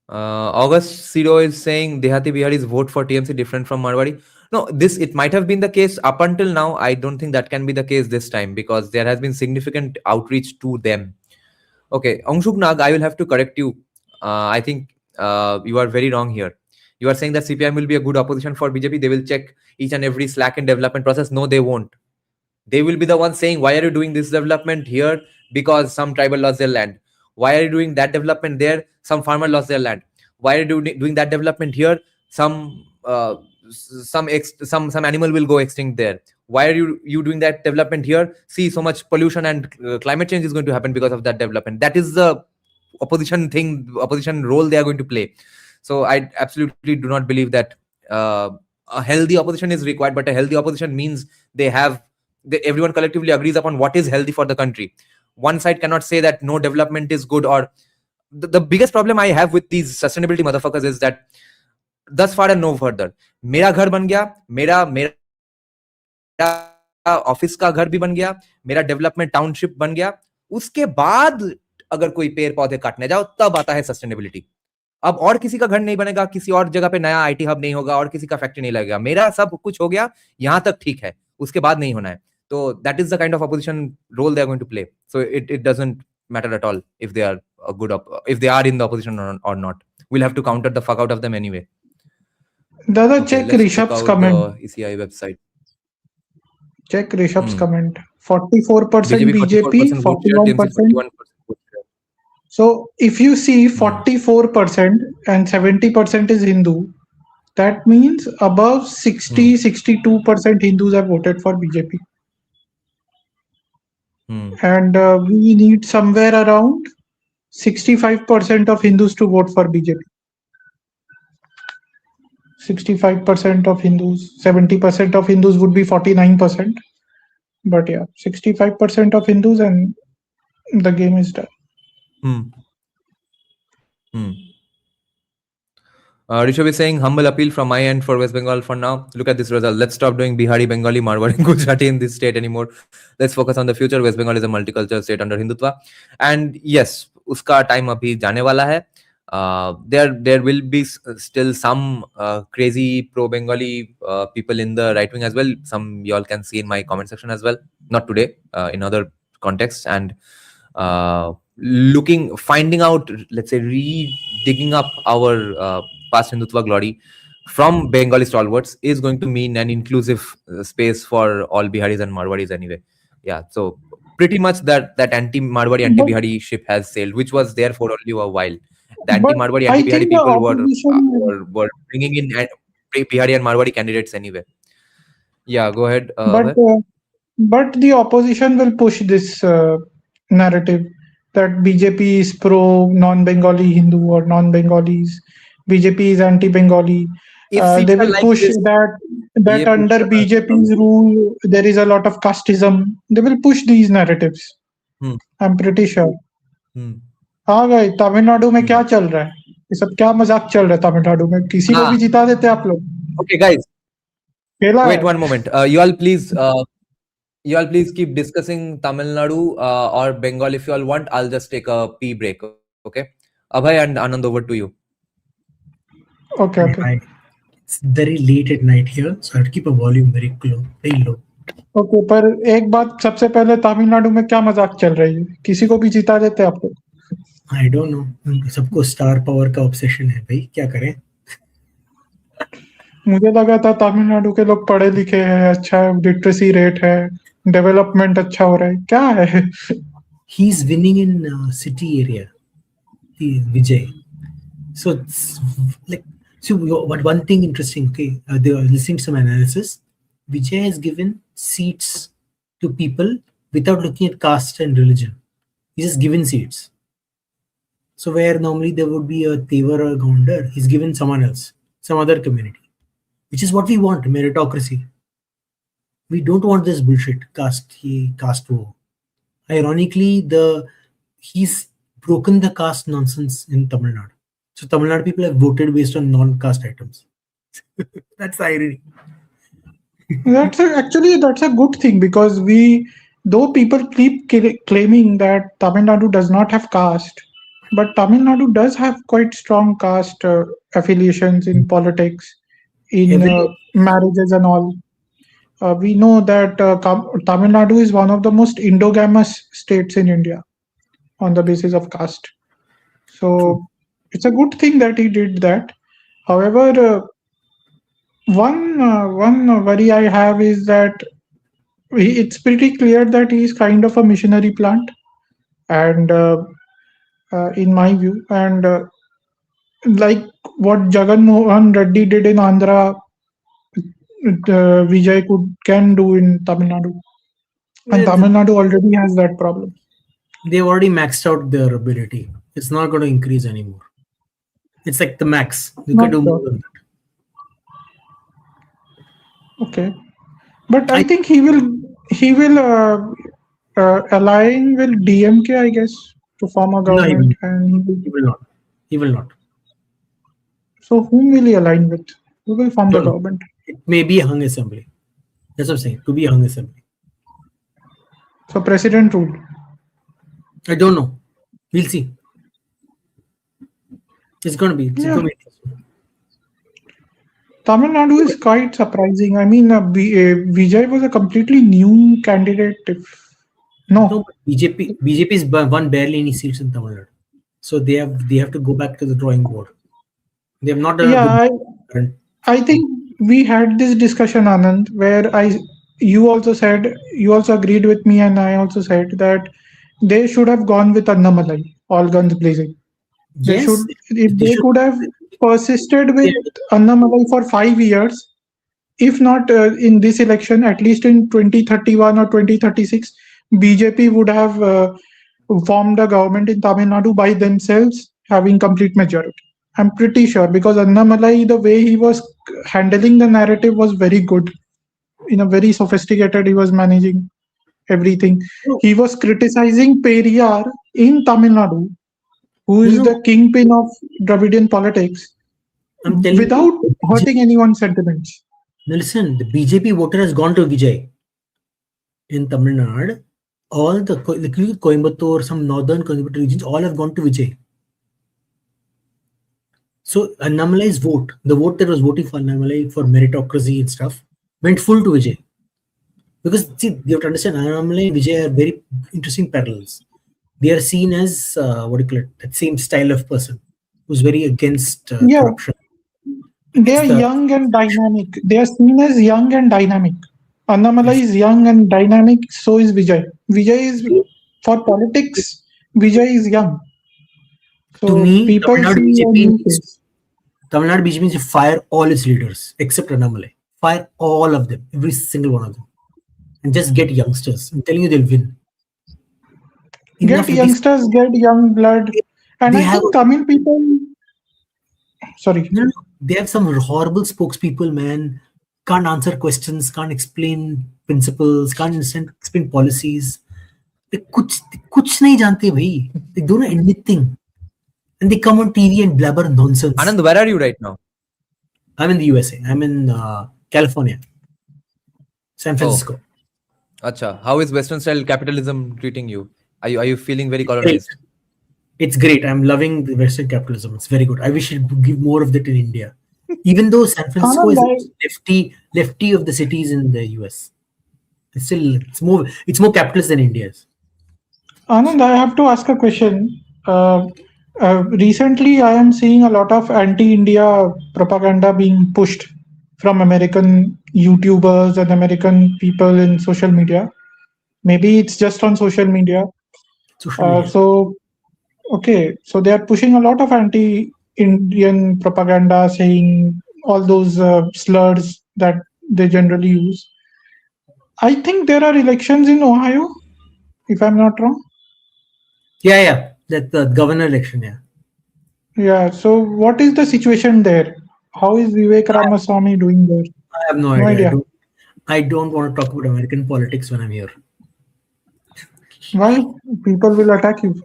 August Siro is saying Dehati Bihari's vote for TMC different from Marwari. No, it might have been the case up until now. I don't think that can be the case this time, because there has been significant outreach to them. Okay, Angshuk Nag, I will have to correct you. I think you are very wrong here. You are saying that CPIM will be a good opposition for BJP. They will check each and every slack in development process. No, they won't. They will be the ones saying, why are you doing this development here? Because some tribal lost their land. Why are you doing that development there? Some farmer lost their land. Why are you doing that development here? Some animal will go extinct there. Why are you doing that development here? See, so much pollution and climate change is going to happen because of that development. That is the opposition role they are going to play. So I absolutely do not believe that a healthy opposition is required, but a healthy opposition means everyone collectively agrees upon what is healthy for the country. One side cannot say that no development is good, or the biggest problem I have with these sustainability motherfuckers is that thus far and no further. मेरा घर बन गया, मेरा office का घर भी बन गया, मेरा डेवलपमेंट टाउनशिप बन गया, उसके बाद अगर कोई पेड़ पौधे काटने जाओ तब आता है सस्टेनेबिलिटी. अब और किसी का घर नहीं बनेगा, किसी और जगह पे नया आईटी हब नहीं होगा और किसी का फैक्ट्री नहीं लगेगा. मेरा सब कुछ हो गया, यहाँ तक ठीक है, उसके बाद नहीं होना है. So that is the kind of opposition role they are going to play. So it doesn't matter at all if they are if they are in the opposition or not. We'll have to counter the fuck out of them anyway. Dada, check Rishabh's comment. The ECI website. Check Rishabh's comment. 44% BJP, 41%. So if you see 44% and 70% is Hindu, that means above 62% Hindus have voted for BJP. And we need somewhere around 65% of Hindus to vote for BJP. 65% of Hindus, 70% of Hindus would be 49%. But yeah, 65% of Hindus and the game is done. Rishabh is saying, humble appeal from my end for West Bengal for now. Look at this result. Let's stop doing Bihari, Bengali, Marwari, Gujarati in this state anymore. Let's focus on the future. West Bengal is a multicultural state under Hindutva. And yes, uska time abhi jaane wala hai. There will be still some crazy pro-Bengali people in the right wing as well. Some y'all can see in my comment section as well. Not today, in other contexts. And finding out, let's say, digging up our past Hindutva glory from Bengali stalwarts is going to mean an inclusive space for all Biharis and Marwaris anyway. Yeah, so pretty much that anti-Marwari, anti-Bihari ship has sailed, which was there for only a while. The anti-Marwari, anti-Bihari people were bringing in Bihari and Marwari candidates anyway. Yeah, go ahead. But the opposition will push this narrative that BJP is pro non-Bengali Hindu or non-Bengalis. BJP is anti-Bengali. if they will push that under BJP's rule there is a lot of casteism. They will push these narratives. I'm pretty sure. हाँ भाई, तमिलनाडु में क्या चल रहा है? ये सब क्या मजाक चल रहा है तमिलनाडु में? किसी को भी जिता देते आप लोग. Okay, guys. खेला Wait है. one moment. You all please keep discussing Tamil Nadu or Bengal if you all want. I'll just take a pee break. Okay. Abhay and Anand, over to you. Okay. It's very late at night here, so I have to keep a volume very low. Okay, पर एक बात सबसे पहले तमिलनाडु में क्या मजाक चल रही है? किसी को भी जिता देते आप लोग. I don't know. सबको स्टार पावर का ऑब्सेशन है भाई, क्या करें? मुझे लगा था तमिलनाडु के लोग पढ़े लिखे हैं, अच्छा लिटरेसी रेट है, डेवलपमेंट अच्छा हो रहा है. क्या है? He's winning in city area, Vijay. So it's like, so one thing interesting. Okay, they are listening to some analysis. Vijay has given seats to people without looking at caste and religion. He's just given seats. So where normally there would be a Tevar or a Gondar, he's given someone else, some other community, which is what we want, meritocracy. We don't want this bullshit, caste war. Ironically, he's broken the caste nonsense in Tamil Nadu. So Tamil Nadu people have voted based on non-caste items. That's the irony. That's a good thing, because though people keep claiming that Tamil Nadu does not have caste, but Tamil Nadu does have quite strong caste affiliations in politics, in marriages and all. We know that Tamil Nadu is one of the most endogamous states in India on the basis of caste. So it's a good thing that he did that. However, one worry I have is that it's pretty clear that he is kind of a missionary plant, and in my view, and like what Jagan Mohan Reddy did in Andhra, Vijay can do in Tamil Nadu, and Tamil Nadu already has that problem. They've already maxed out their ability. It's not going to increase anymore. It's like the max. You can do more than that. Okay, but I think he will align with DMK, I guess, to form a government. He will not. So whom will he align with? Who will form the government? It may be a hung assembly. That's what I'm saying. To be a hung assembly. So president rule. I don't know. We'll see. It's going to be. Tamil Nadu is quite surprising. I mean, Vijay was a completely new candidate. No, BJP has won barely any seats in Tamil Nadu, so they have to go back to the drawing board. They have not done. I think we had this discussion, Anand, where you also agreed with me, and I also said that they should have gone with Annamalai, all guns blazing. They could have persisted with Annamalai for 5 years, if not in this election, at least in 2031 or 2036, BJP would have formed a government in Tamil Nadu by themselves, having complete majority. I'm pretty sure, because Annamalai, the way he was handling the narrative was very good. In a very sophisticated, he was managing everything. He was criticizing Periyar in Tamil Nadu, who is the kingpin of Dravidian politics, without hurting anyone's sentiments. Now listen, the BJP voter has gone to Vijay. In Tamil Nadu, all the Coimbatore, some northern Coimbatore regions, all have gone to Vijay. So Annamalai's vote, the vote that was voting for Annamalai for meritocracy and stuff, went full to Vijay. Because see, you have to understand, Annamalai and Vijay are very interesting parallels. They are seen as that same style of person who's very against corruption. They are young and dynamic. They are seen as young and dynamic. Annamalai is young and dynamic, so is Vijay. Vijay is, for politics, Vijay is young. So to me, people Tamil Nadu BJP means to fire all its leaders except Annamalai. Fire all of them, every single one of them, and just get youngsters. I'm telling you, they'll win. Get youngsters, get young blood, and I think Tamil people Sorry. No, they have some horrible spokespeople, man. Can't answer questions, can't explain principles, can't explain policies. They kuch nahi jante bhai. They don't know anything. And they come on TV and blabber nonsense. Anand, where are you right now? I'm in the USA. I'm in California. San Francisco. Acha, how is Western style capitalism treating you? Are you feeling very colonized? It's great. I'm loving the Western capitalism. It's very good. I wish it would give more of that in India. Even though San Francisco is lefty of the cities in the US, it's more capitalist than India is. Anand, I have to ask a question. Recently, I am seeing a lot of anti-India propaganda being pushed from American YouTubers and American people in social media. Maybe it's just on social media. So they are pushing a lot of anti-Indian propaganda, saying all those slurs that they generally use. I think there are elections in Ohio, if I'm not wrong. Yeah. That's the governor election, yeah. Yeah, so what is the situation there? How is Vivek Ramaswamy doing there? I have no idea. I don't want to talk about American politics when I'm here. Why? People will attack you.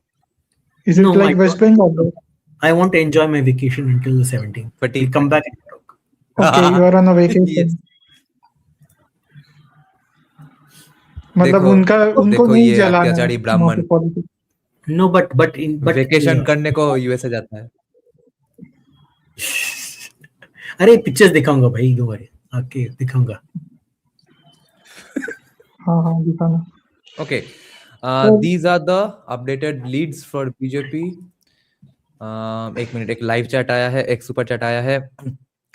Is it like West Bengal? I want to enjoy my vacation until the 17th. But we'll come back and talk. Okay, you are on a vacation. Yes. मतलब उनको नहीं जलाना अत्याचारी ब्राह्मण No, but vacation करने को USA जाता है. अरे पिक्चर्स दिखाऊंगा भाई, दो बार आके दिखाऊंगा. हाँ दिखाना. Okay, these are the updated leads for BJP. एक मिनट, एक लाइव चैट आया है, एक सुपर चैट आया है.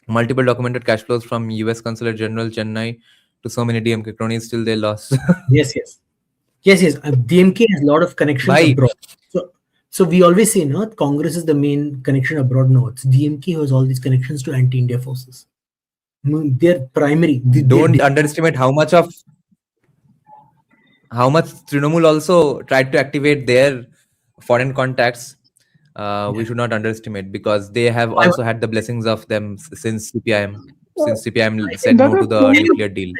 Multiple documented cash flows from US Consulate General Chennai to so many DMK cronies till they lost. Yes. DMK has a lot of connections abroad. So we always say, no, Congress is the main connection abroad. No, it's DMK who has all these connections to anti-India forces. They're primary. Don't underestimate how much Trinamool also tried to activate their foreign contacts. We should not underestimate, because they have also had the blessings of them since CPIM said no to the nuclear deal.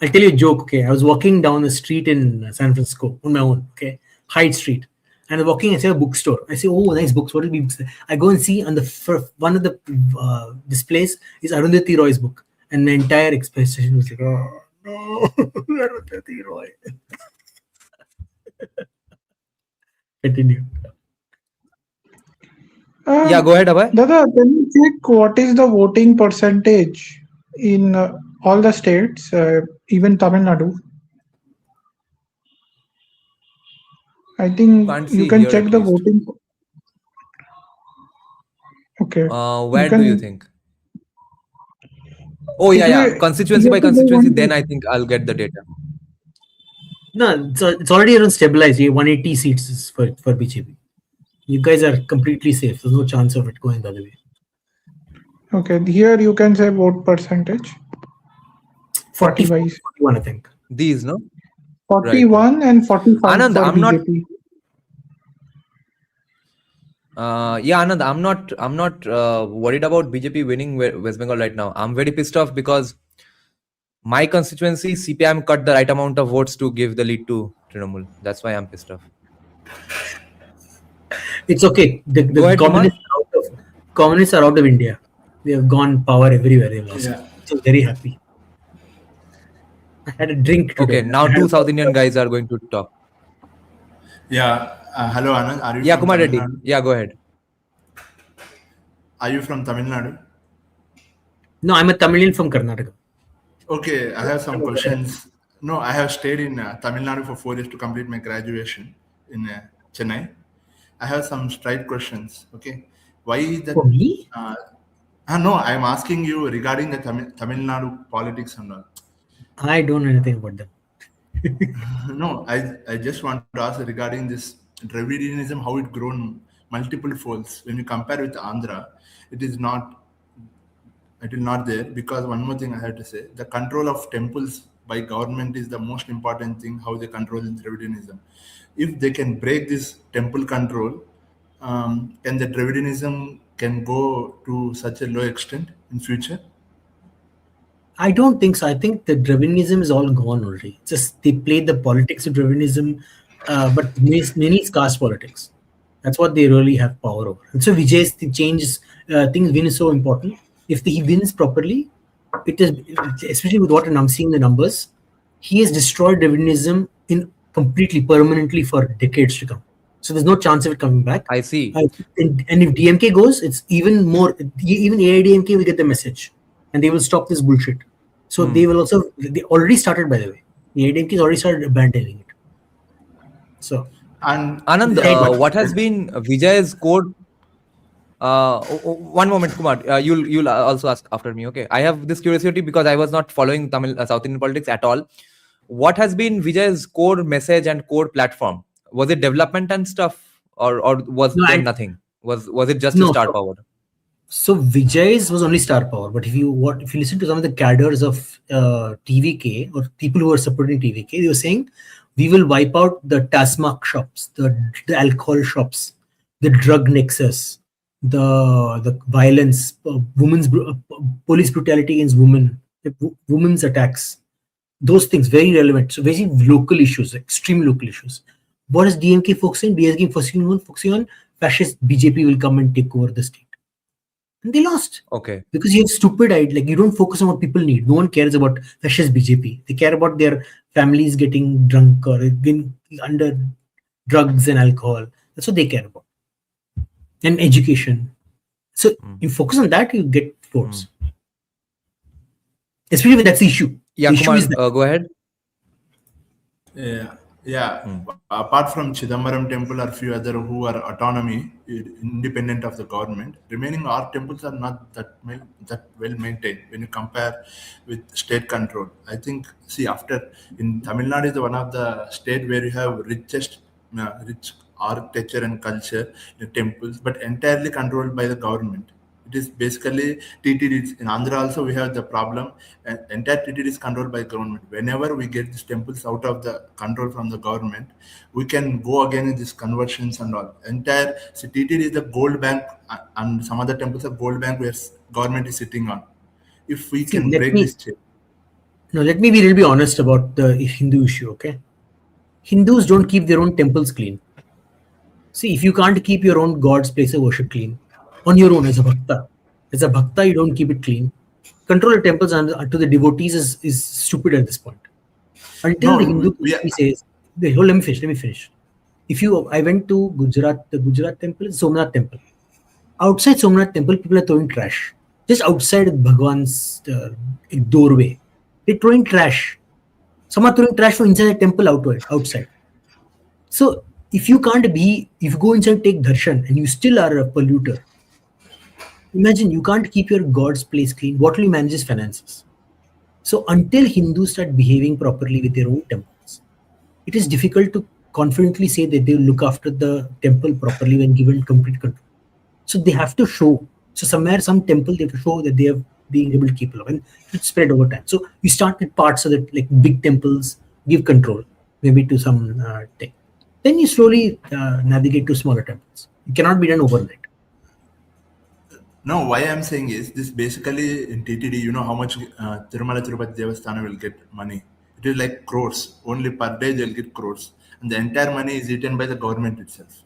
I'll tell you a joke. Okay, I was walking down the street in San Francisco on my own. Okay, Hyde Street, and I'm walking. I see a bookstore. I say, "Oh, nice books. What will be books?" I go and see on the one of the displays is Arundhati Roy's book, and my entire expression was like, "Oh no, Arundhati Roy." Continue. Yeah, go ahead, Abhay. Dada, can you check what is the voting percentage in all the states, even Tamil Nadu? I think you can check the voting. Okay. Where do you think? Oh, yeah. Constituency by constituency, then I think I'll get the data. No, it's already around stabilized. 180 seats for BJP. You guys are completely safe. There's no chance of it going the other way. Okay, here you can say vote percentage. 41, I think. These, no? 41 and 45 Anand, for I'm BJP. Anand, I'm not worried about BJP winning West Bengal right now. I'm very pissed off because my constituency, CPIM cut the right amount of votes to give the lead to Trinamool. That's why I'm pissed off. It's okay. The communists are out of India. They have gone power everywhere. They lost. Yeah. So very happy. I had a drink today. Okay, now two South Indian guys are going to talk. Yeah. Hello, Anand. Are you? Yeah, Kumar Reddy. Yeah, go ahead. Are you from Tamil Nadu? No, I'm a Tamilian from Karnataka. Okay, I have some questions. No, I have stayed in Tamil Nadu for 4 years to complete my graduation in Chennai. I have some straight questions. Okay, why is that? For me? No, I'm asking you regarding the Tamil Nadu politics and all. I don't know anything about them. No, I just want to ask regarding this Dravidianism, how it grown multiple folds. When you compare with Andhra, it is not there, because one more thing I have to say, the control of temples by government is the most important thing, how they control Dravidianism. If they can break this temple control, can the Dravidianism can go to such a low extent in future? I don't think so. I think the Dravidianism is all gone already. Just they played the politics of Dravidianism, but many is caste politics. That's what they really have power over. And so Vijay's changes things win is so important. If he wins properly, it is, especially with what I'm seeing the numbers, he has destroyed Dravidianism in completely permanently for decades to come. So there's no chance of it coming back. I see. And if DMK goes, it's even more. Even AIDMK will get the message, and they will stop this bullshit. So they will also. They already started, by the way. The AIDMK has already started abandoning it. So and Anand, what has been Vijay's code? One moment, Kumar. You'll also ask after me. Okay. I have this curiosity because I was not following Tamil South Indian politics at all. What has been Vijay's core message and core platform? Was it development and stuff, or was there nothing? Was it just a star power? So Vijay's was only star power, but if you listen to some of the cadres of TVK or people who are supporting TVK, they were saying we will wipe out the Tasmak shops, the alcohol shops, the drug nexus, the violence, women's police brutality against women, women's attacks. Those things very relevant. So very local issues, extreme local issues. What is DMK focusing? DMK focusing on fascist BJP will come and take over the state. And they lost. Okay. Because you have stupid idea. Like you don't focus on what people need. No one cares about fascist BJP. They care about their families getting drunk or being under drugs and alcohol. That's what they care about. And education. So you focus on that, you get votes. Especially when that's the issue. Yeah, the issue Kumar, is that. go ahead. Yeah. Apart from Chidambaram temple or few other who are autonomy, independent of the government, remaining our temples are not that well maintained when you compare with state control. I think, in Tamil Nadu is one of the state where you have rich architecture and culture, temples, but entirely controlled by the government. It is basically TTDs. In Andhra also we have the problem. Entire TTD is controlled by government. Whenever we get these temples out of the control from the government, we can go again in these conversions and all. TTD is the gold bank, and some other temples are gold bank where government is sitting on. If we can break this chain. No, let me be really honest about the Hindu issue, okay? Hindus don't keep their own temples clean. See, if you can't keep your own God's place of worship clean, on your own as a bhakta, you don't keep it clean. Control the temples to the devotees is stupid at this point. Until the Hindu says, let me finish. I went to Gujarat, the Gujarat temple is Somnath temple. Outside Somnath temple, people are throwing trash. Just outside Bhagwan's doorway, they're throwing trash. Some are throwing trash from inside the temple outside. So if you go inside take darshan and you still are a polluter, imagine you can't keep your God's place clean. What will you manage is finances? So until Hindus start behaving properly with their own temples, it is difficult to confidently say that they will look after the temple properly when given complete control. So they have to show. So somewhere, some temple, they have to show that they have been able to keep it up, and it spread over time. So you start with parts so that like big temples give control, maybe to some thing. Then you slowly navigate to smaller temples. It cannot be done overnight. No, why I'm saying is this basically in TTD, you know how much Tirumala Tirupati Devasthana will get money. It is like crores. Only per day they'll get crores. And the entire money is eaten by the government itself.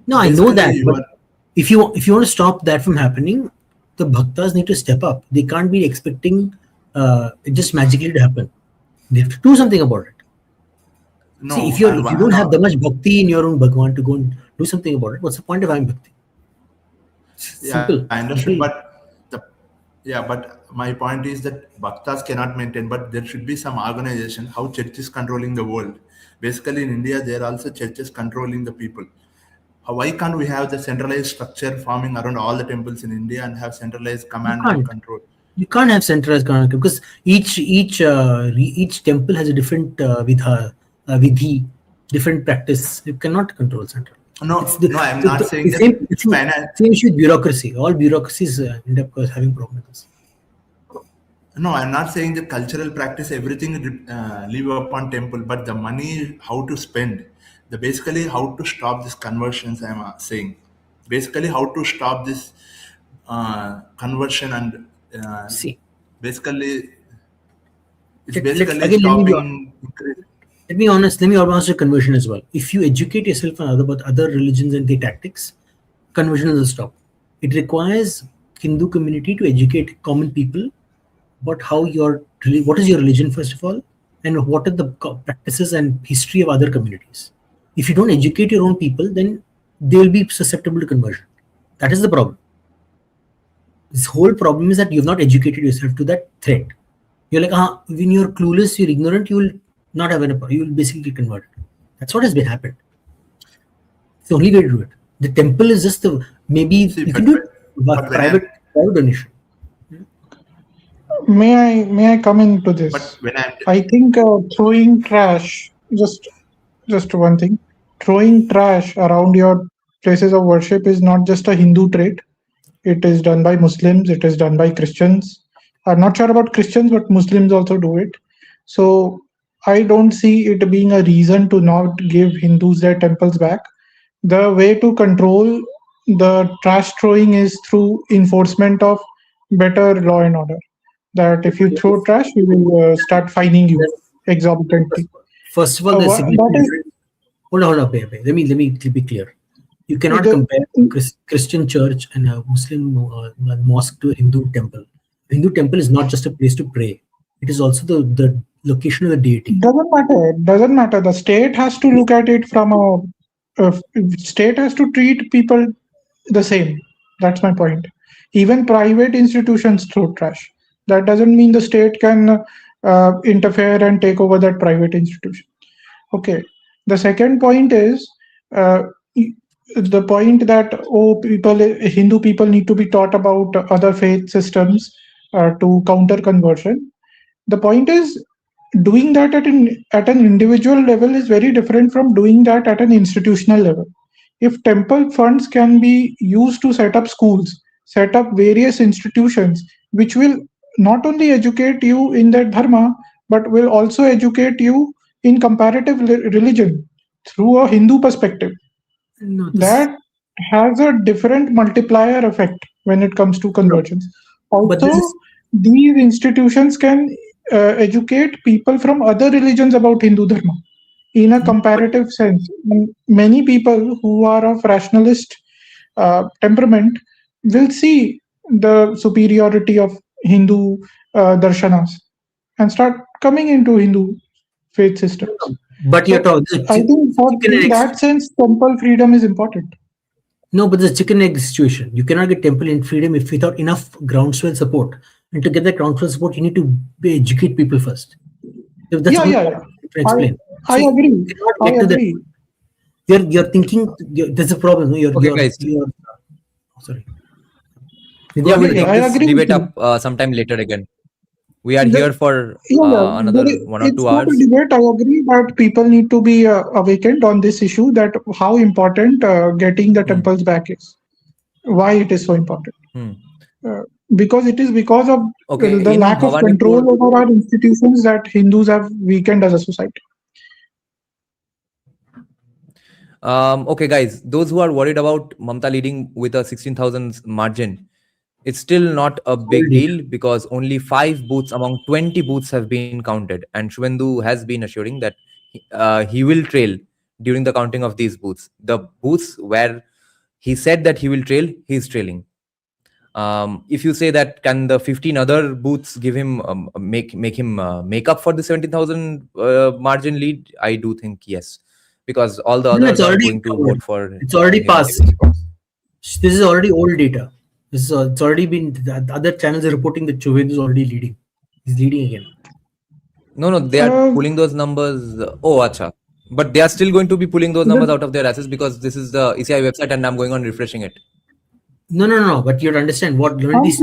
No, I know that. But if you want to stop that from happening, the bhaktas need to step up. They can't be expecting it just magically to happen. They have to do something about it. No, see, if you don't have that much bhakti in your own Bhagwan to go and do something about it, what's the point of having bhakti? Simple. Yeah, I understand, but my point is that bhaktas cannot maintain, but there should be some organization how church is controlling the world. Basically in India, there are also churches controlling the people. Why can't we have the centralized structure forming around all the temples in India and have centralized command and control? You can't have centralized command because each temple has a different vidhi, different practice. You cannot control central. No, I'm not saying that same issue with bureaucracy. All bureaucracies end up having problems. No, I'm not saying the cultural practice, everything live upon temple, but the money, how to spend, basically how to stop these conversions, I'm saying. basically how to stop this conversion and See, basically it's let basically me stopping. let me answer conversion as well. If you educate yourself on about other religions and their tactics, conversion will stop. It requires Hindu community to educate common people about what is your religion first of all, and what are the practices and history of other communities. If you don't educate your own people, then they will be susceptible to conversion. That is the problem. This whole problem is that you've not educated yourself to that threat. You're like, when you're clueless, you're ignorant, you will not have you will basically get converted. That's what has been happened. It's the only way to do it. The temple is just you can do it by private donation. May I come into this? I think throwing trash, just one thing, throwing trash around your places of worship is not just a Hindu trait. It is done by Muslims. It is done by Christians. I'm not sure about Christians, but Muslims also do it. So I don't see it being a reason to not give Hindus their temples back. The way to control the trash throwing is through enforcement of better law and order. That if you throw trash, we will start fining you exorbitantly. First of all, hold on, let me be clear. You cannot compare a Christian church and a Muslim mosque to a Hindu temple. A Hindu temple is not just a place to pray. It is also the location of the deity. Doesn't matter. The state has to look at it from state has to treat people the same. That's my point. Even private institutions throw trash. That doesn't mean the state can interfere and take over that private institution. Okay. The second point is the point that Hindu people need to be taught about other faith systems to counter conversion. The point is, doing that at an individual level is very different from doing that at an institutional level. If temple funds can be used to set up schools, set up various institutions, which will not only educate you in that dharma, but will also educate you in comparative religion through a Hindu perspective. That has a different multiplier effect when it comes to conversions. Also, these institutions can educate people from other religions about Hindu dharma in a comparative sense. Many people who are of rationalist temperament will see the superiority of Hindu darshanas and start coming into Hindu faith systems. But you're talking. I think in that sense, temple freedom is important. No, but the chicken egg situation. You cannot get temple in freedom if without enough groundswell support. And to get that groundswell support, you need to educate people first. If that's explain. I agree. You're thinking. There's a problem. Guys. Sorry. Yeah, we'll take this debate up sometime later again. We are here for another 1 or 2 hours. It's not a debate, I agree, but people need to be awakened on this issue, that how important getting the temples back is. Why it is so important. Because it is because of the lack of control over our institutions that Hindus have weakened as a society. Okay, guys, those who are worried about Mamta leading with a 16,000 margin, it's still not a big deal because only 5 booths among 20 booths have been counted. And Shubhendu has been assuring that he will trail during the counting of these booths. The booths where he said that he will trail, he's trailing. If you say that can the 15 other booths give him make him make up for the 17,000 margin lead, I do think yes, because all the others are going to vote for. It's already passed. This is already old data. It's already been. The other channels are reporting that Shubhendu is already leading. He's leading again. No, they are pulling those numbers. Oh, acha. But they are still going to be pulling those numbers out of their asses because this is the ECI website and I'm going on refreshing it. No. But you have to understand what these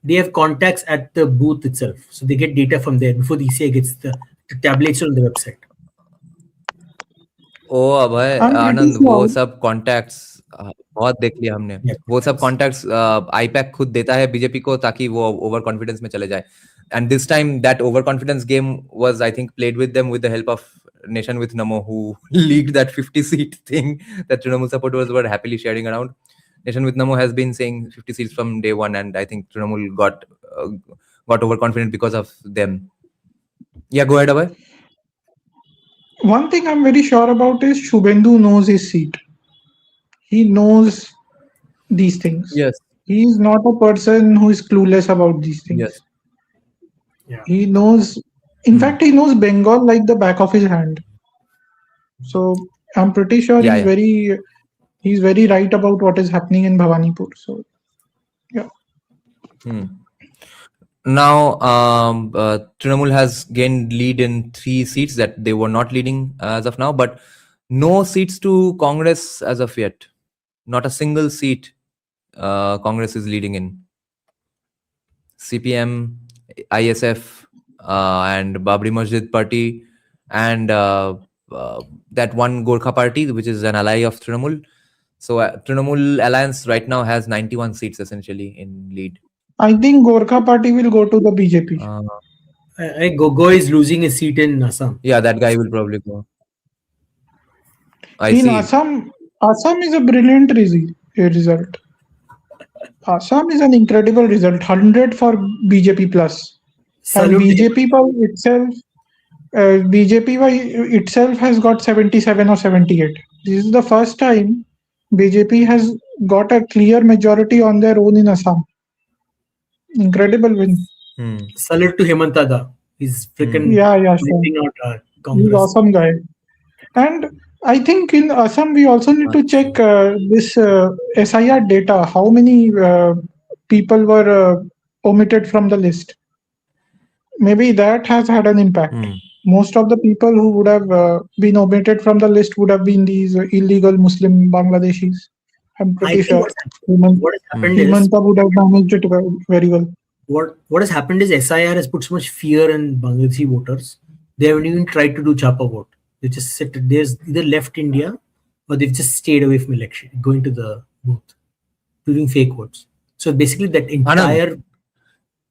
they have contacts at the booth itself, so they get data from there before the ECI gets the tabulates on the website. Oh, अभय आनंद वो सब contacts बहुत देख लिया हमने. वो सब contacts IPAC खुद देता है बीजेपी को ताकि वो over confidence में चले जाए. And this time that overconfidence game was, I think, played with them with the help of Nation with Namo, who leaked that 50-seat thing that Trinamool supporters were happily sharing around. Nation with Namo has been saying 50 seats from day one, and I think Trinamool got overconfident because of them. Yeah, go ahead, Abhay. One thing I'm very sure about is Shubhendu knows his seat. He knows these things. Yes. He is not a person who is clueless about these things. Yes. Yeah. He knows, in fact, he knows Bengal like the back of his hand. So I'm pretty sure he's very right about what is happening in Bhawanipur. So, yeah. Now, Trinamool has gained lead in 3 seats that they were not leading as of now, but no seats to Congress as of yet. Not a single seat Congress is leading in. CPM, ISF, and Babri Masjid Party, and that one Gorkha Party, which is an ally of Trinamool. So Trinamool Alliance right now has 91 seats essentially in lead. I think Gorkha Party will go to the BJP. Gogo is losing a seat in Assam. Yeah, that guy will probably go. Assam is a brilliant result. Assam is an incredible result. 100 for BJP plus. And BJP itself has got 77 or 78. This is the first time BJP has got a clear majority on their own in Assam. Incredible win. Salute to Hemanta. He's freaking sure. Congress. He's awesome guy. And I think in Assam we also need to check this SIR data. How many people were omitted from the list? Maybe that has had an impact. Most of the people who would have been omitted from the list would have been these illegal Muslim Bangladeshis. I'm pretty sure what has happened Hemanta would have managed it very well. What has happened is SIR has put so much fear in Bangladeshi voters. They haven't even tried to do Chapa vote. They just there's either left India or they've just stayed away from election, going to the booth, doing fake votes. So basically that entire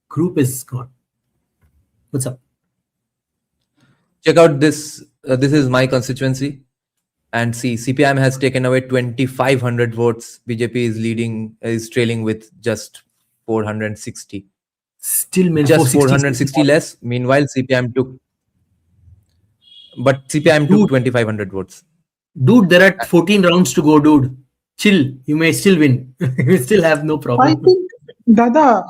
group is gone. What's up? Check out this. This is my constituency. And see, CPIM has taken away 2,500 votes. BJP is trailing with just 460. Still just 460 less. Meanwhile, CPIM took 2,500 votes. Dude, there are 14 rounds to go, dude. Chill. You may still win. You still have no problem.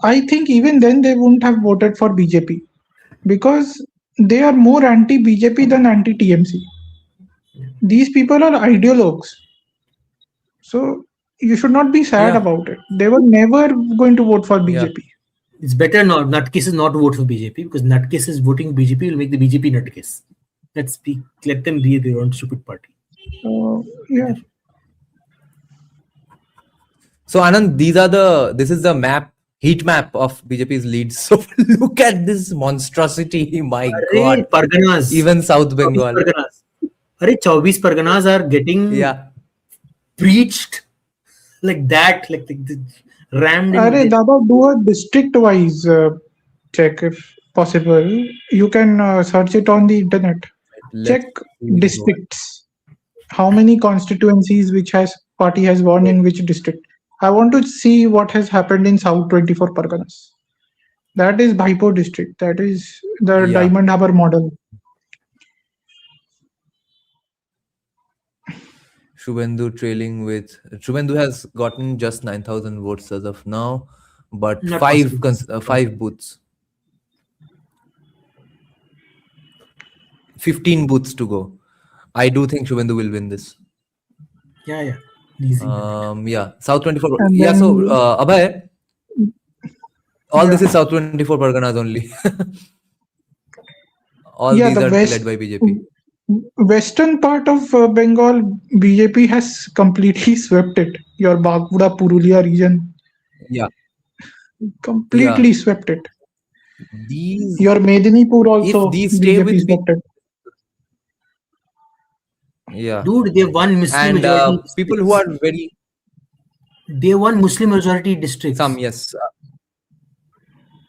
I think even then they wouldn't have voted for BJP because they are more anti-BJP than anti-TMC. These people are ideologues. So you should not be sad about it. They were never going to vote for BJP. It's better not nutcases not to vote for BJP because nutcases voting BJP will make the BJP nutcase. Let them be their own stupid party. Yeah. So Anand, this is the heat map of BJP's leads. So look at this monstrosity. My God. Parganas. Even South Bengal. 24 Parganas are getting preached like that, like rammed in. Dada, do a district-wise check if possible. You can search it on the internet. Check districts. How many constituencies which party has won in which district? I want to see what has happened in South 24 Parganas. That is Bhaipo district. That is the Diamond Harbour model. Shubhendu has gotten just 9,000 votes as of now, but Not five booths. 15 booths to go. I do think Shubhendu will win this. Yeah. Easy. South 24. And So Abhay, all this is South 24 Parganas only. All these are led by BJP. Western part of Bengal, BJP has completely swept it. Your Bankura, Purulia region. Yeah. Completely swept it. These, your Medinipur also. If these stay BJP with swept it. Yeah. Dude, they won Muslim majority. People who are very. They won Muslim majority districts. Some, yes.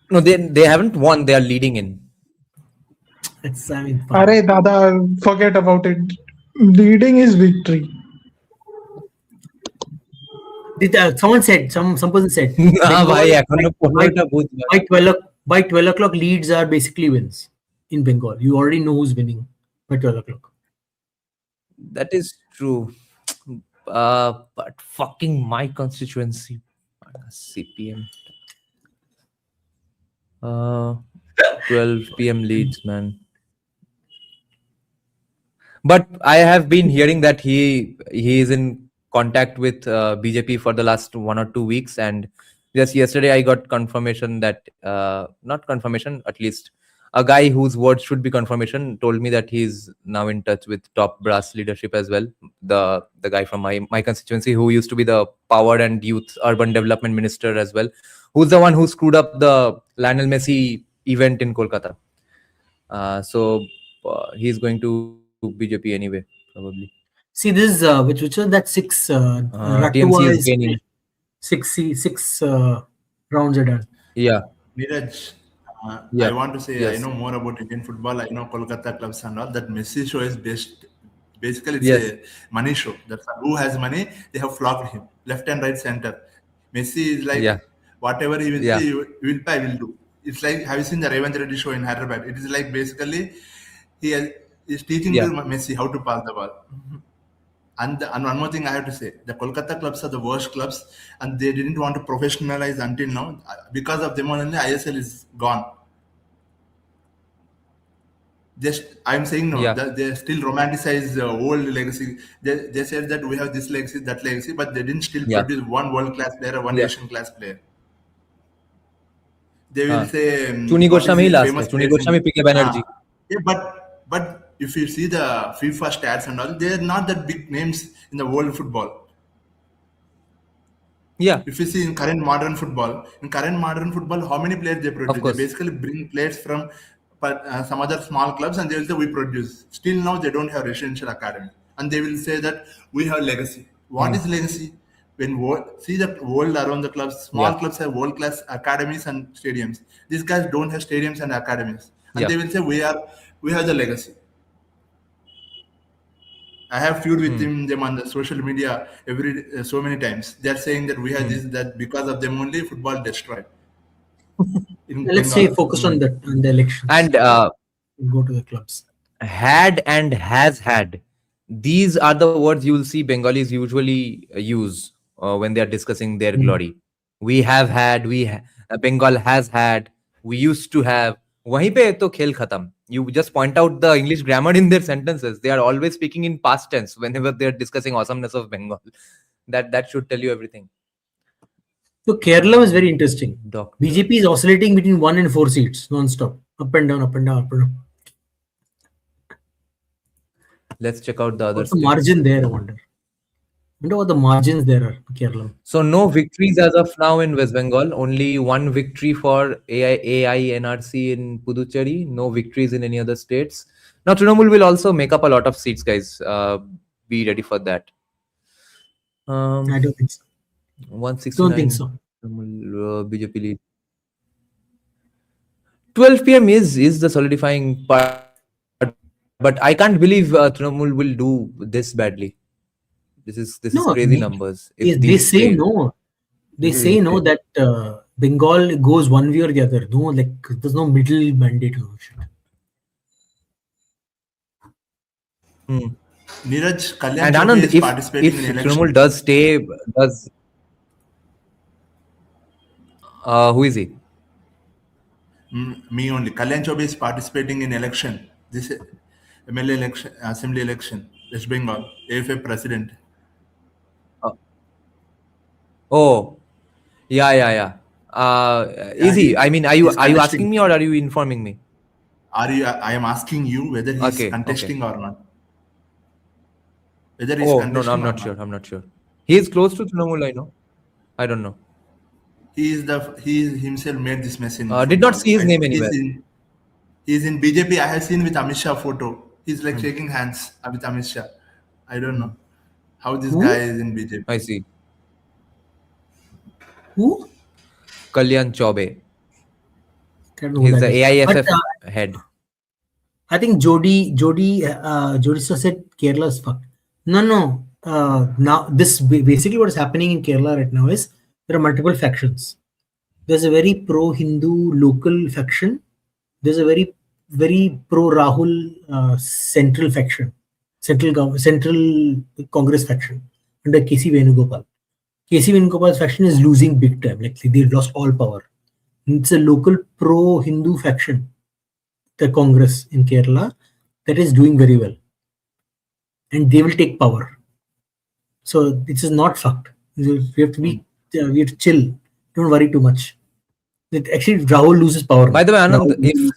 No, they haven't won. They are leading in. It's, I mean, fine. Arey Dada, forget about it. Leading is victory. Someone said, some person said, না ভাই Bengal, এখনো 15টা booth by 12 o'clock, leads are basically wins in Bengal. You already know who's winning by 12 o'clock. That is true. But fucking my constituency, CPM. 12 p.m. leads, man. But I have been hearing that he is in contact with BJP for the last 1 or 2 weeks, and just yesterday I got confirmation that not confirmation, at least a guy whose words should be confirmation told me that he's now in touch with top brass leadership as well. The guy from my constituency who used to be the power and youth urban development minister as well, who's the one who screwed up the Lionel Messi event in Kolkata. So he's going to BJP anyway, probably. See, this is which was that 6 TMC is gaining. 6 rounds are done. Yeah. Neeraj, Yeah. I want to say Yes. I know more about Indian football. I know Kolkata clubs and all. That Messi show is basically it's Yes. a money show. That's who has money, they have flogged him left and right center. Messi is like Yeah. whatever he will Yeah. see, he will pay, will do. It's like, have you seen the Revant Reddy show in Hyderabad? It is like basically he's teaching Yeah. to Messi how to pass the ball. And one more thing I have to say, the Kolkata clubs are the worst clubs, and they didn't want to professionalize until now. Because of them only, ISL is gone. I'm saying no, Yeah. they still romanticize the old legacy. They said that we have this legacy, that legacy, but they didn't still Yeah. produce one world-class player or one Yeah. Asian class player. They will say Chuni what is Goswami the last famous hai. Chuni players in- Goswami, PK Banerjee. Yeah, but if you see the FIFA stats and all, they're not that big names in the world football. Yeah. If you see in current modern football, how many players they produce? They course. basically bring players from some other small clubs, and they will say we produce. Still now they don't have residential academy, and they will say that we have legacy. What is legacy? When see the world around the clubs, small Yeah. clubs have world-class academies and stadiums. These guys don't have stadiums and academies, and Yeah. they will say we have the legacy. I have feud with them on the social media so many times. They're saying that we have this, that because of them only football destroyed. Let's say focus on the elections. And Go to the clubs. had and has had. These are the words you will see Bengalis usually use when they are discussing their glory. We have had, Bengal has had, we used to have. Wahin pe to khel khatam. You just point out the English grammar in their sentences. They are always speaking in past tense whenever they are discussing awesomeness of Bengal. That should tell you everything. So Kerala was very interesting. Doctor. BJP is oscillating between 1 and 4 seats non-stop, up and down, up and down, up and down. Let's check out the other What's the states. margin there? I wonder what the margins there are in Kerala. So no victories as of now in West Bengal. Only one victory for AINRC in Puducherry. No victories in any other states. Now Trinamool will also make up a lot of seats, guys. Be ready for that. I don't think so. 169. Don't think so. BJP lead. 12 p.m. is the solidifying part. But I can't believe Trinamool will do this badly. This is crazy numbers. If They these say stay- no. They say no that Bengal goes one way or the other. No, like there's no middle mandate. No shit. Neeraj, Kalyan And Chaudhary Anand, is participating if in election. Trinamool does stay, who is he? Me only. Kalyan Chaudhary is participating in election. This MLA election, assembly election, West Bengal, AFA president. Oh, yeah. Is he? I mean, are you contesting. asking me or are you informing me? I am asking you whether he is contesting or not. Whether he's Oh, no, contesting I'm or not sure. I'm not sure. He is close to Trinamool, I know. I don't know. He himself made this mess in. Did not see his name anywhere. He's in BJP. I have seen with Amit Shah photo. He's like shaking hands with Amit Shah. I don't know how this guy is in BJP. I see. Who? Kalyan Chaubey. Can't know He's who the that is. AIFF But, head. I think Jody said Kerala is fucked. No. Now this basically what is happening in Kerala right now is there are multiple factions. There's a very pro-Hindu local faction. There's a very pro-Rahul central faction, central Congress faction under KC Venugopal. KC Venugopal's faction is losing big time. Like they lost all power. It's a local pro-Hindu faction, the Congress in Kerala, that is doing very well, and they will take power. So this is not fucked. We have to chill. Don't worry too much. Actually, Rahul loses power. By the way, Anand,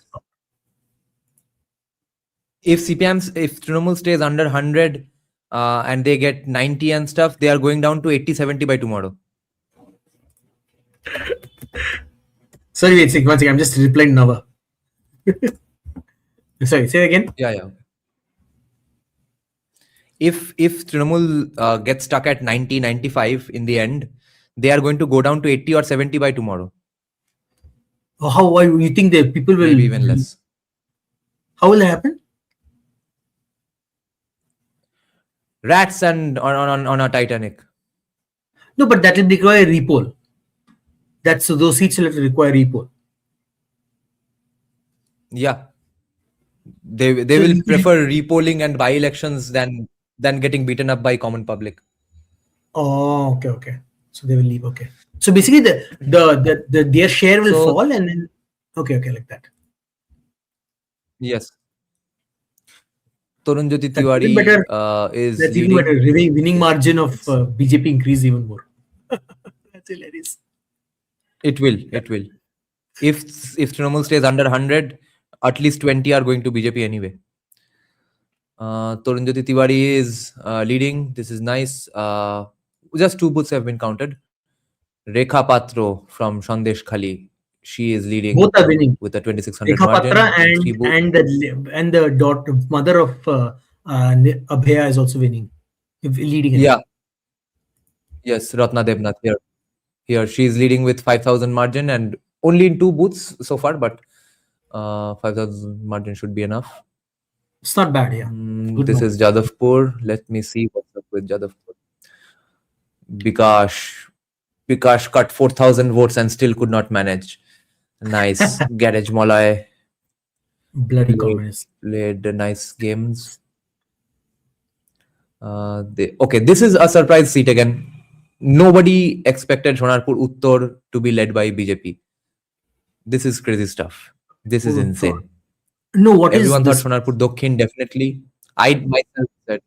if Trinamool stays under 100 and they get 90 and stuff, they are going down to 80-70 by tomorrow. Sorry, wait, one second. I'm just replying Nava. Sorry, say again. Yeah. If Trinamool gets stuck at 90-95 in the end, they are going to go down to 80 or 70 by tomorrow. Why you think the people will maybe even less? How will that happen? Rats and on a Titanic. No, but that will require repoll. So those seats will require repoll. Yeah, they will prefer repolling and by-elections than getting beaten up by common public. Oh, okay. So they will leave. Okay. So basically, their share will fall, and then okay, like that. Yes. Torunjyoti Tiwari is that's leading. Even better. Winning margin of BJP increase even more. That's hilarious. It will. If Trinamool stays under 100, at least 20 are going to BJP anyway. Torunjyoti Tiwari is leading. This is nice. Just 2 booths have been counted. Rekha Patro from Sandesh Khali, she is leading. Both are winning with a 2600 Rekha margin. Patra and the mother of Abhaya is also winning, leading. Yeah. Yes, Ratna Devnath here she is leading with 5,000 margin and only in 2 booths so far, but 5,000 margin should be enough. It's not bad, yeah. This is Jadavpur. Let me see what's up with Jadavpur. Bikash cut 4,000 votes and still could not manage. Nice. Garage Molay. Bloody communist. Played nice games. This is a surprise seat again. Nobody expected Sonarpur Uttor to be led by BJP. This is crazy stuff. This is insane. No, everyone thought Sonarpur Dokhin definitely. I myself said.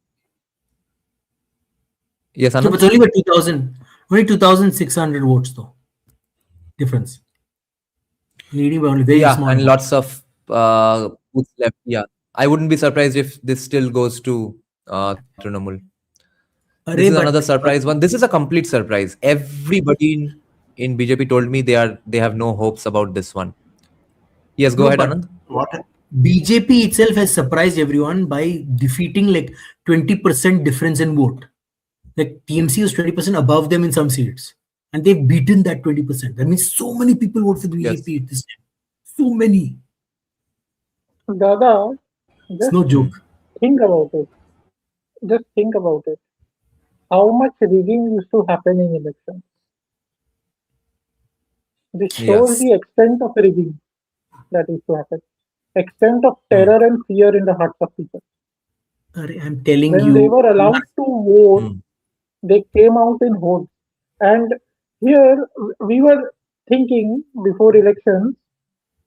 Yes, Anand? So it's only by 2,000. Only 2,600 votes though. Difference. Leading by only very small. And lots of booths left. Yeah. I wouldn't be surprised if this still goes to Trinamool. This is another surprise one. This is a complete surprise. Everybody in BJP told me they have no hopes about this one. Yes, go ahead, Anand. What? BJP itself has surprised everyone by defeating like 20% difference in vote. Like TMC was 20% above them in some seats, and they've beaten that 20%. That means so many people vote for the BJP at this time. So many. Dada, it's no joke. Think about it. Just think about it. How much rigging used to happen in elections? This shows the extent of rigging that used to happen. Extent of terror and fear in the hearts of people. I'm telling when you. When they were allowed to vote, they came out in hordes. And here we were thinking before elections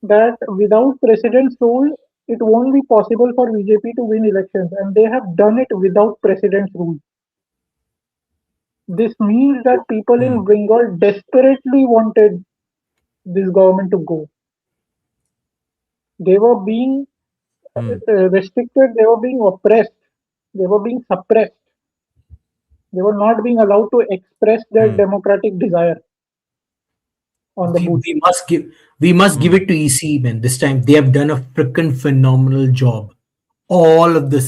that without president's rule, it won't be possible for BJP to win elections. And they have done it without president's rule. This means that people in Bengal desperately wanted this government to go. They were being restricted, they were being oppressed, they were being suppressed. They were not being allowed to express their democratic desire on the booth. We must give it to EC, man. This time they have done a freaking phenomenal job. All of the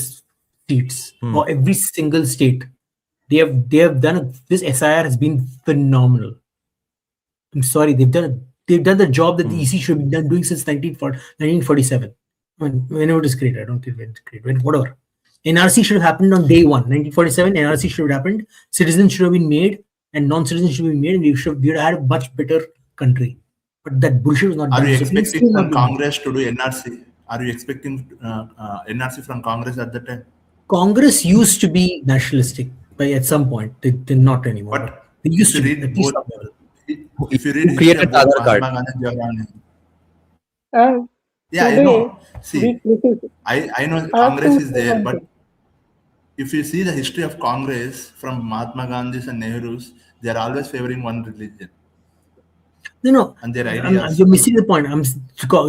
seats, or every single state. They have done this SIR has been phenomenal. I'm sorry, they've done the job that the EC should have been doing since 1947. Whenever it is created, I don't care when it's created, whatever. NRC should have happened on day one. 1947, NRC should have happened. Citizens should have been made, and non-citizens should have been made, and we would have had a much better country. But that bullshit was not Are done. you So please expecting still not from do that. Congress to do NRC? Are you expecting NRC from Congress at that time? Congress used to be nationalistic, but at some point, they're not anymore. But they used to be, at least some level. If you read Who history created of the both Aadhaar card? Mahatma Gandhi and Jawaharlal Nehru. And Yeah, I today, know. See, this is, I know I have Congress to is say there, one but thing. if you see the history of Congress from Mahatma Gandhi's and Nehru's, they are always favoring one religion. No, and their ideas. you're missing the point.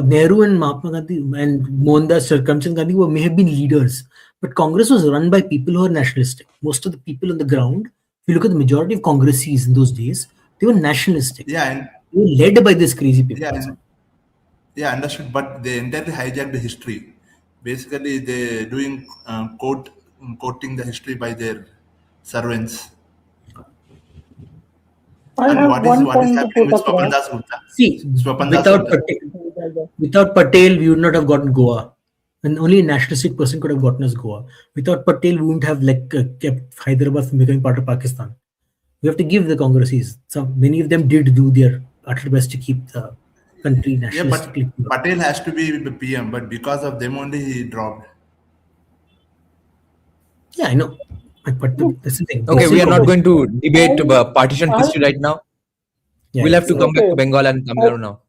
Nehru and Mahatma Gandhi and Mohandas Karamchand Gandhi may have been leaders, but Congress was run by people who are nationalistic. Most of the people on the ground, if you look at the majority of Congressees in those days, they were nationalistic. Yeah, and they were led by these crazy people. yeah, understood. But they entirely hijacked the history. Basically, they're doing quoting the history by their servants. I And have what is one point to happening put with across. Swapan Das Gupta? See, Swapan Das Gupta. without Patel, we would not have gotten Goa. And only a nationalistic person could have gotten us Goa. Without Patel, we wouldn't have kept Hyderabad from becoming part of Pakistan. We have to give the Congresses. Many of them did do their utter best to keep the country nationalistically. Yeah, but Patel has to be the PM, but because of them only he dropped. Yeah, I know. But that's the thing. Okay, we are not going to debate partition history right now. Yeah, we'll have to come back to Bengal and Tamil Nadu now.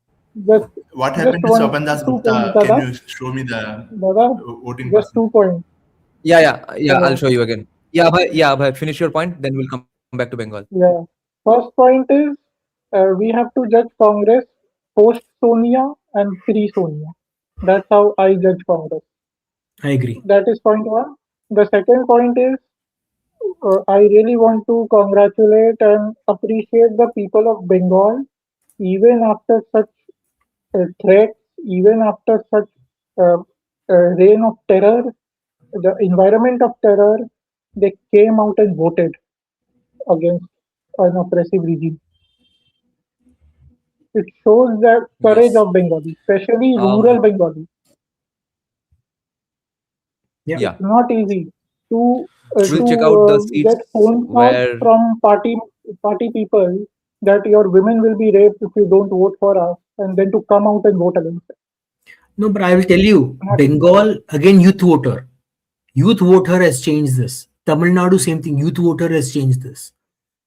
What happened to Swapan Das Gupta? Can you show me the voting? Just 2 points. Yeah, I'll show you again. Yeah, Abhay, finish your point, then we'll come back to Bengal. Yeah. First point is we have to judge Congress post Sonia and pre Sonia. That's how I judge Congress. I agree. That is point one. The second point is I really want to congratulate and appreciate the people of Bengal, even after such threats, even after such reign of terror, the environment of terror, they came out and voted against an oppressive regime. It shows the courage of Bengali, especially rural Bengali. Yeah. It's not easy to check out the seats get phone calls where from party people that your women will be raped if you don't vote for us, and then to come out and vote against it. No, but I will tell you, Bengal, again, youth voter. Youth voter has changed this. Tamil Nadu, same thing. Youth voter has changed this.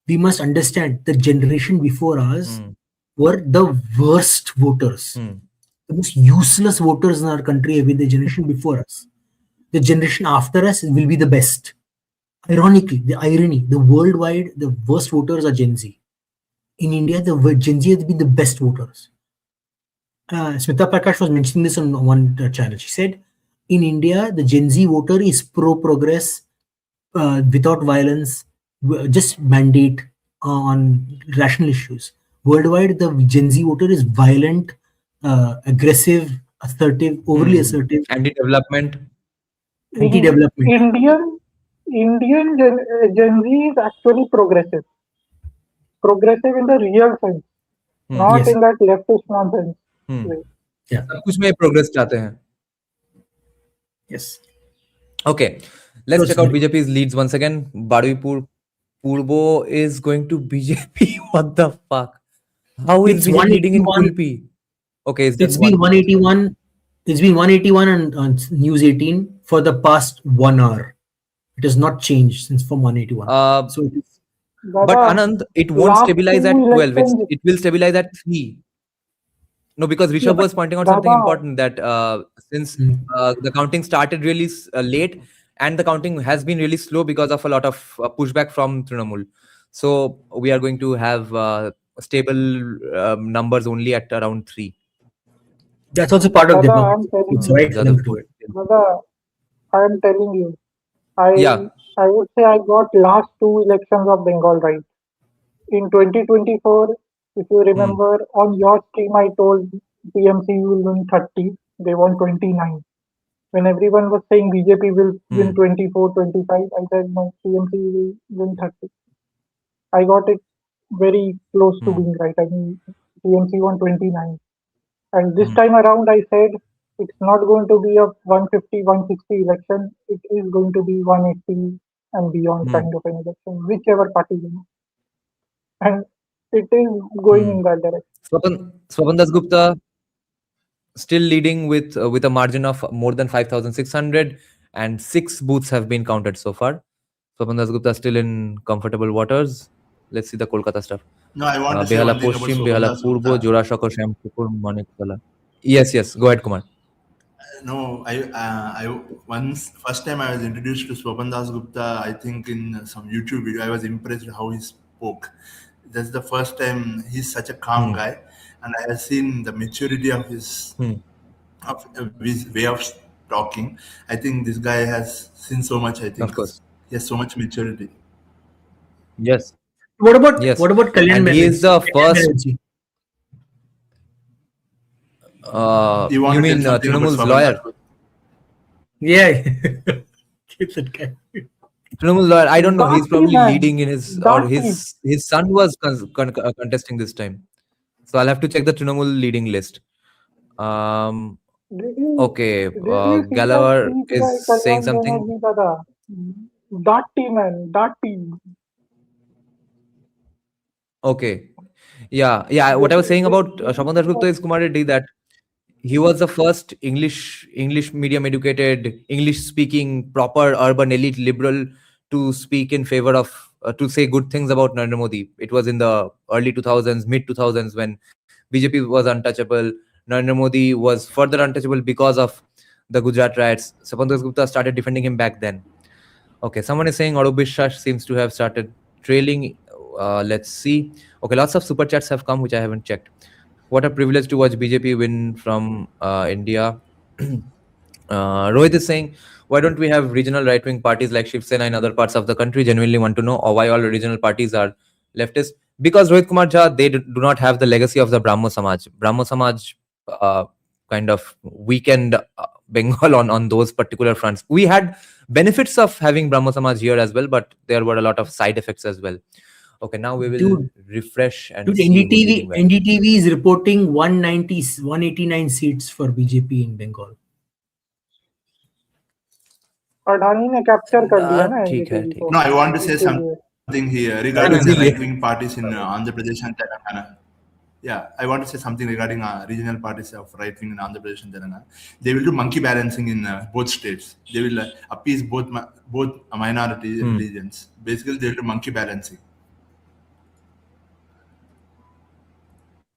We must understand the generation before us were the worst voters. The most useless voters in our country have been the generation before us. The generation after us will be the best. Ironically, the irony, the worldwide, the worst voters are Gen Z. In India, the Gen Z has been the best voters. Smita Prakash was mentioning this on one channel. She said, in India, the Gen Z voter is pro-progress, without violence, just mandate on rational issues. Worldwide, the Gen Z voter is violent, aggressive, assertive, overly assertive. Anti-development. Anti-development. Indian Gen Z is actually progressive. Progressive in the real sense, not in that leftist nonsense way. Yeah. सब कुछ में progress चाहते हैं. Yes. Okay, let's check out BJP's leads once again. Badwipur Purbo is going to BJP. What the fuck? How is BJP leading in Kulpi? Okay, it's been 181. It's been 181 on News 18 for the past 1 hour. It has not changed since from 181. So it is. But Anand, it won't stabilize at 12. It will stabilize at 3. No, because Rishabh was pointing out something important that since the counting started really late and the counting has been really slow because of a lot of pushback from Trinamool. So we are going to have stable numbers only at around 3. That's also part of the it's right for them to do it. Dada, I am telling you, I would say I got last 2 elections of Bengal right. In 2024, if you remember, on your stream I told TMC will win 30, they won 29. When everyone was saying BJP will win 24, 25, I said no, TMC will win 30. I got it very close to being right. I mean, TMC won 29. And this time around I said it's not going to be a 150, 160 election. It is going to be 180 and beyond kind of an election, whichever party wins. And it is going in that direction. Swapan Dasgupta still leading with a margin of more than 5,600, and 6 booths have been counted so far. Swapan Dasgupta still in comfortable waters. Let's see the Kolkata stuff. No, I want to say Behala one thing about Poshchim, Swapan Behala Dasgupta. Purbo, Jorashakor, Shyampukur, Manikala. Yes. Go ahead, Kumar. No, first time I was introduced to Swapan Dasgupta, I think in some YouTube video, I was impressed how he spoke. That's the first time. He's such a calm guy, and I have seen the maturity of his way of talking. I think this guy has seen so much. I think Of course. he has so much maturity. Yes. What about Kalyan And he is the first. Banerjee? You mean Trinamool's lawyer? Yeah. Keep that guy. Trinamool lawyer. I don't know. He's probably leading in his, or Dark his son was contesting this time. So I'll have to check the Trinamool leading list. Okay. Gallagher is saying something. That team, man. That team. Okay. Yeah. What I was saying about Swapan Dasgupta is, Kumar Reddy, that he was the first English medium educated, English speaking, proper urban elite liberal to speak in favor of, to say good things about Narendra Modi. It was in the early 2000s, mid 2000s, when BJP was untouchable. Narendra Modi was further untouchable because of the Gujarat riots. Swapan Dasgupta started defending him back then. Okay, someone is saying Arup বিশ্বাস seems to have started trailing. Let's see. Okay, lots of super chats have come, which I haven't checked. What a privilege to watch BJP win from India. Rohit is saying, why don't we have regional right-wing parties like Shiv Sena in other parts of the country? Genuinely want to know, or why all regional parties are leftist? Because Rohit Kumar Jha, they do not have the legacy of the Brahmo Samaj. Brahmo Samaj kind of weakened Bengal on those particular fronts. We had benefits of having Brahmo Samaj here as well, but there were a lot of side effects as well. Okay, now we will refresh and see who's leading well. NDTV is reporting 189 seats for BJP in Bengal. Adani ने capture कर लिया ना ठीक है, ठीक है. No, I want to say something here regarding the right-wing parties in Andhra Pradesh and Telangana. Yeah, I want to say something regarding regional parties of right-wing in Andhra Pradesh and Telangana. They will do monkey balancing in both states. They will appease both minority religions. Basically, they will do monkey balancing.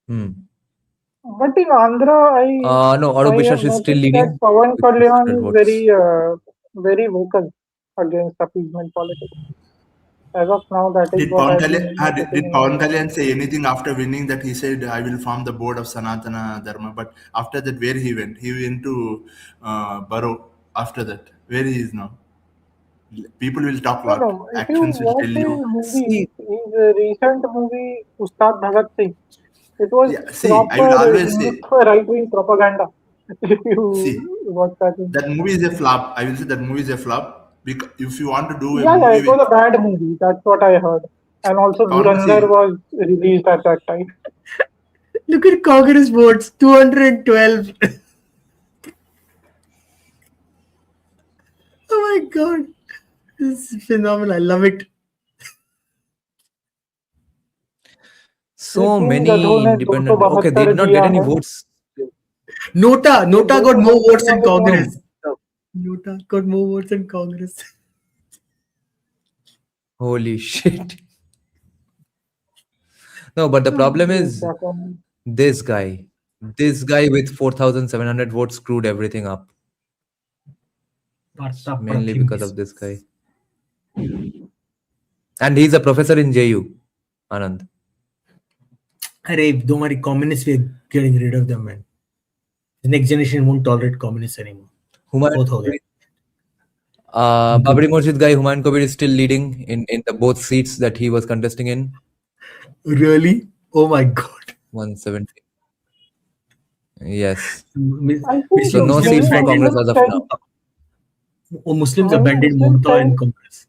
But in Andhra, no, Arup বিশ্বাস is still leading. Pawan Kalyan is very vocal against appeasement politics. As of now, that is did Pawan Kalyan say anything after winning, that he said, I will form the board of Sanatana Dharma? But after that, where he went? He went to Baro after that. Where he is now? People will talk a lot. No, Actions will tell you. His recent movie, Ustad Bhagat Singh, it was I will always say right-wing propaganda. If you watch that. That movie is a flop. I will say that movie is a flop. Because if you want to do a movie, it was a bad movie. That's what I heard. And also, Dhurandhar was released at that time. Look at Congress votes, 212. Oh my God. This is phenomenal. I love it. So many independent. Okay, they did not get any votes. Nota got more votes in Congress. Nota got more votes in Congress. Holy shit. No, but the problem is this guy with 4,700 votes screwed everything up. Mainly because of this guy. And he's a professor in JU, Anand. Arey, don't worry, communists, we're getting rid of them, man. The next generation won't tolerate communists anymore. Babri Masjid guy, Humayun Kabir, is still leading in the both seats that he was contesting in. Really? Oh my God. 170. Yes. So no seats for Congress as of now. Muslims abandoned Mamta in Congress.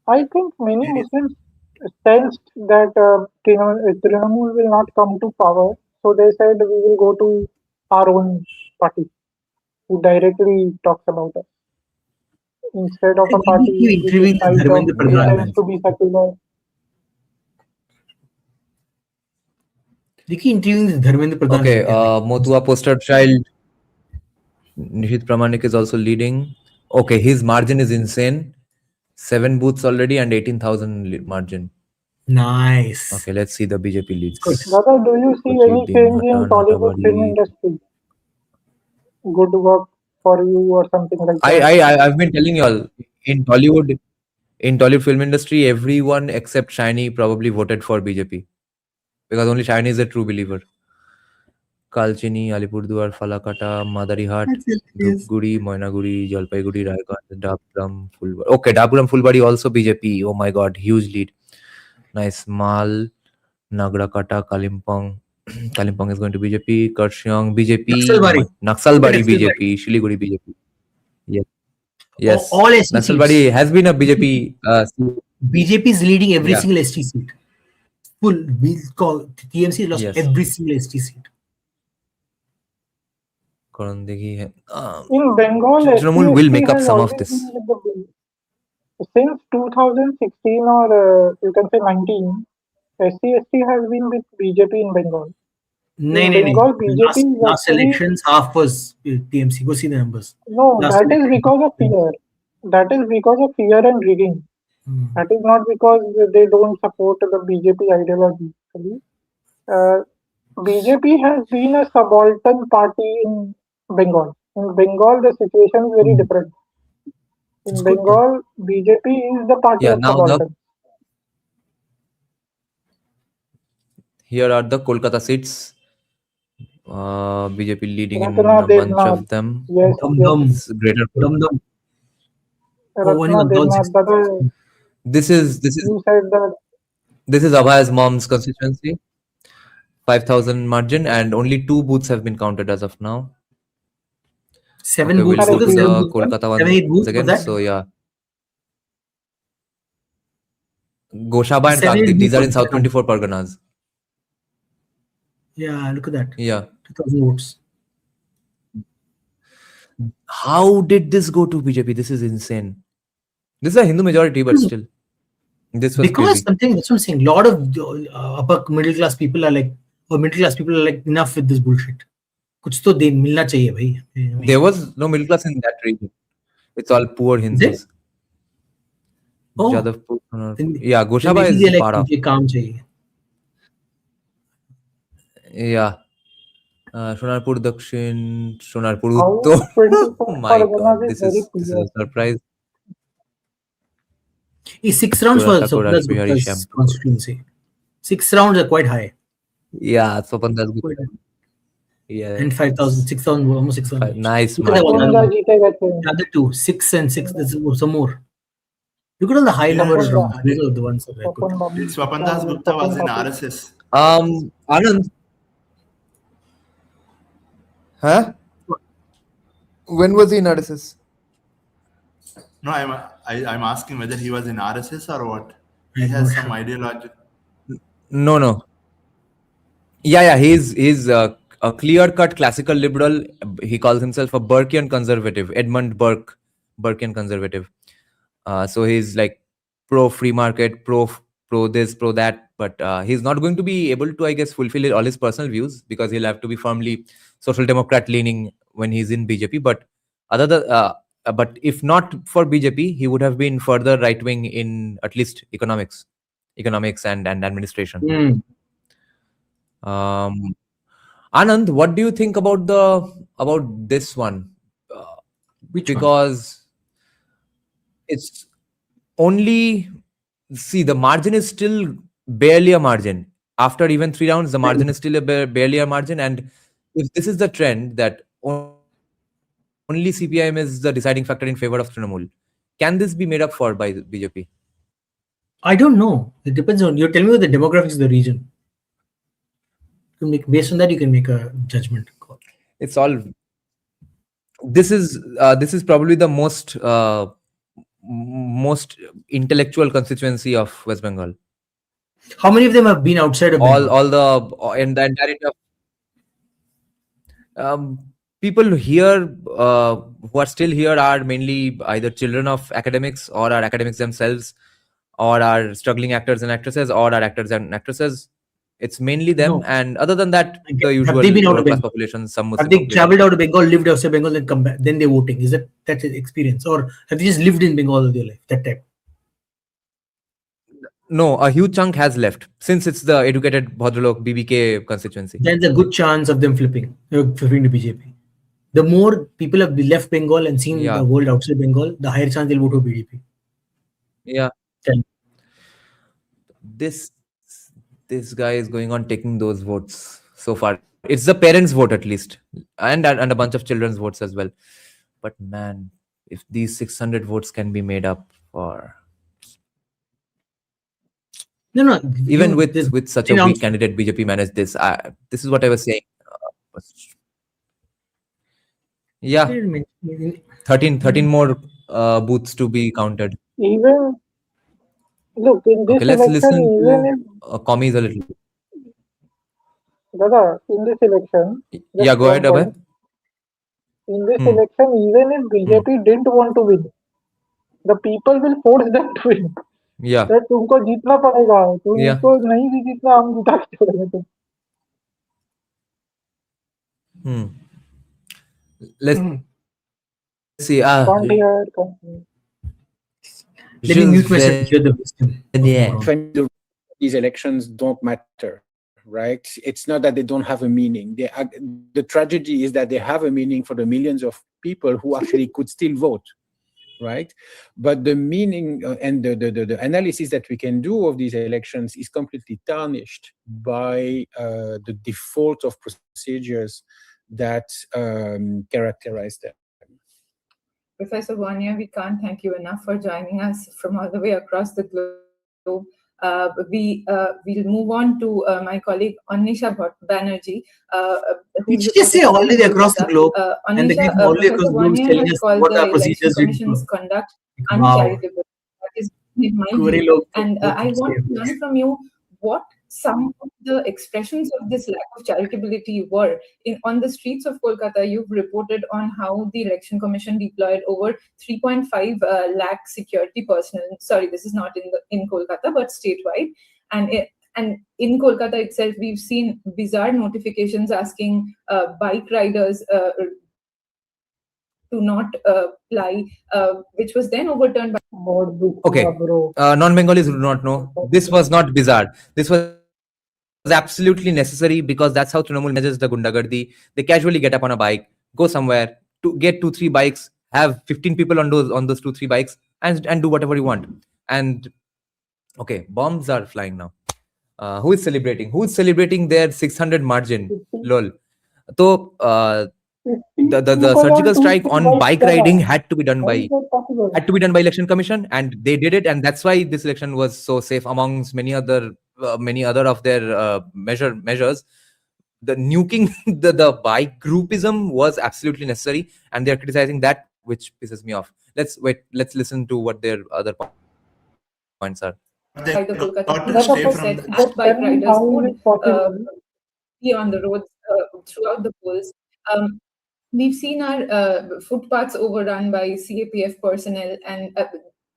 I think many Muslims sensed that Trinamool will not come to power. So they said, we will go to our own party who directly talks about us instead of a He party which interviewing is kind of Dharmendra Pradhan. pretends to be secular. They keep interviewing this Dharmendra Pradhan. Okay, Motua poster child. Nishit Pramanik is also leading. Okay, his margin is insane. 7 booths already and 18,000 margin. Nice. Okay, let's see the BJP leads. Brother, do you see any change in Tollywood film industry? Good work for you or something like that? I've been telling you all, in Tollywood film industry, everyone except Shiny probably voted for BJP. Because only Shiny is a true believer. Kalchini, Alipurduar, Falakata, Madarihat, Dhupguri, Moinaguri, Jalpaiguri, Raiganj, Dabgram, Fulbari. Okay, Dabgram, Fulbari also BJP. Oh my god, huge lead. Nice. Mal, Nagrakata, Kalimpong. Kalimpong is going to BJP. Karshiong, BJP. Naxalbari, BJP. Shiliguri, BJP. Yes. Yes. All ST Naxalbari has been a BJP. BJP is leading every Yeah. single ST seat. Full. TMC lost Yes. every single ST seat. In Bengal, Trinamool will make SC up has some of always this. been with the bill. Since 2016 or you can say 19, SC has been with BJP in Bengal. No. Bengal, BJP is Last actually- elections, half was TMC. Go see the numbers. No, Last that is election. because of fear. That is because of fear and rigging. That is not because they don't support the BJP ideology. BJP has been a subaltern party in Bengal. In Bengal, the situation is very different. In Bengal, BJP is the party Yeah, of now subalterns. here are the Kolkata seats. BJP leading in Ratna a bunch Devnath. of them. Yes, It's greater. Dum-dum. Ratna Devnath, brother, This is you said that. This is Abhay's mom's constituency. 5,000 margin, and only 2 booths have been counted as of now. 7 Okay, we'll booths. go to Seven the booths, Kolkata one 7-8 booths again. for that. So yeah, Goshaba and 7-8 Kagdi, these booths are for in South that. 24 Parganas. Yeah, look at that. Yeah. 2,000 votes. How did this go to BJP? This is insane. This is a Hindu majority, but still, this was Because crazy. something, that's what I'm saying. A lot of upper middle class people are like, or middle class people are like, enough with this bullshit. कुछ तो दे मिलना चाहिए भाई. There was no middle class in that region. It's all poor Hindus. Oh. Jadavpur, Then- yeah, then Goshaba maybe is they're like, far off. मुझे काम चाहिए. Yeah. Sonarpur Dakshin, Sonarpur How Uttar. 24 Oh my Parganas god, is this very is clear. a surprise. 6 rounds for Surata Swapna Raj Bihari Gupta's Shampoo. constituency. 6 rounds are quite high. Yeah, Swapan Das Gupta. Quite high. Yeah. And 5,000, 6,000, almost 6,000. Nice Look at that margin. one. Swapna जीतेगा तो. The other two, 6 and 6, there's some more. Look at all the high numbers. Swapna. These are the ones that are good. Swapandas Gupta was in RSS. Anand. Huh? When was he in RSS? No, I'm asking whether he was in RSS or what. He I'm has not some sure. ideology. No. Yeah. He's a clear-cut classical liberal. He calls himself a Burkean conservative. Edmund Burke, Burkean conservative. So he's like pro free market, pro this, pro that. But he's not going to be able to, I guess, fulfill all his personal views because he'll have to be firmly social democrat leaning when he's in BJP. But but if not for BJP, he would have been further right wing in at least economics and administration. Anand, what do you think about this one? Because it's only, see, the margin is still barely a margin. After even 3 rounds, the margin is still barely a margin. And if this is the trend that only CPIM is the deciding factor in favor of Trinamool, can this be made up for by the BJP? I don't know. It depends on, you're telling me the demographics of the region. Based on that, you can make a judgment call. It's all. This is probably the most intellectual constituency of West Bengal. How many of them have been outside of Bengal? All the entirety of people here who are still here are mainly either children of academics or are academics themselves, or are struggling actors and actresses, or are actors and actresses. It's mainly them. No. And other than that, the Have usual they been out lower of class Bengal? population, some Have Muslim they population. traveled out of Bengal, lived outside Bengal, then come back? Then they're voting. Is that's an experience, or have they just lived in Bengal all their life? That type. No, a huge chunk has left since it's the educated Bhadralok BBK constituency. There's a good chance of them flipping to BJP. The more people have left Bengal and seen Yeah. the world outside Bengal, the higher chance they'll vote for BDP. Yeah. Tell me. This guy is going on taking those votes so far. It's the parents' vote at least, and a bunch of children's votes as well. But man, if these 600 votes can be made up for, No. even with such a weak candidate, BJP managed this. This is what I was saying. Yeah, 13 more booths to be counted. Even look in this Okay, let's election, listen even to commies a little. Dada, in this election, Yeah, go ahead, Abhay. in this election, even if BJP didn't want to win, the people will force them to win. Yeah. That तुमको जीतना पड़ेगा, Yeah. तुमको नहीं भी जीतना हम जिता के छोड़ेंगे तुम. Let's see. Can't hear. Let me mute myself to hear the wisdom. Yeah. These elections don't matter, right? It's not that they don't have a meaning. The tragedy is that they have a meaning for the millions of people who actually could still vote, right? But the meaning and the analysis that we can do of these elections is completely tarnished by the default of procedures that characterize them. Professor Vania, we can't thank you enough for joining us from all the way across the globe. We'll move on to my colleague Anisha Banerjee. You just say all the way across the globe, and the guy from all the way across the globe is telling us what our procedures Commission's conduct uncharitable. That is in my view. And I want to learn from you what some of the expressions of this lack of charitability were. On the streets of Kolkata, you've reported on how the Election Commission deployed over 3.5 lakh security personnel. Sorry, this is not in Kolkata, but statewide. And in Kolkata itself, we've seen bizarre notifications asking bike riders to not ply, which was then overturned by... Okay, non-Bengalis do not know. This was not bizarre. This was absolutely necessary, because that's how Trinamool manages the Gundagardi. They casually get up on a bike, go somewhere, to get 2-3 bikes, have 15 people on those 2-3 bikes, and do whatever you want. And okay, bombs are flying now. Who is celebrating? Who is celebrating their 600 margin? Lol. So the surgical strike on bike riding had to be done by Election Commission, and they did it, and that's why this election was so safe amongst many other of their measures. The nuking the bike groupism was absolutely necessary, and they're criticizing that, which pisses me off. Let's listen to what their other points are. By the Kolkata said that bike riders would be on the roads throughout the polls. We've seen our footpaths overrun by CAPF personnel, and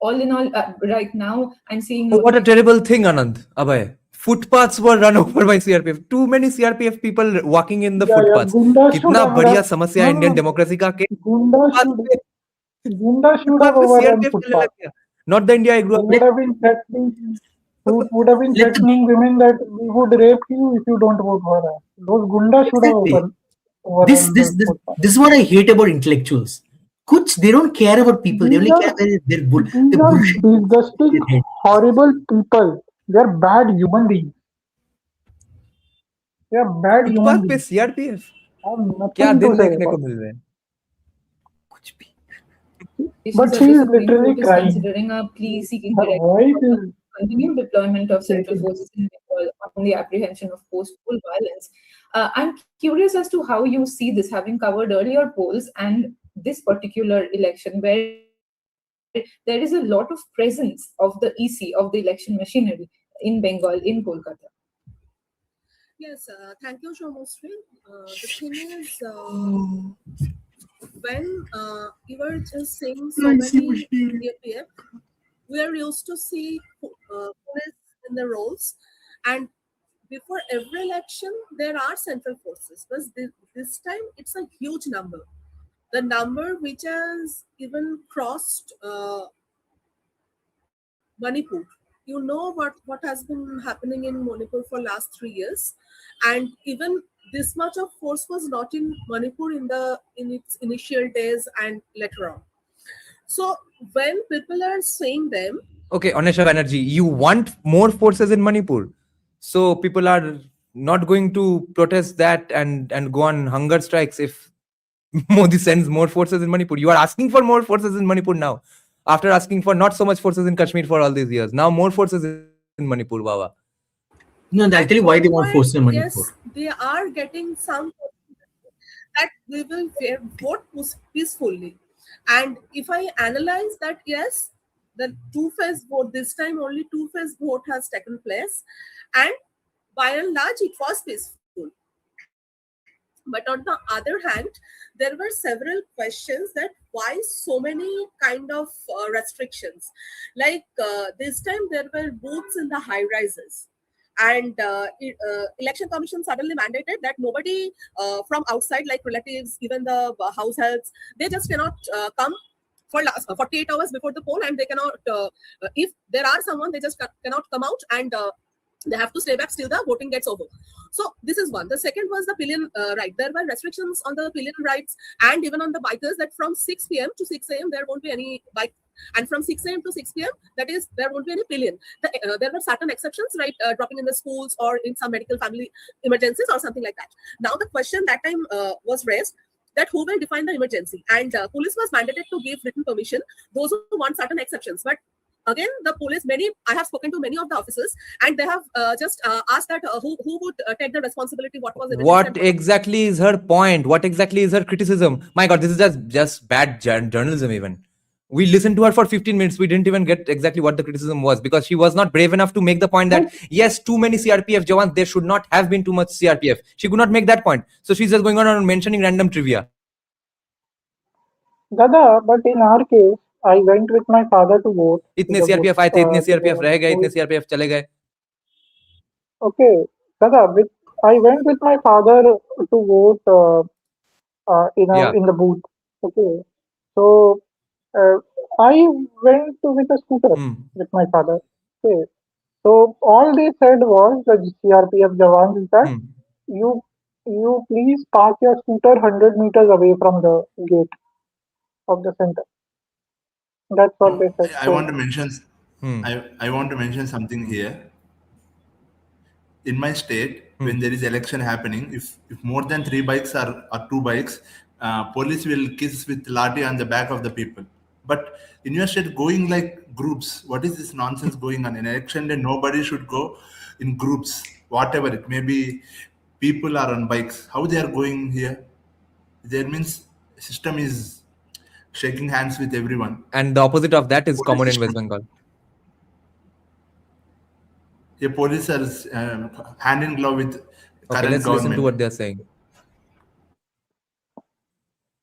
all in all, right now, I'm seeing... Oh, what a terrible thing, Anand, Abhay. Footpaths were run over by CRPF. Too many CRPF people walking in the footpaths. Kitna badhiya samasya hai Indian democracy ka ke Gunda should have overrun footpath. Not the India I grew up in. Would have been threatening women that we would rape you if you don't vote for us. Those Gunda should have overrun. This is what I hate about intellectuals. They don't care about people. They only care about their bullshit. Disgusting, horrible people. They're bad human beings. They're bad human beings. CRPF. क्या दिन देखने को मिल रहे हैं? But she is literally crying. Considering a plea seeking continued deployment of central forces in Bengal on the apprehension of post-poll violence. I'm curious as to how you see this, having covered earlier polls and this particular election, where there is a lot of presence of the EC, of the election machinery in Bengal, in Kolkata. Yes, thank you, Shomosri. The thing is, when you were just saying so many CPF, we are used to see police in the roles, and before every election, there are central forces. But this time, it's a huge number. The number which has even crossed Manipur. You know what has been happening in Manipur for last 3 years, and even this much of force was not in Manipur in its initial days and later on. So when people are saying them, Okay, Anisha Banerjee, you want more forces in Manipur, so people are not going to protest that and go on hunger strikes if Modi sends more forces in Manipur. You are asking for more forces in Manipur now, after asking for not so much forces in Kashmir for all these years. Now more forces in Manipur, Baba. No, I'll tell you why they want forces in Manipur. yes, they are getting some that we will vote peacefully. And if I analyze that, yes, the two-phase vote, this time only two-phase vote has taken place, and by and large it was peaceful. But on the other hand, there were several questions that why so many kind of restrictions. Like this time there were booths in the high rises. And election commission suddenly mandated that nobody from outside, like relatives, even the house helps, they just cannot come for last 48 hours before the poll, and they cannot, if there are someone, they just cannot come out, and they have to stay back till the voting gets over. So this is one. The second was the pillion right. There were restrictions on the pillion rights and even on the bikers, that from 6 p.m. to 6 a.m. there won't be any bike, and from 6 a.m. to 6 p.m. that is there won't be any pillion. There were certain exceptions, right? Dropping in the schools or in some medical family emergencies or something like that. Now the question that time was raised, that who will define the emergency, and police was mandated to give written permission those who want certain exceptions. But again, the police, I have spoken to many of the officers, and they have just asked that who would take the responsibility, what was the What exactly is her point? What exactly is her criticism? My God, this is just bad journalism even. We listened to her for 15 minutes. We didn't even get exactly what the criticism was, because she was not brave enough to make the point that, yes, too many CRPF jawans, there should not have been too much CRPF. She could not make that point. So she's just going on and mentioning random trivia. Dada, but in our case, I went with my father to vote. इतने CRPF आए थे, इतने CRPF रह गए, इतने CRPF चले गए. Okay, Dada, I went with my father to vote in the booth. Okay, so I went with a scooter with my father. Okay, so all they said was, the CRPF jawans, is that you please park your scooter 100 meters away from the gate of the center. That's what they said. I want to mention. I want to mention something here. In my state, when there is election happening, if more than 3 bikes or 2 bikes, police will kiss with lathi on the back of the people. But in your state, going like groups, what is this nonsense going on? In election day, nobody should go in groups, whatever it may be. People are on bikes. How they are going here? That means system is shaking hands with everyone. And the opposite of that is common in West Bengal. The police are hand in glove with current let's government. Listen to what they are saying.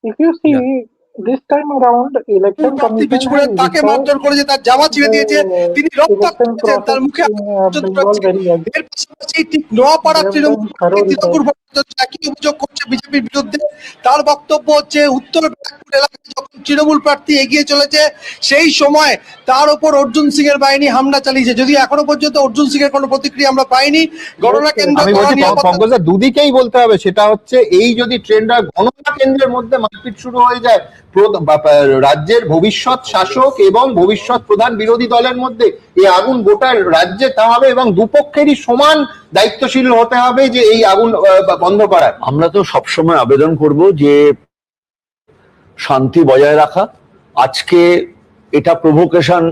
If you see, this time around, election commission has তাকে মারধর করে যে তার জামা ছিঁড়ে দিয়েছে, তিনি রক্তাক্ত হয়েছেন, তার মুখে এর পাশাপাশি ঠিক নোয়াপাড়া তৃণমূল একই অভিযোগ করছে বিজেপির বিরুদ্ধে। তার বক্তব্য হচ্ছে, উত্তর ব্যারাকপুর এলাকায় যখন তৃণমূল প্রার্থী এগিয়ে চলেছে, সেই সময় তার উপর অর্জুন সিং এর বাহিনী হামলা চালিয়েছে। যদিও এখনো পর্যন্ত অর্জুন সিং এর কোনো প্রতিক্রিয়া আমরা পাইনি। গণনা কেন্দ্র দুদিকেই বলতে হবে, সেটা হচ্ছে এই যদি ট্রেন্ডটা গণনা কেন্দ্রের মধ্যে মারপিট শুরু হয়ে যায়, রাজ্যের ভবিষ্যৎ শাসক এবং ভবিষ্যৎ প্রধান বিরোধী দলের মধ্যে এই আগুন গোটা রাজ্যে তা হবে, এবং দুপক্ষেরই সমান দায়িত্বশীল হতে হবে যে এই আগুন বন্ধ করার। আমরা তো সবসময় আবেদন করব যে শান্তি বজায় রাখা। আজকে এটা প্রভোকেশন,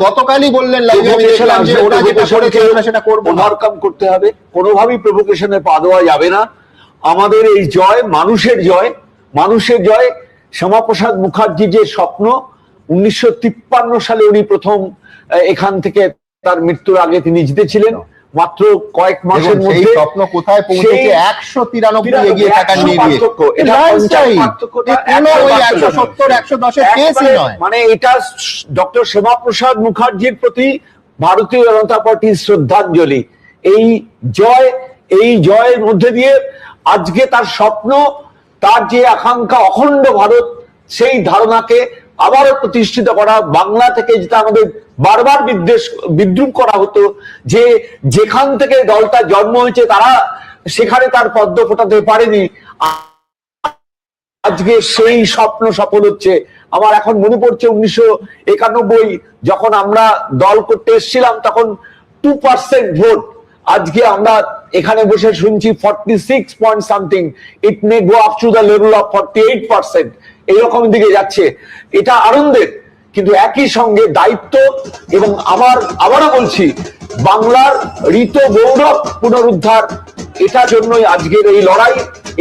গতকালই বললেন সেটা করবো, ওভারকাম করতে হবে, কোনোভাবেই প্রভোকেশনে পা দেওয়া যাবে না। আমাদের এই জয় মানুষের জয়, মানুষের জয়। শ্যামাপ্রসাদ মুখার্জি যে স্বপ্ন 1953 সালে উনি প্রথম এখান থেকে, তার মৃত্যুর আগে তিনি জিতেছিলেন, মাত্র কয়েক মাসের সেই মধ্যে স্বপ্ন কোথায় পৌঁছেছে? 193 এগিয়ে থাকার নিরিখে। মানে এটা ডক্টর শ্যামাপ্রসাদ মুখার্জির প্রতি ভারতীয় জনতা পার্টির শ্রদ্ধাঞ্জলি। এই জয়ের মধ্যে দিয়ে আজকে তার স্বপ্ন, তার যে আকাঙ্ক্ষা অখণ্ড ভারত, সেই ধারণাকে আবারও প্রতিষ্ঠিত করা। বাংলা থেকে যেটা আমাদের বারবার বিদ্রুপ করা হতো যে যেখান থেকে দলটা জন্ম হয়েছে তারা সেখানে তার পদ্ম ফোটাতে পারেনি, আজকে সেই স্বপ্ন সফল হচ্ছে। আমার এখন মনে পড়ছে 1991 যখন আমরা দল করতে এসেছিলাম তখন 2% ভোট, আজকে আমরা এখানে বসে শুনছি 46 point something, it May go up to the level of 48%, এইরকম দিকে যাচ্ছে। এটা আনন্দের, কিন্তু একই সঙ্গে দায়িত্ব। এবং আবারও বলছি, বাংলার ঋত গৌরব পুনরুদ্ধার, এটার জন্যই আজকের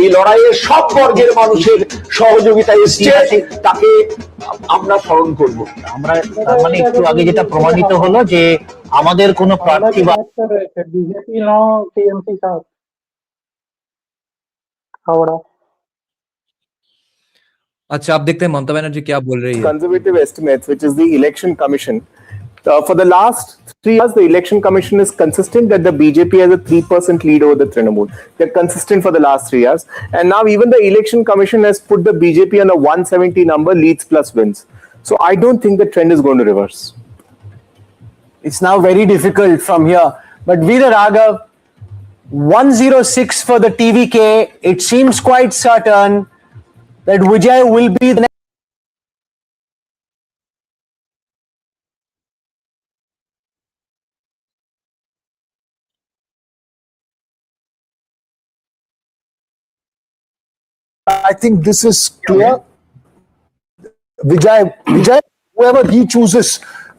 এই লড়াইয়ে সব বর্গের মানুষের সহযোগিতা এসছে, তাকে আমরা স্মরণ করব। আমরা মানে একটু আগে যেটা প্রমাণিত হলো যে আমাদের কোনো প্রার্থী বা বিজেপি নো টিএমসি সাথ हावड़ा। अच्छा, आप देखते हैं ममता बनर्जी क्या बोल रही है। Conservative estimates, which is the election commission, for the last 3 years, the election commission is consistent that the BJP has a 3% lead over the Trinamool. They're consistent for the last 3 years, and now even the election commission has put the BJP on a 170 number, leads plus wins. So I don't think the trend is going to reverse. It's now very difficult from here, but Veera Raghav, 106 for the TVK. It seems quite certain that Vijay will be the next. I think this is clear. Vijay, whoever he chooses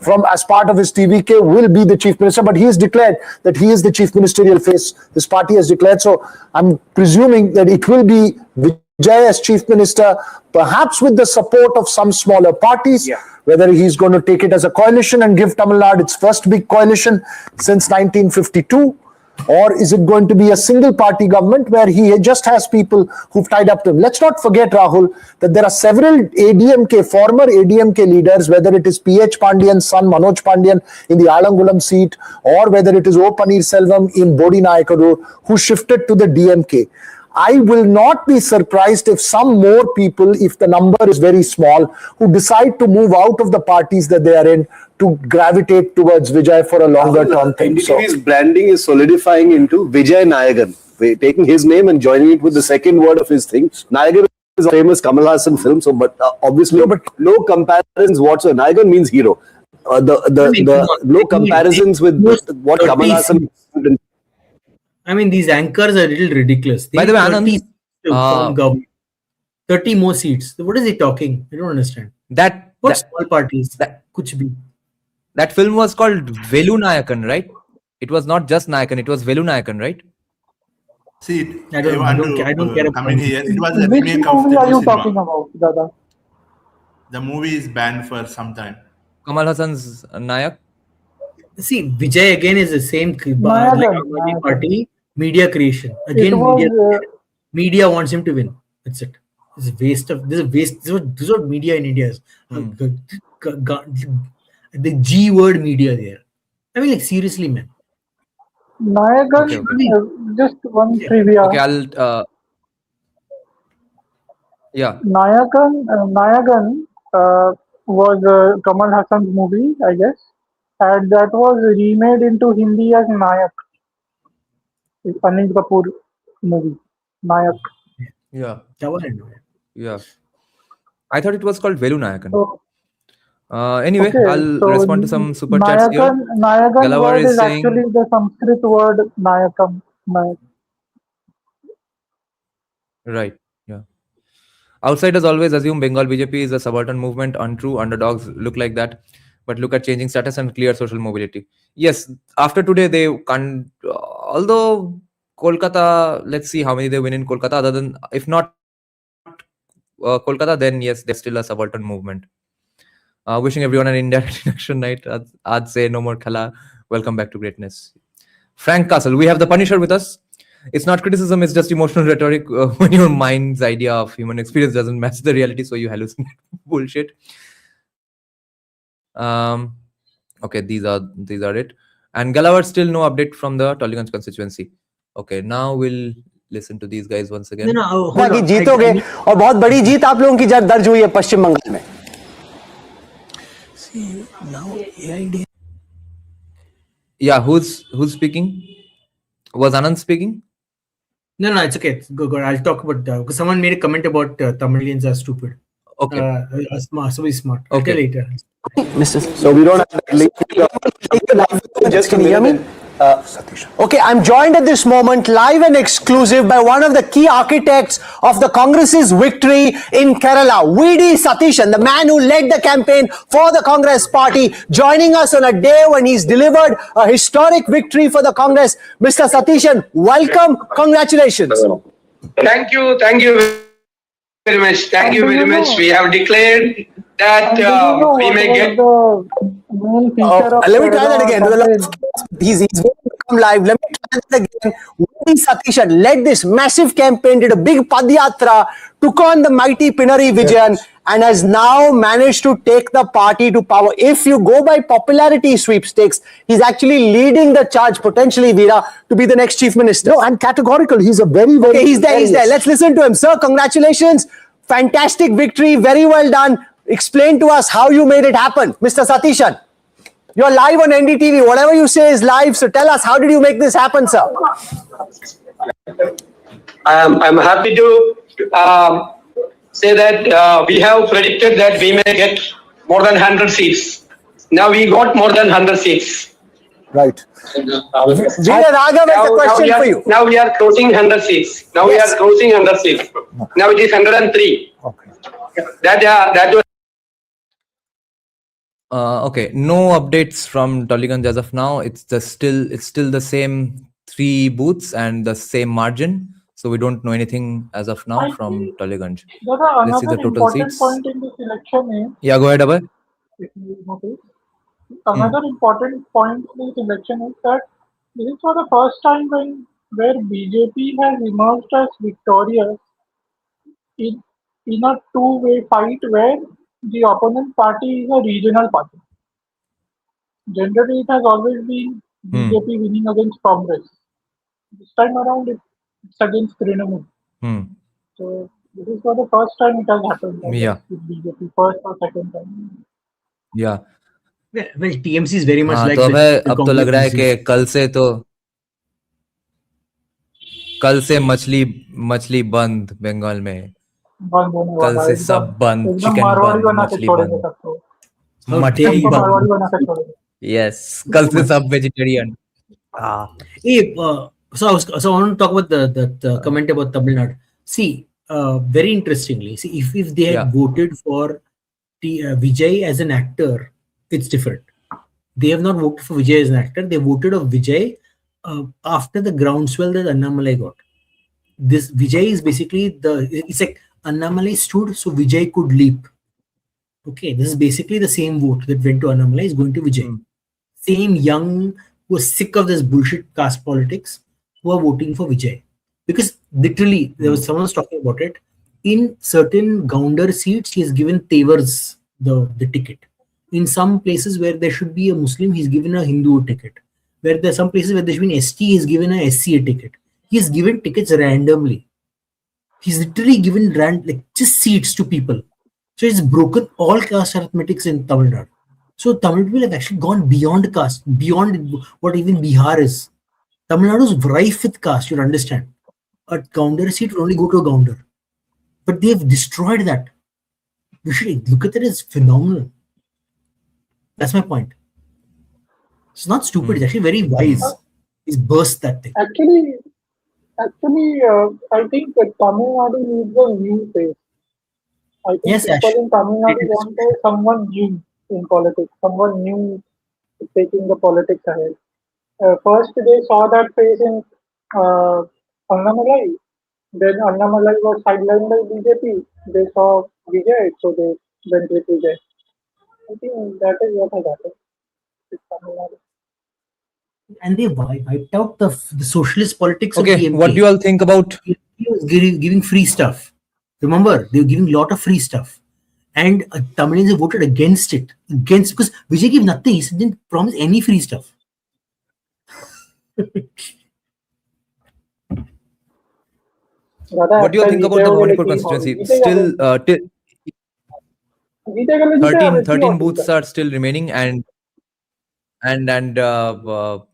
from as part of his TVK will be the chief minister, but he has declared that he is the chief ministerial face. His party has declared. So I'm presuming that it will be Vijay as chief minister, perhaps with the support of some smaller parties, whether he's going to take it as a coalition and give Tamil Nadu its first big coalition since 1952. Or is it going to be a single party government where he just has people who've tied up to him? Let's not forget, Rahul, that there are several former ADMK leaders, whether it is PH Pandian's son, Manoj Pandian in the Alangulam seat, or whether it is O Paneerselvam in Bodi Nayakadu, who shifted to the DMK. I will not be surprised if some more people, if the number is very small, who decide to move out of the parties that they are in to gravitate towards Vijay for a longer term thing. So his branding is solidifying into Vijay Nayagan, taking his name and joining it with the second word of his thing. Nayagan is a famous Kamal Hassan film, so but obviously no comparisons whatsoever. Nayagan means hero. No comparisons with what Kamal Hassan. I mean, these anchors are a little ridiculous. By the way, Anand, from government, 30 more seats. What is he talking? I don't understand. What small parties? Kuch bhi. That film was called Velu Nayakan, right? It was not just Nayakan, it was Velu Nayakan, right? See, I don't care about it was a Which remake of movie are you Telugu talking cinema. about, Dada? The movie is banned for some time. Kamal Hassan's Nayak. See, Vijay again is the same Nayagan. party, media creation. Again, It was, media wants him to win. That's it. This is waste of this is what media in India is. The G word media there. I mean, like seriously, man. Nayagan, just one trivia. Okay, I'll Nayagan was Kamal Hassan's movie, I guess, and that was remade into Hindi as Nayak. It's Anil Kapoor movie, Nayak. Yeah. That one I know. Yeah. I thought it was called Velu Nayakan. So, Anyway, okay, I'll so respond to some super chats here. Nayagan Galavar word is is saying, actually the Sanskrit word Nayakam. right, yeah. Outsiders always assume Bengal BJP is a subaltern movement. Untrue, underdogs look like that. But look at changing status and clear social mobility. Yes, after today, they can't, although Kolkata, let's see how many they win in Kolkata. Other than, if not Kolkata, then yes, they're still a subaltern movement. Wishing everyone an indirect election night. I'd say no more khala. Welcome back to greatness. Frank Castle, we have the Punisher with us. It's not criticism, it's just emotional rhetoric when your mind's idea of human experience doesn't match the reality, so you hallucinate bullshit. Okay, these are it. And Gallawar, still no update from the Tollygunge constituency. Okay, now we'll listen to these guys once again. कि जीतोगे और बहुत बड़ी जीत आप लोगों की दर्ज हुई है पश्चिम बंगाल में. Yeah, who's speaking? Was Anand speaking? No, it's okay. Go. I'll talk about because someone made a comment about Tamilians are stupid. Okay. So be smart. Okay. Later. So we don't have that link. Just a minute. Okay, I'm joined at this moment live and exclusive by one of the key architects of the Congress's victory in Kerala, V.D. Satishan, the man who led the campaign for the Congress party, joining us on a day when he's delivered a historic victory for the Congress. Mr. Satishan, welcome. Congratulations. Thank you very much. Thank you very much. We have declared that we may get. Let me try that again. He's going to come live. Let me try that again. V.D. Satishan led this massive campaign, did a big Padyatra, took on the mighty Pinari Vijayan, and has now managed to take the party to power. If you go by popularity sweepstakes, he's actually leading the charge, potentially, Veera, to be the next chief minister. No, and categorical. He's a very, very... Okay, he's there. Let's listen to him. Sir, congratulations. Fantastic victory. Very well done. Explain to us how you made it happen. Mr. Satishan, you're live on NDTV. Whatever you say is live. So tell us, how did you make this happen, sir? I'm happy to say that we have predicted that we may get more than 100 seats. Now we got more than 100 seats. Right. Veera Raghav has a question for you. Now we are closing 100 seats. Now we are closing 100 seats. Now it is 103. Okay. That was. Okay, no updates from Tollygunge as of now. It's still the same 3 booths and the same margin. So we don't know anything as of now from Tollygunge. This is the total seats. Point in this election is, Yeah, go ahead, Abhay. if you notice, another important point in this election is that this is for the first time where BJP has emerged as victorious in a two-way fight where the opponent party is a regional party. Generally, it has always been BJP winning against Congress. This time around, it's against Trinamool. So this is for the first time it has happened. Yeah. With BJP, first or second time. Yeah. Well, TMC is very much हाँ, like. तो अब तो लग रहा है कि कल से मछली बंद बंगाल में. कल से सब बंद, चिकन बंद, मछली बंद. Yes, कल से सब vegetarian. So I want to talk about the comment about Tamil Nadu. See, very interestingly, if they had voted for Vijay as an actor, it's different. They have not voted for Vijay as an actor. They voted of Vijay after the groundswell that Annamalai got. This Vijay is basically it's like Annamalai stood so Vijay could leap. Okay, this is basically the same vote that went to Annamalai is going to Vijay. Same young who are sick of this bullshit caste politics who are voting for Vijay. Because literally, there was someone was talking about it. In certain Gounder seats, he has given Tevars the ticket. In some places where there should be a Muslim, he's given a Hindu ticket. Where there are some places where there should be an ST, he's given a SC a ticket. He's given tickets randomly. He's literally given just seats to people. So it's broken all caste arithmetics in Tamil Nadu. So Tamil people have actually gone beyond caste, beyond what even Bihar is. Tamil Nadu is rife with caste, you understand. A Gounder seat will only go to a Gounder. But they have destroyed that. You should look at it as phenomenal. That's my point. It's not stupid, it's actually very wise. He's burst that thing. Actually, I think that Tamil Nadu needs a new face. I think people in Tamil Nadu want someone new in politics, someone new taking the politics ahead. First, they saw that face in Annamalai. Then Annamalai was sidelined by BJP. They saw Vijay, so they went with Vijay. I think that is what has happened with Tamil Nadu. and they wiped out the socialist politics of Okay, DMK. what do you all think about? He was giving free stuff. Remember, they were giving a lot of free stuff. And Tamilians voted against it. Because Vijay gave nothing. He didn't promise any free stuff. What do you all think about the Bhawanipur constituency? Still, 13 booths are still remaining, and no,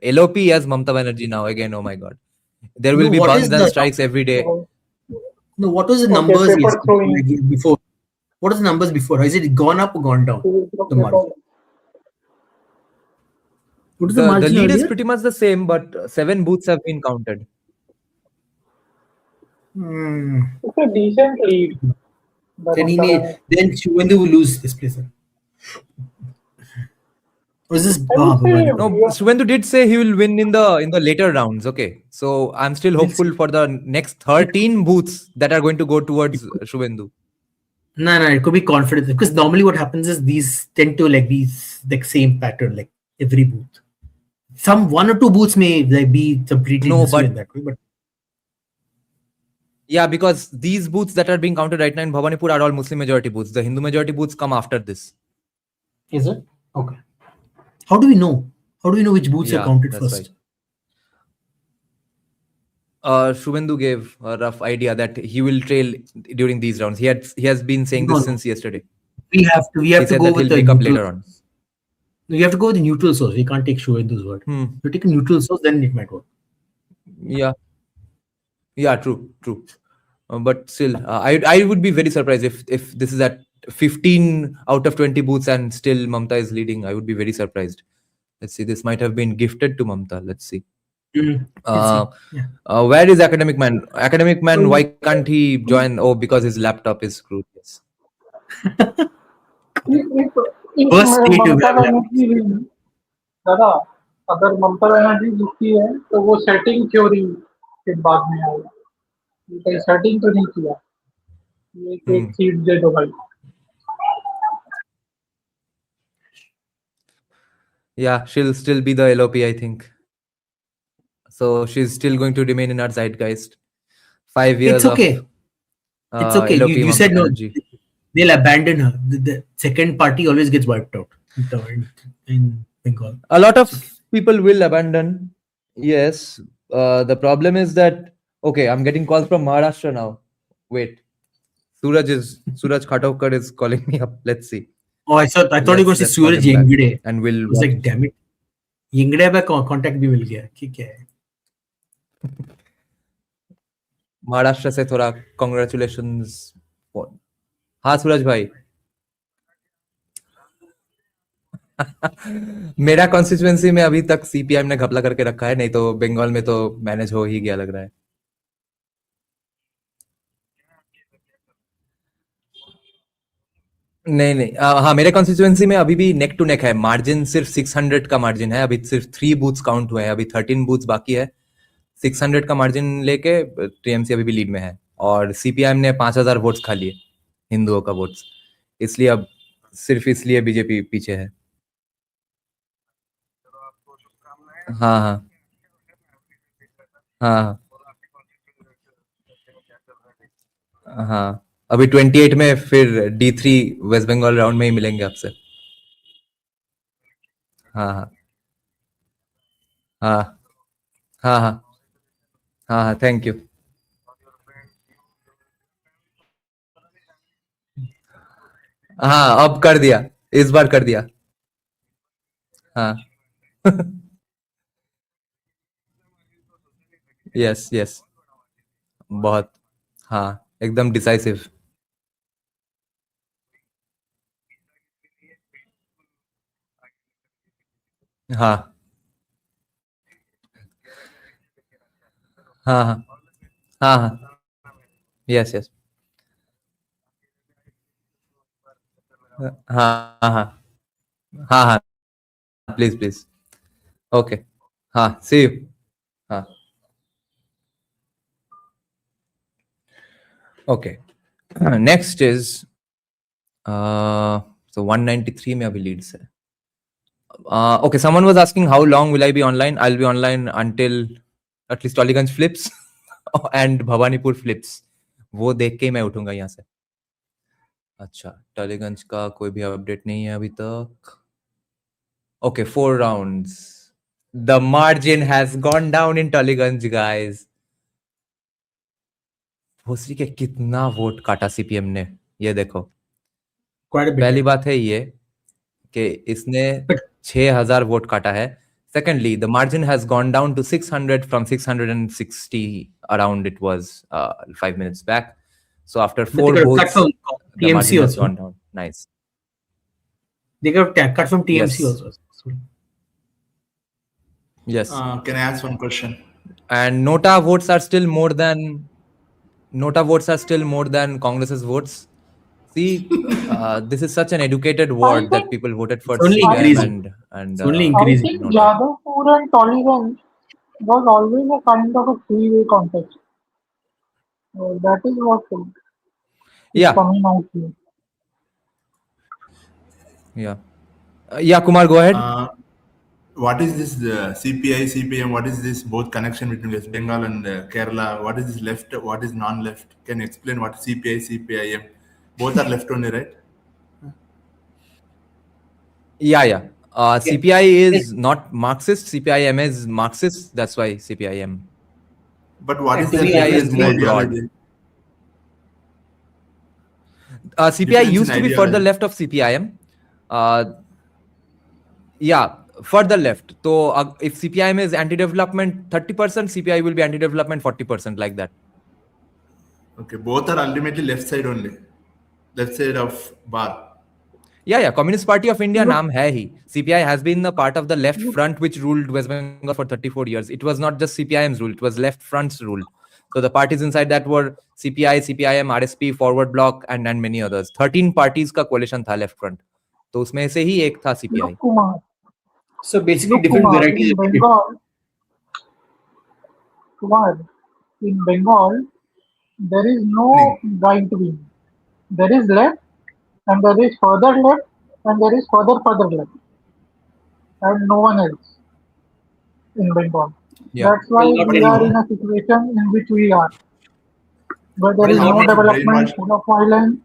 LOP as Mamata Banerjee now again. Oh my God, there will be burns and strikes every day. No, what was the numbers before? What are the numbers before? Has it gone up or gone down? The margin. What is the margin lead is earlier? pretty much the same, but 7 booths have been counted. It's a decent lead. Then Shuvendu will lose this place. Or is this No, Shuvendu did say he will win in the later rounds. Okay, so I'm still hopeful for the next 13 booths that are going to go towards Shuvendu. No, it could be confident, because normally what happens is these tend to be like same pattern, like every booth. Some 1 or 2 booths may be completely in that way, but yeah, because these booths that are being counted right now in Bhawanipur are all Muslim majority booths. The Hindu majority booths come after this. Is it? Okay. How do we know? How do we know which booths are counted first? Right. Shuvendu gave a rough idea that he will trail during these rounds. He has been saying this since yesterday. We have to go with the neutral later on. You have to go with the neutral source. We can't take Shuvendu's word. If you take a neutral source, then it might work. Yeah, true. But still, I would be very surprised if this is at 15 out of 20 booths and still Mamata is leading. I would be very surprised. Let's see. This might have been gifted to Mamata. Let's see. Where is Academic Man? Academic Man, why can't he join? Oh, because his laptop is screwed. Yes. दादा अगर ममता बनर्जी जीतती है तो वो setting theory के बाद में आएगा, कहीं सेटिंग तो नहीं किया, ये एक सीट दे दो भाई. Yeah, she'll still be the LOP, I think. So she's still going to remain in our zeitgeist. 5 years. It's okay. It's okay. LOP You said no. They'll abandon her. The second party always gets wiped out in Bengal. A lot of people will abandon. Yes. The problem is that, okay, I'm getting calls from Maharashtra now. Wait. Suraj Khatovkar is calling me up. Let's see. Oh, I thought you were going to say Suraj Yengde. And we'll. I was like, damn it. Yengde by contact भी मिल गया. क्या है? महाराष्ट्र से थोड़ा congratulations. हाँ सूरज भाई. मेरा constituency में अभी तक सीपीएम ने घपला करके रखा है, नहीं तो बंगाल में तो मैनेज हो ही गया लग रहा है. नहीं हाँ, मेरे कॉन्स्टिट्यूएंसी में अभी भी नेक टू नेक है. मार्जिन सिर्फ 600 का मार्जिन है. अभी सिर्फ 3 बूथ्स काउंट हुए हैं. अभी 13 बूथ्स बाकी है. 600 का मार्जिन लेके टीएमसी अभी भी लीड में है और सीपीएम ने 5000 वोट्स खा लिए, हिंदुओं का वोट्स. इसलिए अब सिर्फ इसलिए बीजेपी पीछे है. हाँ. अभी 28 में फिर D3 वेस्ट बंगाल राउंड में ही मिलेंगे आपसे. हाँ. Thank you. हाँ, अब कर दिया, इस बार कर दिया. हाँ. यस बहुत. हाँ, एकदम डिसाइसिव. हाँ. यस. हाँ. प्लीज. ओके. हाँ, सी यू. हाँ. Okay. Next is so 193 में अभी लीड्स है. Okay, someone was asking how long will I be online? I'll be online until at least Tollyganj flips and Bhawanipur flips. वो देख के ही मैं उठूंगा यहाँ से. अच्छा, टॉलीगंज का कोई भी अपडेट नहीं है अभी तक. Okay, 4 rounds. The margin has gone down in Tollyganj, guys. भोसरी के कितना वोट काटा सीपीएम ने, ये देखो. पहली बात है ये कि इसने 6000 वोट काटा है. Secondly, the margin has gone down to 600 from 660 around it was 5 minutes back. So after 4 votes, the margin has gone down. Nice. They got cut from TMC Yes. also. Yes. Can I ask one question? And Nota votes are still more than Congress's votes. See, this is such an educated ward that people voted for only CPM increasing. and It's only I increasing. think Jadavpur and Tollyganj was always a kind of a three-way contest. That is what is Yeah. coming out here. Yeah. Yeah, Kumar, go ahead. What is this CPI, CPM? What is this both connection between West Bengal and Kerala? What is this left? What is non-left? Can you explain what CPI, CPIM? Both are left only, right? Yeah. CPI is not Marxist. CPIM is Marxist. That's why CPIM. But what is CPI is more broad. CPI used to be further left of CPIM. Yeah, further left. So if CPIM is anti-development 30%, CPI will be anti-development 40%, like that. Okay, both are ultimately left side only. Left side of bar. Yeah. Communist Party of India naam hai hi. CPI has been the part of the left front which ruled West Bengal for 34 years. It was not just CPIM's rule, it was left front's rule. So the parties inside that were CPI, CPIM, RSP, Forward Bloc and many others. 13 parties का coalition था left front. तो उसमें से ही एक था CPI. Kumar. So basically different varieties. In Bengal, Kumar, in Bengal, there is no right wing. There is left, and there is further left, and there is further left, and no one else in Bengal. Yeah. That's why we are in a situation in which we are. But there is no development, full of violence.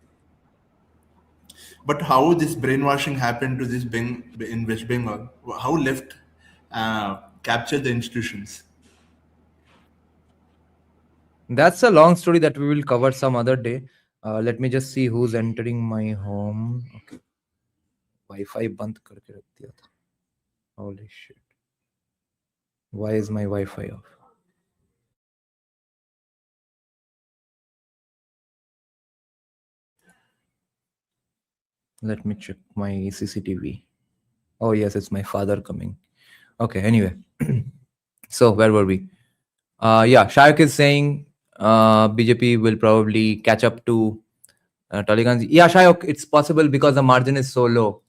But how this brainwashing happened to this in West Bengal? How left captured the institutions? That's a long story that we will cover some other day. Let me just see who's entering my home. Okay. Wi-Fi बंद करके रख दिया था. Holy shit. Why is my Wi-Fi off? Let me check my CCTV. Oh yes, it's my father coming. Okay, anyway. So where were we? Yeah, Shayak is saying BJP will probably catch up to Tollyganj. Yeah, Shayak, it's possible because the margin is so low.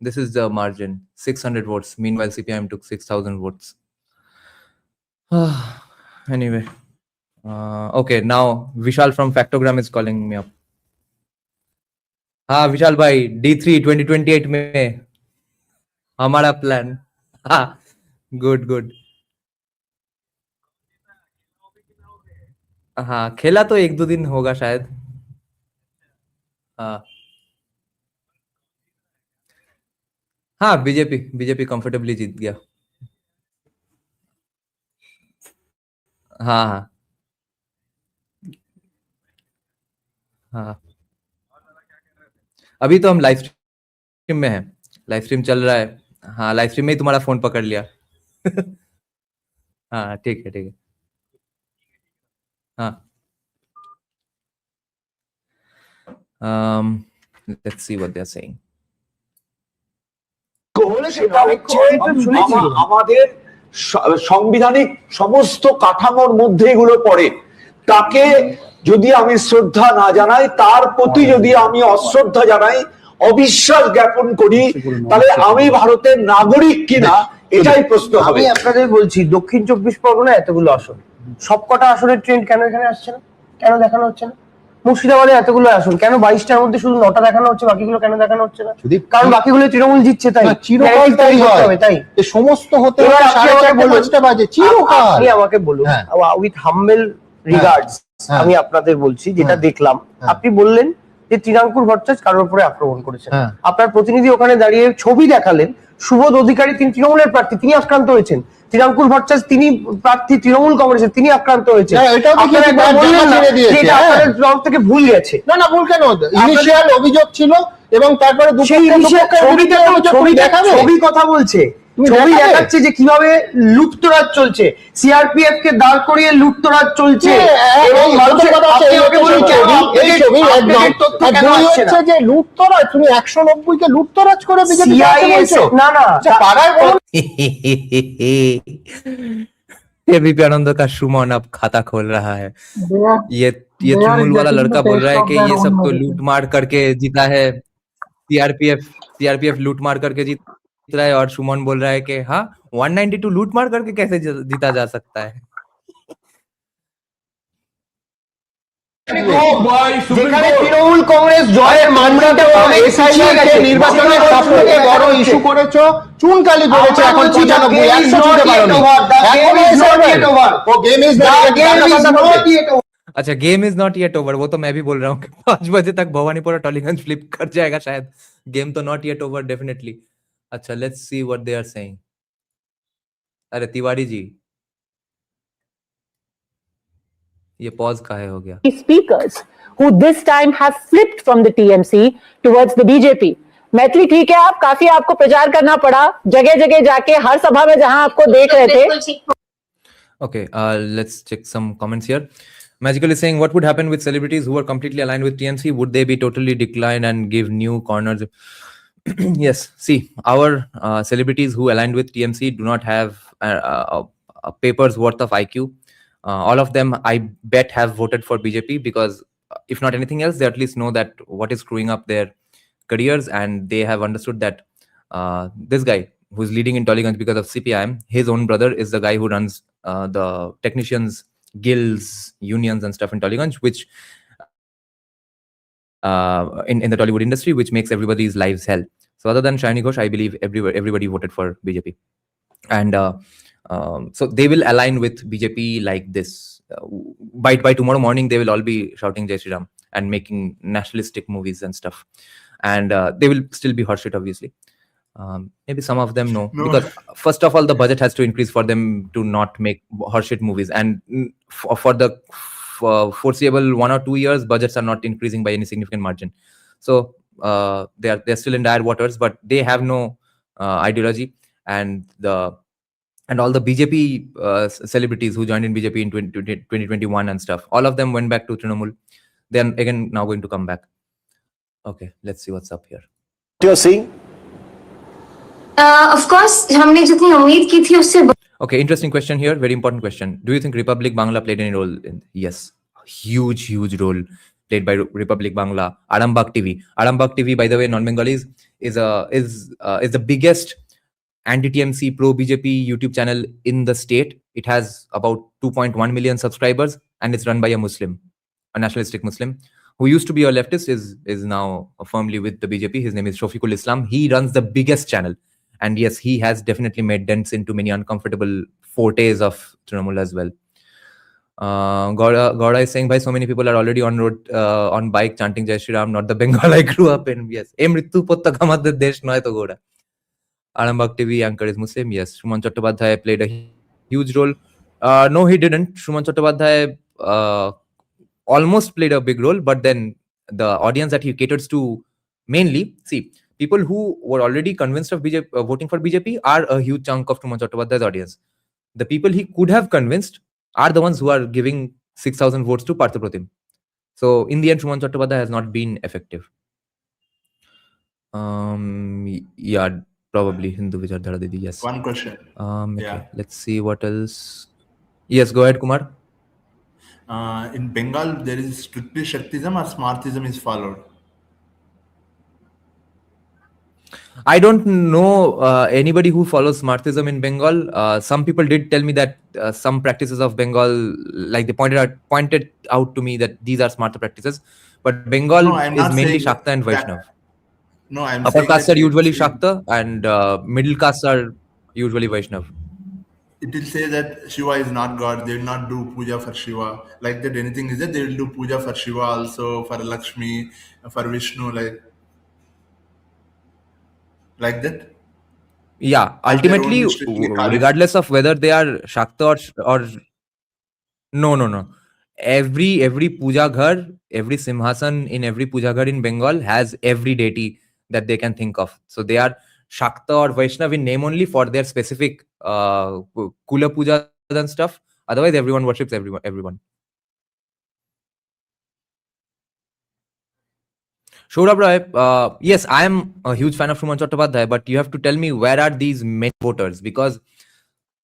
This is the margin, 600 votes. Meanwhile, CPIM took 6,000 votes. Anyway. Okay, now Vishal from Factogram is calling me up. हाँ विशाल भाई D3 2028 में हमारा plan. हाँ good. हाँ खेला तो 1-2 दिन होगा शायद. हाँ बीजेपी कंफर्टेबली जीत गया. हाँ. अभी तो हम लाइव स्ट्रीम में हैं. लाइव स्ट्रीम चल रहा है. हाँ लाइव स्ट्रीम में ही तुम्हारा फोन पकड़ लिया. हाँ ठीक है. हाँ. Let's see what they're saying. আমাদের সাংবিধানিক সমস্ত কাঠামোর মধ্যে এগুলো পড়ে. তাকে যদি আমি শ্রদ্ধা না জানাই, তার প্রতি যদি আমি অশ্রদ্ধা জানাই, অবিশ্বাস জ্ঞাপন করি, তাহলে আমি ভারতের নাগরিক কিনা এটাই প্রশ্ন হবে. আমি আপনাদের বলছি, দক্ষিণ 24 পরগনা এতগুলো আসন, সবকটা আসনের ট্রেন্ড কেন এখানে আসছে না, কেন দেখানো হচ্ছে না? মুর্শিদাবাদে এতগুলো আসন, কেন 22টার মধ্যে শুধু 9টা দেখানো হচ্ছে, বাকিগুলো কেন দেখানো হচ্ছে না? কারণ বাকিগুলো তৃণমূল জিতছে, তাই চিরকাল তাই হয়, তাই সমস্ত হতে হবে 5:30 বাজে চিরকাল। আপনি আমাকে বলুন, উইথ হাম্বল রিগার্ডস, আমি আপনাদের বলছি যেটা দেখলাম, আপনি বললেন যে তৃণাঙ্কুর ভট্টাচার্য কারোর উপরে আক্রমণ করেছেন, আপনার প্রতিনিধি ওখানে দাঁড়িয়ে ছবি দেখালেন, সুবোধ অধিকারী তিনি তৃণমূলের প্রার্থী, তিনি আক্রান্ত হয়েছেন, তৃণাঙ্কুর ভট্টাচার্য তিনি প্রার্থী তৃণমূল কংগ্রেসের, তিনি আক্রান্ত হয়েছেন। আপনাদের থেকে ভুল গেছে। না ভুল কেন, ইনিশিয়াল অভিযোগ ছিল এবং তারপরে ছবি কথা বলছে, ছবি দেখাচ্ছে যে কিভাবে লুটতরাজ চলছে, সিআরপিএফ কে দাঁড় করিয়ে লুটতরাজ চলছে, এবং যে লুটতরাজ, তুমি 190 কে লুটতরাজ করে বিজেপি না পাড়ায় বলো। एबीपी आनंद का सुमन अब खाता खोल रहा है। ये तृणमूल वाला लड़का बोल रहा है कि ये सब तो लूट मार करके जीता है, सीआरपीएफ लूट मार करके जीत रहा है, और सुमन बोल रहा है कि हाँ 192 लूट मार करके कैसे जीता जा सकता है। যেখানে তৃণমূল কংগ্রেস জয়ের মানটা নির্বাচনের স্বপ্নকে বড় ইস্যু করেছো, চুনকালি করেছে, এখন 95 100 ছুটে পারোনি। अच्छा, game is not yet over, वो तो मैं भी बोल रहा हूँ कि 5 बजे तक भवानीपुर और टॉलीगंज फ्लिप कर जाएगा शायद। गेम तो नॉट येट ओवर डेफिनेटली। अच्छा, let's see what they are saying. अरे तिवारी जी, ये पॉज काहे हो गया? Speakers who this time have flipped from the TMC towards the BJP. Maithili ठीक है, आप काफी आपको प्रचार करना पड़ा जगह जगह जाके, हर सभा में जहां आपको देख रहे थे। Okay, let's check some comments here. Magical is saying, what would happen with celebrities who are completely aligned with TMC? Would they be totally declined and give new corners? Yes, see, our celebrities who aligned with TMC do not have a paper's worth of IQ. All of them, I bet, have voted for BJP because, if not anything else, they at least know that what is screwing up their careers, and they have understood that this guy who's leading in Tollygunge because of CPIM, his own brother is the guy who runs the technicians, guilds, unions and stuff in Tollygunge, which in the Tollywood industry, which makes everybody's lives hell. So other than Shiny Ghosh, I believe everybody voted for BJP. And so they will align with BJP like this. By tomorrow morning, they will all be shouting Jai Shri Ram and making nationalistic movies and stuff. And they will still be horseshit, obviously. Maybe some of them no, because first of all, the budget has to increase for them to not make horseshit movies. And for the foreseeable 1 or 2 years, budgets are not increasing by any significant margin. So they're still in dire waters, but they have no ideology. And all the BJP celebrities who joined in BJP in 2021 and stuff, all of them went back to Trinamool. They're again now going to come back. Okay, let's see what's up here. You're seeing? Of course, हमने जितनी उम्मीद की थी उससे। Okay, interesting question here. Very important question. Do you think Republic Bangla played any role in? Yes, huge role played by Republic Bangla. Arambagh TV. Arambagh TV, by the way, non-Bengalis, is the biggest anti-TMC pro-BJP YouTube channel in the state. It has about 2.1 million subscribers, and it's run by a Muslim, a nationalistic Muslim, who used to be a leftist, is now firmly with the BJP. His name is Shofiqul Islam. He runs the biggest channel. And yes, he has definitely made dents into many uncomfortable fortes of Trinamool as well. Gauda is saying, so many people are already on road, on bike chanting Jai Shri Ram, not the Bengal I grew up in. Yes. Mrityu pottak amader desh noy to Gauda. Arambagh TV anchor is Muslim. Yes. Shuman Chattopadhyay played a huge role. No, he didn't. Shuman Chattopadhyay almost played a big role, but then the audience that he caters to mainly, see, people who were already convinced of voting for BJP are a huge chunk of Shuman Chattopadhyay's audience. The people he could have convinced are the ones who are giving 6,000 votes to Partha Pratim. So in the end, Shuman Chattopadhyay has not been effective. Yeah, probably Hindu Vichardhara Didi, yes. One question. Okay, let's see what else. Yes, go ahead, Kumar. In Bengal, there is strictly Shaktism or Smartism is followed? I don't know anybody who follows Smartism in Bengal. Some people did tell me that some practices of Bengal, like they pointed out to me that these are smarter practices. But Bengal No, I'm is not mainly saying Shakta and that. Vaishnav. No, I'm Upper saying castes that are usually see, Shakta and middle castes are usually Vaishnav. it will say that Shiva is not God. They will not do puja for Shiva. Like that, anything is that they will do puja for Shiva also, for Lakshmi, for Vishnu, like that. Yeah, Have their own ultimately, wish list, like Kali. regardless of whether they are Shakta or no. Every puja ghar, every simhasan in every puja ghar in Bengal has every deity that they can think of. So they are Shakta or Vaishnav in name only for their specific Kula puja and stuff. Otherwise, everyone worships everyone. Shourabh Roy, yes, I am a huge fan of Shuman Chattopadhyay, but you have to tell me where are these many voters, because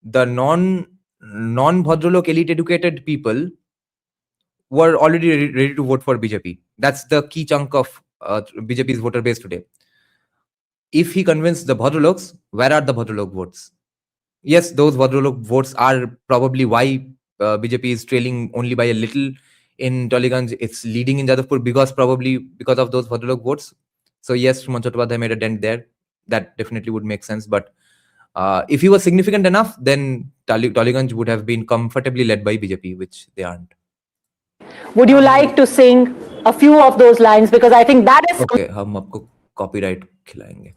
the non-Bhadralok elite educated people were already ready to vote for BJP. That's the key chunk of BJP's voter base today. If he convinced the Bhadraloks, where are the Bhadralok votes? Yes, those Bhadralok votes are probably why BJP is trailing only by a little in Tollygunj. It's leading in Jadavpur because of those Bhadralok votes. So yes, Shuman Chattopadhyay made a dent there. That definitely would make sense. But if he was significant enough, then Tollygunj would have been comfortably led by BJP, which they aren't. Would you like to sing a few of those lines? Because I think that is... Okay, हम आपको copyright खिलाएंगे.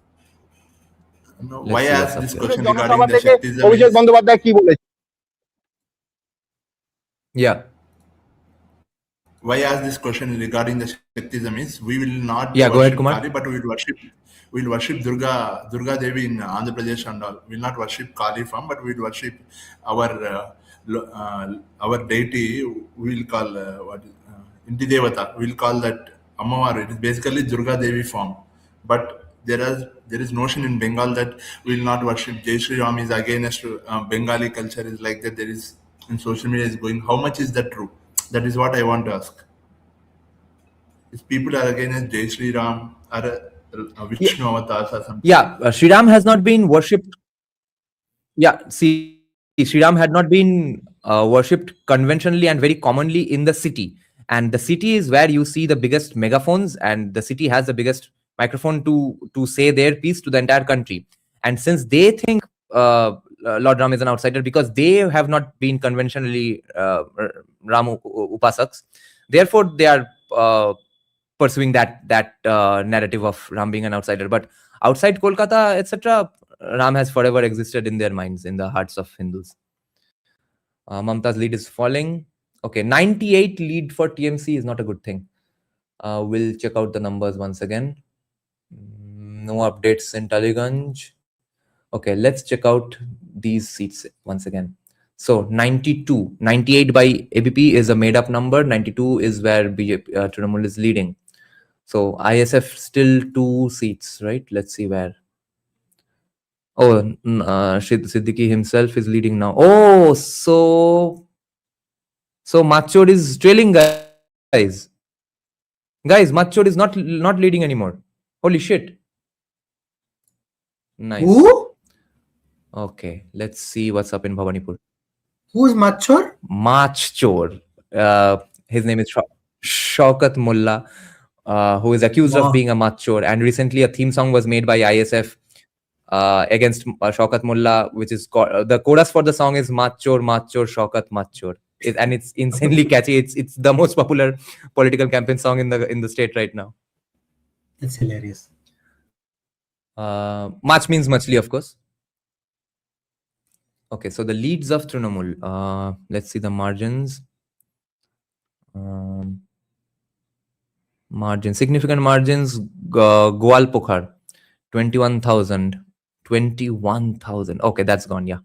No, Let's why see I what's asked up this here. question regarding জনসভা the থেকে Shaktism Abhishek is, Bandyopadhyay কি বলেছে? Yeah. why I asked this question regarding the Shaktism is, we will not Yeah, go ahead, worship Kumar. Kali, but we'll worship Durga Devi in Andhra Pradesh and all. We'll not worship Kali form, but we'll worship our deity. We'll call Inti Devata. We'll call that Ammavar. It is basically Durga Devi form. But there is notion in Bengal that we will not worship Jai Shri Ram is against Bengali culture is like that. There is in social media is going. How much is that true? That is what I want to ask. If people are against Jai Shri Ram or Vishnu avatars or something. Yeah, Sri Ram has not been worshipped. Yeah, see, Sri Ram had not been worshipped conventionally and very commonly in the city. And the city is where you see the biggest megaphones, and the city has the biggest microphone to say their piece to the entire country. And since they think Lord Ram is an outsider because they have not been conventionally Ram Upasaks, therefore they are pursuing that narrative of Ram being an outsider. But outside Kolkata, etc., Ram has forever existed in their minds, in the hearts of Hindus. Mamta's lead is falling. Okay, 98 lead for TMC is not a good thing. We'll check out the numbers once again. No updates in Taliganj. Okay, let's check out these seats once again. So 92, 98 by ABP is a made-up number. 92 is where BJP Trinamool is leading. So ISF still 2 seats, right? Let's see where. Oh, Siddiqui himself is leading now. Oh, so Machod is trailing, guys. Guys, Machod is not leading anymore. Holy shit. Nice. Who? Okay, let's see what's up in Bhawanipur. Who's Machor? Machchor. His name is Shaukat Mullah, who is accused of being a Machchor. And recently a theme song was made by ISF against Shaukat Mullah, which is called, the chorus for the song is Machchor, Machchor, Shaukat Machchor. And it's insanely catchy. It's the most popular political campaign song in the state right now. That's hilarious. Mach means Machli, of course. Okay, so the leads of Trinamool. Let's see the margins. Significant margins. Goal Pokhar, 21,000. 21,000. Okay, that's gone. Yeah.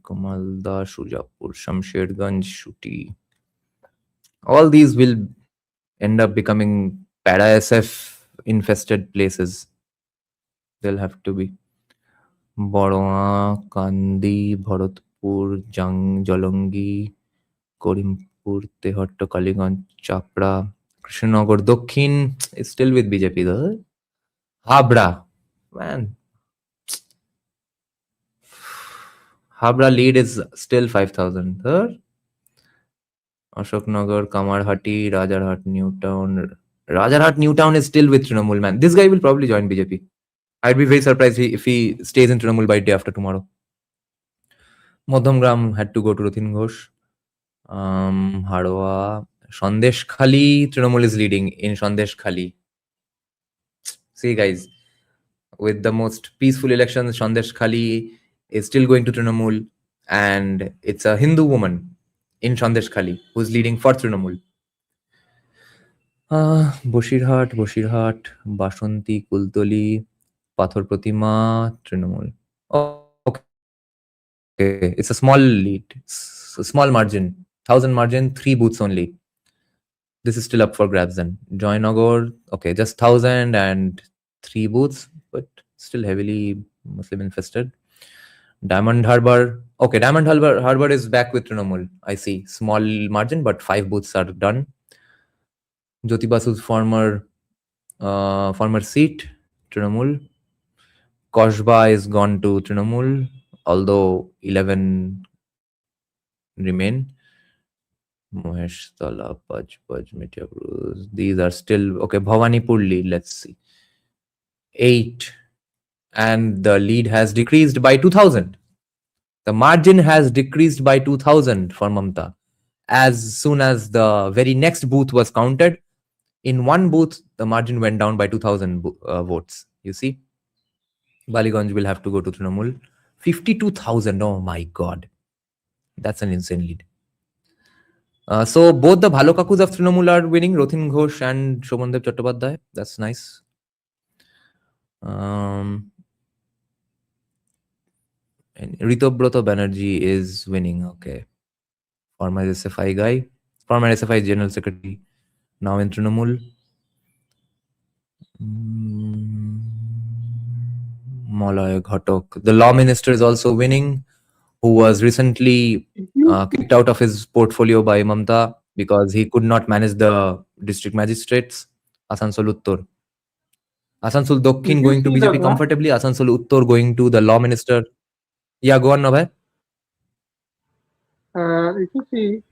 Komalda, Shujapur, Shamsherganj, Shuti. All these will end up becoming para-SF infested places. They'll have to be. Baroa, Kandi, Bharatpur, Jolongi, Korimpur, Tehatta, Kaliganj, Chapra, Krishnanagar Dokhin is still with BJP though. Habra, man. Habra lead is still 5,000. Ashoknagar, Kamarhati, Rajarhat, Newtown. Rajarhat, Newtown is still with Trinamool, man. This guy will probably join BJP. I'd be very surprised if he stays in Trinamool by day after tomorrow. Modhamgram had to go to Rathin Ghosh. Hadwa. Sandesh Khali, Trinamool is leading in Sandesh Khali. See, guys, with the most peaceful elections, Sandesh Khali is still going to Trinamool, and it's a Hindu woman in Sandesh Khali who's leading for Trinamool. Boshirhat, Bashanti, Kultoli, Pathor Pratima, Trinamool. Okay. It's a small lead, it's a small margin, 1,000 margin, 3 booths only. This is still up for grabs then. Joynagar, okay, just 1,000 and 3 booths, but still heavily Muslim infested. Diamond Harbour, okay, Diamond Harbour is back with Trinamool. I see, small margin, but 5 booths are done. Jyoti Basu's former seat, Trinamool. Koshba is gone to Trinamool, although 11 remain. Mohesh Tala, Paj, Metiabruz. These are still okay. Bhawanipur lead, let's see. 8. And the lead has decreased by 2,000. The margin has decreased by 2,000 for Mamta. As soon as the very next booth was counted, in one booth, the margin went down by 2,000 votes. You see? Baliganj will have to go to Trinamool. 52,000. Oh my God. That's an insane lead. So both the Bhalo Kakus of Trinamool are winning, Rathin Ghosh and Shomandev Chattopadhyay. That's nice. And Ritobroto Banerjee is winning. Okay. Former SFI guy. Former SFI General Secretary. Now in Trinamool. Malay Ghatok. The law minister is also winning, who was recently kicked out of his portfolio by Mamta because he could not manage the district magistrates. Asansol Uttor. Asansol Dokhin going to BJP comfortably. Asansol Uttor going to the law minister. Yeah, go on, Nabhay. If you see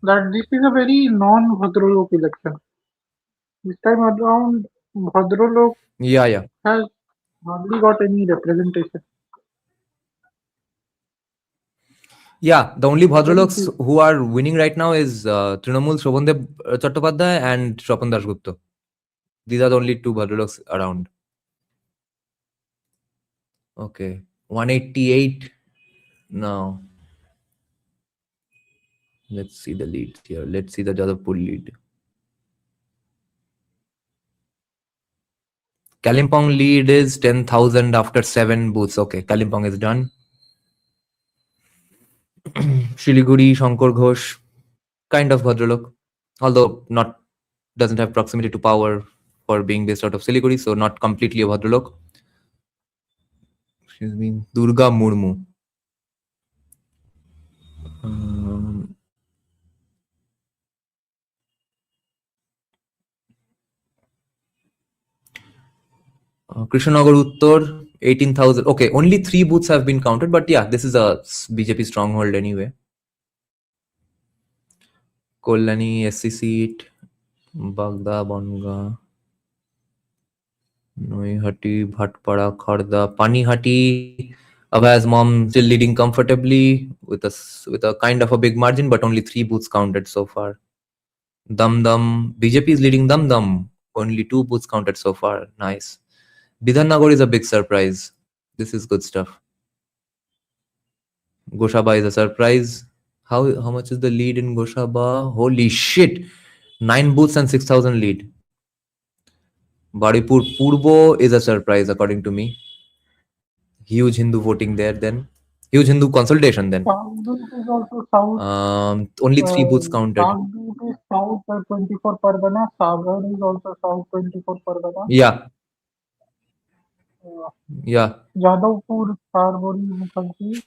that this is a very non-Bhadralok election. This time around, Bhadralok has hardly got any representation. Yeah, the only Bhadraloks who are winning right now is Trinamool, Shobandev Chattopadhyay and Swapan Dasgupta. These are the only 2 Bhadraloks around. Okay, 188 now. Let's see the lead here. Let's see the Jadavpur lead. Kalimpong lead is 10,000 after 7 booths. Okay, Kalimpong is done. Shiliguri, Shankar Ghosh, kind of Bhadralok, although doesn't have proximity to power for being based out of Siliguri, so not completely a Bhadralok. She's been Durga Murmu. Krishnanagar Uttar, 18,000. Okay, only 3 booths have been counted, but yeah, this is a BJP stronghold anyway. Kollani, SC seat, Bagda, Bonga, Noihati, Bhatpara, Kharda, Panihati. Abhay's mom still leading comfortably with a kind of a big margin, but only 3 booths counted so far. Dum, BJP is leading Dum. Only 2 booths counted so far. Nice. Vidhannagar is a big surprise. This is good stuff. Goshaba is a surprise. How much is the lead in Goshaba? Holy shit! 9 booths and 6,000 lead. Baripur Purbo is a surprise according to me. Huge Hindu voting there then. Huge Hindu consolidation then. Samdut is also south. Only 3 booths counted. Samdut is south 24 Pargana. Sagar is also south 24 Pargana. Yeah. Yeah. Jadavpur, Sarbori, Mukherjee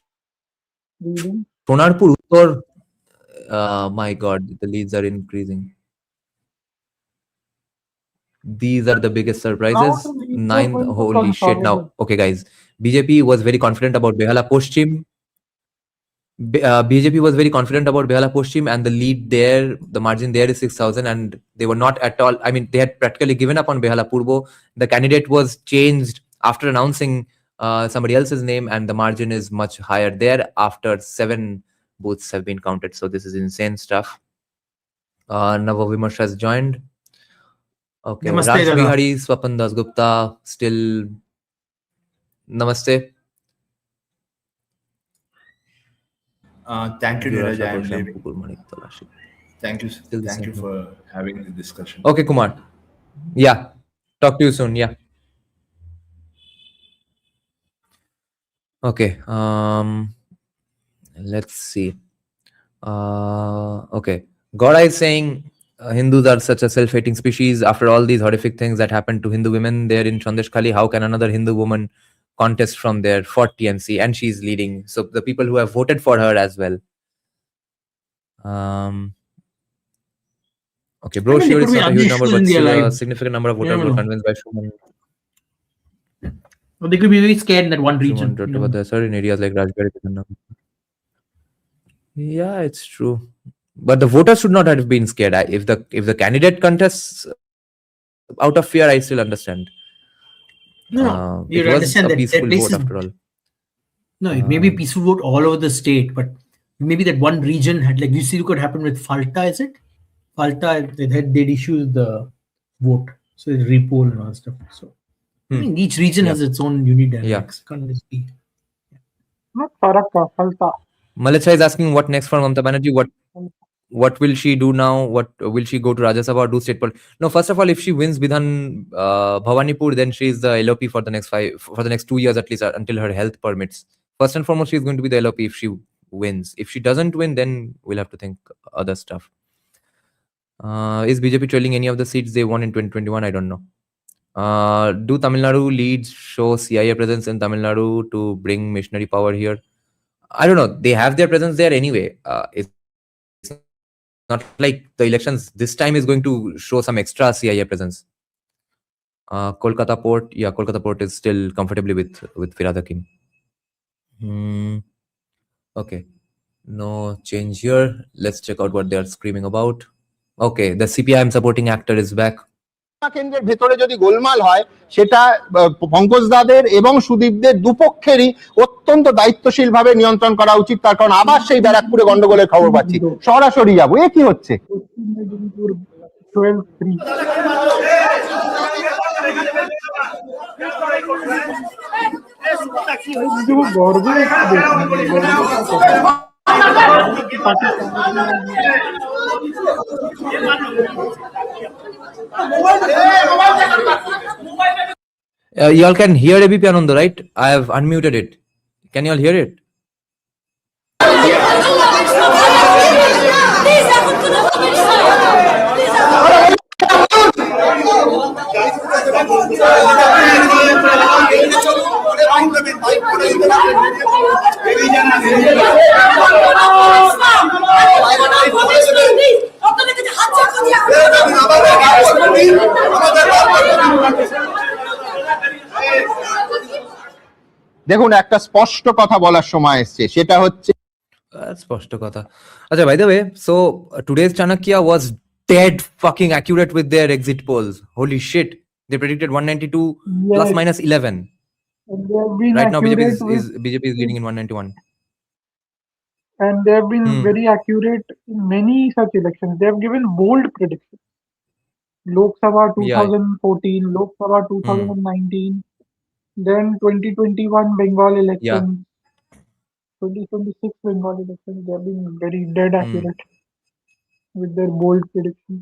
leading. Sonarpur Uttar. My God, the leads are increasing. These are the biggest Now surprises. the leads are 9th, going to holy shit. Now, consolidate. okay, guys. BJP was very confident about Behala Poshchim. BJP was very confident about Behala Poshchim, and the lead there, the margin there is 6,000, and they were not at all. I mean, they had practically given up on Behala Purbo. The candidate was changed after announcing somebody else's name, and the margin is much higher there after 7 booths have been counted. So this is insane stuff. Nava Vimash has joined. Okay, Namaste, Raj Dada. Bihari, Swapan Das Gupta, still. Namaste. Thank you, Neeraj. I am Sham leaving. Kupur Manik Talashi. Thank you. Still the Thank same you for having the discussion. Okay, Kumar. Yeah. Talk to you soon. Yeah. Okay. Let's see. Okay. Gora is saying Hindus are such a self-hating species. After all these horrific things that happened to Hindu women there in Chandeshkhali, how can another Hindu woman contest from there for TNC? And she's leading. So the people who have voted for her as well. Okay, bro, I mean, sure there it's could be not a other huge number, issues but in their still a lives. significant number of You voters never were know. convinced by Shuman. Or they could be very scared in that one region. Shuman You know? Rattawada, sir, in areas like Rajgari. Yeah, it's true. But the voters should not have been scared. If the candidate contests out of fear, I still understand. No, It you was understand a that peaceful places. vote after all. No, it may be peaceful vote all over the state, but maybe that one region had, like, you see what happened with Falta, is it? Falta, they'd issued the vote, so they repoll and all that stuff. So I mean, each region has its own unique dynamics. Can't just be. Not Farakka, Falta. Malicha is asking what next for Mamata Banerjee. What will she do now? What will she go to Rajya Sabha or do state politics? No, first of all, if she wins Bhawanipur, then she is the LOP for the next 2 years at least, until her health permits. First and foremost, she is going to be the LOP if she wins. If she doesn't win, then we'll have to think other stuff. Is BJP trailing any of the seats they won in 2021? I don't know. Do Tamil Nadu leads show CIA presence in Tamil Nadu to bring missionary power here? I don't know. They have their presence there anyway. It's not like the elections this time is going to show some extra CIA presence. Kolkata Port. Yeah, Kolkata Port is still comfortably with Firad Hakim. Okay. No change here. Let's check out what they are screaming about. Okay, the CPIM supporting actor is back. কেন্দ্রের ভেতরে যদি গোলমাল হয় সেটা পঙ্কজদাদের এবং সুদীপদের দুপক্ষেরই অত্যন্ত দায়িত্বশীল ভাবে নিয়ন্ত্রণ করা উচিত, তার কারণ আবার সেই ব্যারাকপুরে গন্ডগোলের খবর পাচ্ছি। সরাসরি যাবো, এ কি হচ্ছে? Y'all can hear ABP Ananda, right? I have unmuted it. Can y'all hear it? দেখুন, একটা স্পষ্ট কথা বলার সময় এসেছে, সেটা হচ্ছে স্পষ্ট কথা। আচ্ছা, by the way, so today's Chanakya was dead fucking accurate with their exit polls. Holy shit. They predicted 192 plus minus 11. Right now BJP is leading in 191. And they have been very accurate in many such elections. They have given bold predictions. Lok Sabha 2014, Lok Sabha 2019, then 2021 Bengal elections, 2026 Bengal elections. They have been very dead accurate with their bold predictions.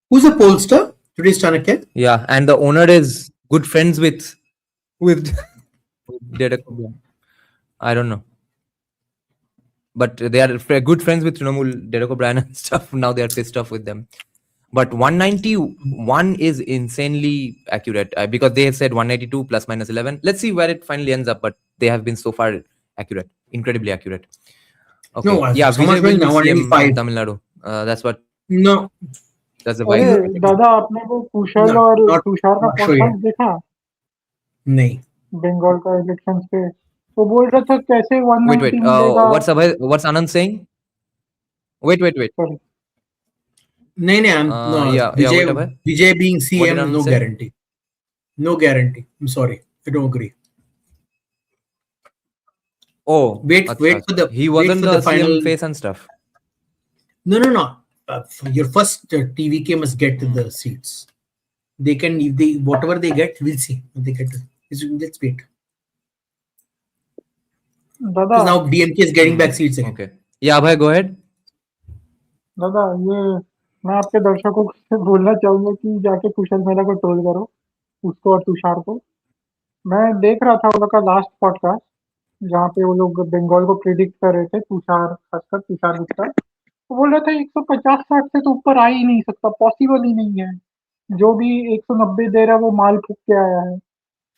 Who's the pollster? Today's Chanakya? Yeah, and the owner is good friends with I don't know. But they are good friends with Trinamool, Derek O'Brien and stuff. Now they are pissed off with them. But 191 is insanely accurate because they have said 192 plus minus 11. Let's see where it finally ends up. But they have been so far accurate, incredibly accurate. Okay. No, yeah, so much Vijay will now be CM 185. Tamil Nadu. That's what. No. That's the अरे vibe. दादा, आपने वो कुशल Not- और not- Tushar का not sure podcast yet. देखा नहीं. बंगाल का election पे? वो बोल रहा था कैसे Wait. 190 मिलेगा। What's Anand saying? Wait. Sorry. नहीं, I'm no, Yeah, Vijay, what Abhay? Vijay being What CM, did Anand no say? guarantee. No guarantee. I'm sorry. I don't agree. Oh, Wait acha. for the He wasn't wait for the the final CM face and stuff. No. Your first TVK must get the seats. They can, if they whatever they get, we'll see. What they get. Let's wait. दादा Because now DMK is getting back seats again. Okay. Yeah, Abhay, go ahead. दादा, ये मैं आपके दर्शकों से बोलना चाहूंगा कि जाके कुशल मेला को ट्रोल करो, उसको और तुषार को। मैं देख रहा था उन लोग का लास्ट पॉडकास्ट, जहाँ पे वो लोग बंगाल को प्रिडिक्ट कर रहे थे, खासकर तुषार गुप्ता। वो बोल रहा था 150-60 से तो ऊपर आ ही नहीं सकता, पॉसिबल ही नहीं है। जो भी 190 दे रहा है वो माल फूक के आया है।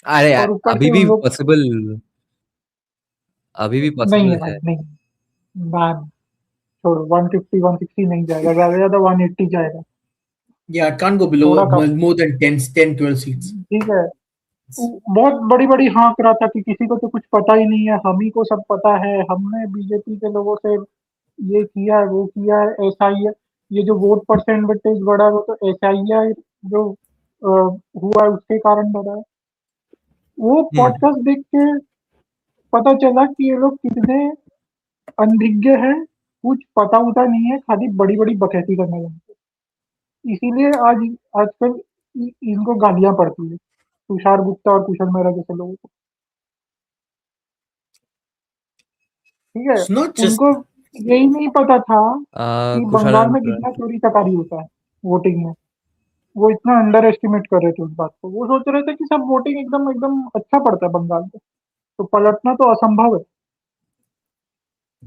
अरे और ऊपर अभी से भी उन लोग पॉसिबल नहीं है है। भाई, नहीं मैम, छोड़ो। 150-160 नहीं जाएगा, ज्यादा से ज्यादा 180 जाएगा। Yeah, it can't go below थोड़ा कम। more than 10-12 seats. ठीक है, बहुत बड़ी बड़ी हाँक रहा था कि किसी को तो कुछ पता ही नहीं है, हम ही को सब पता है, हमने बीजेपी के लोगों से ये किया है, वो किया है, ऐसा ही है। ये जो वोट परसेंटेज बढ़ा है वो तो SIR जो हुआ है उसके कारण बढ़ा है। वो पॉडकास्ट देख के पता चला कि ये लोग कितने अनभिज्ञ हैं, कुछ पता उता नहीं है, खाली बड़ी बड़ी बकैती करने लगते हैं। इसीलिए आजकल इनको गालियां पड़ती है, तुषार गुप्ता और कुशल मेहरा जैसे लोगों को। ठीक है, It's not just उनको यही नहीं पता था कि कुशल बंगाल में and कितना चोरी चकारी होता है वोटिंग में। वो इतना अंडर एस्टिमेट कर रहे थे उस बात को। वो सोच रहे थे कि सब वोटिंग एकदम एकदम अच्छा पड़ता है बंगाल में, तो पलटना तो असंभव है।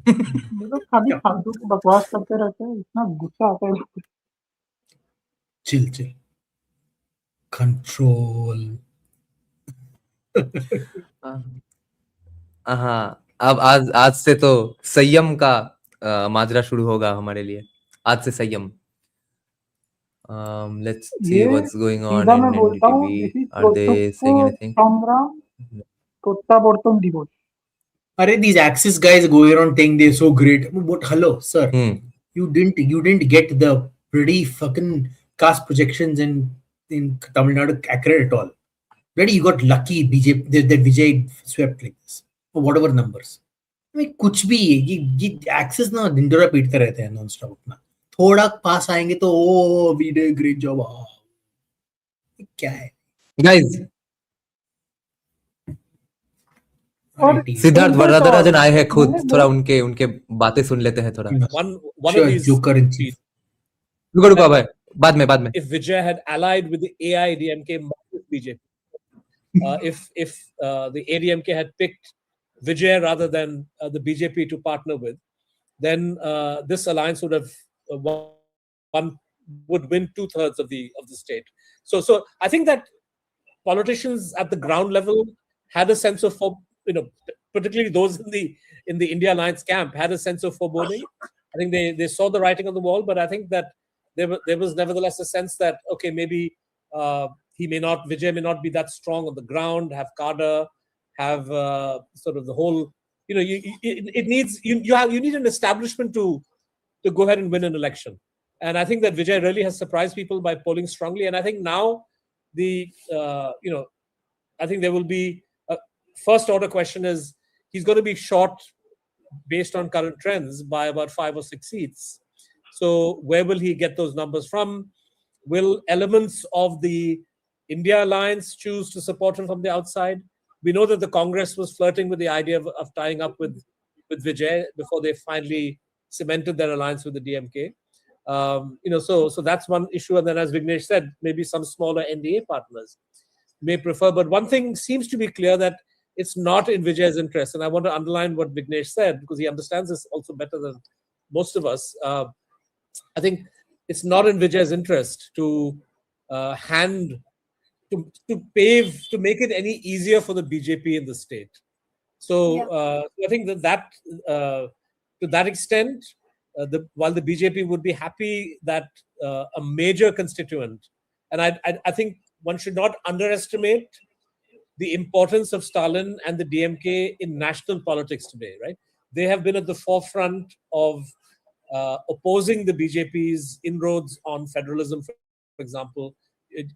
ये लोग खाली फालतू की बकवास करते रहते हैं, इतना गुस्सा आता है। chill. Control. हाँ, अब आज से तो संयम का माजरा शुरू होगा हमारे लिए। आज से संयम। Let's see ये what's going on सीधा in मैं बोलता हूँ, NDTV. Are they saying anything? Are these Axis guys going around saying they're so great? But hello, sir. You didn't get the pretty fucking cast projections in Tamil Nadu accurate at all. Ready? You got lucky. BJP that Vijay swept like this or whatever numbers. I mean, कुछ भी ये Axis ना डिंडोरा पीटते रहते हैं non stop अपना। थोड़ा पास आएंगे तो oh we did great job. क्या है Guys, सिद्धार्थ वरदराजन आए हैं खुद, थोड़ा उनके बातें सुन लेते हैं थोड़ा। One of these tweets, रुको भाई, बाद में। if Vijay had allied with the AIDMK marxist BJP, if the ADMK had picked Vijay rather than the BJP to partner with, then this alliance would have would win 2/3 of the state. So I think that politicians at the ground level had a sense of, particularly those in the India Alliance camp, had a sense of foreboding. I think they saw the writing on the wall, but I think that there was nevertheless a sense that, okay, maybe Vijay may not be that strong on the ground, have cadre, have sort of the whole, you need an establishment to go ahead and win an election. And I think that Vijay really has surprised people by polling strongly. And I think now I think there will be a first order question is he's going to be short based on current trends by about 5 or 6 seats. So where will he get those numbers from? Will elements of the India Alliance choose to support him from the outside? We know that the Congress was flirting with the idea of tying up with Vijay before they finally cemented their alliance with the DMK. So that's one issue. And then, as Vignesh said, maybe some smaller NDA partners may prefer. But one thing seems to be clear, that it's not in Vijay's interest. And I want to underline what Vignesh said, because he understands this also better than most of us. I think it's not in Vijay's interest to make it any easier for the BJP in the state. So I think that to that extent, while the BJP would be happy that a major constituent, and I think one should not underestimate the importance of Stalin and the DMK in national politics today, right? They have been at the forefront of opposing the BJP's inroads on federalism, for example.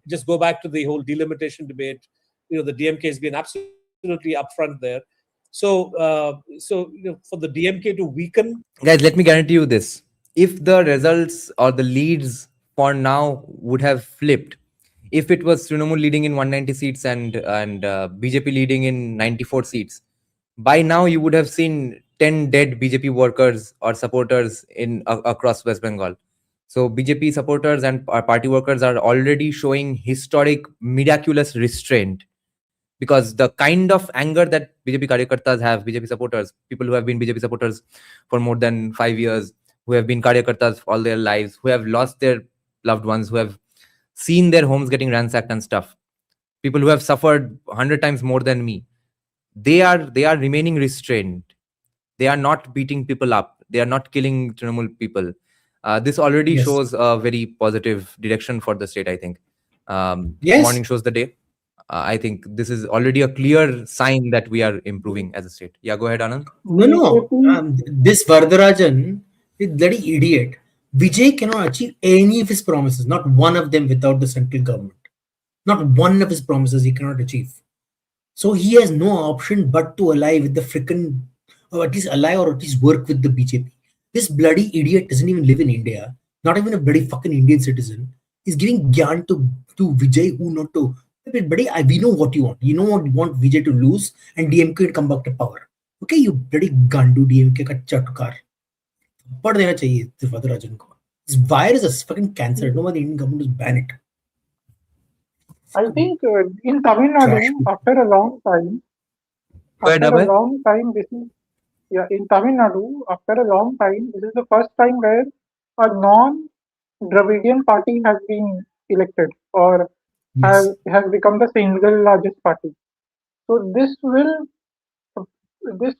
Just go back to the whole delimitation debate. The DMK has been absolutely upfront there. So, for the DMK to weaken, Guys, let me guarantee you this: if the results or the leads for now would have flipped, if it was Trinamool leading in 190 seats and BJP leading in 94 seats, by now you would have seen 10 dead BJP workers or supporters in across West Bengal. So BJP supporters and party workers are already showing historic, miraculous restraint, because the kind of anger that BJP karyakartas have, BJP supporters, people who have been BJP supporters for more than 5 years, who have been karyakartas all their lives, who have lost their loved ones, who have seen their homes getting ransacked and stuff, people who have suffered 100 times more than me, they are remaining restrained. They are not beating people up. They are not killing Trinamool people. This already Yes. shows a very positive direction for the state, I think. Yes. Morning shows the day. I think this is already a clear sign that we are improving as a state. Yeah, go ahead, Anand. No. This Vardarajan is bloody idiot. Vijay cannot achieve any of his promises, not one of them without the central government. Not one of his promises he cannot achieve. So he has no option but to ally with the frickin', or at least ally or at least work with the BJP. This bloody idiot doesn't even live in India, not even a bloody fucking Indian citizen. He's giving gyan to Vijay, who not to. Buddy, we know what you want. You know what you want Vijay to lose and DMK to come back to power. Okay, you bloody gandu DMK ka chatkar. Pad dena chahiye Vardarajan ko. This virus is a fucking cancer. No one the Indian government will ban it. I think in Tamil Nadu, after a long time, in Tamil Nadu, after a long time, this is the first time where a non-Dravidian party has been elected or has become the single largest party. So this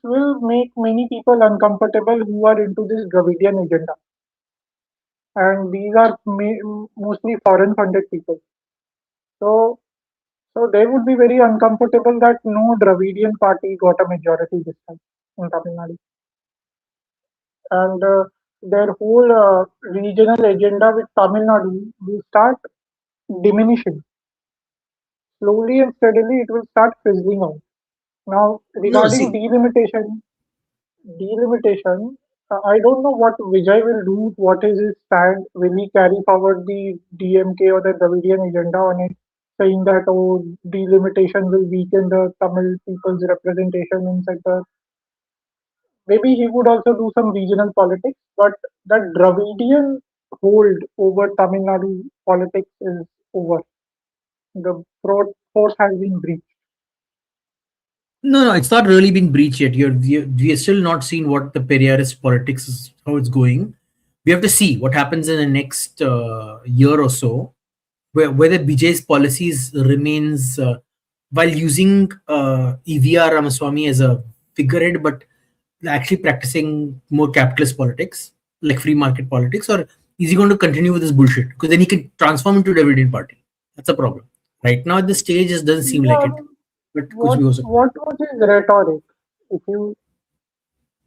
will make many people uncomfortable who are into this Dravidian agenda, and these are mostly foreign funded people. So they would be very uncomfortable that no Dravidian party got a majority this time in Tamil Nadu. And their whole regional agenda with Tamil Nadu will start diminishing. Slowly and steadily, it will start fizzling out. Now, regarding delimitation, I don't know what Vijay will do. What is his stand? Will he carry forward the DMK or the Dravidian agenda on it, saying that delimitation will weaken the Tamil people's representation inside the. Maybe he would also do some regional politics, but that Dravidian hold over Tamil Nadu politics is over. The force has been breached. No, it's not really been breached yet. We are still not seeing what the Periyarist politics is, how it's going. We have to see what happens in the next year or so, whether BJ's policies remains while using EVR Ramaswamy as a figurehead, but actually practicing more capitalist politics, like free market politics, or is he going to continue with this bullshit? Because then he can transform into a Dravidian party. That's a problem. Right now, at this stage, it doesn't seem like it. But what was his rhetoric? In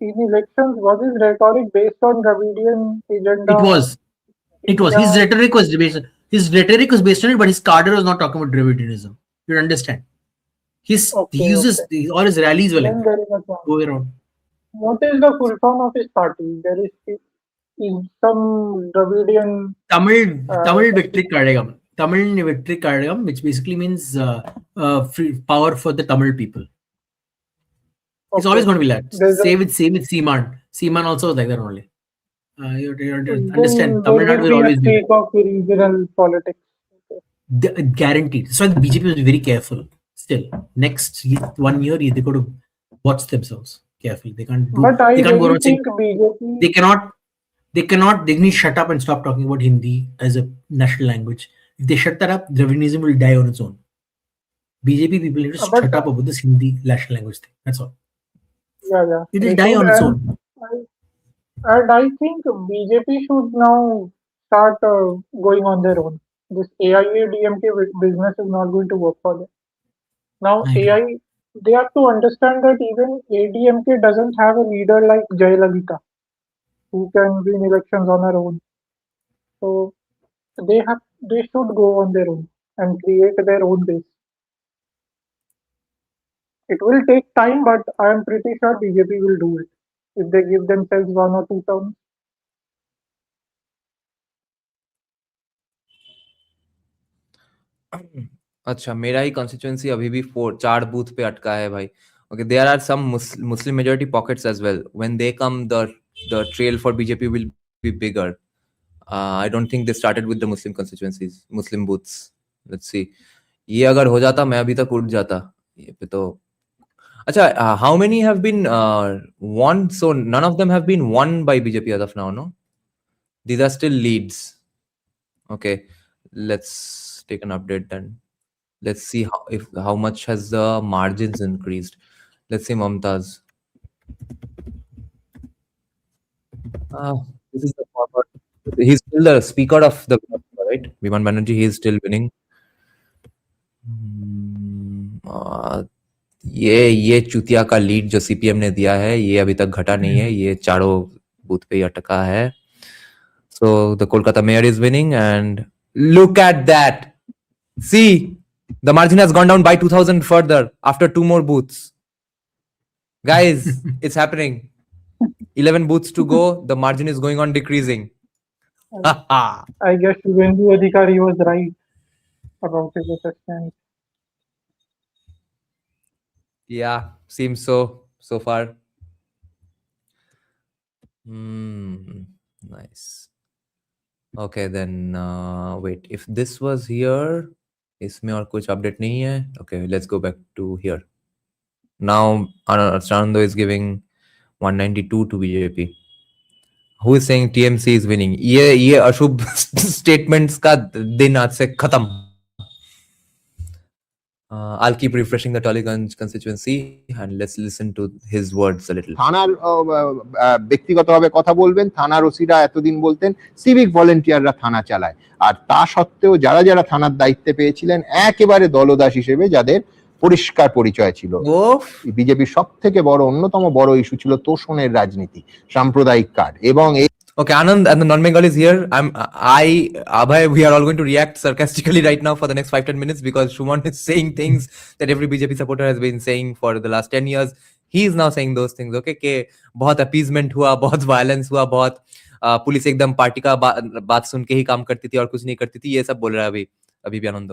elections, was his rhetoric based on Dravidian agenda? It was. His rhetoric was based on it, but his cadre was not talking about Dravidianism. You understand? He uses all his rallies were like go around. What is the full form of his party? There is some Dravidian Tamil Victory Kadagam. Tamil Victory Kadagam, which basically means free power for the Tamil people. It's always going to be that. Same with Seeman. Seeman also was like that only. You understand? Tamil Nadu will always be of regional politics. Guaranteed. So the BJP was very careful. Still, next 1 year they got to watch themselves carefully. They can't do. But I they can't go around think saying, BJP. They need to shut up and stop talking about Hindi as a national language. If they shut that up, Dravidianism will die on its own. BJP people need to shut up about this Hindi national language thing. That's all. Yeah. It will die on its own. And I think BJP should now start going on their own. This AIADMK business is not going to work for them. Now, I agree. they have to understand that even ADMK doesn't have a leader like Jayalalitha who can win elections on her own. So they should go on their own and create their own base. It will take time, but I am pretty sure BJP will do it if they give themselves 1 or 2 terms. अच्छा, मेरा ही constituency अभी भी 4 booth पे अटका है भाई. Okay, there are some Muslim majority pockets as well. When they come, the trail for BJP will be bigger. I don't think they started with the Muslim constituencies, Muslim booths. Let's see. ये अगर हो जाता मैं अभी तक उठ जाता ये पे तो. अच्छा, how many have been won? So none of them have been won by BJP as of now, no? These are still leads. Okay, let's take an update then. Let's see how much has the margins increased. Let's see Mamtaz. This is the forward. He's still the speaker of the right? Viman Banerjee, he is still winning. ये चुतिया का lead जो CPM ने दिया है ये अभी तक घटा नहीं है, ये चारों बूथ पे ही अटका है. So the Kolkata mayor is winning and look at that. See, the margin has gone down by 2,000 further after 2 more booths. Guys, it's happening. 11 booths to go. The margin is going on decreasing. I guess Shubhendu Adhikari was right about his assessment. Yeah, seems so far. Nice. Okay, then wait. If this was here, इसमें और कुछ update नहीं है. Okay, let's go back to here. Now Archanando is giving 192 to BJP. Who is saying TMC is winning? ये अशुभ statements का दिन आज से खत्म. I'll keep refreshing the Tollyganj constituency and let's listen to his words a little. থানার ব্যক্তিগতভাবে কথা বলবেন, থানার ওসিরা এতদিন বলতেন সিভিক ভলেন্টিয়াররা থানা চালায়, আর তা সত্ত্বেও যারা যারা থানার দায়িত্বে পেয়েছিলেন একেবারে দলদাস হিসেবে যাদের পরিষ্কার পরিচয় ছিল। বিজেপির সবথেকে অন্যতম বড় ইস্যু ছিল তোষণের রাজনীতি, সাম্প্রদায়িক কার্ড এবং Okay, Anand and the non-Bengali is here. Abhay, we are all going to react sarcastically right now for the next 5-10 minutes because Shuman is saying things that every BJP supporter has been saying for the last 10 years. He is now saying those things, okay? कि बहुत appeasement हुआ, बहुत violence हुआ, बहुत police एकदम party का बात सुन के ही काम करती थी और कुछ नहीं करती थी. ये सब बोल रहा है अभी भी आनंद.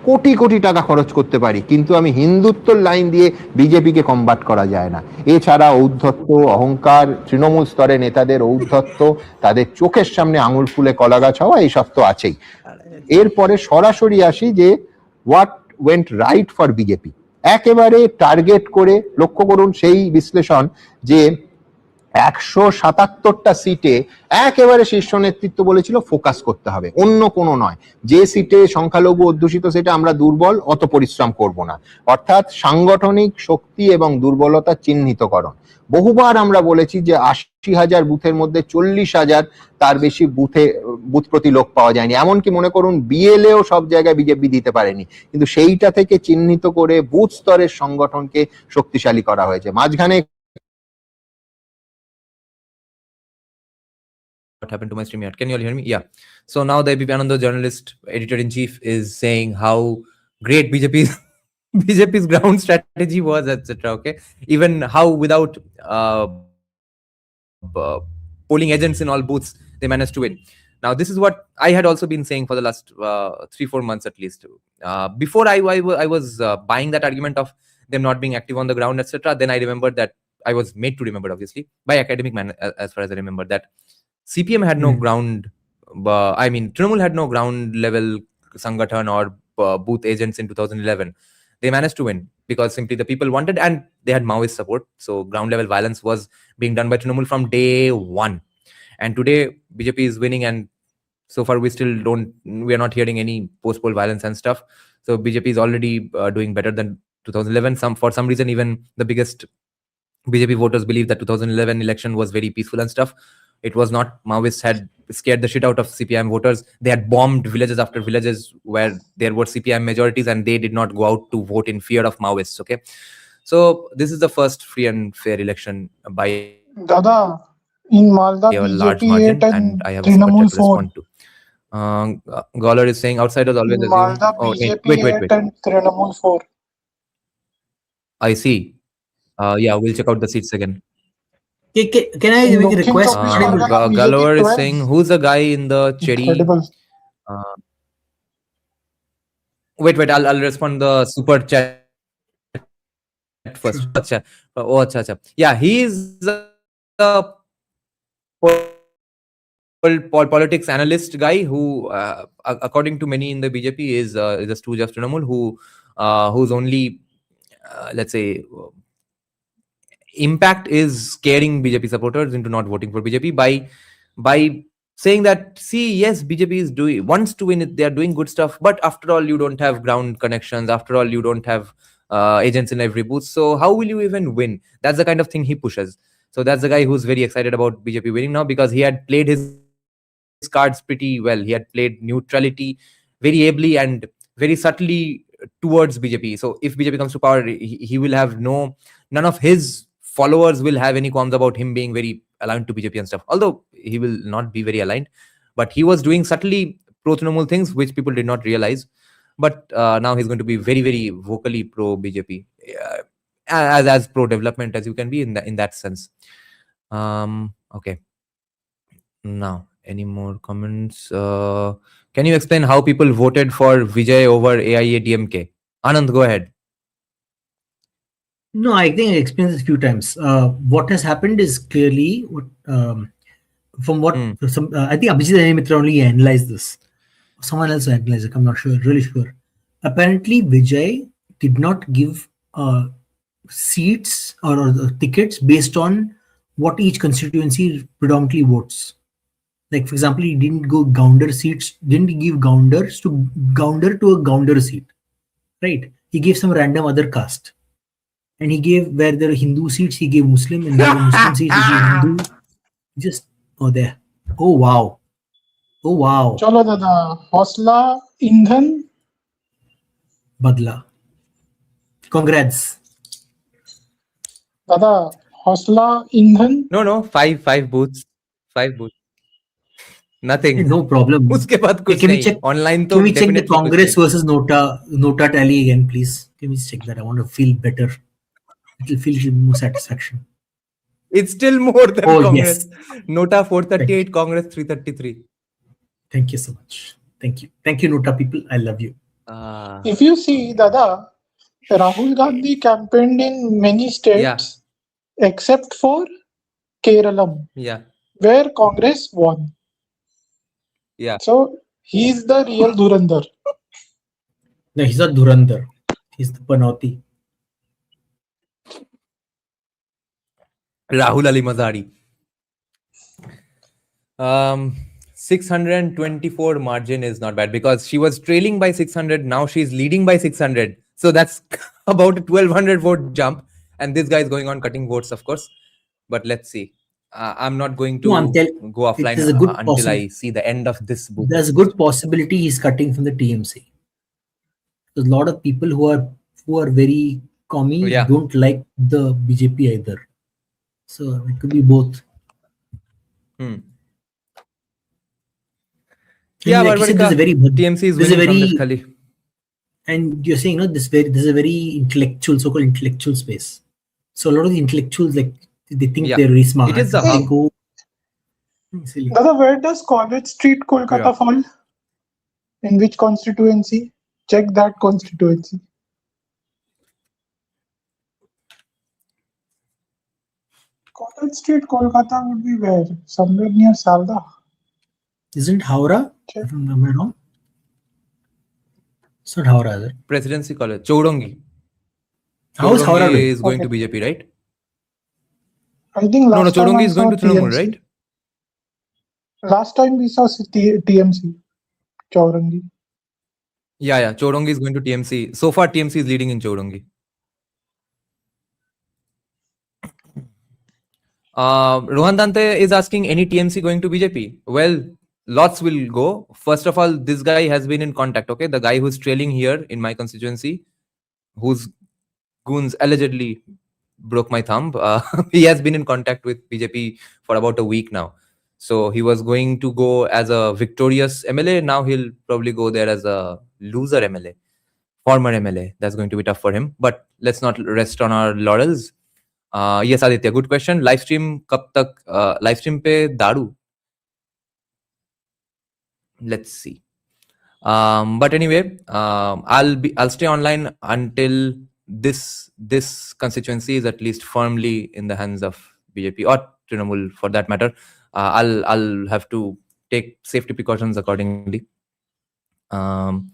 কোটি কোটি টাকা খরচ করতে পারি, কিন্তু আমি হিন্দুত্বর লাইন দিয়ে বিজেপিকে কমবাট করা যায় না। এছাড়া ঔদ্ধত্য, অহংকার, তৃণমূল স্তরে নেতাদের ঔদ্ধত্য, তাদের চোখের সামনে আঙুল ফুলে কলা গাছ হওয়া, এইসব তো আছেই। এরপরে সরাসরি আসি যে what went right for BJP, একেবারে টার্গেট করে লক্ষ্য করুন সেই বিশ্লেষণ যে 177টা সিটে একেবারে শীর্ষ নেতৃত্ব বলেছিল ফোকাস করতে হবে, অন্য কোনো নয়। যে সিটে সংখ্যালঘু অধ্যুষিত সেটা আমরা দুর্বল, অত পরিশ্রম করব না, অর্থাৎ সাংগঠনিক শক্তি এবং দুর্বলতা চিহ্নিতকরণ। বহুবার আমরা বলেছি যে 80,000 বুথের মধ্যে 40,000 তার বেশি বুথ প্রতি লোক পাওয়া যায়নি। এমনকি মনে করুন বিএলএও সব জায়গায় বিজেপি দিতে পারেনি, কিন্তু সেইটা থেকে চিহ্নিত করে বুথ স্তরের সংগঠনকে শক্তিশালী করা হয়েছে। মাঝখানে What happened to my stream yet? Can you all hear me? Yeah. So now the ABP Ananda journalist, editor-in-chief, is saying how great BJP's ground strategy was, etc. Okay, even how without polling agents in all booths they managed to win. Now this is what I had also been saying for the last 3-4 months at least. Before I was buying that argument of them not being active on the ground, etc. Then I remembered that I was made to remember, obviously, by academic man, as far as I remember, that CPM had no ground, I mean, Trinamool had no ground level Sangathan or booth agents in 2011. They managed to win because simply the people wanted and they had Maoist support. So ground level violence was being done by Trinamool from day one. And today BJP is winning and so far we are not hearing any post-poll violence and stuff. So BJP is already doing better than 2011. For some reason, even the biggest BJP voters believe that 2011 election was very peaceful and stuff. It was not. Maoists had scared the shit out of CPIM voters. They had bombed villages after villages where there were CPIM majorities, and they did not go out to vote in fear of Maoists. Okay, so this is the first free and fair election by Dada, in Malda, a large BJP margin, 8 and and I have a super Trinamool chat to 4. respond to. Gawler is saying outsiders always In assume. Malda, Oh, BJP wait. 8 and Trinamool 4. I see. Yeah, we'll check out the seats again. Can I make a request? Galover is saying, who's the guy in the cherry? Incredible. Wait, I'll respond the super chat first. Acha. Oh, acha. Yeah, he's a politics analyst guy who, according to many in the BJP, is a stooge of Trinamool whose only, let's say, impact is scaring BJP supporters into not voting for BJP by saying that, see, yes, BJP wants to win it. They are doing good stuff, but after all, you don't have ground connections. After all, you don't have agents in every booth. So how will you even win? That's the kind of thing he pushes. So that's the guy who's very excited about BJP winning now, because he had played his cards pretty well. He had played neutrality very ably and very subtly towards BJP. So if BJP comes to power, he will have none of his followers will have any qualms about him being very aligned to BJP and stuff. Although he will not be very aligned, but he was doing subtly pro-Trinamool things which people did not realize. But now he's going to be very, very vocally pro-BJP, as pro-development as you can be in that sense. Okay. Now, any more comments? Can you explain how people voted for Vijay over AIADMK? Anand, go ahead. No, I think I explained this a few times. What has happened is clearly from what I think Abhijit Mitra only analyzed this. Someone else analyzed it. I'm not sure, really sure. Apparently, Vijay did not give seats or tickets based on what each constituency predominantly votes. Like, for example, he didn't go Gounder seats, didn't give Gounders to Gounder to a Gounder seat, right? He gave some random other caste. And he gave, where there are Hindu seats, he gave Muslim, and where there are Muslim seats, he gave Hindu. Just, there. Oh, wow. Oh, wow. Chalo dada, Hosla, Indhan. Badla. Congrats. Dada, Hosla, Indhan. No, five booths. 5 booths. Nothing. No problem. उसके बाद कुछ Can we नहीं. check? Online Can we check the definitely कुछ Congress नहीं. versus Nota tally again, please? Can we check that? I want to feel better. It'll feel a little more satisfaction. It's still more than Congress. Yes. Nota 438, Congress 333. Thank you so much. Thank you. Thank you, Nota people. I love you. If you see, Dada, Rahul Gandhi campaigned in many states except for Kerala, where Congress won. Yeah. So he's the real Dhurandhar. No, he's not Dhurandhar. He's the Panoti. Rahul Ali Mazari. 624 margin is not bad because she was trailing by 600. Now she's leading by 600. So that's about a 1200 vote jump. And this guy is going on cutting votes, of course. But let's see. I'm not going to go offline until I see the end of this book. There's a good possibility he's cutting from the TMC. There's a lot of people who are very commie, don't like the BJP either. So it could be both. Yeah, like but there's a very TMC is winning from this Khali. And you're saying, this is a very intellectual, so-called intellectual space. So a lot of the intellectuals, like, they think they're very smart. It is the hub. Dada, where does College Street, Kolkata fall? In which constituency? Check that constituency. College Street, Kolkata would be where? Somewhere near Salda. Isn't Howrah? Am I wrong? It's not Howrah, is it? Presidency College. Chowdhury. How is Howrah is going to BJP, right? I think last time Chowdhury is going to Trinamool, right? Last time we saw TMC. Chowdhury. Yeah. Chowdhury is going to TMC. So far, TMC is leading in Chowdhury. Rohan Dante is asking, any TMC going to BJP? Well, lots will go. First of all, this guy has been in contact, okay? The guy who's trailing here in my constituency, whose goons allegedly broke my thumb, he has been in contact with BJP for about a week now. So he was going to go as a victorious MLA. Now he'll probably go there as a loser MLA, former MLA. That's going to be tough for him. But let's not rest on our laurels. Yes, Aditya, good question. Live stream kab tak? Live stream pe daru. Let's see. But anyway, I'll stay online until this constituency is at least firmly in the hands of BJP or Trinamool for that matter. I'll have to take safety precautions accordingly. Pankaj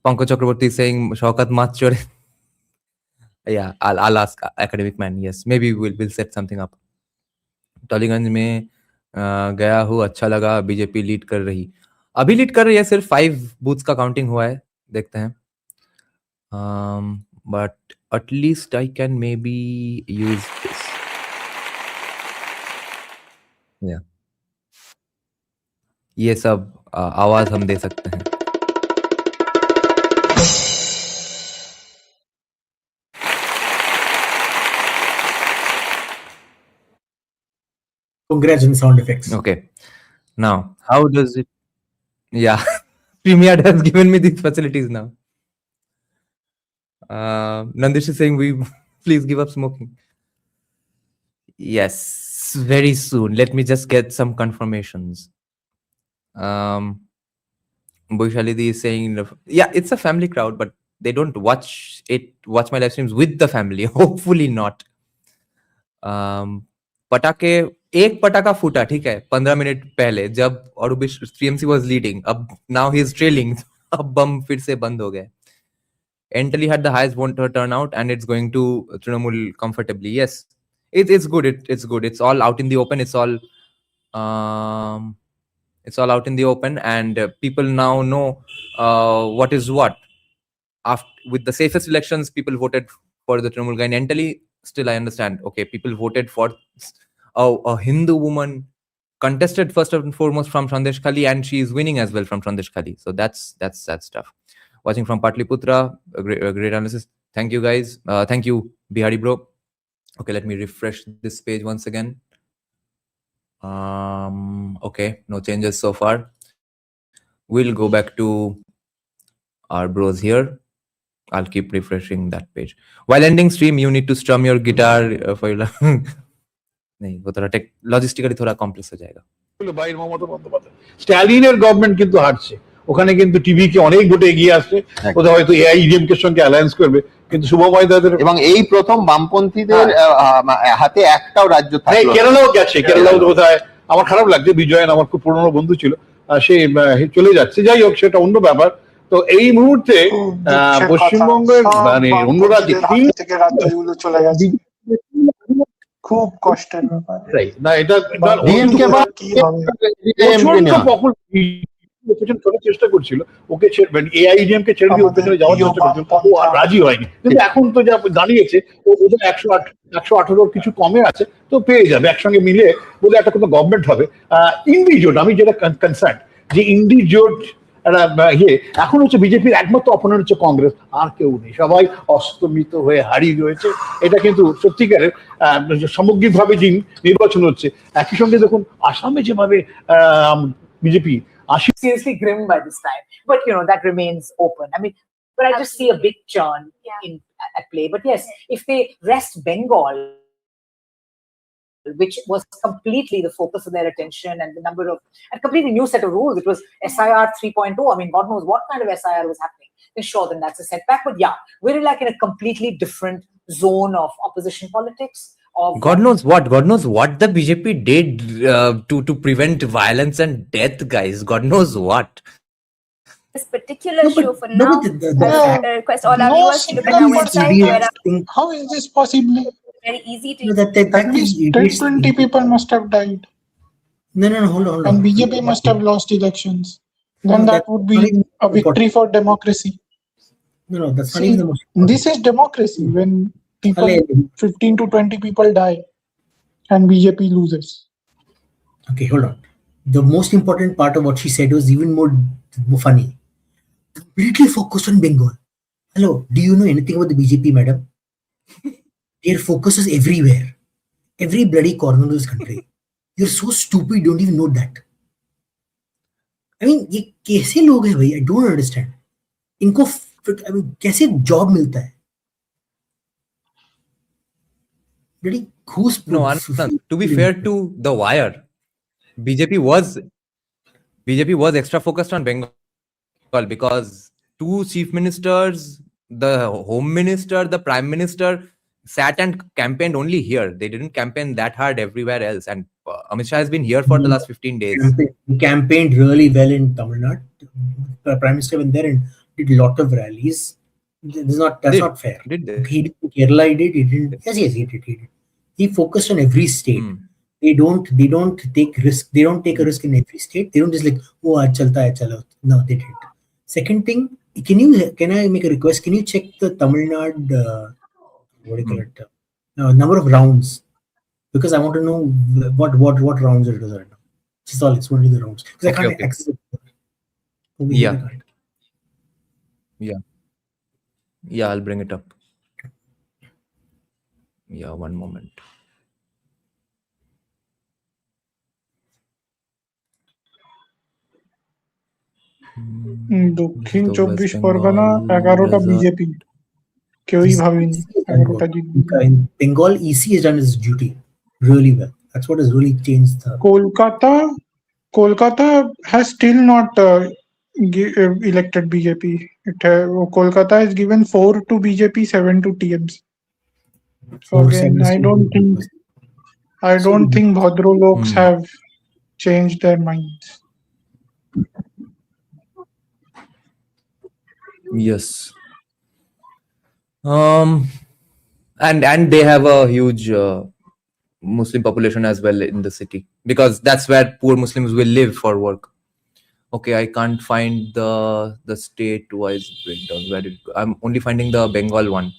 Chakraborty is saying Shaukat mat chore. Yeah, I'll ask academic man. Yes, maybe we'll set something up. Tollygunge में गया हूँ, अच्छा लगा, BJP lead कर रही, अभी lead कर रही है, सिर्फ 5 बूथ्स का काउंटिंग हुआ है, देखते हैं. But at least I can may be use this. या ये सब आवाज हम दे सकते हैं. Congrats on sound effects. Okay. Now, how does it? Yeah, Premiere has given me these facilities now. Nandish is saying, "We please give up smoking." Yes, very soon. Let me just get some confirmations. Boishalidi is saying, "Yeah, it's a family crowd, but they don't watch my live streams with the family. Hopefully not." पटाखे, एक पटाखा फूटा, ठीक है, 15 minute पहले जब औरबिश TMC was leading. अब now he is trailing. अब बम फिर से बंद हो गए. Entally had the highest voter turnout and it's going to Trinamool comfortably. Yes, it's good. It's good. It's all out in the open. It's all out in the open, and people now know what is what. After with the safest elections, people voted for the Trinamool guy. And Entally, still I understand. Okay, people voted for a Hindu woman contested first and foremost from Sandesh Khali, and she is winning as well from Sandesh Khali. So that's tough. Watching from Patliputra, a great analysis. Thank you guys. Thank you, Bihari bro. Okay, let me refresh this page once again. Okay, no changes so far. We'll go back to our bros here. I'll keep refreshing that page. While ending stream, you need to strum your guitar for your नहीं, वो थोड़ा logistically थोड़ा complex हो जाएगा. বাইর Mamata Bandyopadhyay, স্ট্যালিনের government কিন্তু হারছে, ওখানে কিন্তু টিভি কে অনেক ভোটে এগিয়ে আসছে. ওদের হয়তো এআইডিএম এর সঙ্গে অ্যালায়েন্স করবে, কিন্তু শুভময় দাদের এবং এই প্রথম বামপন্থীদের হাতে একটাও রাজ্য থাকে. কেরালাও গেছে, কেরালাও বোধহয়. আমার খারাপ লাগছে, বিজয়ন আমার খুব পুরনো বন্ধু ছিল, সে চলে যাচ্ছে. যাই হোক, সেটা অন্য ব্যাপার. তো এই মুহূর্তে পশ্চিমবঙ্গের মানে অন্য রাজ্যে থেকে রাজ্যগুলো চলে গেছে, খুব কষ্টের ব্যাপার. না, এটা চেষ্টা করছিল ওকে এআইডিএম কে ছেড়ে দিয়ে পেছনে যাওয়ার চেষ্টা করছিল, ও রাজি হয়নি. কিন্তু এখন তো যা দাঁড়িয়েছে, ও বোধহয় 118 কিছু কমে আছে, তো পেয়ে যাবে. একসঙ্গে মিলে বোধহয় একটা কোনো গভর্নমেন্ট হবে. ইন্ডি জোট, আমি যেটা কনসার্ন, যে ইন্ডি জোট এখন হচ্ছে বিজেপির একমাত্র অপোনেন্ট হচ্ছে কংগ্রেস, আর কেউ নেই. সবাই অস্তমিত হয়ে হারিয়ে রয়েছে. এটা কিন্তু সত্যিকারের সামগ্রিকভাবে যে নির্বাচন হচ্ছে. একই সঙ্গে দেখুন আসামে যেভাবে BJP seriously grim by this time, but that remains open. I mean, but I just see a big churn at play. But yes, if they rest Bengal, which was completely the focus of their attention, and the number of a completely new set of rules. It was SIR 3.0. I mean, God knows what kind of SIR was happening. Then sure, then that's a setback. But yeah, we're like in a completely different zone of opposition politics. God knows what the BJP did to prevent violence and death, guys. God knows what. This particular show for now, I request all our viewers to look at our website. How is this possible? Very easy to At least 20 people must have died. No, hold on. And BJP must have lost elections. Then that would be a victory for democracy. No, that's not even the most. This is democracy when people, 15 to 20 people die. and BJP loses. Okay, hold on. The most important part of what she said was even more funny. Completely focused on Bengal. Hello, do you know anything about the BJP, madam? Their focus is everywhere. Every bloody corner of this country. You're so stupid, you don't even know that. I mean, ये कैसे लोग हैं भाई? I don't understand. इनको I mean, कैसे job मिलता है? Bloody who's No, Anand, to be fair to the wire, BJP was extra focused on Bengal because two chief ministers, the home minister, the prime minister sat and campaigned only here. They didn't campaign that hard everywhere else. And Amit Shah has been here for the last 15 days. He campaigned really well in Tamil Nadu. The Prime Minister went there and did a lot of rallies. That's not fair. Did they? He did Kerala, he did. He didn't. Yes, he did. He focused on every state. They don't take risk. They don't take a risk in every state. They don't just like, oh, chalta hai, chalo. No, they didn't. Second thing, can I make a request? Can you check the Tamil Nadu what do you call it? Number of rounds, because I want to know what rounds it is right now. It's only the rounds because I can't access it. Yeah, I'll bring it up. Yeah, one moment. দক্ষিণ 24 Pargana 11টা BJP, কেউই ভাবেনি 11টা জিতবে। Bengal EC has done its duty really well. That's what has really changed the. Kolkata has still not elected BJP. Kolkata has given 4 to BJP, 7 to TMC. So again, I don't think Bhadro Loks have changed their minds. Yes. And they have a huge Muslim population as well in the city because that's where poor Muslims will live for work. Okay, I can't find the state-wise breakdown. Where did it go? I'm only finding the Bengal one.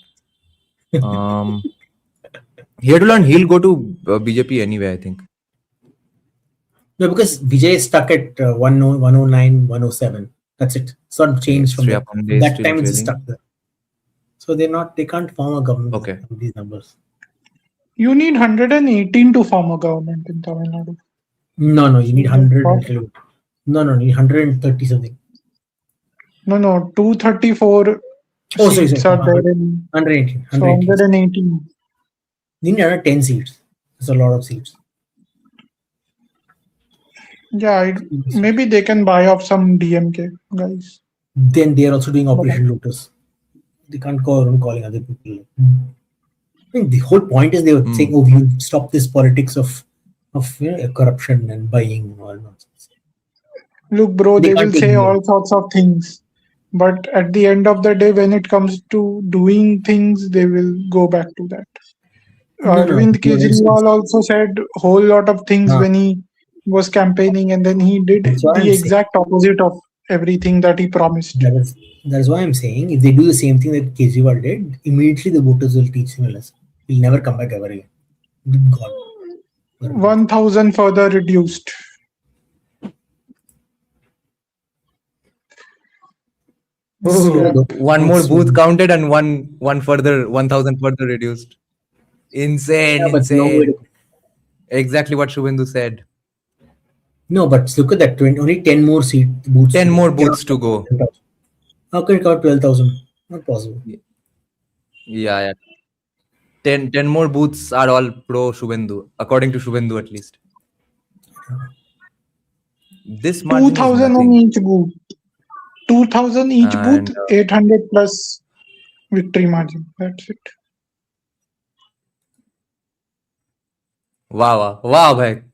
Here to learn, he'll go to BJP anyway, I think. No, because Vijay is stuck at 109, 107. That's it. It's not changed from that time. It's stuck there. So they can't form a government with these numbers. You need 118 to form a government in Tamil Nadu. No, you need 100. No, you need 130 something. No, 234 seats are there in 118. 118. You need another 10 seats. That's a lot of seats. Yeah, maybe they can buy off some DMK guys. Then they are also doing Operation Lotus. They can't go around calling other people. I think the whole point is they were saying, "Oh, you stop this politics of corruption and buying all nonsense." Look, bro, they will say all sorts of things, but at the end of the day, when it comes to doing things, they will go back to that. Arvind Kejriwal also said a whole lot of things when he was campaigning, and then he did the exact opposite of everything that he promised. That's why I'm saying if they do the same thing that Kejriwal did, immediately the voters will teach him a lesson. He'll never come back ever again. Gone. 1,000 further reduced. One more booth counted and one further 1,000 further reduced. Insane. Exactly what Shubhendu said. No, but look at that. Only 10 more booths. 10 more booths to go. How can it count 12,000? Not possible. Yeah. 10 more booths are all pro Shubhendu, according to Shubhendu at least. This 2,000 on each booth. 2,000 each booth, 800 plus victory margin. That's it. Wow, bhai.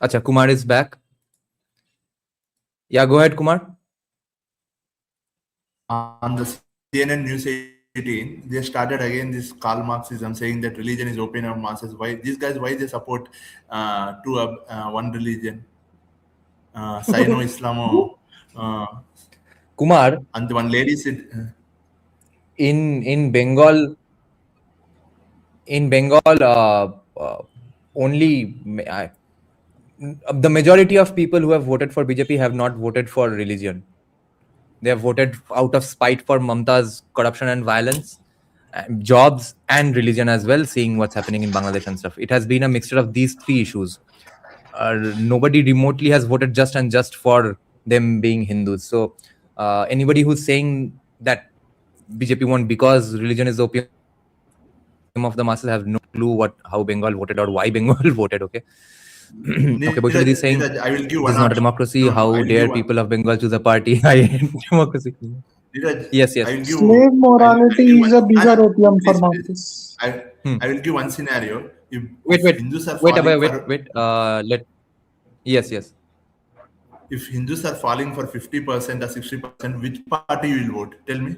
Acha, Kumar is back. Yeah, go ahead, Kumar. On the CNN News 18, they started again this Karl Marxism, saying that religion is open of masses. Why these guys? Why they support one religion? Sino Islamo. Kumar. And one lady said, in Bengal, the majority of people who have voted for BJP have not voted for religion. They have voted out of spite for Mamta's corruption and violence, jobs and religion as well, seeing what's happening in Bangladesh and stuff. It has been a mixture of these three issues. Nobody remotely has voted just for them being Hindus. So anybody who's saying that BJP won because religion is the opium of the masses have no clue how Bengal voted or why Bengal voted. Okay. Okay, but is saying this is not a democracy. How dare people of Bengal choose a party? I hate democracy. Yes. Slave morality is a bigger opium for masses. I will give one scenario. If wait. Hindus are Yes. If Hindus are falling for 50% or 60%, which party you will vote? Tell me.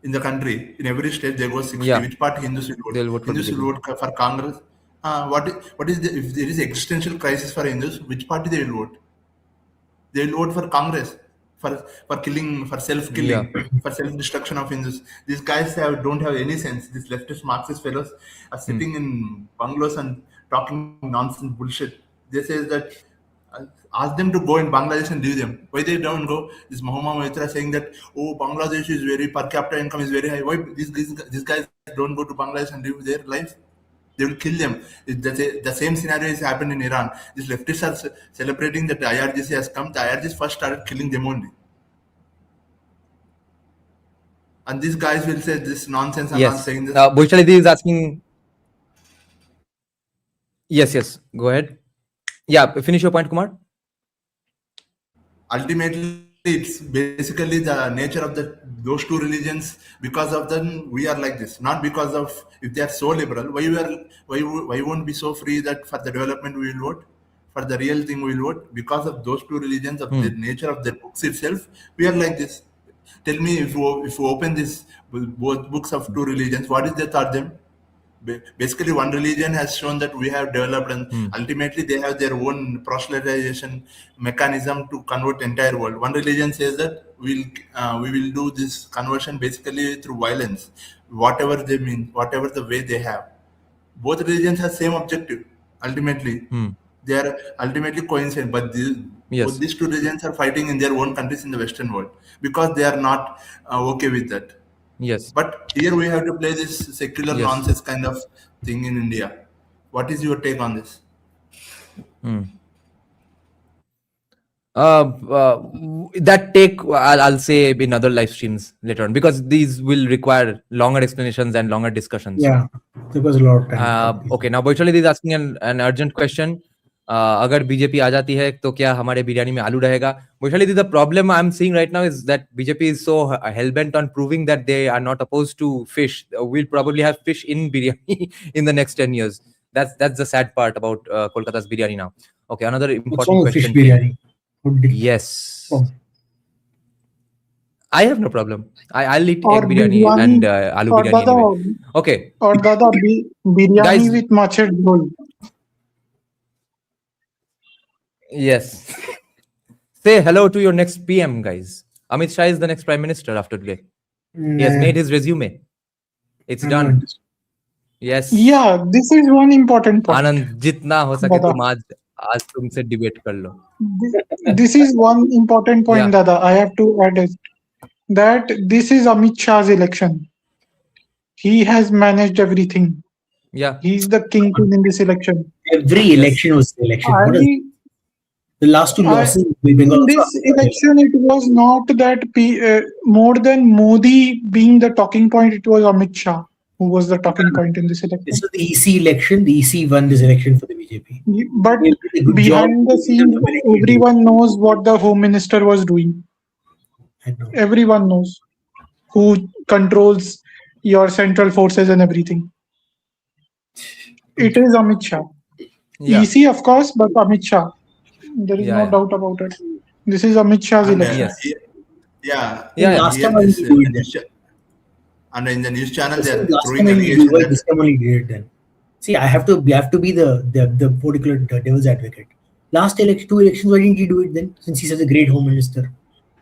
In the country, in every state, they go 60. Yeah. Which party Hindus will vote? They'll vote for Hindus will vote for Congress. What is if there is existential crisis for Hindus, which party they will vote? They will vote for Congress for killing, for self-killing, for self-destruction of Hindus. These guys don't have any sense. These leftist Marxist fellows are sitting in bungalows and talking nonsense bullshit. They say that ask them to go in Bangladesh and leave them. Why they don't go? This Muhammad Maitra saying that Bangladesh is very per capita income is very high. Why these guys don't go to Bangladesh and live their life? They will kill them. The same scenario has happened in Iran. These leftists are celebrating that the IRGC has come. The IRGC first started killing them only. And these guys will say this nonsense. I'm not saying this. Boichalidi is asking. Yes. Go ahead. Yeah, finish your point, Kumar. Ultimately, it's basically the nature of those two religions. Because of them, we are like this. Not because of if they are so liberal. Why won't be so free that for the development we will vote, for the real thing we will vote? Because of those two religions, of the nature of their books itself, we are like this. Tell me if you open this both books of two religions, what is they taught them? Basically, one religion has shown that we have developed, and ultimately they have their own proselytization mechanism to convert entire world. One religion says that we will do this conversion basically through violence, whatever they mean, whatever the way they have. Both religions have same objective. Ultimately, they are ultimately coincident, but both these two religions are fighting in their own countries in the Western world because they are not okay with that. Yes. But here we have to play this secular nonsense kind of thing in India. What is your take on this? That take I'll say in other live streams later on, because these will require longer explanations and longer discussions. Yeah, there was a lot of time. Okay, now Boichalidi is asking an urgent question. अगर BJP आ जाती है तो क्या हमारे बिरयानी में आलू रहेगा? Boichalidi, the problem I'm seeing right now is that BJP is so hell-bent on proving that they are not opposed to fish. We'll probably have fish in biryani in the next 10 years. That's the sad part about Kolkata's biryani now. Okay, another important question. Fish biryani? Yes. I have no problem. I'll eat egg biryani and aloo biryani anyway. Okay. Or dada biryani Guys, with machad roll. Yes. Say hello to your next PM, guys. Amit Shah is the next Prime Minister after today. He has made his resume. It's done. Yes. Yeah, this is one important point. Anand, jitna ho sake tum aaj tumse debate kar lo. This is one important point, Dada. I have to add it. That this is Amit Shah's election. He has managed everything. Yeah. He's the kingpin in this election. Every election was the election. The last two losses in Bengal. In this election, it was not that more than Modi being the talking point, it was Amit Shah who was the talking point in this election. This was the EC election. The EC won this election for the BJP. But behind the scenes, everyone knows what the Home Minister was doing. Everyone knows who controls your central forces and everything. It is Amit Shah. Yeah. EC, of course, but Amit Shah. There is no doubt about it. This is Amit Shah's election. Last time and in the news channel, they are throwing allegations. This time only did it then. See, I have to be the particular devil's advocate. Last election, 2 elections, why didn't he do it then? Since he's such a great home minister.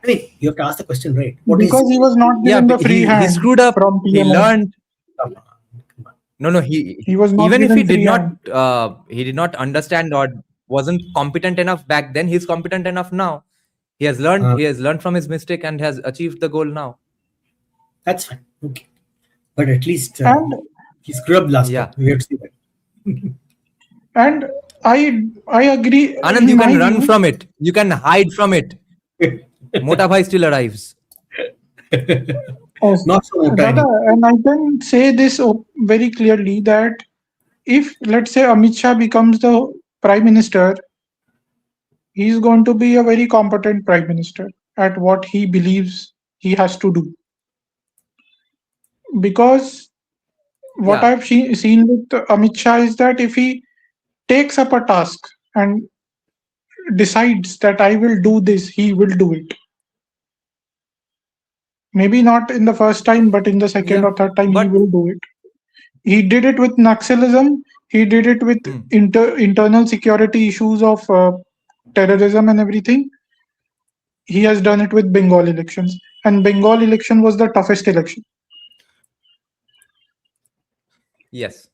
I mean, you have to ask the question, right? Because he was not given the free hand. He screwed up. He learned. No, He was not even if given he did free hand. not he did not understand or wasn't competent enough back then, he's competent enough now. He has learned from his mistake and has achieved the goal now. That's fine. Okay. But at least And he scrubbed last Yeah. time. We have to see that. and I agree. Anand, in you can my run view. from it. You can hide from it. Mota Bhai still arrives. Not so tiny. Dada, and I can say this very clearly that if, let's say, Amit Shah becomes the prime minister, he's going to be a very competent prime minister at what he believes he has to do. Because what Yeah. I've seen with Amit Shah is that if he takes up a task and decides that I will do this, he will do it. Maybe not in the first time, but in the second or third time, he will do it. He did it with Naxalism. He did it with internal security issues of terrorism and everything. He has done it with Bengal elections. And Bengal election was the toughest election. Yes.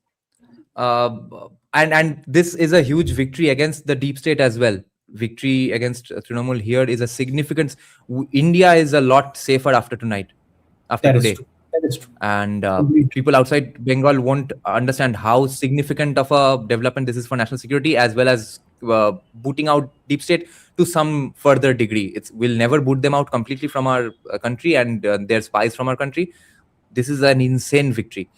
And this is a huge victory against the deep state as well. Victory against Trinamool here is a significant. India is a lot safer after tonight, after That is today. true. That is true. And people outside Bengal won't understand how significant of a development this is for national security, as well as booting out deep state to some further degree. We'll never boot them out completely from our country and their spies from our country. This is an insane victory.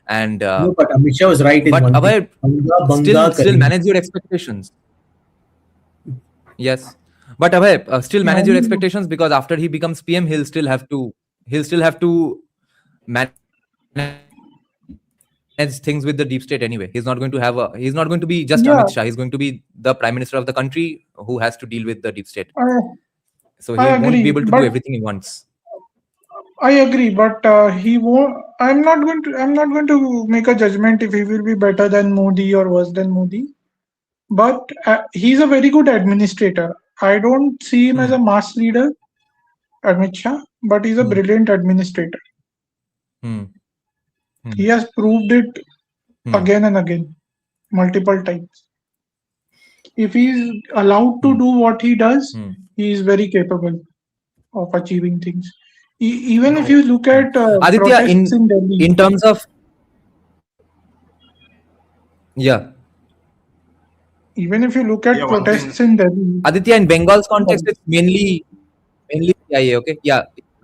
And No, but Amit Shah was right in but one Abhay, thing. still manage your expectations. Yes, but Abhay, still manage your expectations, because after he becomes PM, he'll still have to manage things with the deep state anyway. He's not going to be just Amit Shah. He's going to be the prime minister of the country who has to deal with the deep state. So he won't be able to do everything at once. I agree, but he won't. I'm not going to make a judgment if he will be better than Modi or worse than Modi. But he's a very good administrator. I don't see him as a mass leader, Amit Shah, but he's a brilliant administrator. He has proved it again and again, multiple times. If he's allowed to do what he does, he is very capable of achieving things. Even if you look at Aditya, protests in Delhi, in terms of even if you look at protests in Delhi, Aditya, in Bengal's context, it's mainly CIA. Okay,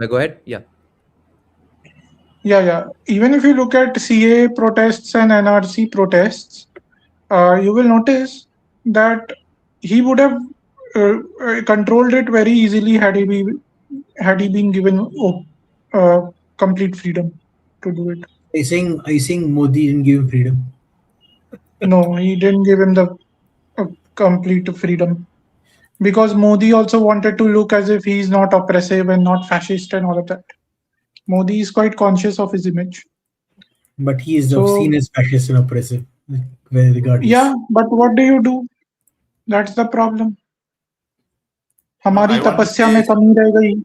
go ahead. Yeah. Even if you look at CA protests and NRC protests, you will notice that he would have controlled it very easily had he been given complete freedom to do it. Are you saying Modi didn't give him freedom? No, he didn't give him the complete freedom, because Modi also wanted to look as if he is not oppressive and not fascist and all of that. Modi is quite conscious of his image. But he is seen as fascist and oppressive, regardless. Yeah, but what do you do? That's the problem. हमारी तपस्या में कमी रह गई.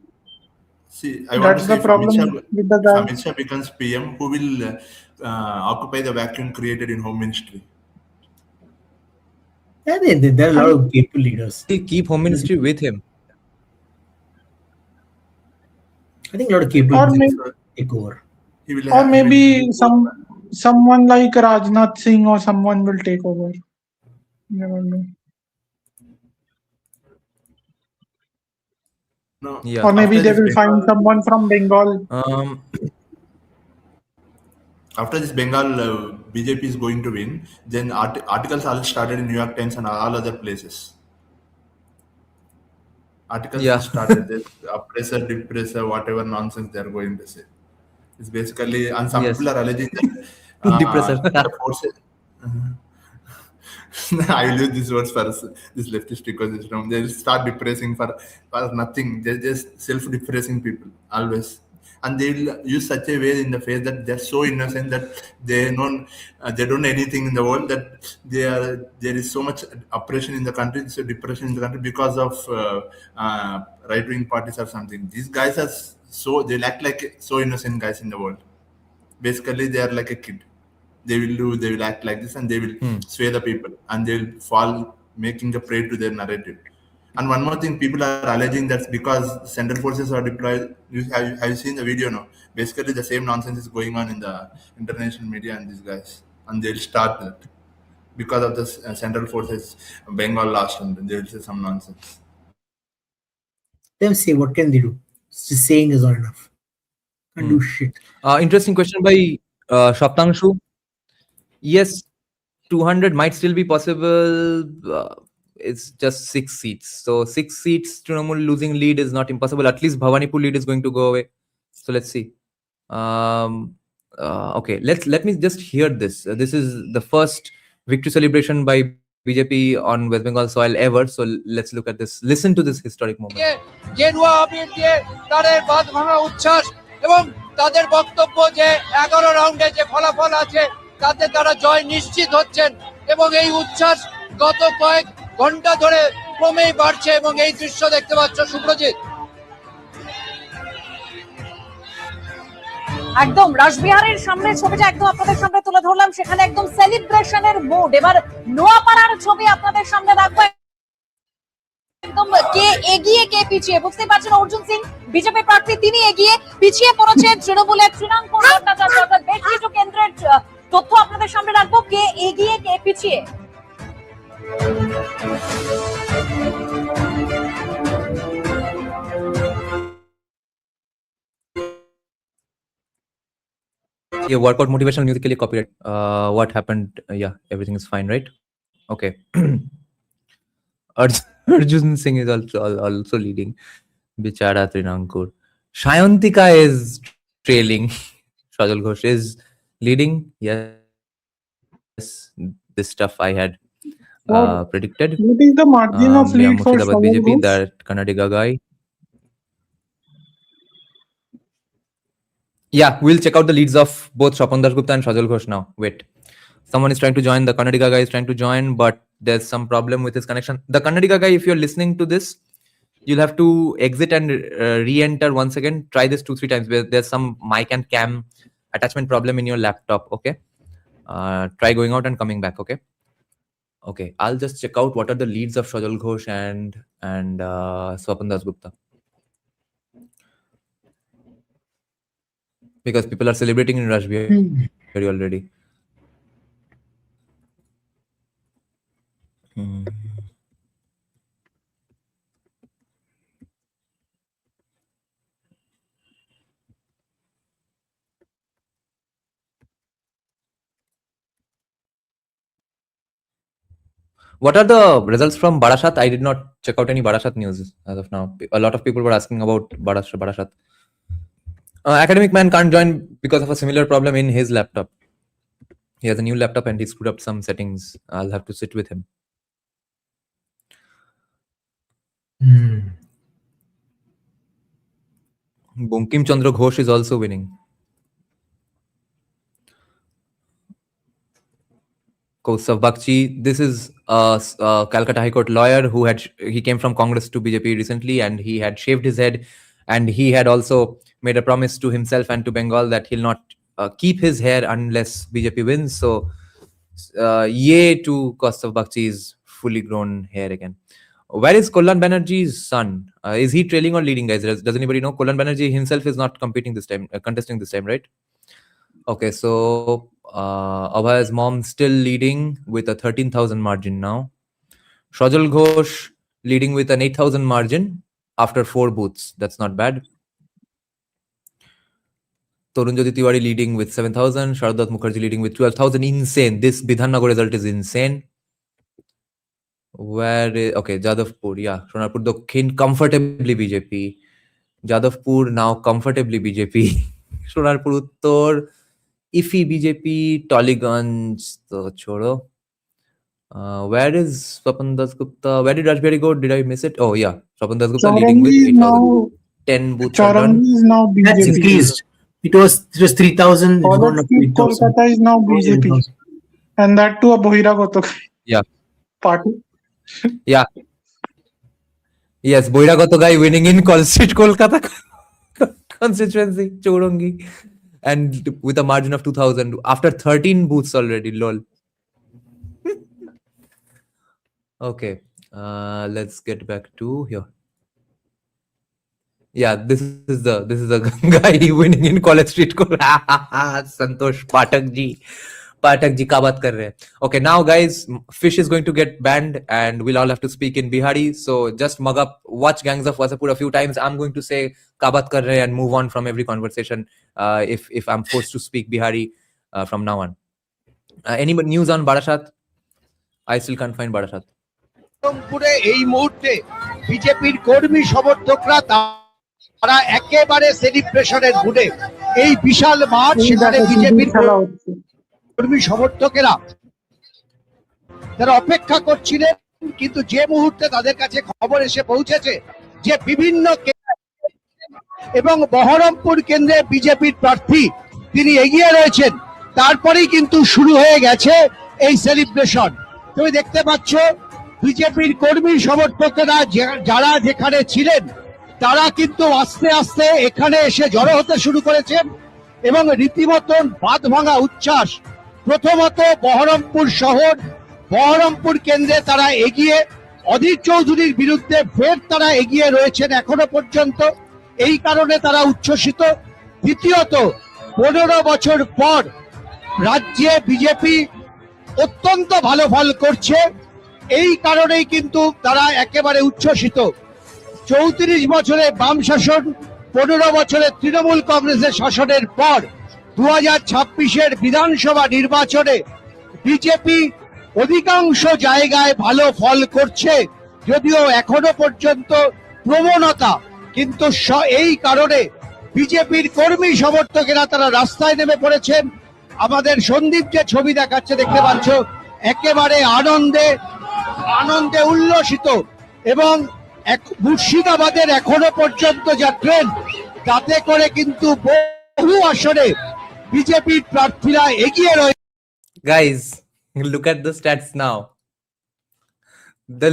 See, I want to say, with the guy. if Amit Shah becomes PM, who will occupy the vacuum created in Home Ministry? Yeah, there are a lot of capable leaders. He'll keep Home Ministry with him. I think a lot of capable leaders take over. Or maybe someone like Rajnath Singh or someone will take over. Never know. No. Yeah. Or maybe After they will find someone from Bengal. After this Bengal BJP is going to win, then articles all started in New York Times and all other places. Articles started this oppressor, depressor, whatever nonsense they are going to say. It's basically, and some people are alleging that the forces. I will use these words for this leftist ecosystem. They will start depressing for nothing. They're just self-depressing people always, and they will use such a way in the face that they're so innocent that they don't know anything in the world, that there is so much oppression in the country, so depression in the country because of right-wing parties or something. These guys are they act like so innocent guys in the world. Basically, they are like a kid. they will act like this, and they will sway the people, and they will fall, making the prey to their narrative. And one more thing, people are alleging that because central forces are deployed. Have you seen the video now? Basically, the same nonsense is going on in the international media and these guys, and they'll start that because of the central forces. Bengal lost, and they'll say some nonsense. Them say, what can they do? Just saying is not enough. Can't do shit. Interesting question by Shaptangshu. Yes, 200 might still be possible. It's just 6 seats. So 6 seats, Trinamool losing lead is not impossible. At least Bhawanipur lead is going to go away. So let's see. Okay, let me just hear this. This is the first victory celebration by BJP on West Bengal soil ever. So let's look at this. Listen to this historic moment. এবং তাদের বক্তব্য যে 11 রাউন্ডে যে ফলাফল আছে তাতে তারা জয় নিশ্চিত হচ্ছেন এবং এই উচ্ছ্বাস গত কয়েক ঘন্টা ধরে ক্রমেই বাড়ছে এবং এই দৃশ্য দেখতে পাচ্ছ সুপ্রজিৎ। একদম রাসবিহারের সামনে ছবিটা একদম আপনাদের সামনে তুলে ধরলাম, সেখানে একদম সেলিব্রেশনের মুড। এবার নোয়াপাড়ার ছবি আপনাদের সামনে রাখবো, একদম কে এগিয়ে কে পিছিয়ে। বুঝতে পারছেন অর্জুন সিং বিজেপি প্রার্থী, তিনি এগিয়ে, পিছিয়ে পড়েছেন তৃণমূলের তৃণাঙ্কুর ভট্টাচার্য। অর্থাৎ বেশ কিছু কেন্দ্রের তথ্য আপনাদের সামনে রাখবো, কে এগিয়ে কে পিছিয়ে। Yeah, workout motivational musically copyright. What happened? Yeah, everything is fine, right? Okay. Arjun Singh is also leading. Bichara Trinankur. Shayantika is trailing. Shajal Ghosh is leading. Yes, this stuff I had predicted. What is the margin of lead for BJP, that Kannadiga guy. Yeah, we'll check out the leads of both Swapan Dasgupta and Shajal Ghosh now. Wait. Someone is trying to join. The Kannadiga guy is trying to join, but there's some problem with his connection. The Kannadiga guy, if you're listening to this, you'll have to exit and re-enter once again. Try this 2-3 times. There's some mic and cam attachment problem in your laptop, okay? Try going out and coming back, okay? Okay, I'll just check out what are the leads of Shajal Ghosh and Swapan Dasgupta. Because people are celebrating in Rajbihari already. What are the results from Barashat? I did not check out any Barashat news as of now. A lot of people were asking about Barashat. Academic man can't join because of a similar problem in his laptop. He has a new laptop and he screwed up some settings. I'll have to sit with him. Bunkim Chandra Ghosh is also winning. Kaustav Bakshi, this is a Calcutta High Court lawyer who he came from Congress to BJP recently, and he had shaved his head, and he had also made a promise to himself and to Bengal that he'll not keep his hair unless BJP wins. So, yay to Kaustav Bakchi's fully grown hair again. Where is Kollan Banerjee's son? Is he trailing or leading, guys? Does anybody know? Kollan Banerjee himself is not competing this time, contesting this time, right? Okay, so Abhaya's mom still leading with a 13,000 margin now. Shajal Ghosh leading with an 8,000 margin after 4 booths. That's not bad. Torunjyoti Tiwari leading with 7,000. Sharadat Mukherjee leading with 12,000. Insane. This Bidhannagar result is insane. Where is... Okay, Jadavpur. Yeah, Sonarpur Dokhin comfortably BJP. Jadavpur now comfortably BJP. Sonarpur Uttor iffy BJP. Tollyganj to chodo. Where is Swapan Dasgupta? Where did Rajbihari go? Did I miss it? Oh yeah, Swapan Dasgupta leading with 8,000. 10 booths are done. Charangi is now BJP. That's increased. It was 3,000. Kolkata is now BJP, and that too a Bohiragoto Yeah. party. Yeah. Yes, Bohiragoto guy winning in Kolkata constituency, Chourangi. and with a margin of 2000 after 13 booths already. Lol. Okay, let's get back to here. Yeah, this is the guy winning in College Street. Santosh Pathak ji ka baat kar rahe hain. Okay, now guys, Fish is going to get banned and we'll all have to speak in Bihari. So just mug up, watch Gangs of Wasseypur a few times. I'm going to say ka baat kar rahe hain and move on from every conversation if I'm forced to speak Bihari from now on. Any news on Barashat? I still can't find Barashat. এই মুহূর্তে বিজেপির কর্মী সমর্থকরা তারা একেবারে সেলিব্রেশনের মুডে এই বিশাল মাঠ সেখানে বিজেপির কর্মী সমর্থকেরা তারা অপেক্ষা করছিলেন, কিন্তু যে মুহূর্তে তাদের কাছে খবর এসে পৌঁছেছে যে বিভিন্ন এবং বহরমপুর কেন্দ্রে বিজেপির প্রার্থী তিনি এগিয়ে রয়েছেন, তারপরেই কিন্তু শুরু হয়ে গেছে এই সেলিব্রেশন। তুমি দেখতে পাচ্ছ বিজেপির কর্মী সমর্থকেরা যারা যেখানে ছিলেন তারা কিন্তু আস্তে আস্তে এখানে এসে জড়ো হতে শুরু করেছেন এবং রীতিমতন বাঁধ ভাঙা উচ্ছ্বাস। প্রথমত বহরমপুর শহর, বহরমপুর কেন্দ্রে তারা এগিয়ে, অধীর চৌধুরীর বিরুদ্ধে ফের তারা এগিয়ে রয়েছেন এখনো পর্যন্ত, এই কারণে তারা উচ্ছ্বসিত। দ্বিতীয়ত 15 বছর পর রাজ্যে বিজেপি অত্যন্ত ভালো ফল করছে, এই কারণেই কিন্তু তারা একেবারে উচ্ছ্বসিত। 34 বছরে বাম শাসন, 15 বছরে তৃণমূল কংগ্রেসের শাসনের পর 2026-এর বিধানসভা নির্বাচনে বিজেপি অধিকাংশ জায়গায় ভালো ফল করছে, যদিও এখনো পর্যন্ত প্রবণতা, কিন্তু এই কারণে বিজেপির কর্মী সমর্থকেরা তারা রাস্তায় নেমে পড়েছেন। আমাদের সন্দীপ যে ছবি দেখাচ্ছে দেখতে পাচ্ছ, একেবারে আনন্দে উল্লসিত। এবং মুর্শিদাবাদের এখনো পর্যন্ত যা ট্রেন্ড, তাতে করে কিন্তু বহু আসনে বিজেপির প্রার্থীরা এগিয়ে রয়েছে। Guys, look at the stats now. The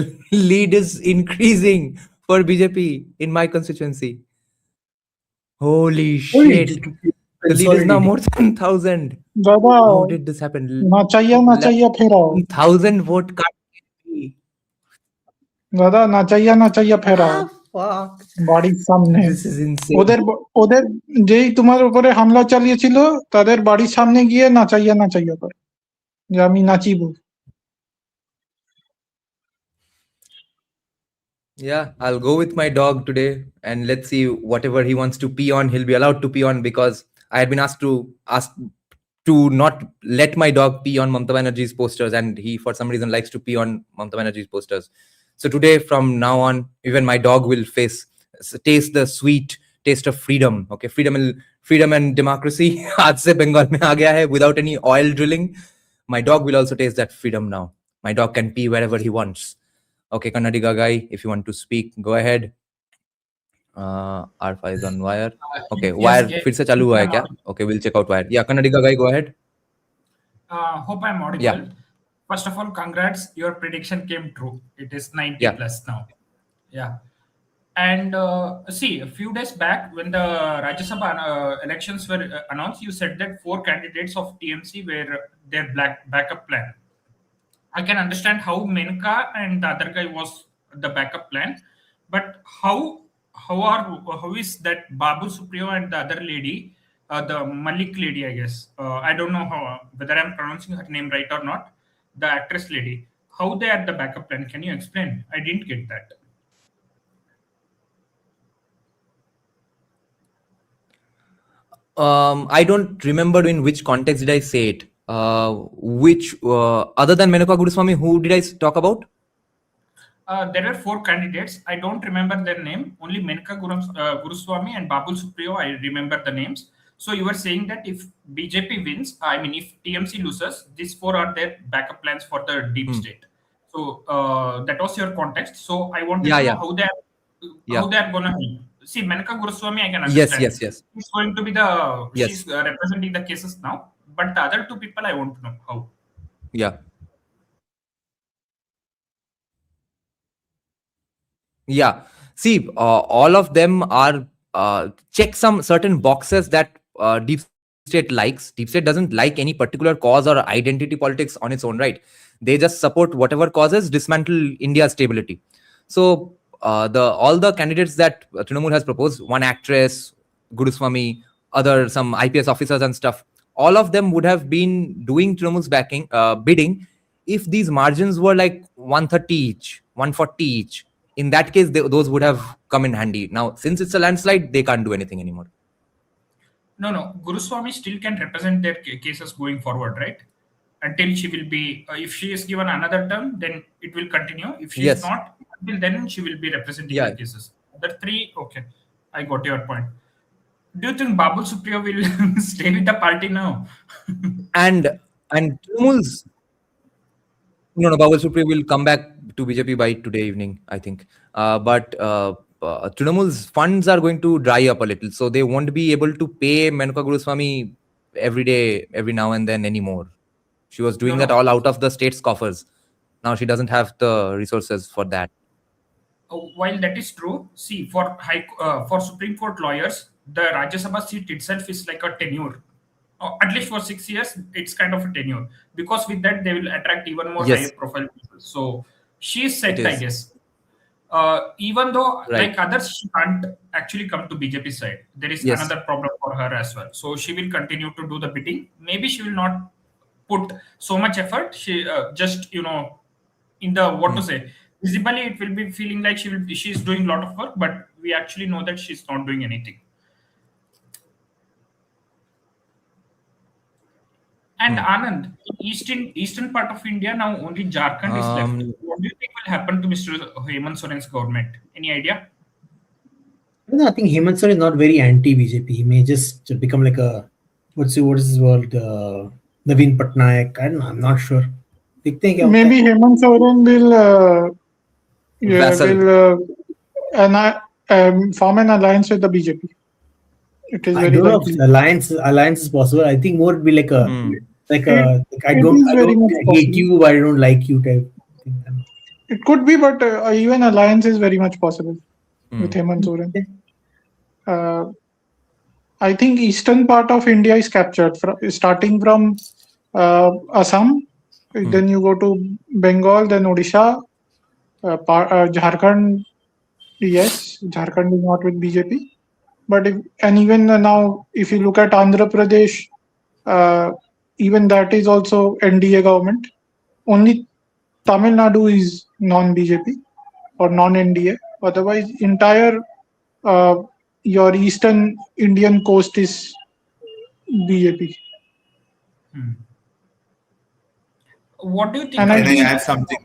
lead is increasing for BJP in my constituency. Holy shit. The lead is now more than 1000. How did this happen? ना चाहिए फेराओ 1000 vote cut. दादा ना चाहिए फेराओ বাড়ির সামনে। ওদের যেই তোমার উপরে হামলা চালিয়েছিল তাদের বাড়ির সামনে গিয়ে না চাইয়া করে যে আমি নাচিব। Yeah, I'll go with my dog today and let's see whatever he wants to pee on, he'll be allowed to pee on, because I had been asked to not let my dog pee on Mamata Banerjee's posters, and he for some reason likes to pee on Mamata Banerjee's posters. So today, from now on, even my dog will taste the sweet taste of freedom. Okay, freedom and democracy. Aaj se Bengal mein aa gaya hai without any oil drilling. My dog will also taste that freedom now. My dog can pee wherever he wants. Okay, Kannadiga guy, if you want to speak, go ahead. R5 is on wire. Okay, Yes, wire yeah. फिर से चालू हुआ है क्या? Okay, we'll check out wire. Yeah, Kannadiga guy, go ahead. Hope I'm audible. Yeah. First of all, congrats. Your prediction came true. It is 90 Yeah. plus now. Yeah. And see, a few days back, when the Rajya Sabha elections were announced, you said that 4 candidates of TMC were their backup plan. I can understand how Menka and the other guy was the backup plan, but how is that Babu Supriyo and the other lady, the Malik lady, I guess. I don't know whether I'm pronouncing her name right or not. The actress lady, how they are the backup plan? Can you explain? I didn't get that. I don't remember in which context did I say it. Which other than Menaka Guruswamy, who did I talk about? There were 4 candidates. I don't remember their name. Only Menka Guruswamy and Babul Supriyo, I remember the names. So you were saying that if BJP wins, I mean, if TMC loses, these 4 are their backup plans for the deep state. So that was your context. So I want to know how they are going to help. See, Menka Guruswamy, I can understand. Yes. She's going to be she's representing the cases now. But the other 2 people, I want to know how. Yeah. Yeah. See, all of them are check some certain boxes that deep state likes. Deep state doesn't like any particular cause or identity politics on its own right. They just support whatever causes dismantle India's stability. So all the candidates that Trinamool has proposed, one actress, Guruswamy, some IPS officers and stuff, all of them would have been doing Trinamool's bidding if these margins were like 130 each, 140 each. In that case, those would have come in handy. Now, since it's a landslide, they can't do anything anymore. No. Guruswamy still can represent their cases going forward, right? Until she will be, if she is given another term, then it will continue. If she is not, until then she will be representing the cases. The three, okay, I got your point. Do you think Babul Supriyo will stay with the party now? and Trinamool's no, Babul Supriyo will come back to BJP by today evening, I think. But Trinamool's funds are going to dry up a little, so they won't be able to pay Menuka Guruswamy every day, every now and then anymore. She was doing that all out of the state's coffers. Now she doesn't have the resources for that. While that is true, see, for Supreme Court lawyers, the Rajya Sabha seat itself is like a tenure. At least for 6 years, it's kind of a tenure. Because with that, they will attract even more higher profile people. So she is set, I guess. Even though, like others, she can't actually come to BJP side. There is another problem for her as well. So she will continue to do the bidding. Maybe she will not put so much effort. She just, in the, what to say, visibly it will be feeling like she's doing a lot of work, but we actually know that she's not doing anything. And Anand, eastern part of India, now only Jharkhand is left. What do you think will happen to Mr. Hemant Soren's government? Any idea? No, I think Hemant Soren is not very anti-BJP. He may just become like a, what is this word, Naveen Patnaik. I don't know, I'm not sure. Maybe Hemant Soren will form an alliance with the BJP. It is I don't know if alliance is possible. I think more would be like a I don't hate you, but I don't like you type thing. It could be, but even alliance is very much possible with Hemant Soren. I think eastern part of India is captured, starting from Assam. Then you go to Bengal, then Odisha, Jharkhand. Yes, Jharkhand is not with BJP. But even now, if you look at Andhra Pradesh, even that is also NDA government. Only Tamil Nadu is non-BJP or non-NDA. Otherwise, entire your eastern Indian coast is BJP. What do you think? Can I add something?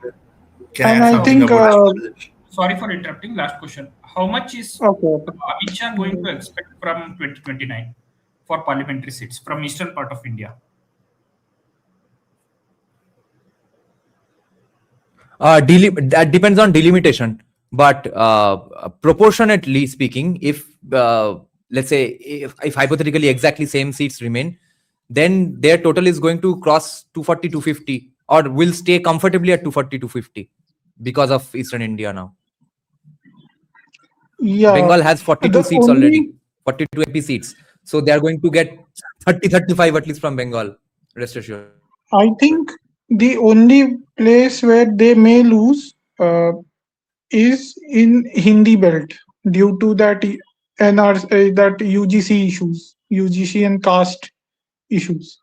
Sorry for interrupting. Last question. How much is Amit Shah going to expect from 2029 for parliamentary seats from eastern part of India? That depends on delimitation. But proportionately speaking, if let's say if hypothetically exactly same seats remain, then their total is going to cross 240, 250, or will stay comfortably at 240, 250 because of eastern India now. Yeah, Bengal has 42 seats already, 42 MP seats. So they are going to get 30, 35 at least from Bengal, rest assured. I think the only place where they may lose is in Hindi belt due to that that UGC issues, UGC and caste issues.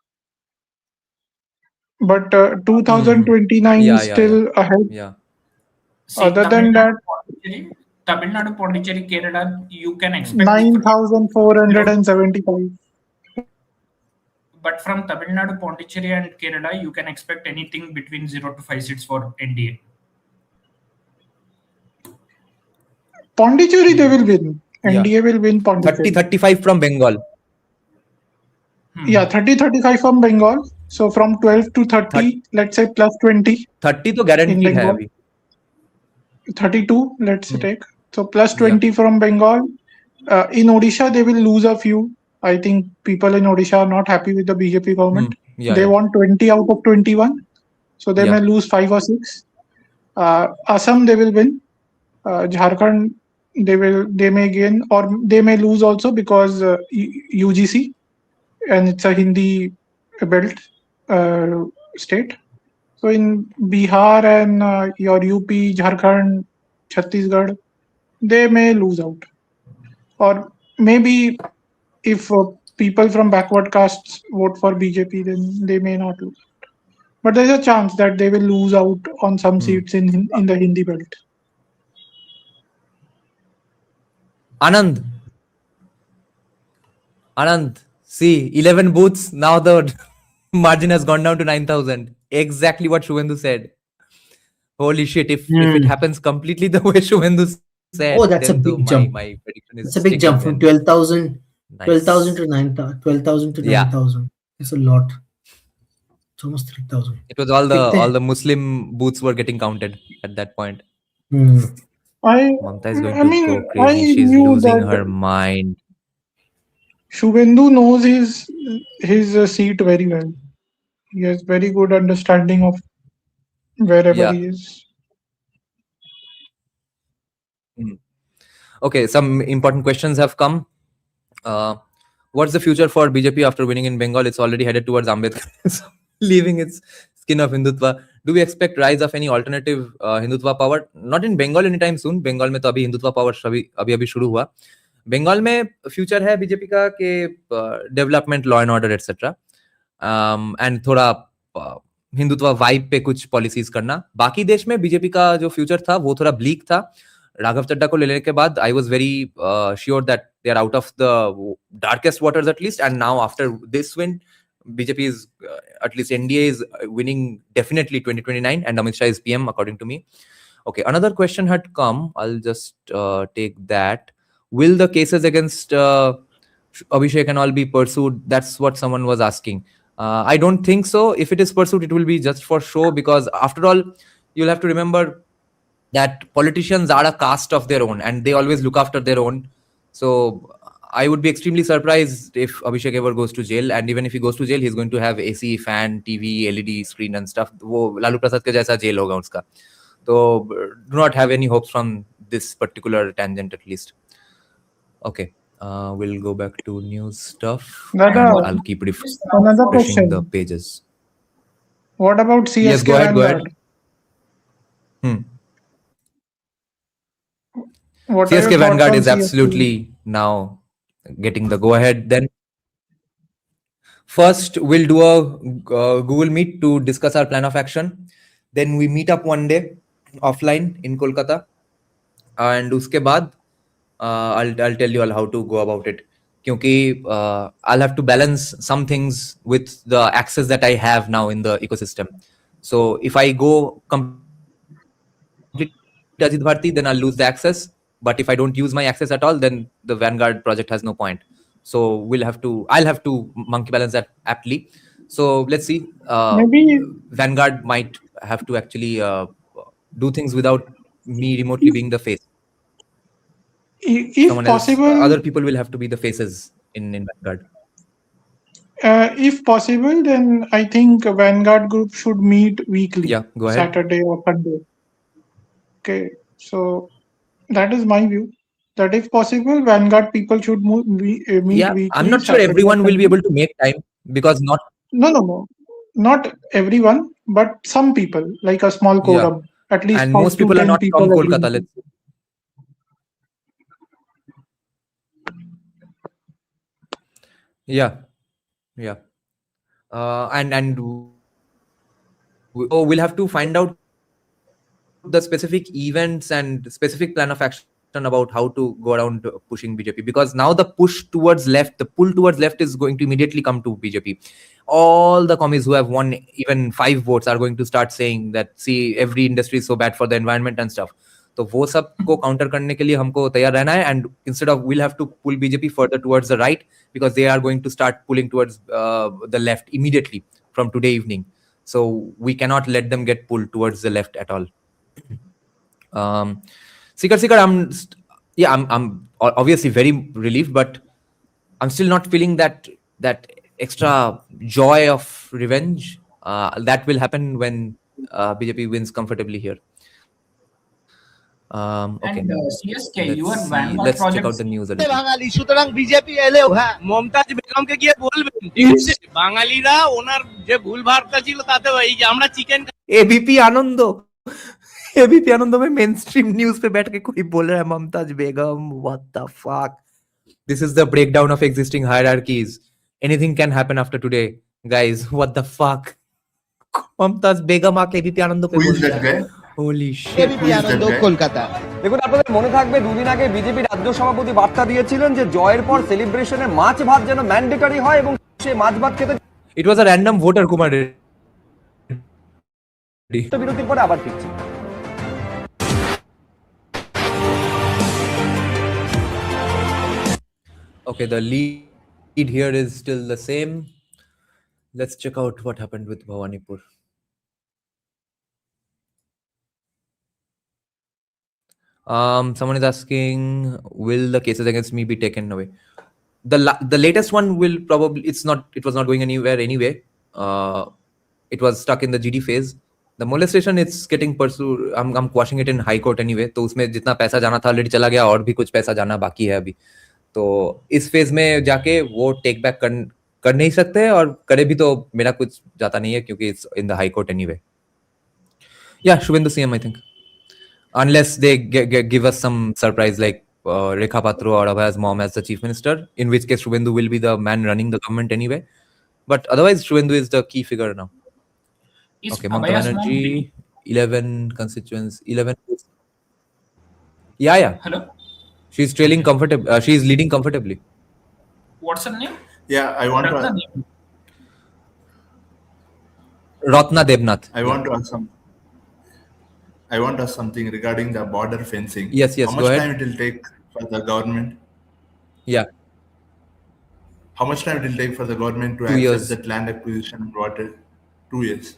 But 2029 is still ahead. Yeah. Other than that, Tamil Nadu, Pondicherry, Kerala, you can expect 9,475. But from Tamil Nadu, Pondicherry, and Kerala, you can expect anything between 0 to 5 seats for NDA. Pondicherry, they will win. NDA will win Pondicherry. 30-35 from Bengal. Yeah, 30-35 from Bengal. So from 12 to 30, let's say plus 20. 30 to guaranteed hai. 32, let's take. So plus 20 from Bengal. In Odisha, they will lose a few. I think people in Odisha are not happy with the BJP government. They want 20 out of 21. So they may lose 5 or 6. Assam, they will win. Jharkhand, they may gain, or they may lose also because UGC. and it's a Hindi belt state. So in Bihar and your UP, Jharkhand, Chhattisgarh, they may lose out. Or maybe if people from backward castes vote for BJP, then they may not lose. But there's a chance that they will lose out on some seats in the Hindi belt. Anand, see, 11 booths, now the margin has gone down to 9,000. Exactly what Shubhendu said. Holy shit, if it happens completely the way Shubhendu said, Oh, that's a then big jump. my prediction is It's a big jump from 12,000 to 9,000. 12,000 to 9,000. It's a lot. It's almost 3,000. It was all the Muslim booths were getting counted at that point. Mamta is going to go crazy. She's losing her mind. Shubhendu knows his seat very well. He has very good understanding of wherever he is. Okay, some important questions have come. What's the future for BJP after winning in Bengal? It's already headed towards Ambedkar, leaving its skin of Hindutva. Do we expect rise of any alternative Hindutva power? Not in Bengal anytime soon. Bengal में तो अभी Hindutva power अभी शुरू हुआ. बंगाल में future है BJP का कि development, law and order etcetera, and थोड़ा हिंदुत्व वाइब पे कुछ पॉलिसीज करना. बाकी देश में बीजेपी का जो फ्यूचर था वो थोड़ा ब्लीक था. राघव चड्डा को लेने के बाद I was very sure that they are out of the darkest waters at least, and now after this win BJP is at least NDA is winning definitely 2029 and Amit Shah is PM according to me. Okay, another question had come. I'll just take that. Will the cases against Abhishek and all be pursued? That's what someone was asking. I don't think so. If it is pursued, it will be just for show, because after all, you'll have to remember that politicians are a caste of their own and they always look after their own. So I would be extremely surprised if Abhishek ever goes to jail, and even if he goes to jail, he's going to have AC, fan, TV, LED screen and stuff. वो लालू प्रसाद के जैसा jail होगा उसका. So do not have any hopes from this particular tangent at least. Okay, we'll go back to news stuff. I'll keep refreshing the pages. What about CSK? Yes, go ahead. CSK Vanguard is absolutely now getting the go ahead. Then first we'll do a Google Meet to discuss our plan of action. Then we meet up one day offline in Kolkata, and uske baad I'll tell you all how to go about it. Kyunki I'll have to balance some things with the access that I have now in the ecosystem. So if I go complete Ajit Bharti, then I'll lose the access. But if I don't use my access at all, then the Vanguard project has no point. So I'll have to monkey balance that aptly. So let's see. Maybe Vanguard might have to actually do things without me remotely being the face. If possible, other people will have to be the faces in Vanguard. If possible, then I think Vanguard group should meet weekly. Yeah, go ahead. Saturday or Sunday. Okay, so that is my view. That if possible, Vanguard people should meet weekly. I'm not sure everyone will be able to make time, because not. No, not everyone, but some people, like a small quorum. At least, and most people are not from Kolkata. Let's see. Yeah. And we'll have to find out the specific events and specific plan of action about how to go around pushing BJP, because now the pull towards left is going to immediately come to BJP. All the commies who have won even 5 votes are going to start saying that, see, every industry is so bad for the environment and stuff. तो वो सब को counter करने के लिए हमको तैयार रहना है, and instead of we'll have to pull BJP further towards the right, because they are going to start pulling towards the left immediately from today evening. So we cannot let them get pulled towards the left at all. Sikar, I'm obviously very relieved, but I'm still not feeling that extra joy of revenge. That will happen when BJP wins comfortably here. Okay. And CSK, your Let's see. Vanguard Let's check out projects. the news a little. বাঙালি সুতরাং BJP এলেও হ্যাঁ মমতাজ বেগমকে গিয়ে বলবেন ঠিক আছে বাঙালিরা ওনার যে ভুল ভাবটা ছিল তাতে এই যে আমরা চিকেন एबीपी आनंद एबीपी आनंद में मेन स्ट्रीम न्यूज पे बैठ के कोई बोल रहा है Mumtaz Begum what the fuck this is the breakdown of existing hierarchies anything can happen after today guys what the fuck Mumtaz Begum आके एबीपी आनंद पे बोल रहा है holy shit ABP Ananda Kolkata দেখুন আপনাদের মনে থাকবে দুদিন আগে বিজেপি রাজ্য সভাপতি বার্তা দিয়েছিলেন যে জয়ের পর সেলিব্রেশনে মাছ ভাত যেন ম্যান্ডেটরি হয় এবং সেই মাছ ভাত খেতে it was a random voter Kumar বিরতির পরে আবার ফিরছি Okay, the lead here is still the same. Let's check out what happened with Bhawanipur. Someone is asking, will the cases against me be taken away? The latest one will probably, it was not going anywhere anyway. It was stuck in the GD phase. The molestation, it's getting pursued. I'm quashing it in High Court anyway. तो उसमें जितना पैसा जाना था already चला गया और भी कुछ पैसा जाना बाकी है अभी. तो इस फेज में जाके वो टेक बैक कर नहीं सकते और करे भी तो मेरा कुछ जाता नहीं है क्योंकि it's in the High Court anyway. Yeah, Shubhendu CM, I think. Unless they give us some surprise like Rekha Patro or Abhay's mom as the chief minister, in which case Shubhendu will be the man running the government anyway. But otherwise, Shubhendu is the key figure now. Is Okay, Mamata Abhaya's mom Banerjee, 11 constituents, 11. Yeah. Hello? She's trailing comfortably. She's leading comfortably. What's her name? Yeah, I want Ratna to. name. Ratna Debnath. I want to ask something regarding the border fencing. Yes, How go much ahead. time it will take for the government? Yeah. How much time it will take for the government to 2 access years. that land acquisition and water? 2 years.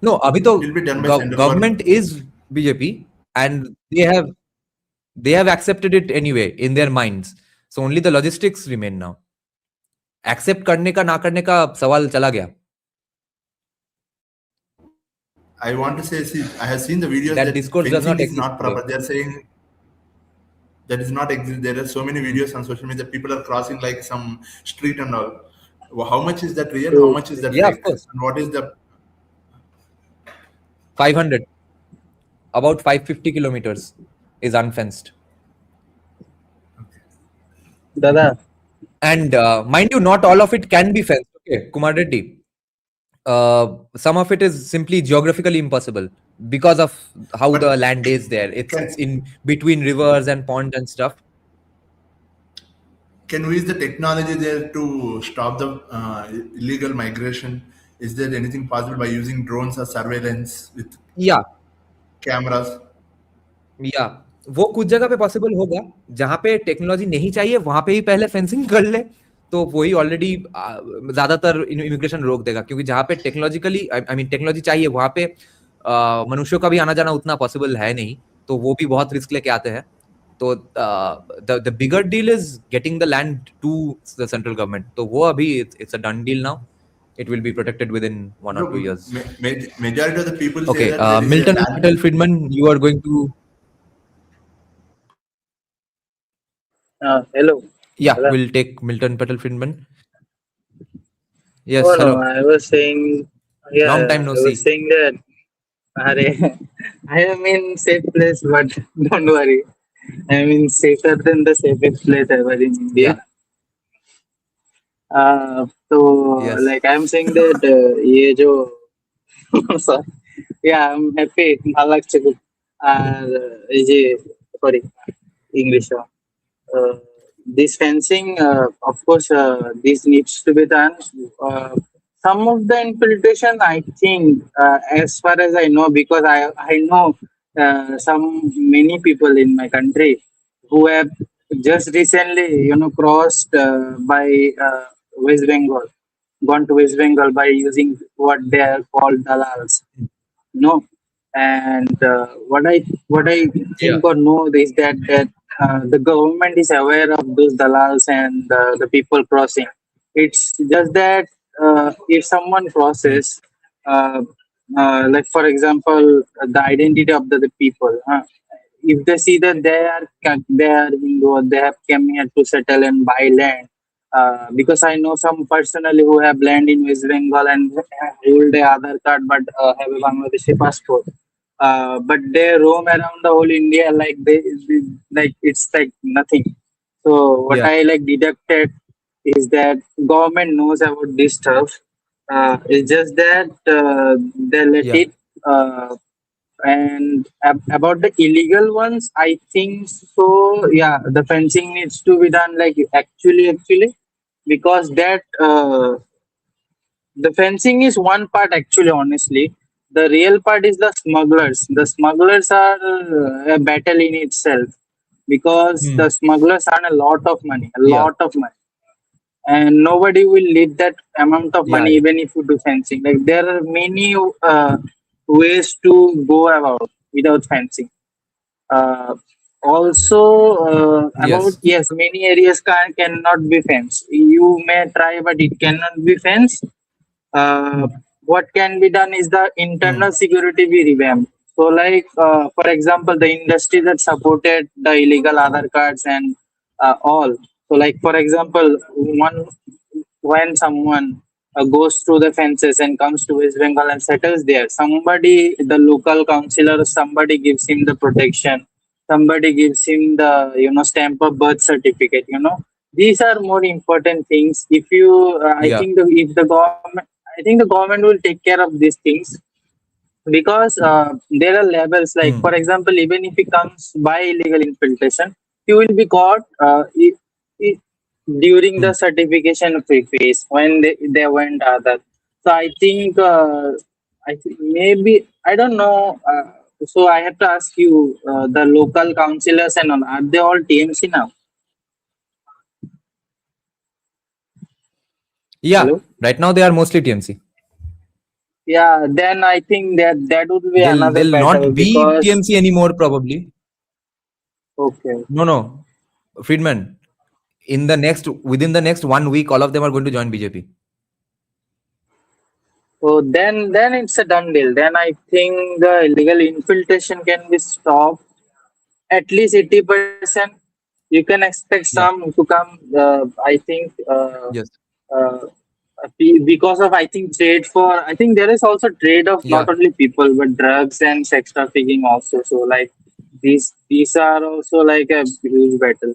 No, abhi to Will be done by central government is BJP and they have accepted it anyway in their minds. So only the logistics remain now. Accept करने का ना करने का सवाल चला गया. I want to say, see, I have seen the videos That that discourse does fencing not is exist not proper. today. They are saying that is not exist. There are so many videos on social media. People are crossing like some street and all. How much is that real? How much is that Yeah, fake? of course. And what is the 500. About 550 kilometers is unfenced. Dada. And mind you, not all of it can be fenced. Okay, Kumar Reddy. Some of it is simply geographically impossible because of how the land is there. It's in between rivers and ponds and stuff. Can we use the technology there to stop the illegal migration? Is there anything possible by using drones or surveillance with Yeah. cameras? या वो कुछ जगह पे possible होगा जहां पे technology नहीं चाहिए वहां पे ही पहले फेंसिंग कर ले तो वही ऑलरेडी ज्यादातर इमिग्रेशन रोक देगा क्योंकि जहां पे टेक्नोलॉजिकली आई मीन टेक्नोलॉजी चाहिए वहां पे मनुष्यों का भी आना जाना उतना पॉसिबल है नहीं तो वो भी बहुत रिस्क लेके आते हैं तो the bigger deal is getting the land to the central government तो वो अभी it's a done deal now it will be protected within 1 or 2 years. Majority of the people Okay, say that there is a Milton land- Patel Friedman, you are going to Hello. Yeah, Hello. we'll take Milton Patel Friedman. Yes, Oh, hello. no, I was saying, yeah, Long time no I see. was saying that I am in safe place, but don't worry. I am in safer than the safest place ever in India. So, Yes. like, I'm saying that, ये जो, sorry, yeah, I'm happy. ভালো লাগছে খুব। আর এই যে, sorry, English. This fencing, of course, this needs to be done. Some of the infiltration, I think, as far as I know, because I know many people in my country who have just recently, crossed by West Bengal, gone to West Bengal by using what they are called dalals. And what I think or know is that the government is aware of those dalals and the people crossing. It's just that if someone crosses, like for example, the identity of the people. If they see that they are Hindu or they have come here to settle and buy land, because I know some personally who have land in West Bengal and hold a Aadhaar card but have a Bangladeshi passport. But they roam around the whole India like they like it's like nothing. So what Yeah. I like deducted is that government knows about this stuff. It's just that they let Yeah. it. And about the illegal ones, I think so. Yeah, the fencing needs to be done like actually, because that the fencing is one part actually. Honestly, the real part is the smugglers. The smugglers are a battle in itself because the smugglers earn a lot of money, Yeah. and nobody will leave that amount of Yeah. money Yeah. even if you do fencing. Like there are many ways to go about without fencing. Uh, also, about Yes. yes, many areas cannot be fenced. You may try, but it cannot be fenced. What can be done is the internal security be revamped. So, like for example, the industry that supported the illegal Aadhaar cards and all. So, like for example, when someone goes through the fences and comes to West Bengal and settles there, somebody, the local councillor, somebody gives him the protection. Somebody gives him the stamp of birth certificate. These are more important things. If you, I Yeah. think if the government, I think the government will take care of these things because there are levels. Like for example, even if he comes by illegal infiltration, he will be caught during the certification phase when they went other. So I think maybe I don't know. So I have to ask you, the local councillors and all, are they all TMC now? Yeah. Hello? Right now they are mostly TMC. Yeah, then I think that would be They'll another battle not be because TMC anymore probably. okay. No, Friedman. Within the next 1 week, all of them are going to join BJP. So then it's a done deal. Then I think the illegal infiltration can be stopped at least 80%. You can expect Yeah. some to come. I think Yes. because of I think trade for I think there is also trade of Yeah. not only people but drugs and sex trafficking also. So like these are also like a huge battle.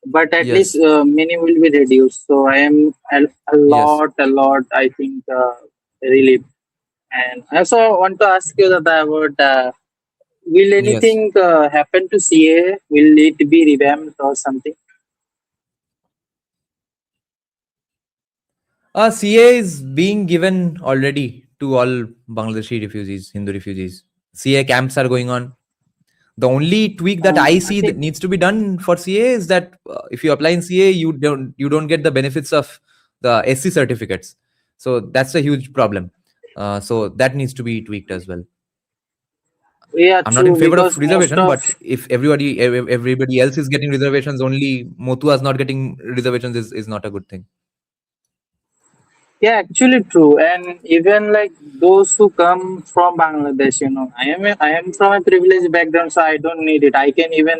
But at least Yes. many will be reduced. So I am a Yes. lot. I think relieved. And I also want to ask you that about will Yes. anything happen to CA? Will it be revamped or something? CA is being given already to all Bangladeshi refugees, Hindu refugees. CA camps are going on. The only tweak that I see that needs to be done for CA is that if you apply in CA, you don't get the benefits of the SC certificates. So that's a huge problem. So that needs to be tweaked as well. Yeah, I'm not in true. favor of Because most reservation, of but if everybody else is getting reservations, only Motua is not getting reservations is not a good thing. yeah, actually true. And even like those who come from Bangladesh, I am from a privileged background, so I don't need it. I can even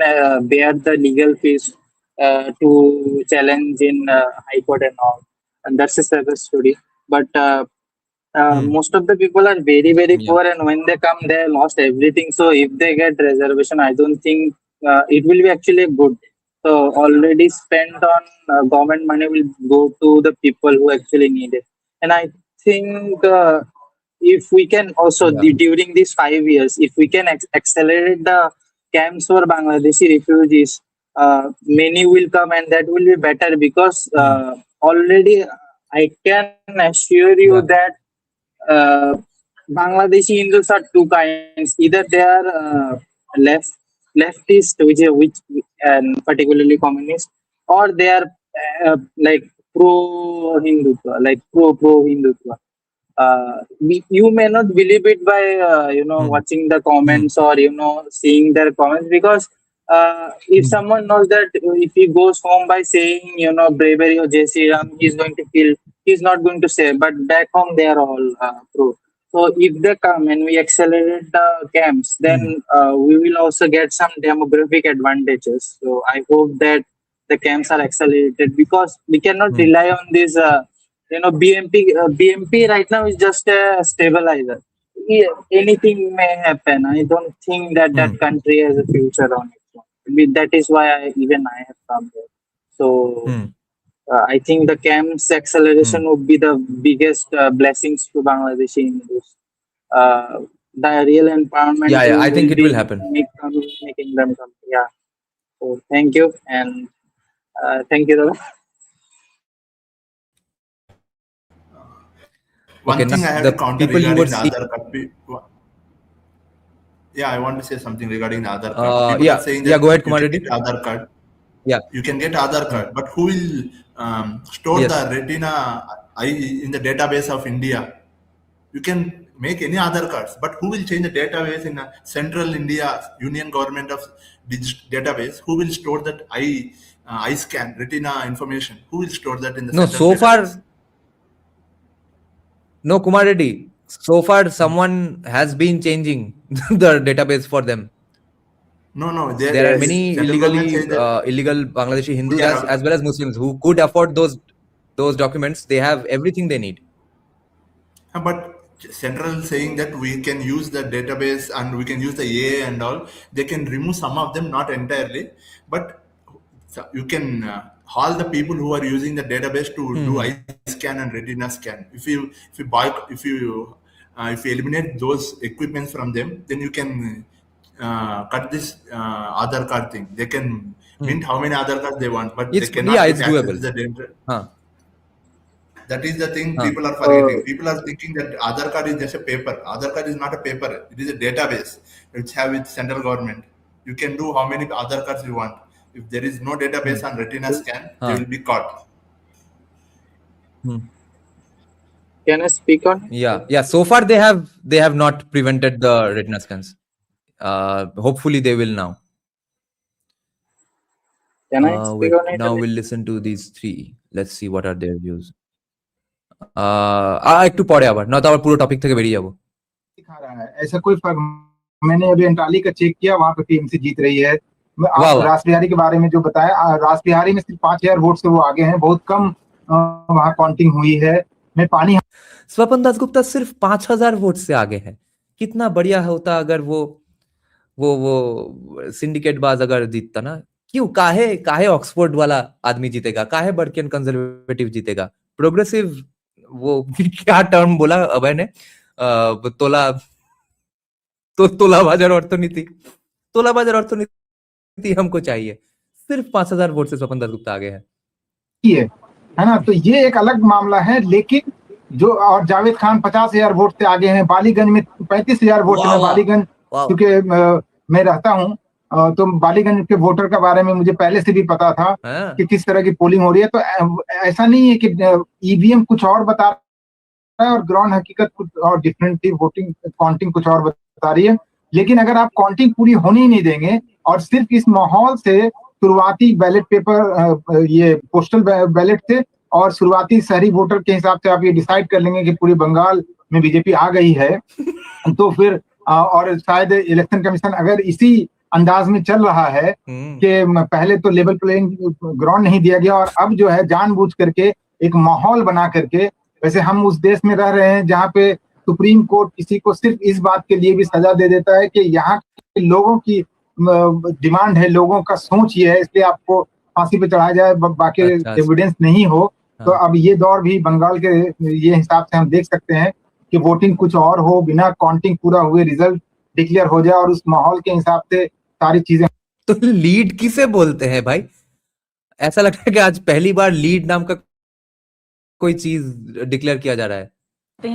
bear the legal fees to challenge in High Court and all, and that's a separate story. But most of the people are very Yeah. poor, and when they come, they lost everything. So if they get reservation, I don't think it will be actually good. So already spent on government money will go to the people who actually need it. And I think if we can also Yeah. during these 5 years, if we can accelerate the camps for Bangladeshi refugees, many will come, and that will be better because already I can assure you Yeah. that Bangladeshi Hindus are two kinds. Either they are left leftist, which and particularly communist, or they are like pro Hindutva, like pro Hindutva. You may not believe it by watching the comments or seeing their comments because if someone knows that if he goes home by saying bravery or Jai Sri Ram, he's going to kill. He's not going to say. But back home they are all pro. So if they come and we accelerate the camps, then we will also get some demographic advantages. So I hope that the camps are accelerated, because we cannot rely on this. BMP right now is just a stabilizer. Anything may happen. I don't think that that country has a future on its own. That is why I have come here. So. I think the camps acceleration would be the biggest blessings to Bangladesh in this. The real empowerment. Yeah, I think it will happen. Making them come. Yeah. So thank you, and thank you, Dada. One thing I have to counter people you regarding were the Aadhaar card. Yeah, I want to say something regarding the Aadhaar card. People are saying that go ahead, Kumar you Reddy. can get Aadhaar card. Yeah, you can get Aadhaar card, but who will store the retina in the database of India? You can make any Aadhaar cards, but who will change the database in a central India Union Government of database? Who will store that eye scan retina information? Who will store that in the central database? No, Kumar Reddy. So far, someone has been changing the database for them. No. There are many illegal Bangladeshi Hindus as well as Muslims who could afford those documents. They have everything they need. But Central saying that we can use the database and we can use the AI and all. They can remove some of them, not entirely, but you can haul the people who are using the database to do eye scan and retina scan. If you eliminate those equipments from them, then you can cut this Aadhaar card thing. They can mint how many Aadhaar cards they want, but they cannot it's doable. the data. That is the thing people are forgetting. People are thinking that Aadhaar card is just a paper. Aadhaar card is not a paper. It is a database which have with central government. You can do how many Aadhaar cards you want. If there is no database on retina scan, they will be caught. Can I speak on? Yeah. So far they have not prevented the retina scans. Hopefully they will now. Can I speak on it? Now we'll listen to these three. Let's see what are their views. একটু পরে আবার না তো আবার পুরো topic থেকে বেরিয়ে যাব। दिखा रहा है ऐसा कोई फर्क। मैंने अभी अंटाली का चेक किया, वहां पे टीएमसी जीत रही है। आप रास बिहारी के बारे में जो बताया, रास बिहारी में सिर्फ 5000 वोट से वो आगे हैं, बहुत कम वहां काउंटिंग हुई है। मैं पानी स्वपन दासगुप्ता सिर्फ 5000 वोट से आगे है। कितना बढ़िया होता अगर वो सिंडिकेट बाज अगर जीतता ना। क्यों काहे ऑक्सफोर्ड वाला आदमी जीतेगा, काहे बर्कियन कंजर्वेटिव जीतेगा, प्रोग्रेसिव वो क्या टर्म बोला अभय ने, तोलाबाजार अर्थनीति हमको चाहिए। सिर्फ 5000 वोट से स्वपन दासगुप्ता आगे है ना। तो ये एक अलग मामला है, लेकिन जो और जावेद खान 50,000 वोट से आगे हैं। बालीगंज में 35,000 वोट है। बालीगंज क्योंकि मैं रहता हूँ तो बालीगंज के वोटर के बारे में मुझे पहले से भी पता था कि किस तरह की पोलिंग हो रही है। तो ऐसा नहीं है कि ईवीएम कुछ और बता रहा है और ग्राउंड हकीकत कुछ और डिफरेंट थी, वोटिंग काउंटिंग कुछ और बता रही है। लेकिन अगर आप काउंटिंग पूरी होने ही नहीं देंगे और सिर्फ इस माहौल से शुरुआती बैलेट पेपर ये पोस्टल बैलेट थे और शुरुआती शहरी वोटर के हिसाब से आप ये डिसाइड कर लेंगे कि पूरी बंगाल में बीजेपी आ गई है, तो फिर और शायद इलेक्शन कमीशन अगर इसी अंदाज में चल रहा है कि पहले तो लेवल प्लेइंग ग्राउंड नहीं दिया गया और अब जो है जानबूझ करके एक माहौल बना करके, वैसे हम उस देश में रह रहे हैं जहाँ पे सुप्रीम कोर्ट किसी को सिर्फ इस बात के लिए भी सजा दे देता है कि यहाँ के लोगों की डिमांड है, लोगों का सोच ये है, इसलिए आपको फांसी पे चढ़ाया जाए, बाकी एविडेंस नहीं हो। तो अब ये दौर भी बंगाल के ये हिसाब से हम देख सकते हैं कि वोटिंग कुछ और हो, बिना काउंटिंग पूरा हुए रिजल्ट डिक्लेयर हो जाए और उस माहौल के हिसाब से सारी चीजें। तो लीड किसे बोलते हैं भाई? ऐसा लगता है कि आज पहली बार लीड नाम का कोई चीज डिक्लेयर किया जा रहा है।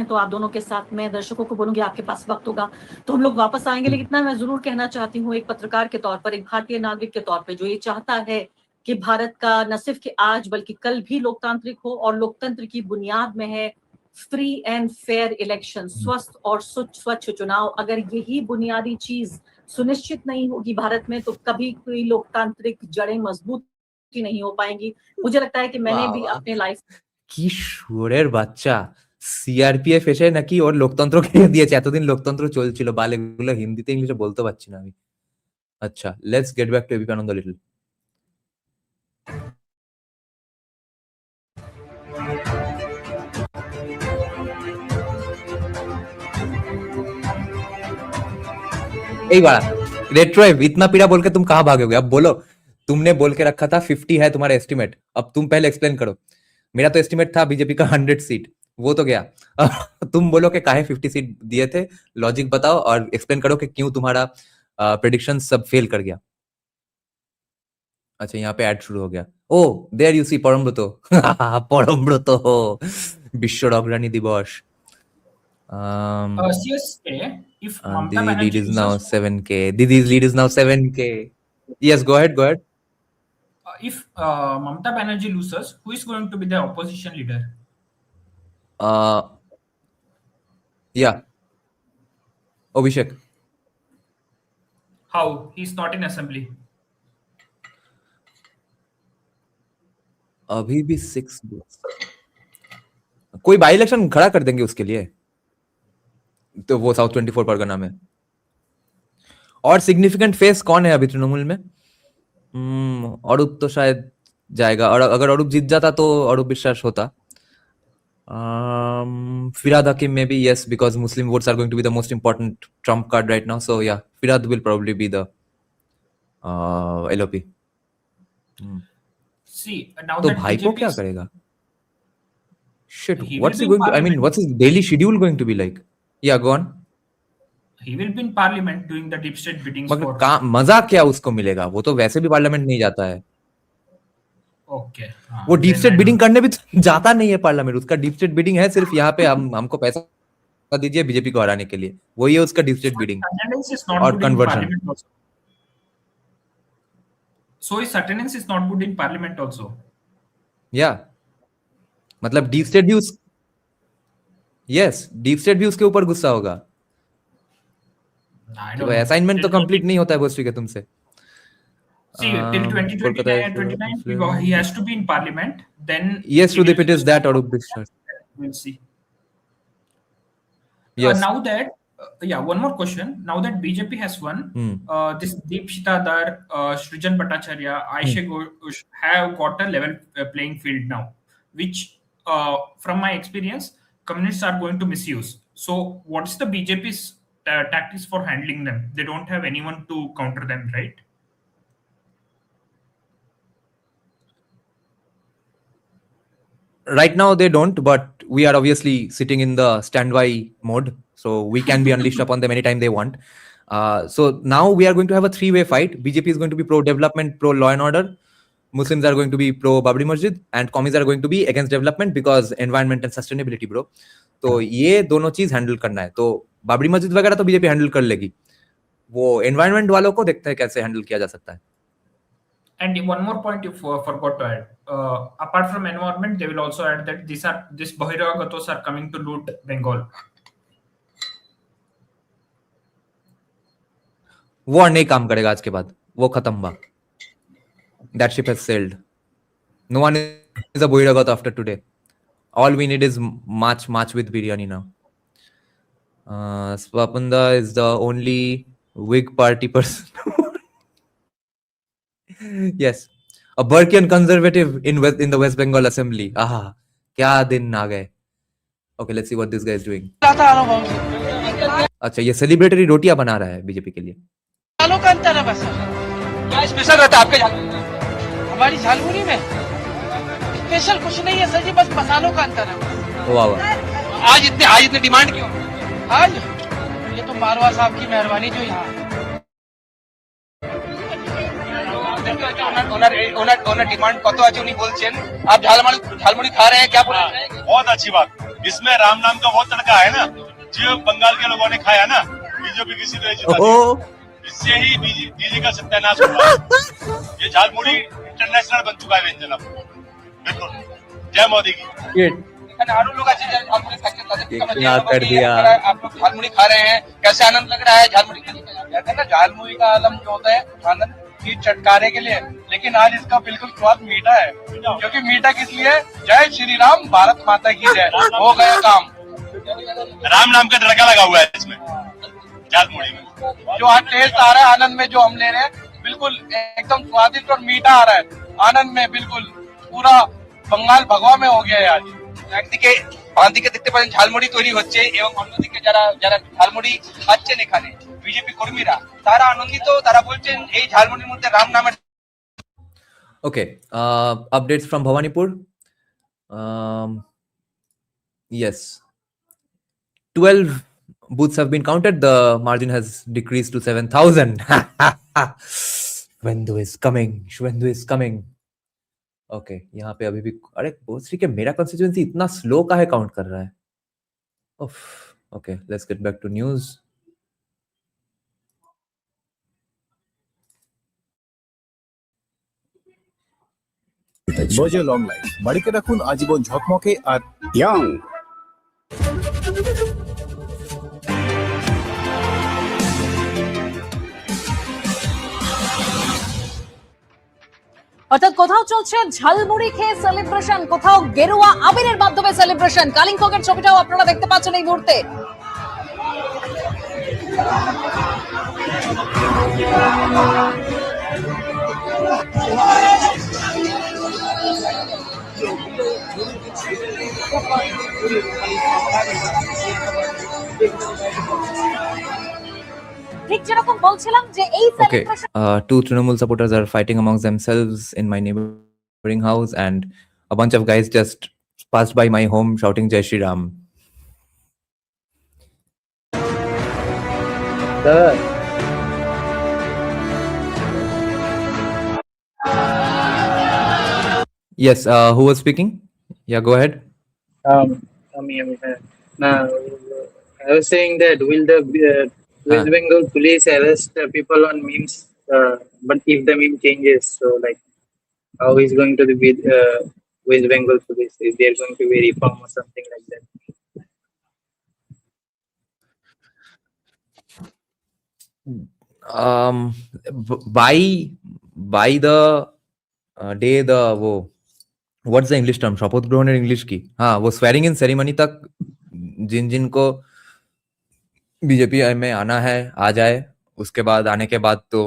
तो आप दोनों के साथ मैं दर्शकों को बोलूंगी, आपके पास वक्त होगा तो हम लोग वापस आएंगे, लेकिन इतना मैं जरूर कहना चाहती हूँ एक पत्रकार के तौर पर, एक भारतीय नागरिक के तौर पर जो ये चाहता है कि भारत का न सिर्फ कि आज बल्कि कल भी लोकतांत्रिक हो और लोकतंत्र की बुनियाद में है फ्री एंड फेयर इलेक्शन, स्वस्थ और स्वच्छ चुनाव। अगर यही बुनियादी चीज सुनिश्चित नहीं होगी भारत में तो कभी कोई लोकतांत्रिक जड़ें मजबूत ही नहीं हो पाएंगी। मुझे लगता है कि मैंने भी अपने लाइफ किशोरेर बाच्चा সিআরপিএফ এসে নাকি ওর লোকতন্ত্র কেড়ে দিয়েছে, এতদিন লোকতন্ত্র চলছিল, বাল এগুলো হিন্দিতে ইংলিশে বলতে পারছি না আমি। আচ্ছা, let's get back to ABP Ananda little. एक बार रेट्रोएव इतना पीड़ा बोल के तुम कहाँ भागोगे? अब बोलो, तुमने बोल के रखा था 50 है तुम्हारा एस्टिमेट, अब तुम पहले एक्सप्लेन करो। मेरा तो एस्टिमेट था बीजेपी का 100 सीट, वो तो गया। तुम बोलो कि काहे 50 सीट दिए थे, लॉजिक बताओ और एक्सप्लेन करो कि क्यों तुम्हारा प्रेडिक्शन सब फेल कर गया। अच्छा, यहाँ पे ऐड शुरू हो गया। Oh there you see परमब्रत। परमब्रत विश्व अग्रणी दिवस। CSA, if Mamata The lead Banerjee is now loses, 7K. Didi's lead is now 7K. Yes, go ahead, go ahead. if Mamata Banerjee loses, who is going to be the opposition leader? Yeah, Abhishek. How? He's not in assembly. अभी भी 6 कोई by election खड़ा कर देंगे उसके लिए, तो वो साउथ 24 परगना में। और सिग्निफिकेंट फेस कौन है अभी तृणमूल में? अरूप तो शायद जाएगा, और अगर अरूप जीत जाता तो अरूप विश्वास होता। Firad Hakim maybe, yes, because Muslim votes are going to be the most important trump card right now. So yeah, Firad will probably be the LOP. See, now तो that भाई को BJP क्या is, करेगा? Shit, he what's will he be in going to? I mean, parliament. what's his daily schedule going to be like? Yeah, go on. He will be in parliament doing the deep state biddings मगर for. मजा क्या उसको मिलेगा? वो तो वैसे भी parliament नहीं जाता है। Okay. वो deep then state I bidding don't- करने भी तो जाता नहीं है पार्लियामेंट। उसका डीप स्टेट बिडिंग है सिर्फ यहाँ पे हमको पैसा दीजिए बीजेपी को हराने के लिए, वही है उसका deep state bidding Attendance is not और good in conversion. parliament also. So his attendance is not good in parliament also. या मतलब डीप स्टेट भी उस यस डीप स्टेट भी उसके ऊपर गुस्सा होगा I कि don't भाई know. असाइनमेंट तो Till कंप्लीट नहीं होता है भोसड़ी के तुमसे। See, till 2029 and 29, he has to be in parliament. Then Yes, he will Sudeep, it is that Arup Biswas. We'll see. Yes. Now that, one more question. Now that BJP has won, this Deepshita Dar, Srijan Bhattacharya, Aisha Ghosh have got a level playing field now, which, from my experience, communists are going to misuse. So, what's the BJP's tactics for handling them? They don't have anyone to counter them, right? Right now they don't, but we are obviously sitting in the standby mode, so we can be unleashed upon them anytime they want. So now we are going to have a three-way fight. BJP is going to be pro-development, pro-law and order. Muslims are going to be pro-Babri Masjid, and commies are going to be against development because environment and sustainability, bro. तो ये दोनों चीज handle करना है। तो बाबरी मस्जिद वगैरह तो बीजेपी हैंडल कर लेगी, वो एनवायरमेंट वालों को देखते हैं कैसे हैंडल किया जा सकता है। And one more point you forgot to add. Apart from environment, they will also add that this Bahiragatos are coming to loot Bengal. War नहीं काम करेगा आज के बाद, वो खत्म हुआ। That ship has sailed. No one is a Bahiragat after today. All we need is march with biryani now. Swapanda is the only Whig party person. Yes, a Burkean conservative in the West Bengal Assembly. क्या दिन आ गए। Okay, let's see what this guy is doing. अच्छा, ये celebratory रोटियां बना रहा है BJP के लिए। मसालों का अंतर है बस। क्या स्पेशल रहता है आपके हमारी झालमुड़ी में? स्पेशल कुछ नहीं है सर जी, बस मसालों का अंतर है। वाह, आज इतने डिमांड क्यों? आज ये तो मारवा साहब की मेहरबानी जो यहाँ ওনার ডিমান্ড কত আছে উনি বলছেন। आप झालमुड़ी खा रहे हैं, क्या बोल रहे हैं? बहुत अच्छी बात। इसमें राम नाम का बहुत तड़का है ना, जो बंगाल के लोगों ने खाया ना, बीजेपी किसी तरह जिता दी। इससे ही डीजी का सत्यानाश हुआ। ये झालमुड़ी इंटरनेशनल बन चुका है व्यंजन अब। बिल्कुल, जय मोदी की। आरो लोग अच्छे झालमुड़ी खाते क्या कर दिया। आप लोग झालमुड़ी खा रहे हैं, कैसे आनंद लग रहा है झालमुड़ी खाने का? कहते हैं ना झालमुड़ी का आलम जो होता है आनंद की चटकारे के लिए, लेकिन आज इसका बिल्कुल स्वाद मीठा है। क्योंकि मीठा किस लिए? जय श्री राम, भारत माता की जय। हो गया काम। राम नाम का तड़का लगा हुआ है इसमें झालमुड़ी में। जो आज टेस्ट आ रहा है आनंद में, जो हम ले रहे हैं बिल्कुल एकदम स्वादिष्ट और मीठा आ रहा है आनंद में, बिल्कुल पूरा बंगाल भगवा में हो गया है आज। একদিকে বাম দিকে দেখতে পারেন ঝালমুড়ি তৈরি হচ্ছে এবং অন্যদিকে যারা যারা ঝালমুড়ি খাচ্ছেন এখানে বিজেপি কর্মীরা তারা আনন্দিত, তারা বলছেন এই ঝালমুড়ির মধ্যে রাম নামের। Okay, updates from Bhawanipur. Yes, 12 booths have been counted. The margin has decreased to 7,000. Shwendu is coming. Shwendu is coming. Okay, यहाँ पे अभी भी अरे बोसरी के मेरा constituency इतना slow का है काउंट कर रहा है. Okay, let's get back to news. বোঝে লং লাইফ বাড়িতে রাখুন আজীবন ঝকমকে আর ইয়াং। অর্থাৎ কোথাও চলছে ঝালমুড়ি খেয়ে সেলিব্রেশন, কোথাও গেরুয়া আবিরের মাধ্যমে সেলিব্রেশন। কালিম্পংয়ের ছবিটাও আপনারা দেখতে পাচ্ছেন এই মুহূর্তে। ঠিক যেরকম বলছিলাম যে এই Okay, two Trinamool supporters are fighting amongst themselves in my neighboring house, and a bunch of guys just passed by my home shouting Jai Shri Ram. Yes, who was speaking? Yeah, go ahead. Now, I was saying that will the West Bengal police arrest people on memes? But if the meme changes, so like, how is going to be West Bengal police? Is there going to be reform or something like that? By the day the वो what's the English term? शपथ ग्रहण English की, हाँ वो swearing in ceremony तक जिन को BJP में आना है आ जाए। उसके बाद आने के बाद तो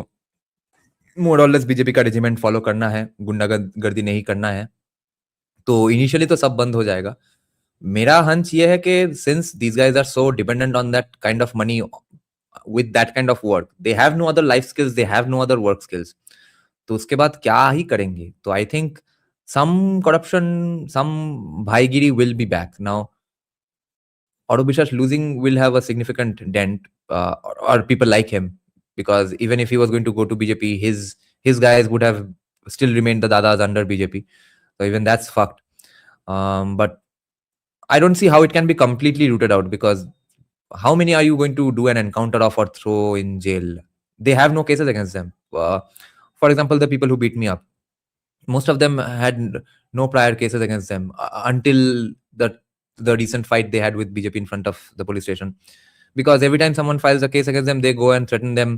मोर और लेस बीजेपी का रेजिमेंट फॉलो करना है, गुंडागर्दी नहीं करना है, तो इनिशियली तो सब बंद हो जाएगा। मेरा हंच ये है कि since these guys are so dependent on that kind of money with that kind of work, they have no other life skills, they have no other work skills, तो उसके बाद क्या ही करेंगे? तो I think some corruption, some bhaigiri will be back. Now Auto Biswas losing will have a significant dent, or people like him, because even if he was going to go to BJP, his guys would have still remained the dadas under BJP, so even that's fucked. But I don't see how it can be completely rooted out, because how many are you going to do an encounter of or throw in jail? They have no cases against them. For example, the people who beat me up, most of them had no prior cases against them until the recent fight they had with BJP in front of the police station. Because every time someone files a case against them, they go and threaten them.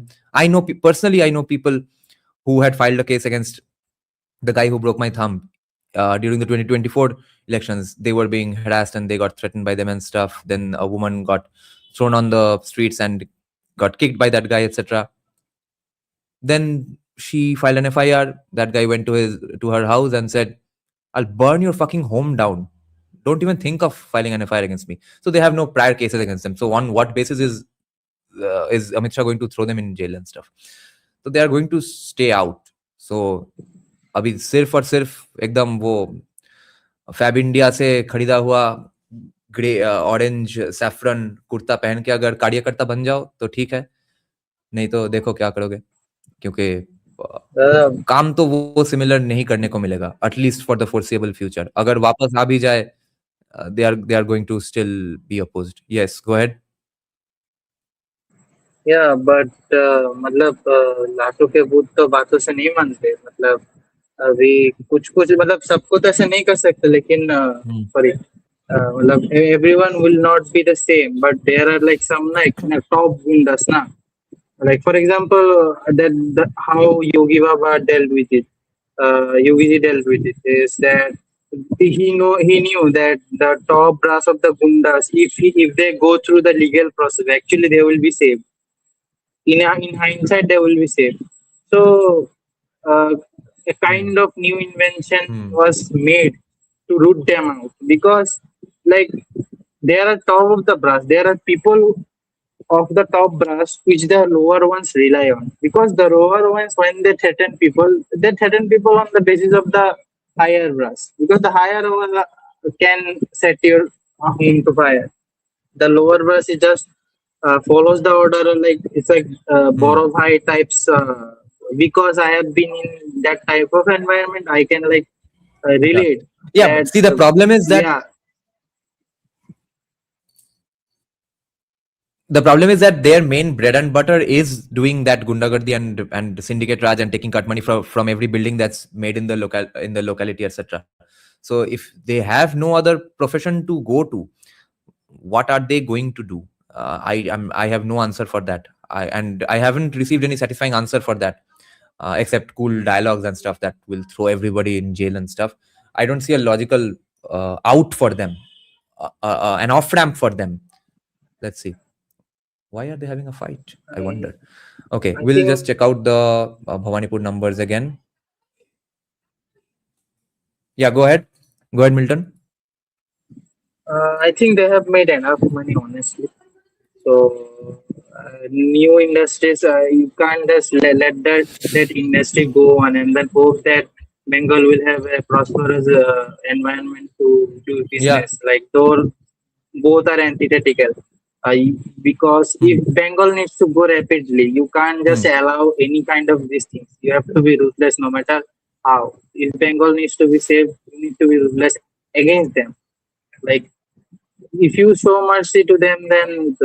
I know personally, I know people who had filed a case against the guy who broke my thumb during the 2024 elections. They were being harassed and they got threatened by them and stuff. Then a woman got thrown on the streets and got kicked by that guy, etc. Then she filed an FIR. That guy went to her house and said, "I'll burn your fucking home down. Don't even think of filing an FIR against me." So they have no prior cases against them. So on what basis is Amit Shah going to throw them in jail and stuff? So they are going to stay out. So अभी सिर्फ और सिर्फ एकदम वो fab India से खरीदा हुआ grey orange saffron kurta पहन के अगर कार्यकर्ता बन जाओ तो ठीक है, नहीं तो देखो क्या करोगे, क्योंकि काम तो वो सिमिलर नहीं करने को मिलेगा, at least for the forcible future. अगर वापस आ भी जाए, they are going to still be opposed. Yes, go ahead. Yeah, but मतलब लाटू के बूथ तो बातों से नहीं मानते, मतलब अभी कुछ मतलब सबको तो ऐसे नहीं कर सकते, लेकिन सॉरी मतलब everyone will not be the same, but there are like some like top windows na, like for example that how Yogi Baba dealt with it, Yogi ji dealt with it is that he knew that the top brass of the gundas, if they go through the legal process, actually they will be saved. In hindsight, they will be saved. So a kind of new invention was made to root them out, because like they are top of the brass. There are people of the top brass which the lower ones rely on, because the lower ones, when they threaten people on the basis of the higher brass, because the higher one can set your home to fire. The lower brass is just follows the order, like it's like borrow high types. Because I have been in that type of environment, I can like relate. Yeah, that, but see, the problem is that yeah, the problem is that their main bread and butter is doing that gundagardi and syndicate raj and taking cut money from every building that's made in the locality, etc. So if they have no other profession to go to, what are they going to do? I have no answer for that. I haven't received any satisfying answer for that, except cool dialogues and stuff that will throw everybody in jail and stuff. I don't see a logical out for them, an off ramp for them. Let's see. Why are they having a fight? I wonder. Okay, we'll just check out the Bhawanipur numbers again. Yeah, go ahead. Go ahead, Milton. I think they have made enough money, honestly. So new industries, you can't just let that industry go on and then hope that Bengal will have a prosperous environment to do business. Like though both are antithetical. Because if Bengal needs to go rapidly, you can't just allow any kind of these things. You have to be ruthless no matter how. If Bengal needs to be saved, you need to be ruthless against them. Like if you show mercy to them, then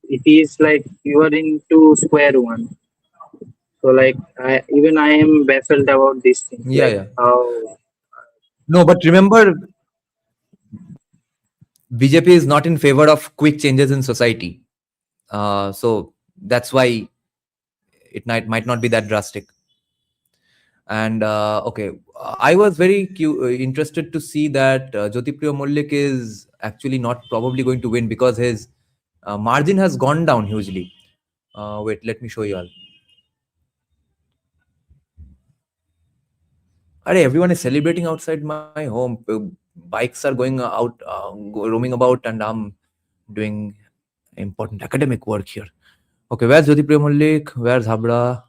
it is like you are into square one. So like I am baffled about these things. Yeah, like yeah. How No, but remember, BJP is not in favor of quick changes in society. So that's why it might not be that drastic. And okay, I was very interested to see that Jyotipriya Mollik is actually not probably going to win because his margin has gone down hugely. Wait, let me show you all. Everyone is celebrating outside my home. Bikes are going out, roaming about, and I'm doing important academic work here. Okay, where's Jyotipriya Mollik? Where's Habra?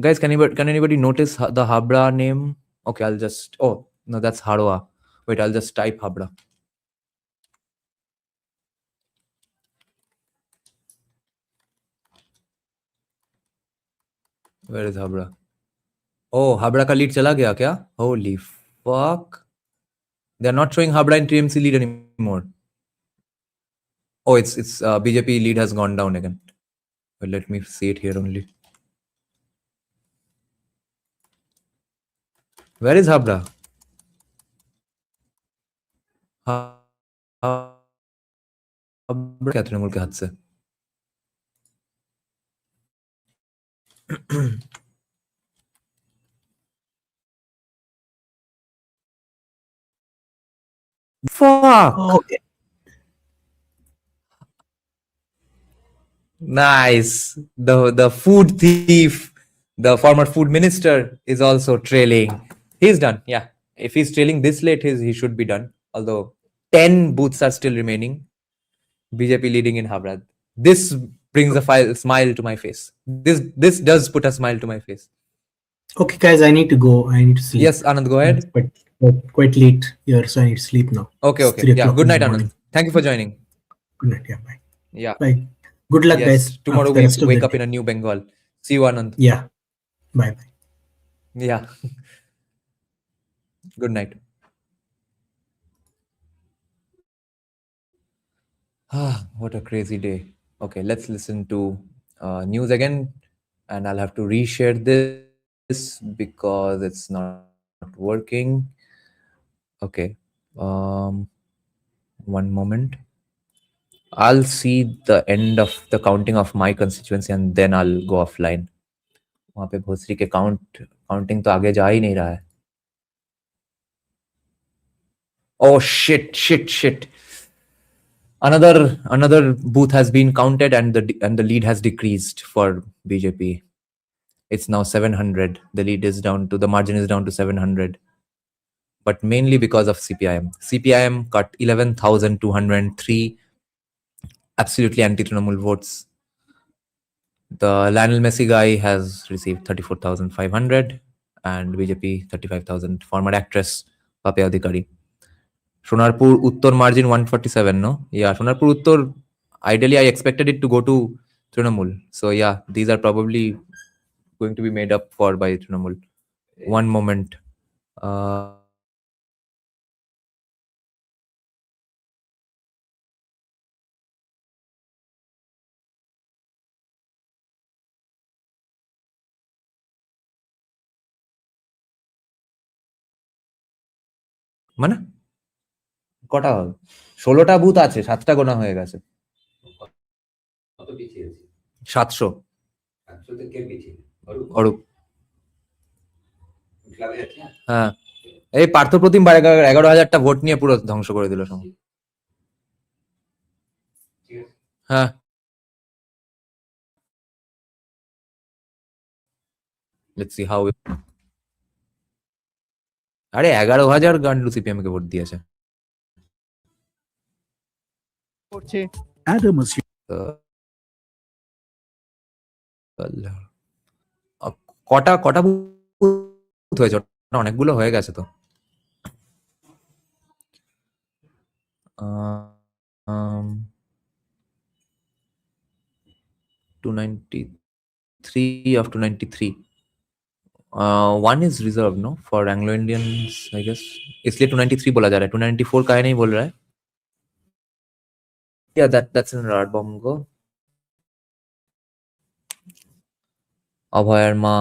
Guys, can anybody notice the Habra name? Okay, I'll just... Oh, no, that's Haroa. Wait, I'll just type Habra. Where is Habra? Oh, Habra ka lead chala gaya kya? Holy fuck. They're not showing Habra in TMC lead anymore. Oh, it's BJP lead has gone down again. But let me see it here only. Where is Habra? Habra क्या तृणमूल के हाथ से? Fuck. Okay. Nice. The food thief, the former food minister, is also trailing. He's done. Yeah. If he's trailing this late, he should be done. Although 10 booths are still remaining. BJP leading in Habrad. This brings a smile to my face. This does put a smile to my face. Okay, guys, I need to go. I need to sleep. Yes, Anand, go ahead. Quite late here, so I need to sleep now. Okay. Yeah. Good night, Anand. Thank you for joining. Good night. Yeah. Bye. Yeah. Bye. Good luck, guys. Tomorrow we wake up in a new Bengal. See you, Anand. Yeah. Bye. Yeah. Good night. What a crazy day. Okay, let's listen to news again, and I'll have to reshare this because it's not working. Okay. One moment. I'll see the end of the counting of my constituency and then I'll go offline. वहाँ पे भोसरी के counting तो आगे जा ही नहीं रहा है. Oh shit. Another booth has been counted and the lead has decreased for BJP. It's now 700. The margin is down to 700. But mainly because of CPIM. CPIM cut 11,203 absolutely anti-Trinamool votes. The Lionel Messi guy has received 34,500 and BJP 35,000. Former actress Papya Adhikari. Sonarpur Uttor margin 147, no? Yeah, Sonarpur Uttor, ideally I expected it to go to Trinamool. So yeah, these are probably going to be made up for by Trinamool. One moment. মানে কটা 16টা booth আছে, 7টা গোনা হয়ে গেছে। 700। অরূপ। হ্যাঁ, এই Parthapratim 11,000টা vote নিয়ে পুরো ধ্বংস করে দিল সব। হ্যাঁ, লেটস সি হাউ। আরে 11,000 গান্ডু সিপিএম কে ভোট দিয়েছে। কটা বুথ হয়েছে? অনেকগুলো হয়ে গেছে তো। 293 of 293. One is reserved, no, for Anglo-Indians, I guess. इसलिए 293 बोला जा रहा है, 294 का नहीं बोल रहा है। Yeah, that's in Radbomgo. Abhay Ma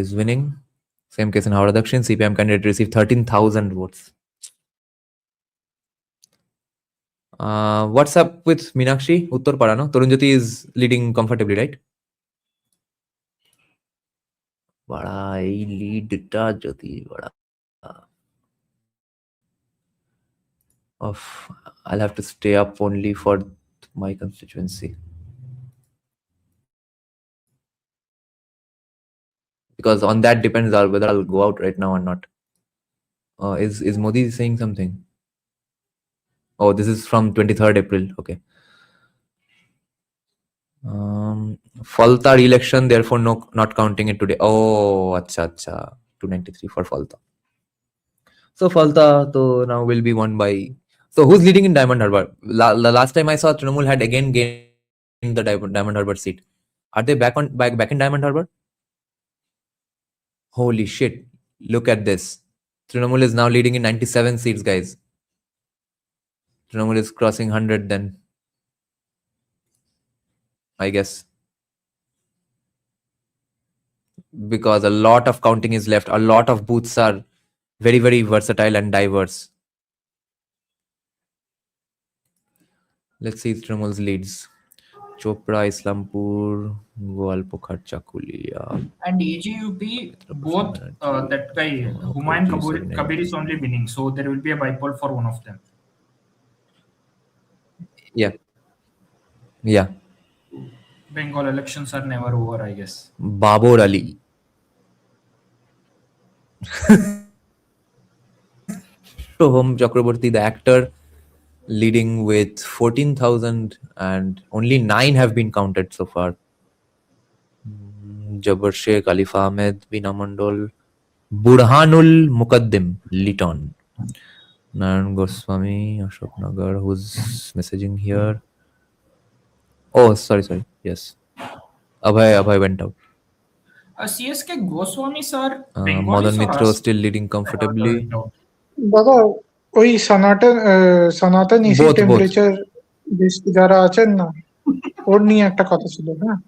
is winning. Same case in Howrah Dakshin. CPM candidate received 13,000 votes. What's up with Meenakshi? Uttar Para, no? Torunjyoti is leading comfortably, right? Bada ei lead ta Jyoti bada. I'll have to stay up only for my constituency. Because on that depends whether I'll go out right now or not. Is Modi saying something? Oh, this is from 23rd April. Okay. Falta re-election, therefore not counting it today. Oh, acha. 293 for Falta. So Falta now will be won by. So who's leading in Diamond Harbour? The last time I saw Trinamool had again gained the Diamond Harbour seat. Are they back in Diamond Harbour? Holy shit! Look at this. Trinamool is now leading in 97 seats, guys. Trinamool is crossing 100 then, I guess, because a lot of counting is left. A lot of booths are very, very versatile and diverse. Let's see Trinamool's leads. Chopra, Islampur, Goalpokhar, Chakulia. And AJUP, both that guy, Humayun Kabir is only winning. So there will be a bypoll for one of them. Yeah. Bengal elections are never over, I guess. Babur Ali. Soham Chakraborty, the actor, leading with 14,000 and only 9 have been counted so far. Jabbar Sheikh, Alif Ahmed, Veena Mandal, Burhanul Muqaddim, Liton, Naran Goswami, Ashok Nagar, who's messaging here. Oh, sorry. Yes. Abhay went out. CSK Goswami sir, Madan Mitra still leading comfortably. দাদা ওই সনাতন AC temperature যারা আছেন না ওর নিয়ে একটা কথা ছিল। হ্যাঁ,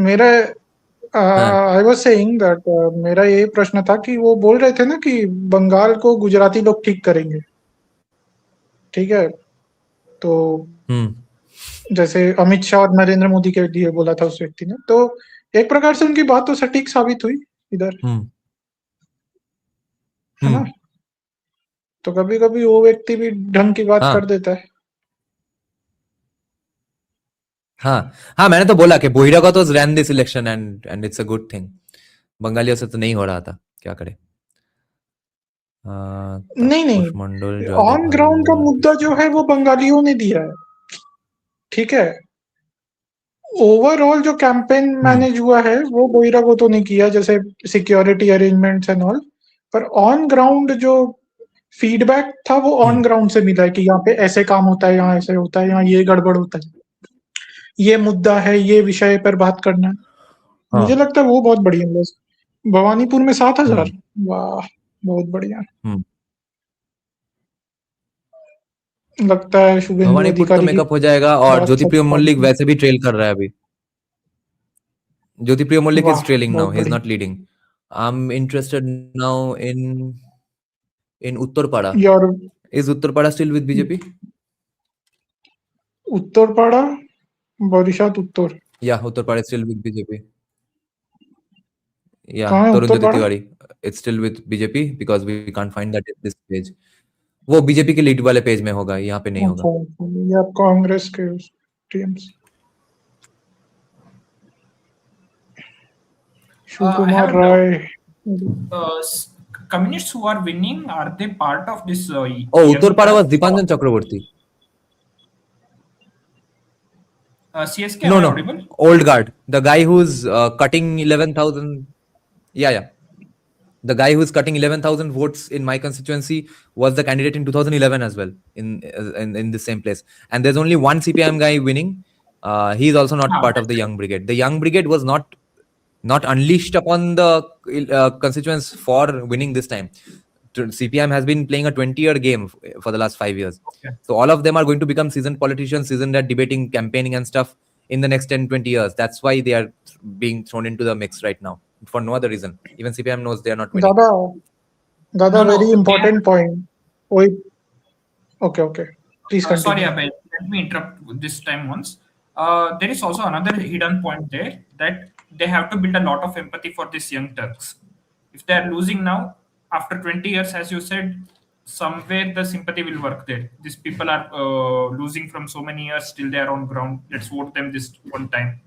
मेरा आई वाज सेइंग दैट मेरा ये प्रश्न था कि वो बोल रहे थे ना कि बंगाल को गुजराती लोग ठीक करेंगे, ठीक है? तो जैसे अमित शाह और नरेंद्र मोदी के लिए बोला था उस व्यक्ति ने, तो एक प्रकार से उनकी बात तो सटीक साबित हुई इधर, है ना? तो कभी कभी वो व्यक्ति भी ढंग की बात हाँ। कर देता है। हाँ हाँ, मैंने तो बोला कि बहिरागत was rain this election and it's a good thing. बंगालियों से तो नहीं हो रहा था, क्या करे। नहीं मंडल, ऑन ग्राउंड का मुद्दा जो है वो बंगालियों ने दिया है, ठीक है। ओवरऑल जो कैंपेन मैनेज हुआ है वो बहिरागतों ने किया, जैसे सिक्योरिटी अरेंजमेंट्स एंड ऑल, पर ऑन ग्राउंड जो फीडबैक था वो ऑन ग्राउंड से मिला है कि यहाँ पे ऐसे काम होता है, यहाँ ऐसे होता है, यहाँ ये गड़बड़ होता है, ये मुद्दा है, ये विषय पर बात करना है। मुझे लगता है वो बहुत बढ़िया है। भवानीपुर में 7,000, वाह बहुत बढ़िया। लगता है शुभेंदु भवानीपुर तो अधिकारी की मेकअप हो जाएगा, और बात ज्योतिप्रिय सच मल्लिक पाएगी। वैसे भी ट्रेल कर रहा है अभी। ज्योतिप्रिय मल्लिक वाह, is trailing now. बहुत He is बढ़िया। not leading. I'm interested now in Uttarpada. Your Is Uttarpada still with BJP? Uttarpara, बरिशात Uttar. Yeah, Uttarpada is still with BJP. Yeah, कहाँ है Tarun Jyoti Uttarpara? Tiwari. It's still with BJP because we can't find that in this page. वो BJP के lead वाले page में होगा, यहाँ पे नहीं होगा। अच्छा, ये आप कांग्रेस के टीएम्स। शिवकुमार राय। Communists who are winning, are they part of this? Oh, Uttarpada was Dipanjan Chakraborty. CSK, No, am I no, audible? old guard. The guy who's cutting 11,000. Yeah. The guy who's cutting 11,000 votes in my constituency was the candidate in 2011 as well in the same place. And there's only one CPIM guy winning. He's also not part of the Young Brigade. The Young Brigade was not unleashed upon the constituents for winning this time. CPIM has been playing a 20-year game for the last 5 years. Okay. So all of them are going to become seasoned politicians, seasoned at debating, campaigning and stuff in the next 10-20 years. That's why they are being thrown into the mix right now, for no other reason. Even CPIM knows they are not winning. Dada, very important point. Okay. Please continue. Sorry, Abhay, let me interrupt this time once. There is also another hidden point there, that they have to build a lot of empathy for these young Turks. If they are losing now, after 20 years, as you said, somewhere the sympathy will work there. These people are losing from so many years, still they are on ground. Let's vote them this one time.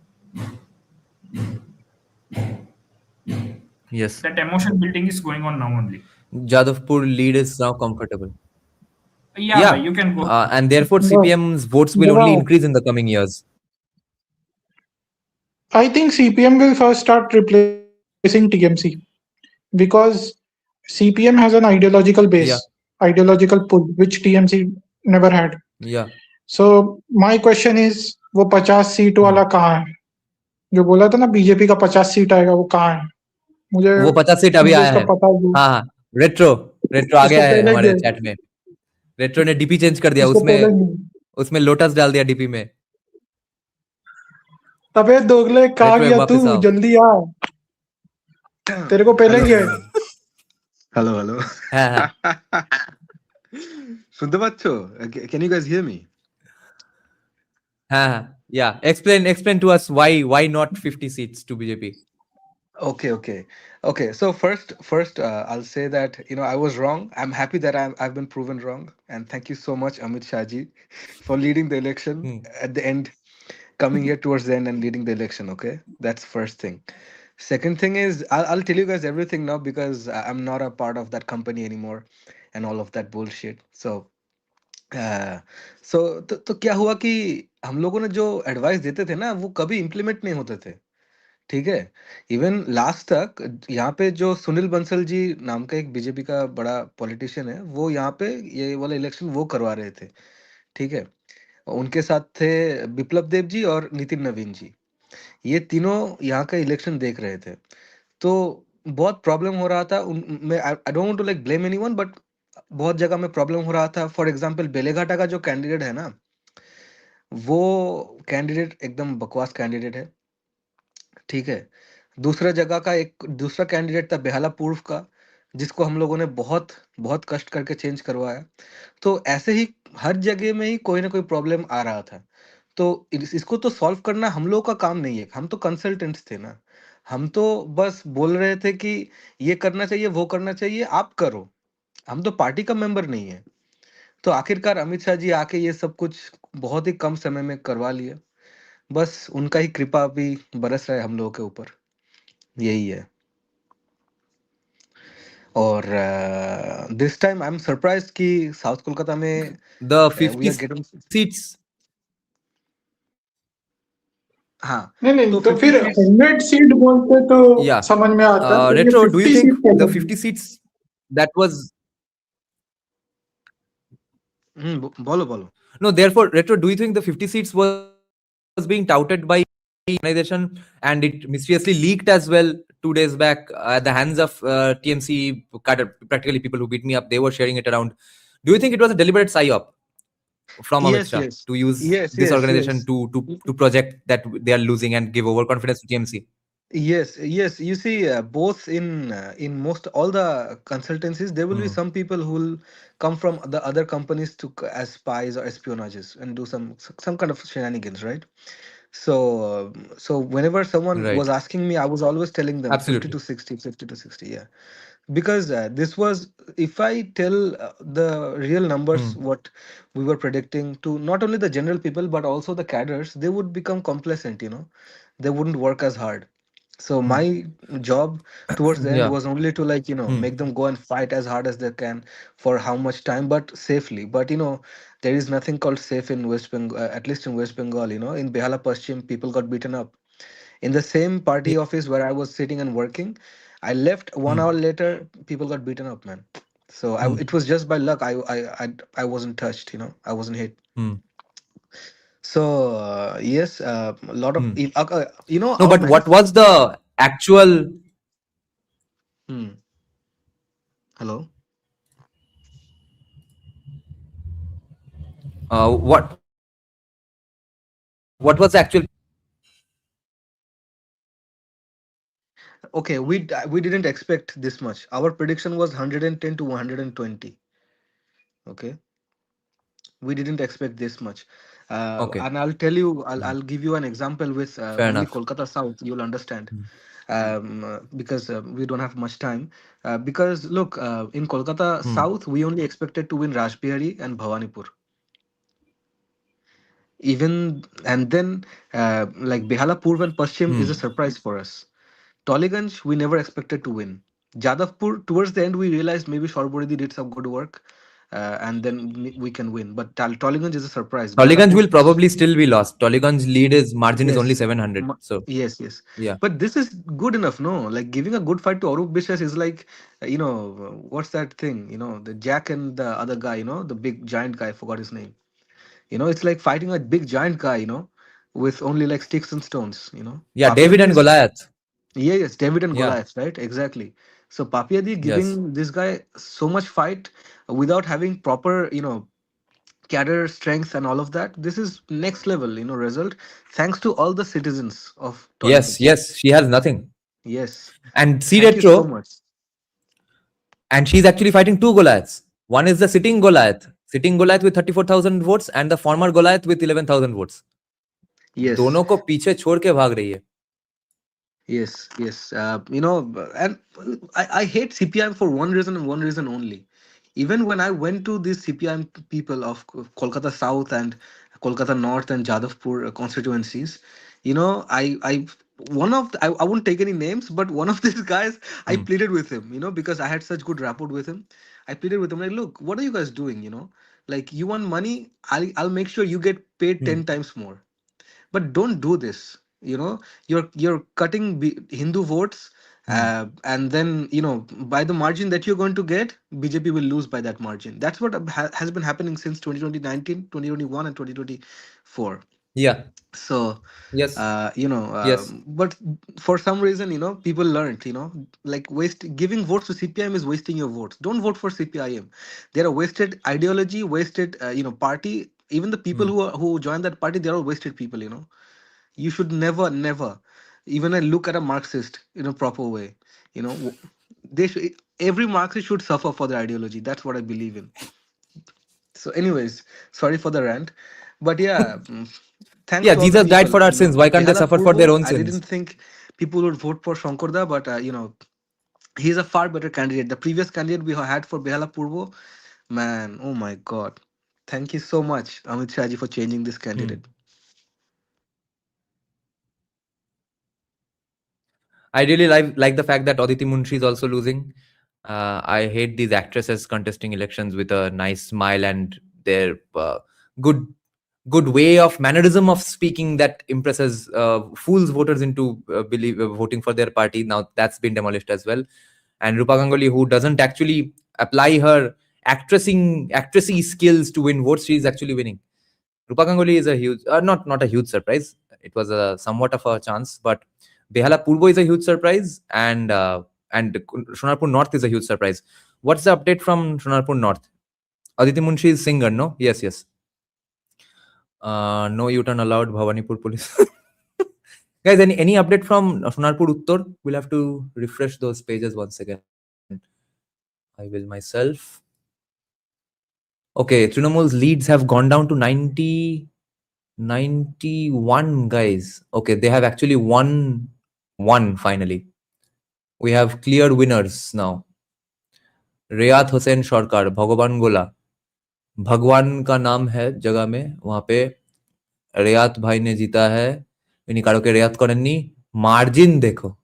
Yes. That emotion building is going on now only. Jadavpur lead is now comfortable. Yeah, you can go. And therefore CPM's votes will only increase in the coming years. I think CPM will first start replacing TMC because CPM has an ideological base, ideological pull, which TMC never had. Yeah. So my question is, वो 50 seat वाला कहाँ है? जो बोला था ना BJP का 50 seat आएगा, वो कहाँ है? मुझे वो 50 सीट अभी आया है। हाँ, रेट्रो आ गया है हमारे चैट में। रेट्रो ने डीपी चेंज कर दिया, उसमें लोटस डाल दिया डीपी में। तबे दोगले कहाँ गया तू? जल्दी आ, तेरे को पहले ही है। हेलो सुनते पाচ্ছো? Can you guys hear me? Yeah. Explain to us why not 50 seats to BJP? Okay. So first, I'll say that I was wrong. I'm happy that I've been proven wrong, and thank you so much, Amit Shah ji, for leading the election at the end, coming here towards the end and leading the election. Okay, that's first thing. Second thing is I'll tell you guys everything now because I'm not a part of that company anymore, and all of that bullshit. तो क्या हुआ कि हम लोगों ने जो advice देते थे ना वो कभी इम्प्लीमेंट नहीं होते थे, ठीक है। इवन लास्ट तक यहाँ पे जो सुनील बंसल जी नाम का एक बीजेपी का बड़ा पॉलिटिशियन है, वो यहाँ पे ये वाला इलेक्शन वो करवा रहे थे, ठीक है। उनके साथ थे बिप्लब देव जी और नितिन नवीन जी, ये तीनों यहाँ का इलेक्शन देख रहे थे। तो बहुत प्रॉब्लम हो रहा था उनमें। I don't want to like blame anyone, but बहुत जगह में प्रॉब्लम हो रहा था। फॉर एग्जांपल बेलेघाटा का जो कैंडिडेट है ना, वो कैंडिडेट एकदम बकवास कैंडिडेट है, ठीक है। दूसरा जगह का एक दूसरा कैंडिडेट था बेहाला पूर्व का, जिसको हम लोगों ने बहुत बहुत कष्ट करके चेंज करवाया। तो ऐसे ही हर जगह में ही कोई ना कोई प्रॉब्लम आ रहा था। तो इसको तो सॉल्व करना हम लोग का काम नहीं है, हम तो कंसल्टेंट्स थे ना। हम तो बस बोल रहे थे कि ये करना चाहिए, वो करना चाहिए, आप करो। हम तो पार्टी का मेंबर नहीं है। तो आखिरकार अमित शाह जी आके ये सब कुछ बहुत ही कम समय में करवा लिए। बस उनका ही कृपा भी बरस रहा है हम लोगों के ऊपर, यही है। और this time I am surprised कि साउथ कोलकाता में The we 50 are getting seats. हाँ, नहीं तो तो 50 फिर सीट्स 100 सीट बोलते तो Yeah. समझ में आता, तो ये Retro, do you 50 think seat कैसे the बनी? 50 seats that was बोलो बोलो। no? Therefore, Retro, do you think the 50 seats was being touted by the organization and it mysteriously leaked as well 2 days back at the hands of TMC cadre, practically people who beat me up? They were sharing it around. Do you think it was a deliberate psyop from Amit Yes, Shah yes, to use yes, this yes, organization yes. to project that they are losing and give overconfidence to TMC? Yes, yes. You see, both in most all the consultancies, there will be some people who will come from the other companies to as spies or espionages and do some kind of shenanigans, right? So, so whenever someone was Right. asking me, I was always telling them 50 Absolutely. to 60, 50 to 60. Yeah, because this was, if I tell the real numbers, what we were predicting to not only the general people but also the cadres, they would become complacent. They wouldn't work as hard. So my job towards the end Yeah. was only to, like, make them go and fight as hard as they can for how much time, but safely. But there is nothing called safe in West Bengal, at least in West Bengal. In Behala Paschim, people got beaten up. In the same party office where I was sitting and working, I left 1 hour later, people got beaten up, man. So it was just by luck. I wasn't touched. I wasn't hit. So yes, a lot of No, our but what was the actual? Hello. What was the actual? Okay, we didn't expect this much. Our prediction was 110 to 120. Okay, we didn't expect this much. Okay. And I'll tell you, I'll give you an example with Fair only enough. Kolkata South. You'll understand. Because we don't have much time. Because look, in Kolkata South, we only expected to win Rajbihari and Bhawanipur. Even and then, like Behala Purv and Paschim is a surprise for us. Tollygunge, we never expected to win. Jadavpur, towards the end, we realized maybe Shorboridi did some good work, and then we can win. But Tollygunge is a surprise. Tollygunge will Jadavpur, probably still be lost. Tollygunge margin is only yes, 700. So yes, yes. yeah. But this is good enough, no? Like giving a good fight to Arup Biswas is like, what's that thing? The Jack and the other guy, the big giant guy, I forgot his name. It's like fighting a big giant guy, with only like sticks and stones, Yeah, David and Goliath. Yeah, yes, David and Yeah. Goliath, right? Exactly. So Papiadi Yes. giving this guy so much fight without having proper, cadre strength and all of that. This is next level, result. Thanks to all the citizens of Yes, Tollygunge. yes, she has nothing. Yes. And see Thank you so Retro, much. and she's actually fighting two Goliaths. One is the sitting Goliath with 34,000 votes, and the former Goliath with 11,000 votes. Yes. दोनों को पीछे छोड़ के भाग रही है. Yes, yes. And I hate CPIM for one reason and one reason only. Even when I went to these CPIM people of Kolkata South and Kolkata North and Jadavpur constituencies, I one of I won't take any names, but one of these guys, I pleaded with him, because I had such good rapport with him. I pleaded with him, like, look, what are you guys doing? Like, you want money? I'll make sure you get paid 10 times more, but don't do this. You're cutting Hindu votes, and then, by the margin that you're going to get, BJP will lose by that margin. That's what has been happening since 2019, 2021, and 2024. Yeah. So yes, yes. but for some reason, people learned, like giving votes to CPIM is wasting your votes. Don't vote for CPIM. They're a wasted ideology, wasted party. Even the people who join that party, they're all wasted people. You should never even look at a Marxist in a proper way. Every Marxist should suffer for their ideology. That's what I believe in. So anyways, sorry for the rant, but yeah, thanks Yeah, to all the Jesus died people. for our sins. Why can't they Behala suffer for their Purvo, own I sins? didn't think people would vote for Shankarda, but He's a far better candidate. The previous candidate we had for Behala Purvo, man, oh my god. Thank you so much, Amit Shahji, for changing this candidate. I really like the fact that Aditi Munshi is also losing. I hate these actresses contesting elections with a nice smile and their good way of mannerism of speaking that impresses fools voters into voting for their party. Now that's been demolished as well. And Rupa Ganguly, who doesn't actually apply her actressy skills to win votes, she is actually winning. Rupa Ganguly is a huge, not a huge surprise. It was a somewhat of a chance, but Behala Purvo is a huge surprise, and Sonarpur North is a huge surprise. What's the update from Sonarpur North? Aditi Munshi is singer, no? Yes. No U-turn allowed, Bhawanipur police. Guys, any update from Sonarpur Uttar? We'll have to refresh those pages once again. I will myself. Okay, Trinamool's leads have gone down to 91, guys. Okay, they have actually won finally. We have clear winners now. Riyat Hussain Sarkar, Bhagavan Gola. भगवान का नाम है जगह में, वहां पे रियात भाई ने जीता है। इन्हीं कारो के रियात करेंनी मार्जिन देखो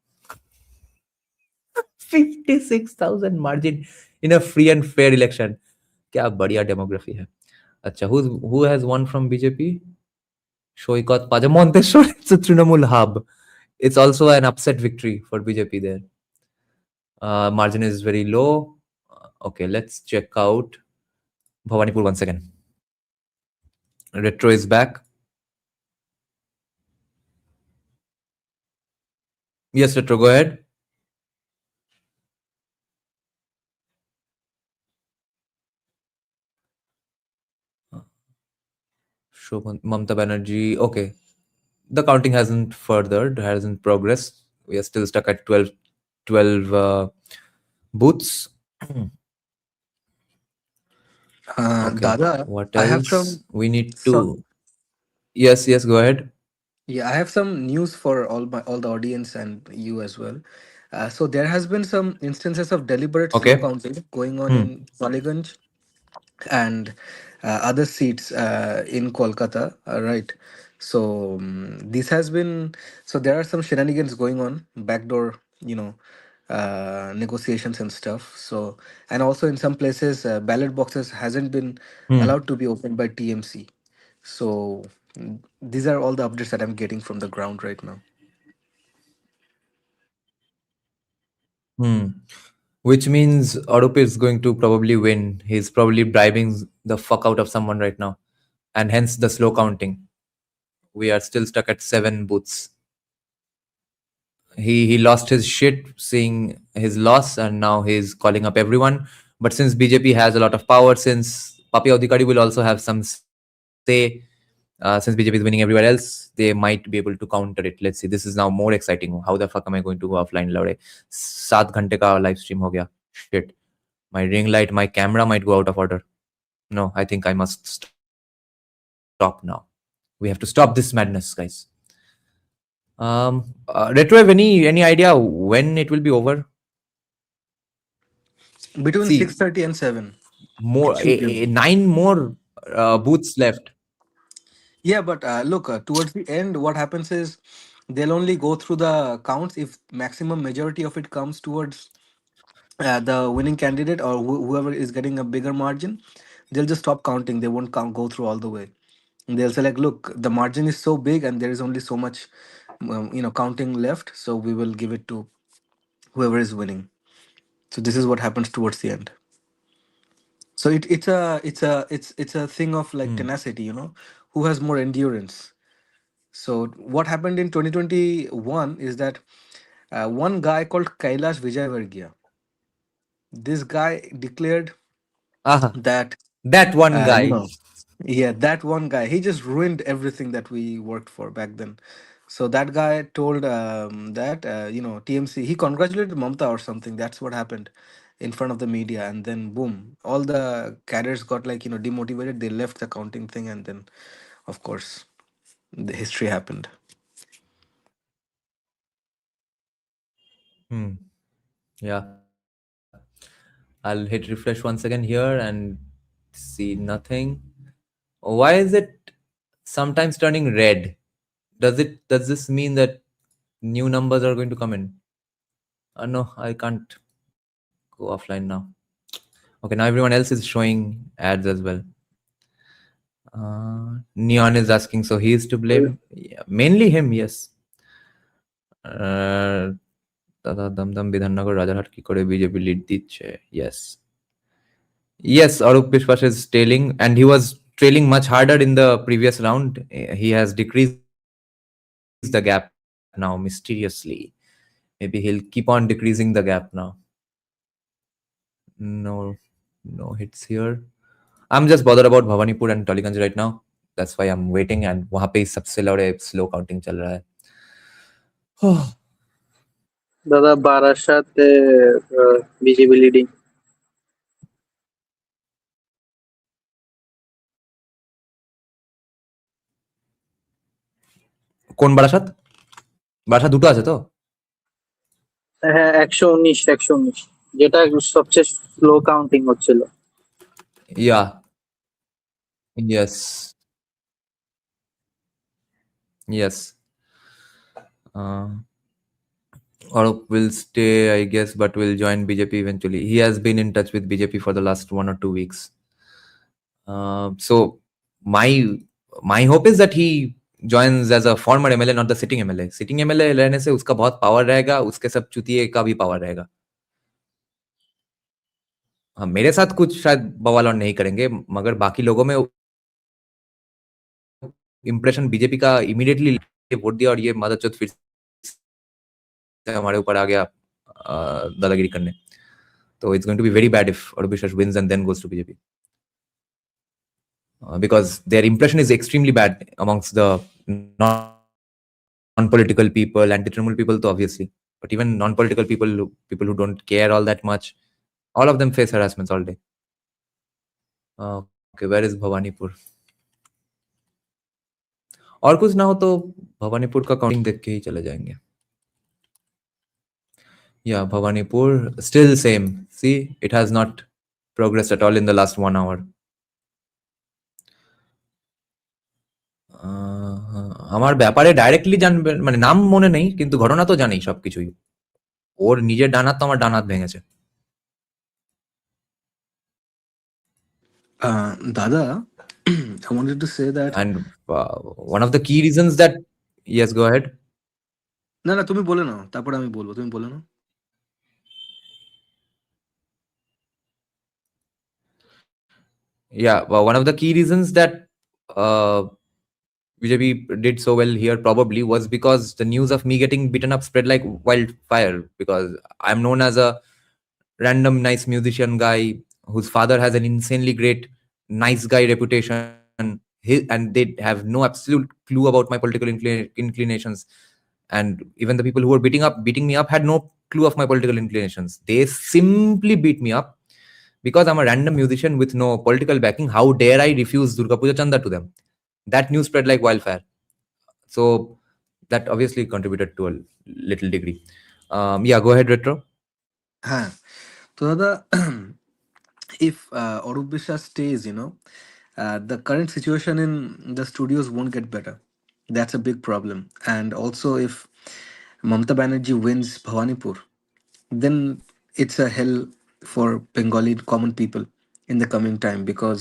56,000 margin in a free and fair election. क्या बढ़िया डेमोग्राफी है। अच्छा, who has won from BJP? Shoikat Paja Monteshwar. It's a Trinamool hub. It's also an upset victory for BJP there. Margin is very low. Okay, let's check out Bhawanipur once again. Retro is back. Yes, Retro, go ahead. Show Mamata Banerjee. Okay. The counting hasn't progressed. We are still stuck at 12 booths. Okay. Dada, What I have else? some. We need to. Yes, go ahead. Yeah, I have some news for all the audience and you as well. So there has been some instances of deliberate slow Okay. counting going on in Paliganj and other seats in Kolkata. Right. So this has been. So there are some shenanigans going on, backdoor, negotiations and stuff. So, and also in some places, ballot boxes hasn't been allowed to be opened by TMC. So these are all the updates that I'm getting from the ground right now. Which means Arup is going to probably win. He's probably bribing the fuck out of someone right now. And hence the slow counting. We are still stuck at 7 booths. He lost his shit seeing his loss and now he's calling up everyone. But since BJP has a lot of power, since Papi Adhikari will also have some say, since BJP is winning everywhere else, they might be able to counter it. Let's see. This is now more exciting. How the fuck am I going to go offline? Laude 7 ghante ka live stream ho gaya. Shit. My ring light, my camera might go out of order. No, I think I must stop now. We have to stop this madness, guys. Retro, have any idea when it will be over? Between 6:30 and 7. More 9 more booths left. Yeah, but look, towards the end, what happens is they'll only go through the counts if maximum majority of it comes towards the winning candidate or whoever is getting a bigger margin. They'll just stop counting. They won't go through all the way. And they'll say like, look, the margin is so big and there is only so much, counting left. So we will give it to whoever is winning. So this is what happens towards the end. So it's a thing of like tenacity, who has more endurance. So what happened in 2021 is that one guy called Kailash Vijayvargiya, this guy declared that one guy. Yeah, that one guy, he just ruined everything that we worked for back then. So that guy told that TMC, he congratulated Mamta or something. That's what happened in front of the media, and then boom, all the cadres got like demotivated. They left the counting thing, and then of course the history happened. Yeah. I'll hit refresh once again here and see nothing. Why is it sometimes turning red? Does this mean that new numbers are going to come in? No, I can't go offline now. Okay, now everyone else is showing ads as well. Neon is asking, so he is to blame. Yeah, mainly him, yes. দাদা দমদম বিধাননগর রাজারহাট কি করে BJP lead দিচ্ছে? Yes. Yes, Arup Bishwas is trailing, and he was trailing much harder in the previous round. He has decreased the gap now mysteriously. Maybe he'll keep on decreasing the gap now. No hits here. I'm just bothered about Bhawanipur and Tollygunj right now. That's why I'm waiting, and वहाँ पे सबसे लड़े slow counting चल रहा है. দাদা Barasat BJP leading. কোন বারাসাত? বারাসাত দুটো আছে তো? হ্যাঁ 119 যেটা সবচেয়ে স্লো কাউন্টিং হচ্ছিল। Yeah. Yes. Arup will stay, I guess, but will join BJP eventually. He has been in touch with BJP for the last 1 or 2 weeks. So my hope is that he joins as a former MLA, not the sitting MLA. Sitting MLA रहने से उसका बहुत power रहेगा, उसके सब चुतिए का भी power रहेगा. हाँ, मेरे साथ कुछ शायद बवाल और नहीं करेंगे, मगर बाकी लोगों में इंप्रेशन बीजेपी का इमीडिएटली वोट दिया और ये मददचोद फिर से हमारे ऊपर आ गया दादागिरी करने. तो it's going to be very bad if Arup Bishwas wins and then goes to BJP. Because their impression is extremely bad amongst the non-political people, anti-Trinamool people, so obviously. But even non-political people who don't care all that much, all of them face harassments all day. Okay, where is Bhawanipur? और कुछ ना हो तो भवानीपुर का counting देख के ही चले जाएंगे. Yeah, Bhawanipur still same. See, it has not progressed at all in the last 1 hour. আমার ব্যাপারে ডাইরেক্টলি জানবেন মানে নাম মনে নেই, কিন্তু ঘটনা তো জানি সবকিছুই. ওর নিজের ডানাত তো আমার ডানাত ভেঙেছে. Dada, I wanted to say that, and one of the key reasons that, yes, go ahead. না তুমি বলে নাও, তারপরে আমি বলবো, তুমি বলে নাও. Yeah, well, one of the key reasons that BJP did so well here probably was because the news of me getting beaten up spread like wildfire, because I'm known as a random nice musician guy whose father has an insanely great nice guy reputation, and they have no absolute clue about my political inclinations. And even the people who were beating me up had no clue of my political inclinations. They simply beat me up because I'm a random musician with no political backing. How dare I refuse Durga Puja Chanda to them? That news spread like wildfire. So that obviously contributed to a little degree. Yeah, go ahead, Retro. হ্যাঁ, তো দাদা, if Arup Bishwas stays, the current situation in the studios won't get better. That's a big problem. And also, if Mamata Banerjee wins Bhawanipur, then it's a hell for Bengali common people in the coming time, because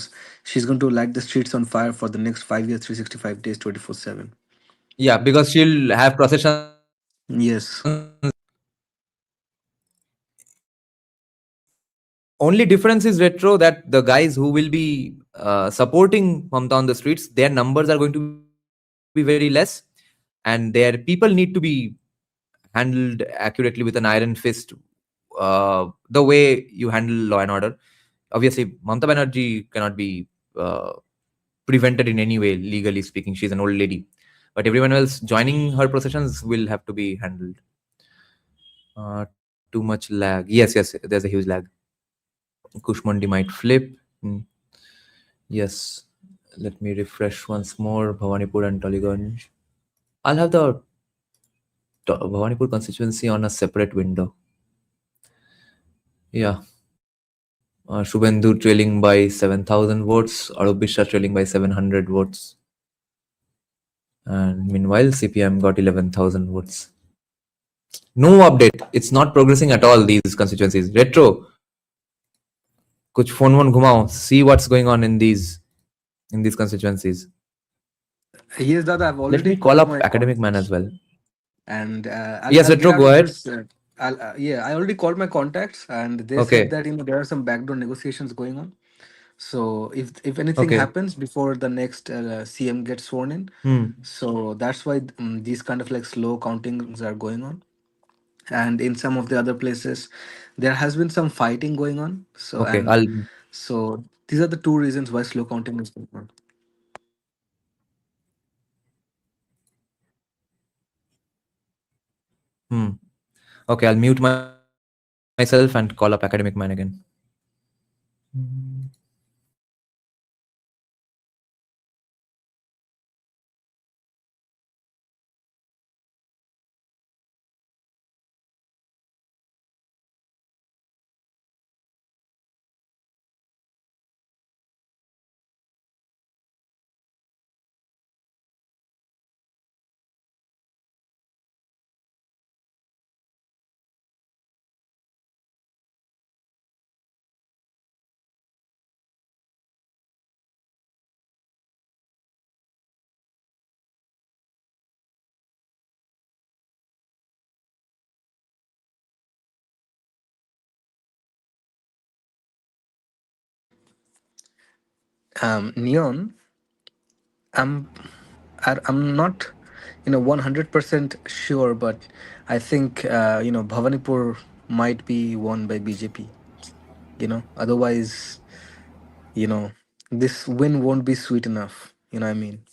she's going to light the streets on fire for the next 5 years, 365 days, 24/7. Yeah, because she'll have procession. Yes. Only difference is, Retro, that the guys who will be supporting Mamata on the streets, their numbers are going to be very less, and their people need to be handled accurately with an iron fist, the way you handle law and order. Obviously, Mamata Banerjee cannot be prevented in any way, legally speaking. She's an old lady. But everyone else joining her processions will have to be handled. Too much lag. Yes, there's a huge lag. Kushmandi might flip. Yes. Let me refresh once more. Bhawanipur and Tollygunj. I'll have the Bhawanipur constituency on a separate window. Yeah. Shubhendu trailing by 7,000 votes, Arup Biswas trailing by 700 votes. And meanwhile, CPM got 11,000 votes. No update. It's not progressing at all, these constituencies. Retro. Kuch phone one ghumao. See what's going on in these constituencies. Yes, Dada, I've already Let me call up my Academic Man as contacts. well. And Yes, I'll Retro, get out go of ahead. this. Yeah, I already called my contacts, and they Okay. said that there are some backdoor negotiations going on. So if anything Okay. happens before the next CM gets sworn in, so that's why these kind of like slow countings are going on. And in some of the other places, there has been some fighting going on. So Okay, so these are the two reasons why slow counting is going on. Okay, I'll mute myself and call up Academic Man again. Neon, I'm not 100% sure, but I think Bhavanipur might be won by BJP. Otherwise, this win won't be sweet enough. You know what I mean?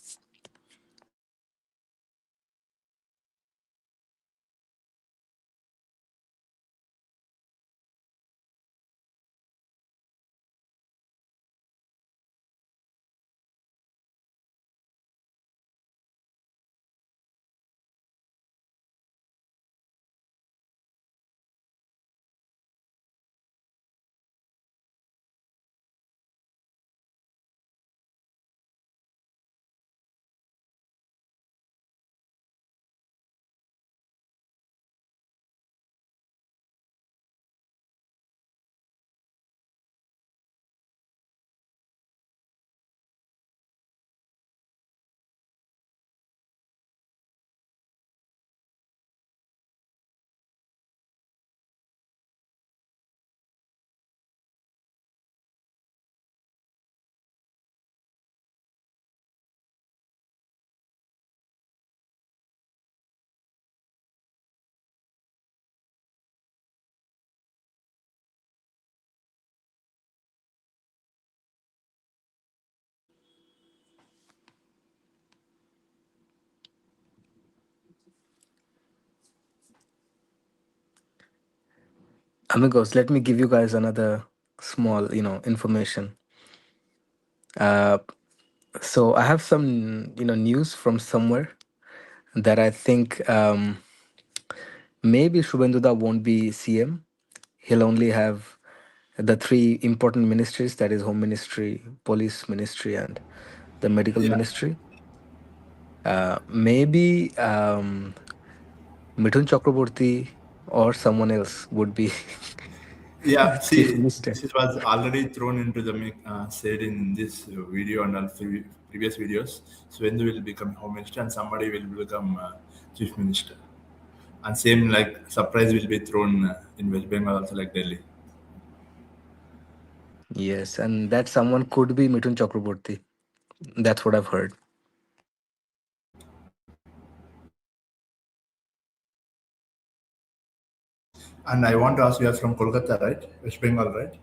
Amigos, let me give you guys another small, information. So I have some, news from somewhere that I think maybe Shubhenduda won't be CM. He'll only have the three important ministries, that is Home Ministry, Police Ministry, and the Medical Yeah. Ministry. Maybe Mithun Chakraborty or someone else would be Yeah, Chief see, Minister. this was already thrown into the said in this video and all previous videos. Swendu will become Home Minister and somebody will become Chief Minister. And same like surprise will be thrown in West Bengal also like Delhi. Yes, and that someone could be Mithun Chakraborty. That's what I've heard. And I want to ask you, are from Kolkata, right? West Bengal, right?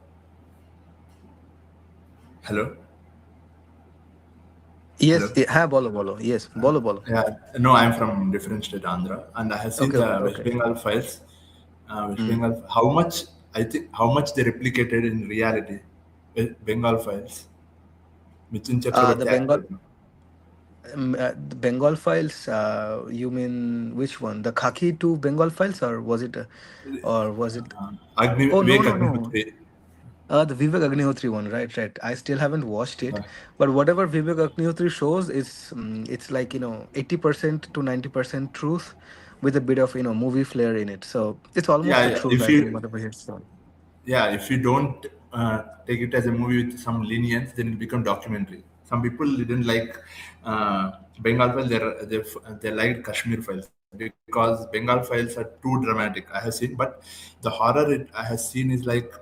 Hello? Yes, Hello? bolo. Yes, bolo. Yeah, no, I'm from different state, Andhra, and I have seen Okay, the West okay. Bengal files. West Bengal, how much they replicated in reality? Bengal files. Mithun The Chakraborty Bengal, acted. the Bengal files. You mean which one? The Khaki to Bengal files, or was it? Or was it? Agni Oh no, Vivek no, no. Agnihotri. The Vivek Agnihotri one, right. I still haven't watched it, but whatever Vivek Agnihotri shows, it's like 80% to 90% truth, with a bit of movie flair in it. So it's almost the Yeah, truth, I think, whatever he's shown. yeah, if you don't take it as a movie with some lenience, then it become documentary. Some people didn't like Bengal files. They liked Kashmir files because Bengal files are too dramatic. I have seen, but the horror I have seen is like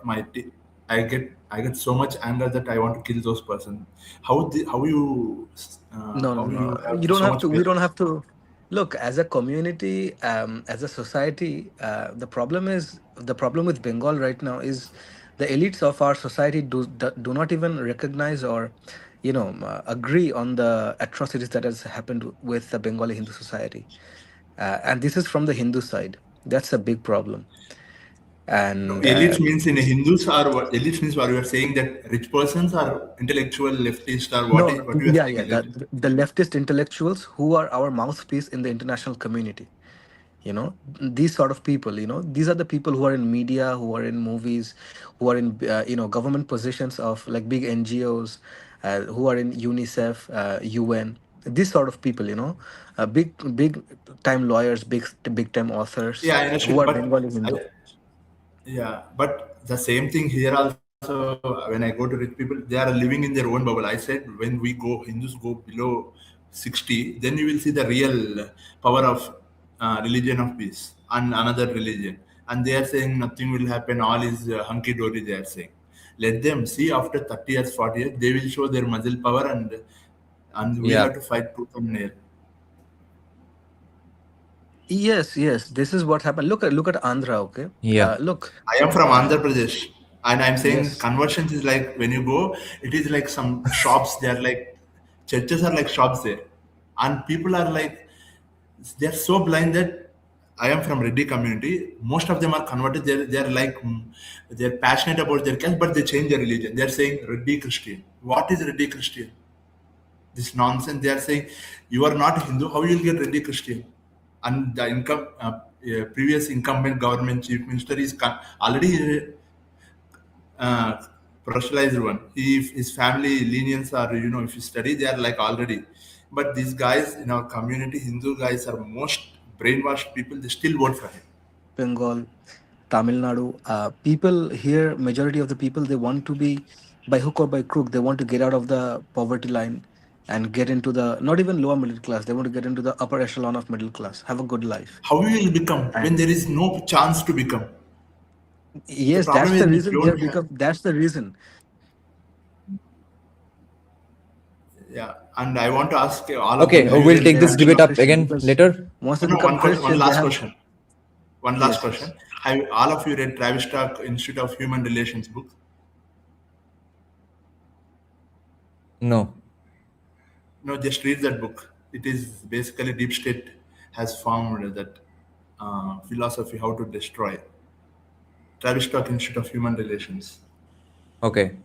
I get so much anger that I want to kill those persons. How you No. have You don't so have much to. We pain? don't have to. Look, as a community, as a society, the problem with Bengal right now is the elites of our society do not even recognize or, agree on the atrocities that has happened with the Bengali Hindu society, and this is from the Hindu side. That's a big problem, and Elites means in a Hindus are what? Elites means what you are saying that rich persons are intellectual leftist or no, what you are yeah, saying is that. the leftist intellectuals who are our mouthpiece in the international community. These sort of people, these are the people who are in media, who are in movies, who are in government positions of like big NGOs, who are in UNICEF, UN, these sort of people, big time lawyers, big time authors Yeah, I who understood, are but Bengali Hindu. but the same thing here also. When I go to rich people, they are living in their own bubble. I said when Hindus go below 60, then you will see the real power of religion of peace and another religion. And they are saying nothing will happen. All is hunky dory. They are saying, let them see after 30 years, 40 years, they will show their muscle power and we Yeah. have to fight tooth and nail. Yes, this is what happened. Look at Andhra, okay? Yeah. Look. I am from Andhra Pradesh, and I'm saying Yes. conversions is like when you go, it is like some shops. They are like churches are like shops there, and people are like they are so blind that I am from Reddy community. Most of them are converted. They're like they're passionate about their caste, but they change their religion. They're saying Reddy Christian. What is Reddy Christian? This nonsense. They are saying you are not Hindu. How you will get Reddy Christian? And the previous incumbent government chief minister is already proselytized one. If his family lenience or if you study, they are like already. But these guys in our community, Hindu guys, are most brainwashed people. They still vote for him. Bengal, Tamil Nadu, people here, majority of the people, they want to be, by hook or by crook, they want to get out of the poverty line and get into the, not even lower middle class, they want to get into the upper echelon of middle class, have a good life. How you will become when there is no chance to become? Yes, that's the reason they have become, that's the reason. Yeah, and I want to ask all Okay, of you. we'll take this debate up again later. Once they No, become one last they have- question. One last question. Have all of you read Travis Stock Institute of Human Relations book? No. No, just read that book. It is basically deep state has found that philosophy how to destroy. Travis Stock Institute of Human Relations. Okay.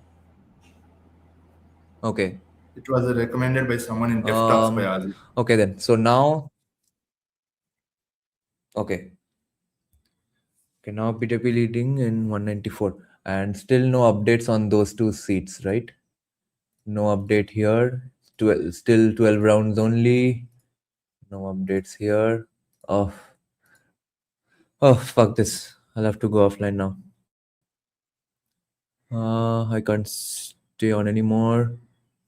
Okay. It was recommended by someone in Deaf Talks Biology. Okay then. So now, okay, now BJP leading in 194, and still no updates on those two seats, right? No update here. Still 12 rounds only. No updates here. Oh, fuck this. I'll have to go offline now. I can't stay on anymore.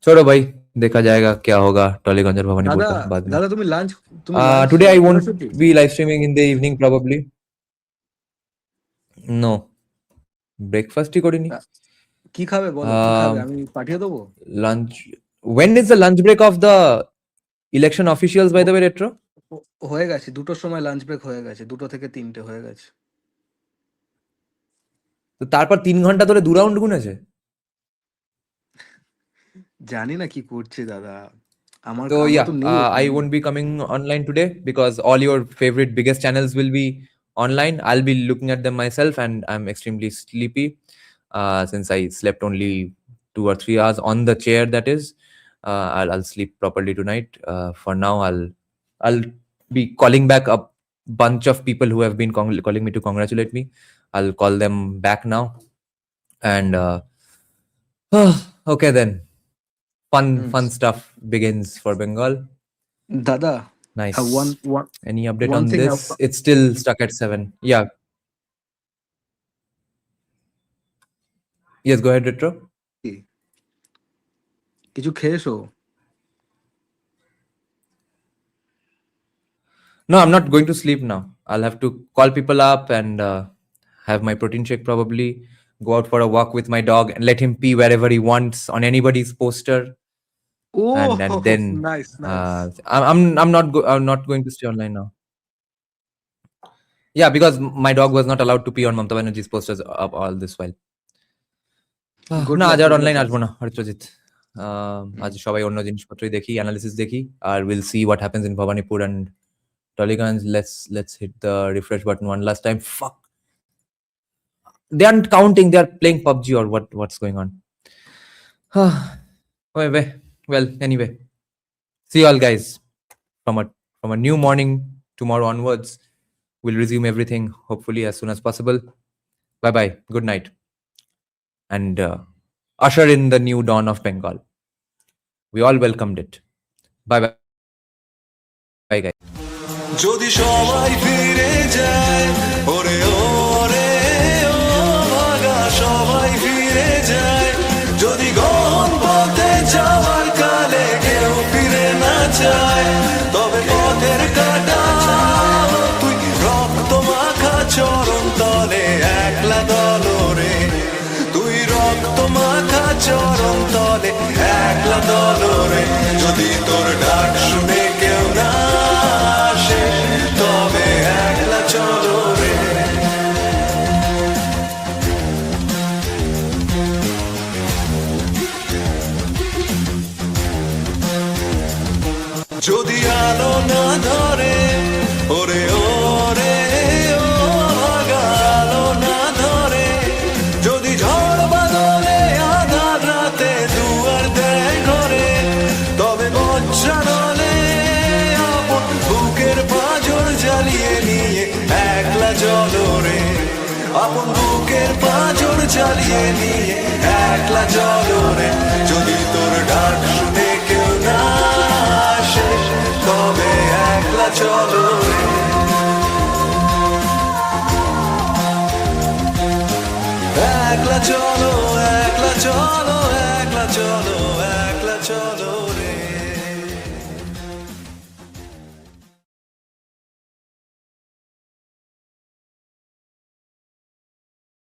छोड़ो भाई, देखा जाएगा क्या होगा टॉलीगंज और भवानीपुर का बाद में. दादा तुम्हें lunch Today I won't be live streaming in the evening probably. No. Breakfast ही করিনি. কি খাবে বলো কি খাবে আমি পাঠিয়ে দেবো Lunch. When is the lunch break of the election officials by the way, Retro? হয়ে গেছে দুটোর সময় লাঞ্চ ব্রেক হয়ে গেছে 2 থেকে 3টে হয়ে গেছে তো তারপর 3 ঘন্টা ধরে 2 রাউন্ড গুনেছে জানি না কি করছে দাদা আমার So yeah, I won't be coming online today because all your favorite biggest channels will be online. I'll be looking at them myself and I'm extremely sleepy since I slept only 2 or 3 hours on the chair, that is. I'll sleep properly tonight. For now, I'll be calling back a bunch of people who have been calling me to congratulate me. I'll call them back now. And okay then, fun stuff begins for Bengal. Dada, Nice. one Any update one on thing this? It's still stuck at 7. Yeah. Yes, go ahead, Retro. কিছু খেয়েছো? No, I'm not going to sleep now. I'll have to call people up and have my protein shake probably, go out for a walk with my dog and let him pee wherever he wants on anybody's poster. Oh, And then nice. I'm not going to stay online now. Yeah, because my dog was not allowed to pee on Mamata Banerjee's posters all this while. না আজ আর online আসবো না হরিত্রজিৎ, আজ সবাই অন্য জিনিসপত্রই দেখি, analysis দেখি, আর will see what happens in Bhabanipur and Tollygunge. Let's hit the refresh button one last time. Fuck, they aren't counting, they are playing PUBG or what's going on. Well, anyway, see you all guys from a new morning tomorrow onwards. We'll resume everything hopefully as soon as possible. Bye bye, good night, and usher in the new dawn of Bengal. We all welcomed it. Bye guys. যদি সবাই ফিরে যায়, ওরে ওরে ও ভাগা সবাই ফিরে যায়, যদি গহন পথে যাওয়ার কালে কেউ ফিরে না যায়, তবে পথের কাটা তুই রক্ত মাখা চরণ তলে একলা দলরে, তুই রক্ত মাখা চরণ তলে একলা দলরে, যদি তোর ডাক শুনে কেউ না আসে তবে একলা চলো রে। যদি আলো না ধরে, ওরে ওরে ও ভাগা আলো না ধরে, যদি ঝড় বাদলে আধার রাতে দুয়ার দেয় ঘরে, তবে বজ্রানলে আপন বুকের পাঁজর জ্বালিয়ে নিয়ে একলা চলো রে, আপন বুকের পাঁজর জ্বালিয়ে নিয়ে একলা চলো রে।